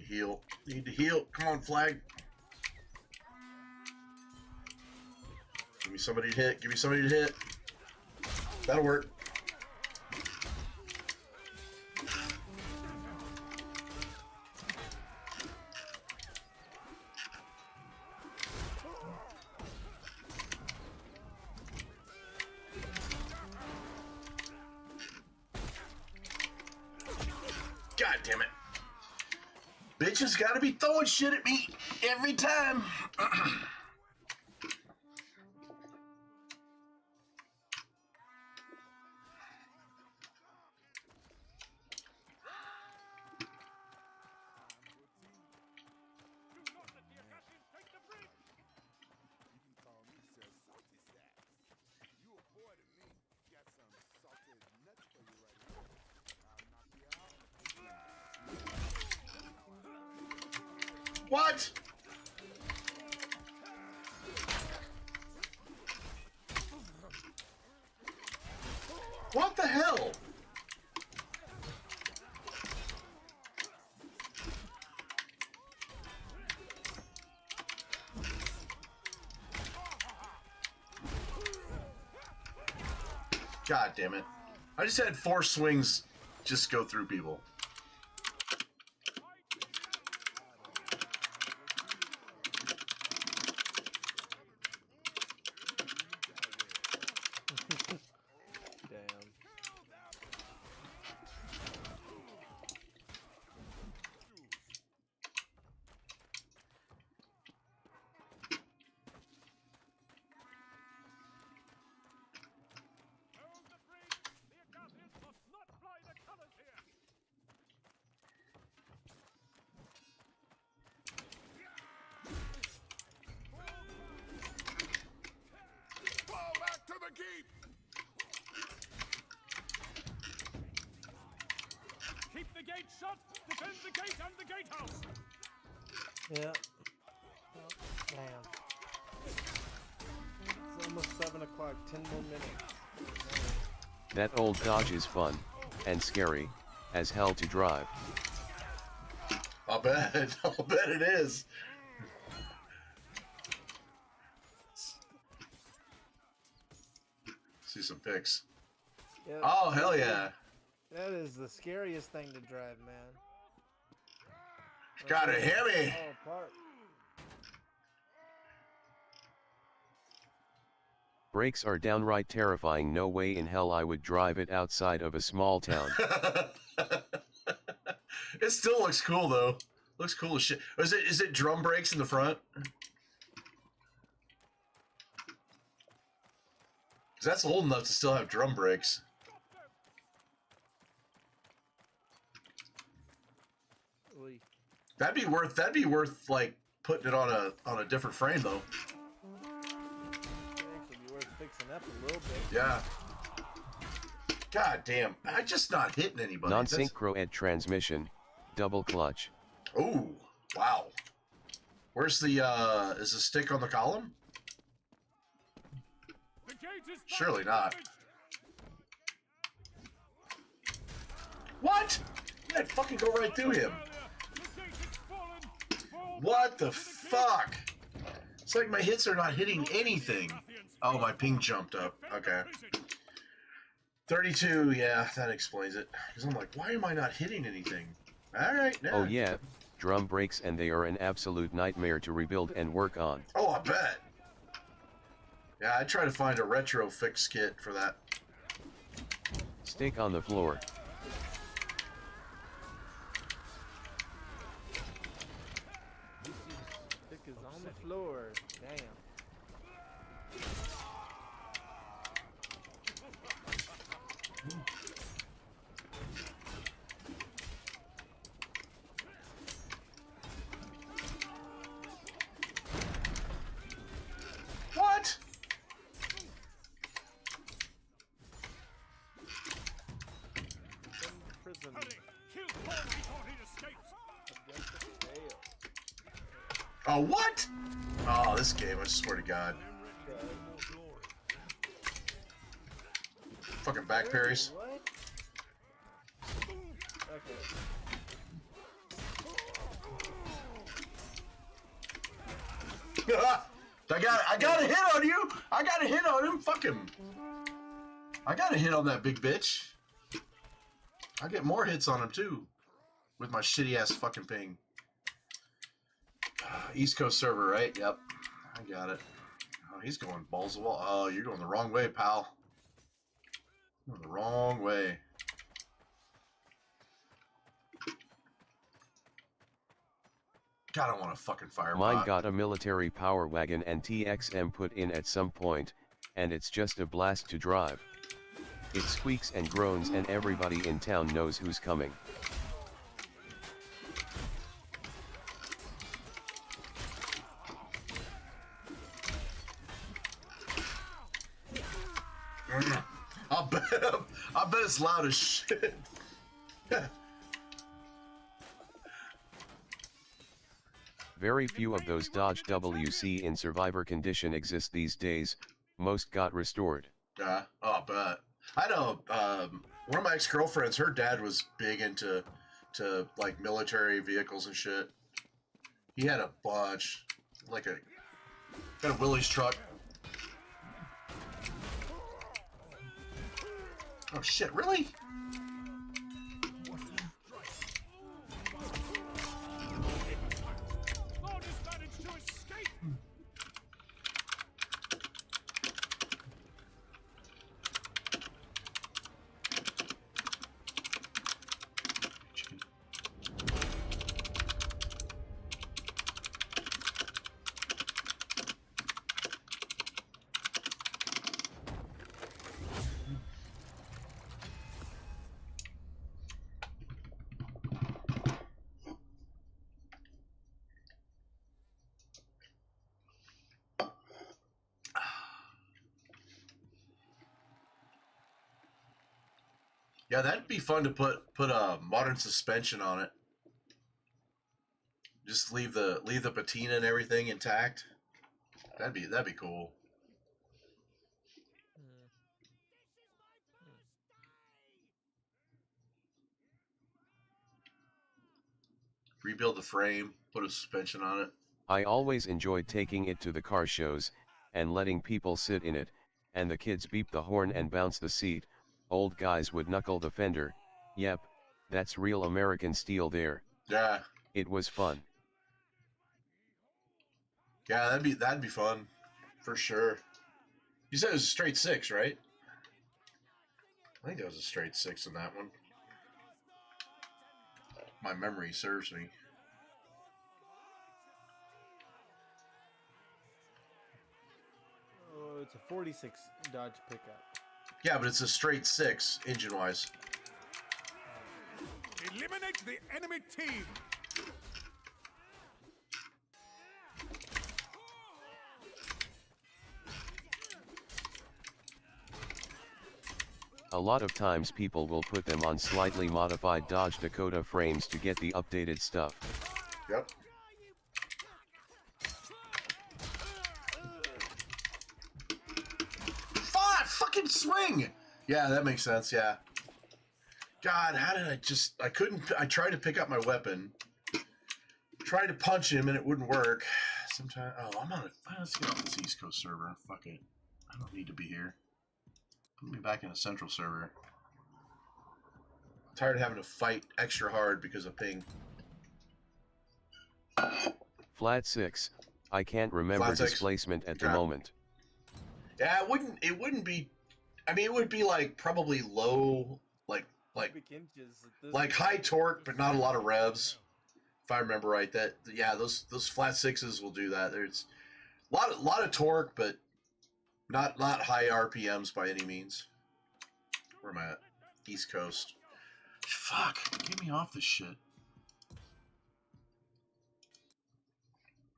Heal. Need to heal. Come on, flag. Give me somebody to hit. Give me somebody to hit. That'll work. God damn it. Bitches gotta be throwing shit at me every time. What? What the hell? God damn it. I just had 4 swings just go through people. Keep the gate shut! Defend the gate and the gatehouse! Yeah. Oh, damn. It's almost 7 o'clock, 10 more minutes. That old Dodge is fun, and scary, as hell to drive. I'll bet it is. See some pics. Yep. Oh, hell yeah. That is the scariest thing to drive, man. Got a Hemi. Oh, apart. Brakes are downright terrifying. No way in hell I would drive it outside of a small town. It still looks cool though. Looks cool as shit. Is it drum brakes in the front? 'Cause that's old enough to still have drum brakes. Oy. That'd be worth like putting it on a different frame though. Actually be worth fixing up a little bit. Yeah. God damn. I'm just not hitting anybody. Non-synchro ed transmission, double clutch. Oh, wow. Where's the is the stick on the column? The gate is Surely not. What? That fucking go right through him. What the fuck? It's like my hits are not hitting anything. Oh, my ping jumped up. Okay. 32, yeah, that explains it. Because I'm like, why am I not hitting anything? Alright, now. Oh yeah, drum breaks and they are an absolute nightmare to rebuild and work on. Oh, I bet. Yeah, I try to find a retro fix kit for that. Steak on the floor. Stick is on the floor. Damn. What? Prison. Kill Paul before he escapes. Objective failed. Oh, what? Oh, this game, I swear to God. Fucking back parries. What? Okay. I got a hit on you! I got a hit on him! Fuck him! I got a hit on that big bitch. I get more hits on him too. With my shitty ass fucking ping. East Coast server, right? Yep. I got it. Oh, he's going balls of wall. Oh, you're going the wrong way, pal. You're going the wrong way. God, I want a fucking fire Mine bot. got a military power wagon and TXM put in at some point, and it's just a blast to drive. It squeaks and groans and everybody in town knows who's coming. I bet it's loud as shit. Very few of those Dodge WC in survivor condition exist these days, most got restored. Yeah, oh, I bet. I know, one of my ex-girlfriends, her dad was big into like military vehicles and shit. He had a bunch, like got a Willys truck. Oh shit, really? Lord has managed to escape. Yeah, that'd be fun to put a modern suspension on it. Just leave the patina and everything intact. That'd be cool. Rebuild the frame, put a suspension on it. I always enjoyed taking it to the car shows, and letting people sit in it, and the kids beep the horn and bounce the seat, old guys would knuckle the fender. Yep, that's real American steel there. Yeah. It was fun. Yeah, that'd be fun. For sure. You said it was a straight 6, right? I think that was a straight 6 in that one. My memory serves me. Oh, it's a 46 Dodge pickup. Yeah, but it's a straight 6, engine-wise. Eliminate the enemy team. A lot of times people will put them on slightly modified Dodge Dakota frames to get the updated stuff. Yep. Fucking swing! Yeah, that makes sense, yeah. God, how did I tried to pick up my weapon. Tried to punch him and it wouldn't work. Sometimes, let's get off this East Coast server. Fuck it. I don't need to be here. Put me back in a central server. I'm tired of having to fight extra hard because of ping. Flat 6. I can't remember Flat 6. displacement at the Okay. moment. Yeah, it wouldn't be. I mean, it would be like probably low, like Cubic inches at this like point. high torque, but not a lot of revs. If I remember right, those flat 6s will do that. There's a lot of torque, but not high RPMs by any means. Where am I at? East Coast. Fuck! Get me off this shit.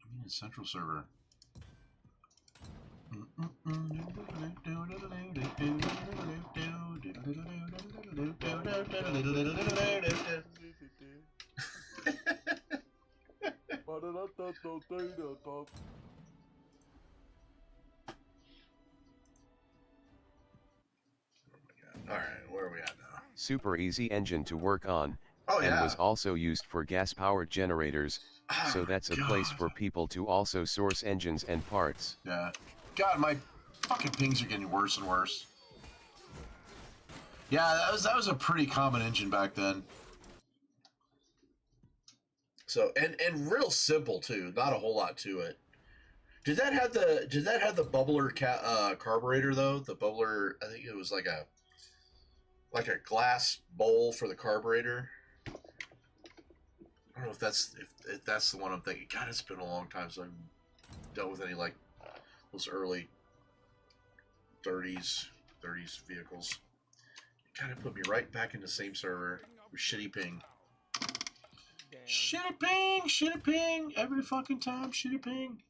I'm in a central server. Alright, where are we at now? Super easy engine to work on, Oh, and yeah. was also used for gas-powered generators, so that's a place for people to also source engines and parts. Yeah. God, my fucking pings are getting worse and worse. Yeah, that was a pretty common engine back then. So and real simple too. Not a whole lot to it. Did that have the bubbler carburetor though? The bubbler, I think it was like a glass bowl for the carburetor. I don't know if that's the one I'm thinking. God, it's been a long time since I've dealt with any like those early 30s vehicles. It kind of put me right back in the same server with shitty ping. Damn. Shitty ping, every fucking time, shitty ping.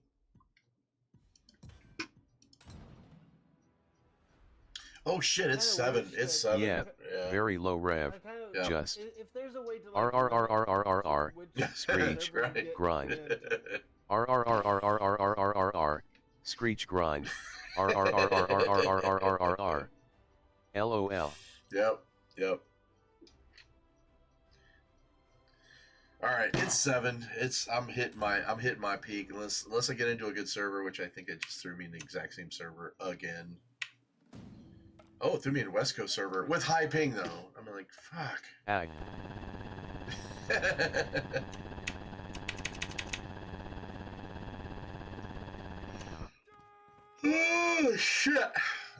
Oh shit, it's Kinda 7. wish It's that- 7. Yeah, very low rev. I kinda- Yeah. Just If there's a way to R, R, R, R, R, R, R. which Screech, server you right. get grind. into. R, R, R, R, R, R, R, R, R, R. Screech grind. R, R, R, R, R, R, R, R, R, R, R. LOL. Yep. All right, it's 7. I'm hitting my peak unless I get into a good server, which I think it just threw me in the exact same server again. Oh, it threw me in a West Coast server with high ping though. I'm like, fuck. Ag. Oh shit!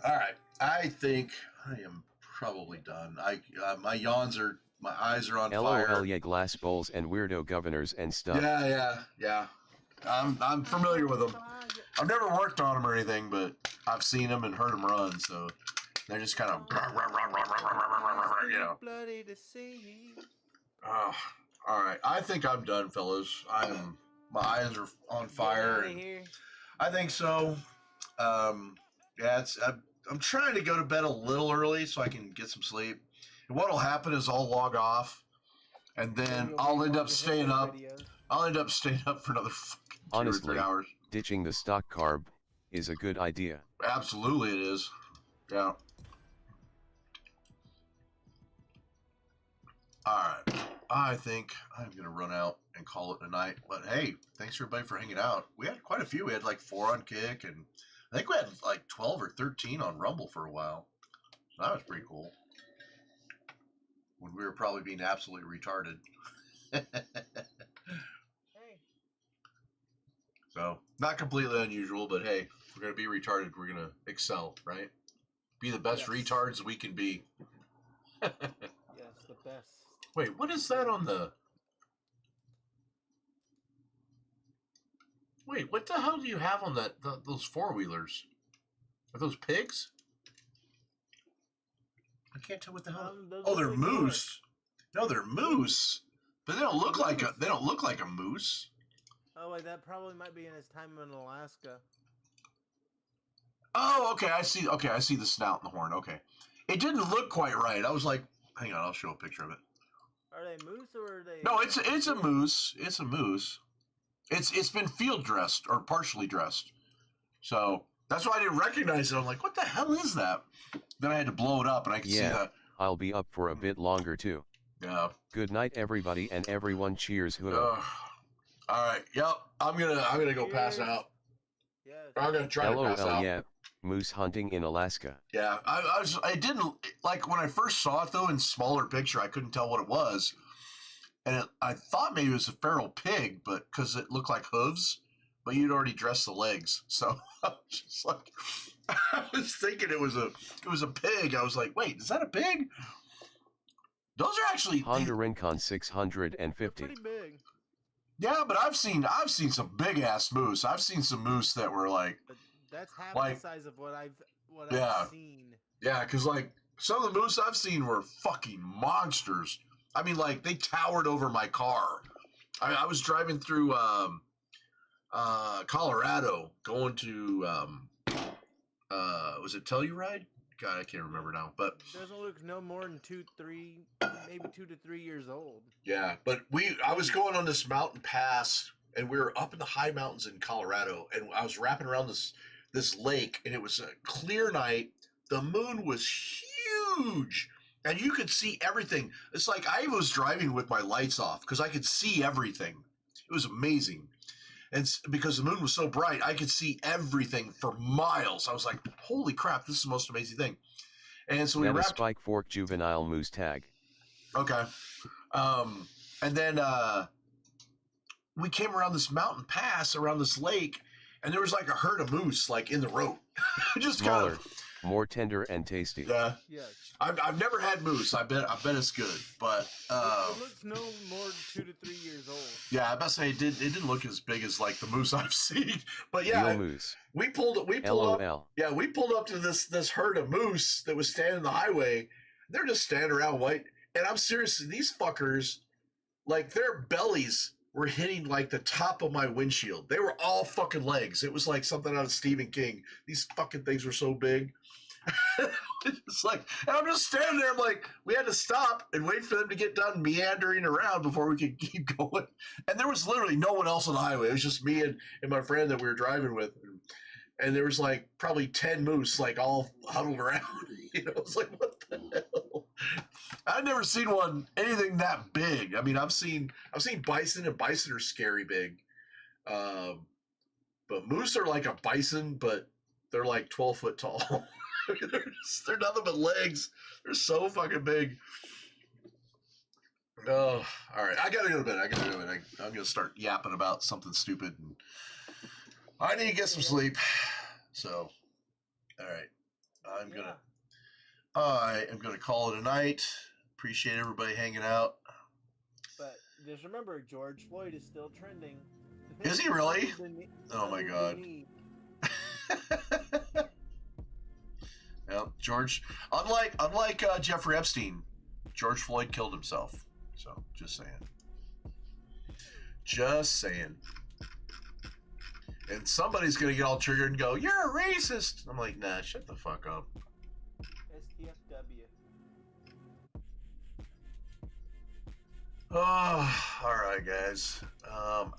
All right, I think I am probably done. My eyes are on fire. LOL, yeah, glass bowls and weirdo governors and stuff. Yeah. I'm familiar with them. I've never worked on them or anything, but I've seen them and heard them run. So they're just kind of, you know. Bloody to see. Oh, all right. I think I'm done, fellas. My eyes are on fire. Get outta here. I think so. Yeah, I'm trying to go to bed a little early so I can get some sleep. And what'll happen is I'll log off, and then You'll I'll be end up watching staying the up. videos. I'll end up staying up for another fucking 2 or Honestly, 3 hours. ditching the stock carb is a good idea. Absolutely, it is. Yeah. All right. I think I'm gonna run out and call it a night. But hey, thanks everybody for hanging out. We had quite a few. We had like 4 on Kick, and I think we had like 12 or 13 on Rumble for a while. So that was pretty cool. When we were probably being absolutely retarded. Hey. So not completely unusual, but hey, if we're gonna be retarded, we're gonna excel, right? Be the best Yes. retards we can be. Yes, the best. Wait, what is that on the... Wait, what the hell do you have on those four-wheelers? Are those pigs? I can't tell what the hell... Those Oh, look they're like moose. No, they're moose. But they don't look like a moose. Oh, wait, that probably might be in his time in Alaska. Oh, okay, I see. Okay, I see the snout and the horn. Okay. It didn't look quite right. I was like, hang on, I'll show a picture of it. Are they moose or are they? No, it's a moose. It's a moose. It's been field dressed or partially dressed. So that's why I didn't recognize it. I'm like, what the hell is that? Then I had to blow it up and I could see Yeah, that. I'll be up for a bit longer too. Yeah. Good night everybody and everyone, cheers hood. All right. Yep. I'm gonna go pass Cheers. out. Yes. I'm gonna try to pass LOL, out. yeah. Moose hunting in Alaska. Yeah, I didn't like when I first saw it though in smaller picture. I couldn't tell what it was, and I thought maybe it was a feral pig, but because it looked like hooves, but you'd already dressed the legs, so I was just like, I was thinking it was a pig. I was like, wait, is that a pig? Those are actually Honda Rincon 650. Pretty big. Yeah, but I've seen some big ass moose. I've seen some moose that were like. But that's half Like- the size of what I've Yeah. seen. Yeah, because like some of the moose I've seen were fucking monsters. I mean, like they towered over my car. I was driving through Colorado, going to was it Telluride? God, I can't remember now. But Doesn't look no more than 2 to 3 years old. yeah, but I was going on this mountain pass, and we were up in the high mountains in Colorado, and I was wrapping around this lake, and it was a clear night. The moon was huge, and you could see everything. It's like I was driving with my lights off because I could see everything. It was amazing. And because the moon was so bright, I could see everything for miles. I was like, holy crap, this is the most amazing thing. And so we That a wrapped. Spike Fork juvenile moose tag. Okay. And then we came around this mountain pass, around this lake, and there was like a herd of moose like in the road. Just Smaller, kind of. more tender and tasty. Yeah. Yes. I've never had moose. I bet it's good, but It looks no more than 2 to 3 years old. yeah, I must say it didn't look as big as like the moose I've seen. But Real yeah, moose. we pulled up. LOL. Yeah, we pulled up to this herd of moose that was standing in the highway. They're just standing around white, and I'm serious. These fuckers, like their bellies were hitting like the top of my windshield. They were all fucking legs. It was like something out of Stephen King. These fucking things were so big. It's like, and I'm just standing there. I'm like, we had to stop and wait for them to get done meandering around before we could keep going. And there was literally no one else on the highway. It was just me and my friend that we were driving with. And there was like probably 10 moose like all huddled around. You know, it's like, what the hell? I've never seen anything that big. I mean, I've seen bison, and bison are scary big. But moose are like a bison, but they're like 12 foot tall. They're nothing but legs. They're so fucking big. Oh, all right. I gotta go to bed. I'm gonna start yapping about something stupid. And I need to get some sleep. So, all right. I am gonna call it a night. Appreciate everybody hanging out. But just remember, George Floyd is still trending. Is he really? Oh my God. Yeah, George. Unlike Jeffrey Epstein, George Floyd killed himself. So just saying. And somebody's gonna get all triggered and go, "You're a racist." I'm like, nah, shut the fuck up. STFW. Oh, all right, guys.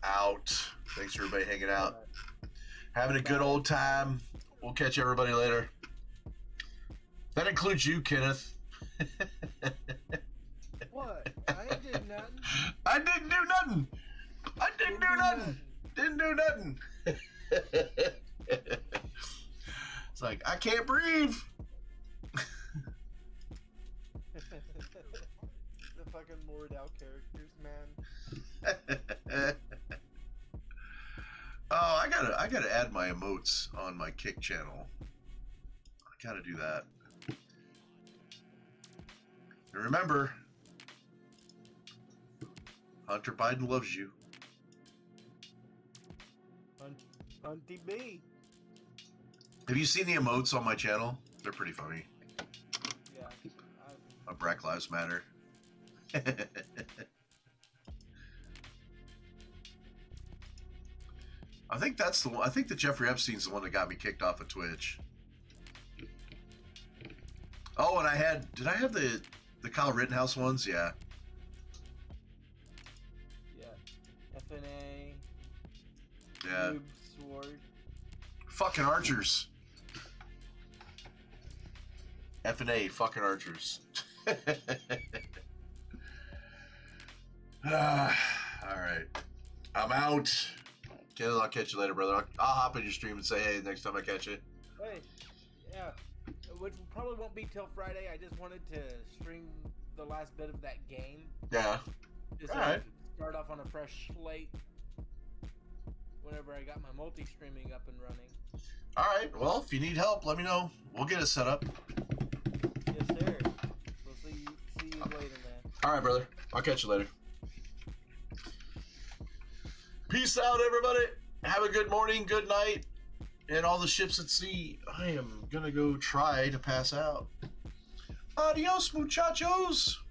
Out. Thanks for everybody hanging out. Having a good old time. We'll catch everybody later. That includes you, Kenneth. What? I did nothing. I didn't do nothing. Didn't do nothing. It's like, I can't breathe. The fucking Mordell characters, man. Oh, I gotta add my emotes on my Kick channel. I gotta do that. And remember, Hunter Biden loves you. Hunty B. Have you seen the emotes on my channel? They're pretty funny. Yeah. Black Lives Matter. I think that's the one. I think that Jeffrey Epstein's the one that got me kicked off of Twitch. Oh, and did I have the Kyle Rittenhouse ones? Yeah. Yeah. FNA. Yeah. Noob Sword. Fucking archers. FNA, fucking archers. All right. I'm out. Kenneth, I'll catch you later, brother. I'll hop in your stream and say hey next time I catch you. Hey. which probably won't be till Friday. I just wanted to stream the last bit of that game. Yeah. Just Alright. start off on a fresh slate. Whenever I got my multi-streaming up and running. All right. Well, if you need help, let me know. We'll get it set up. Yes, sir. We'll see you later, man. All right, brother. I'll catch you later. Peace out, everybody. Have a good morning, good night, and all the ships at sea. I am gonna go try to pass out. Adios, muchachos.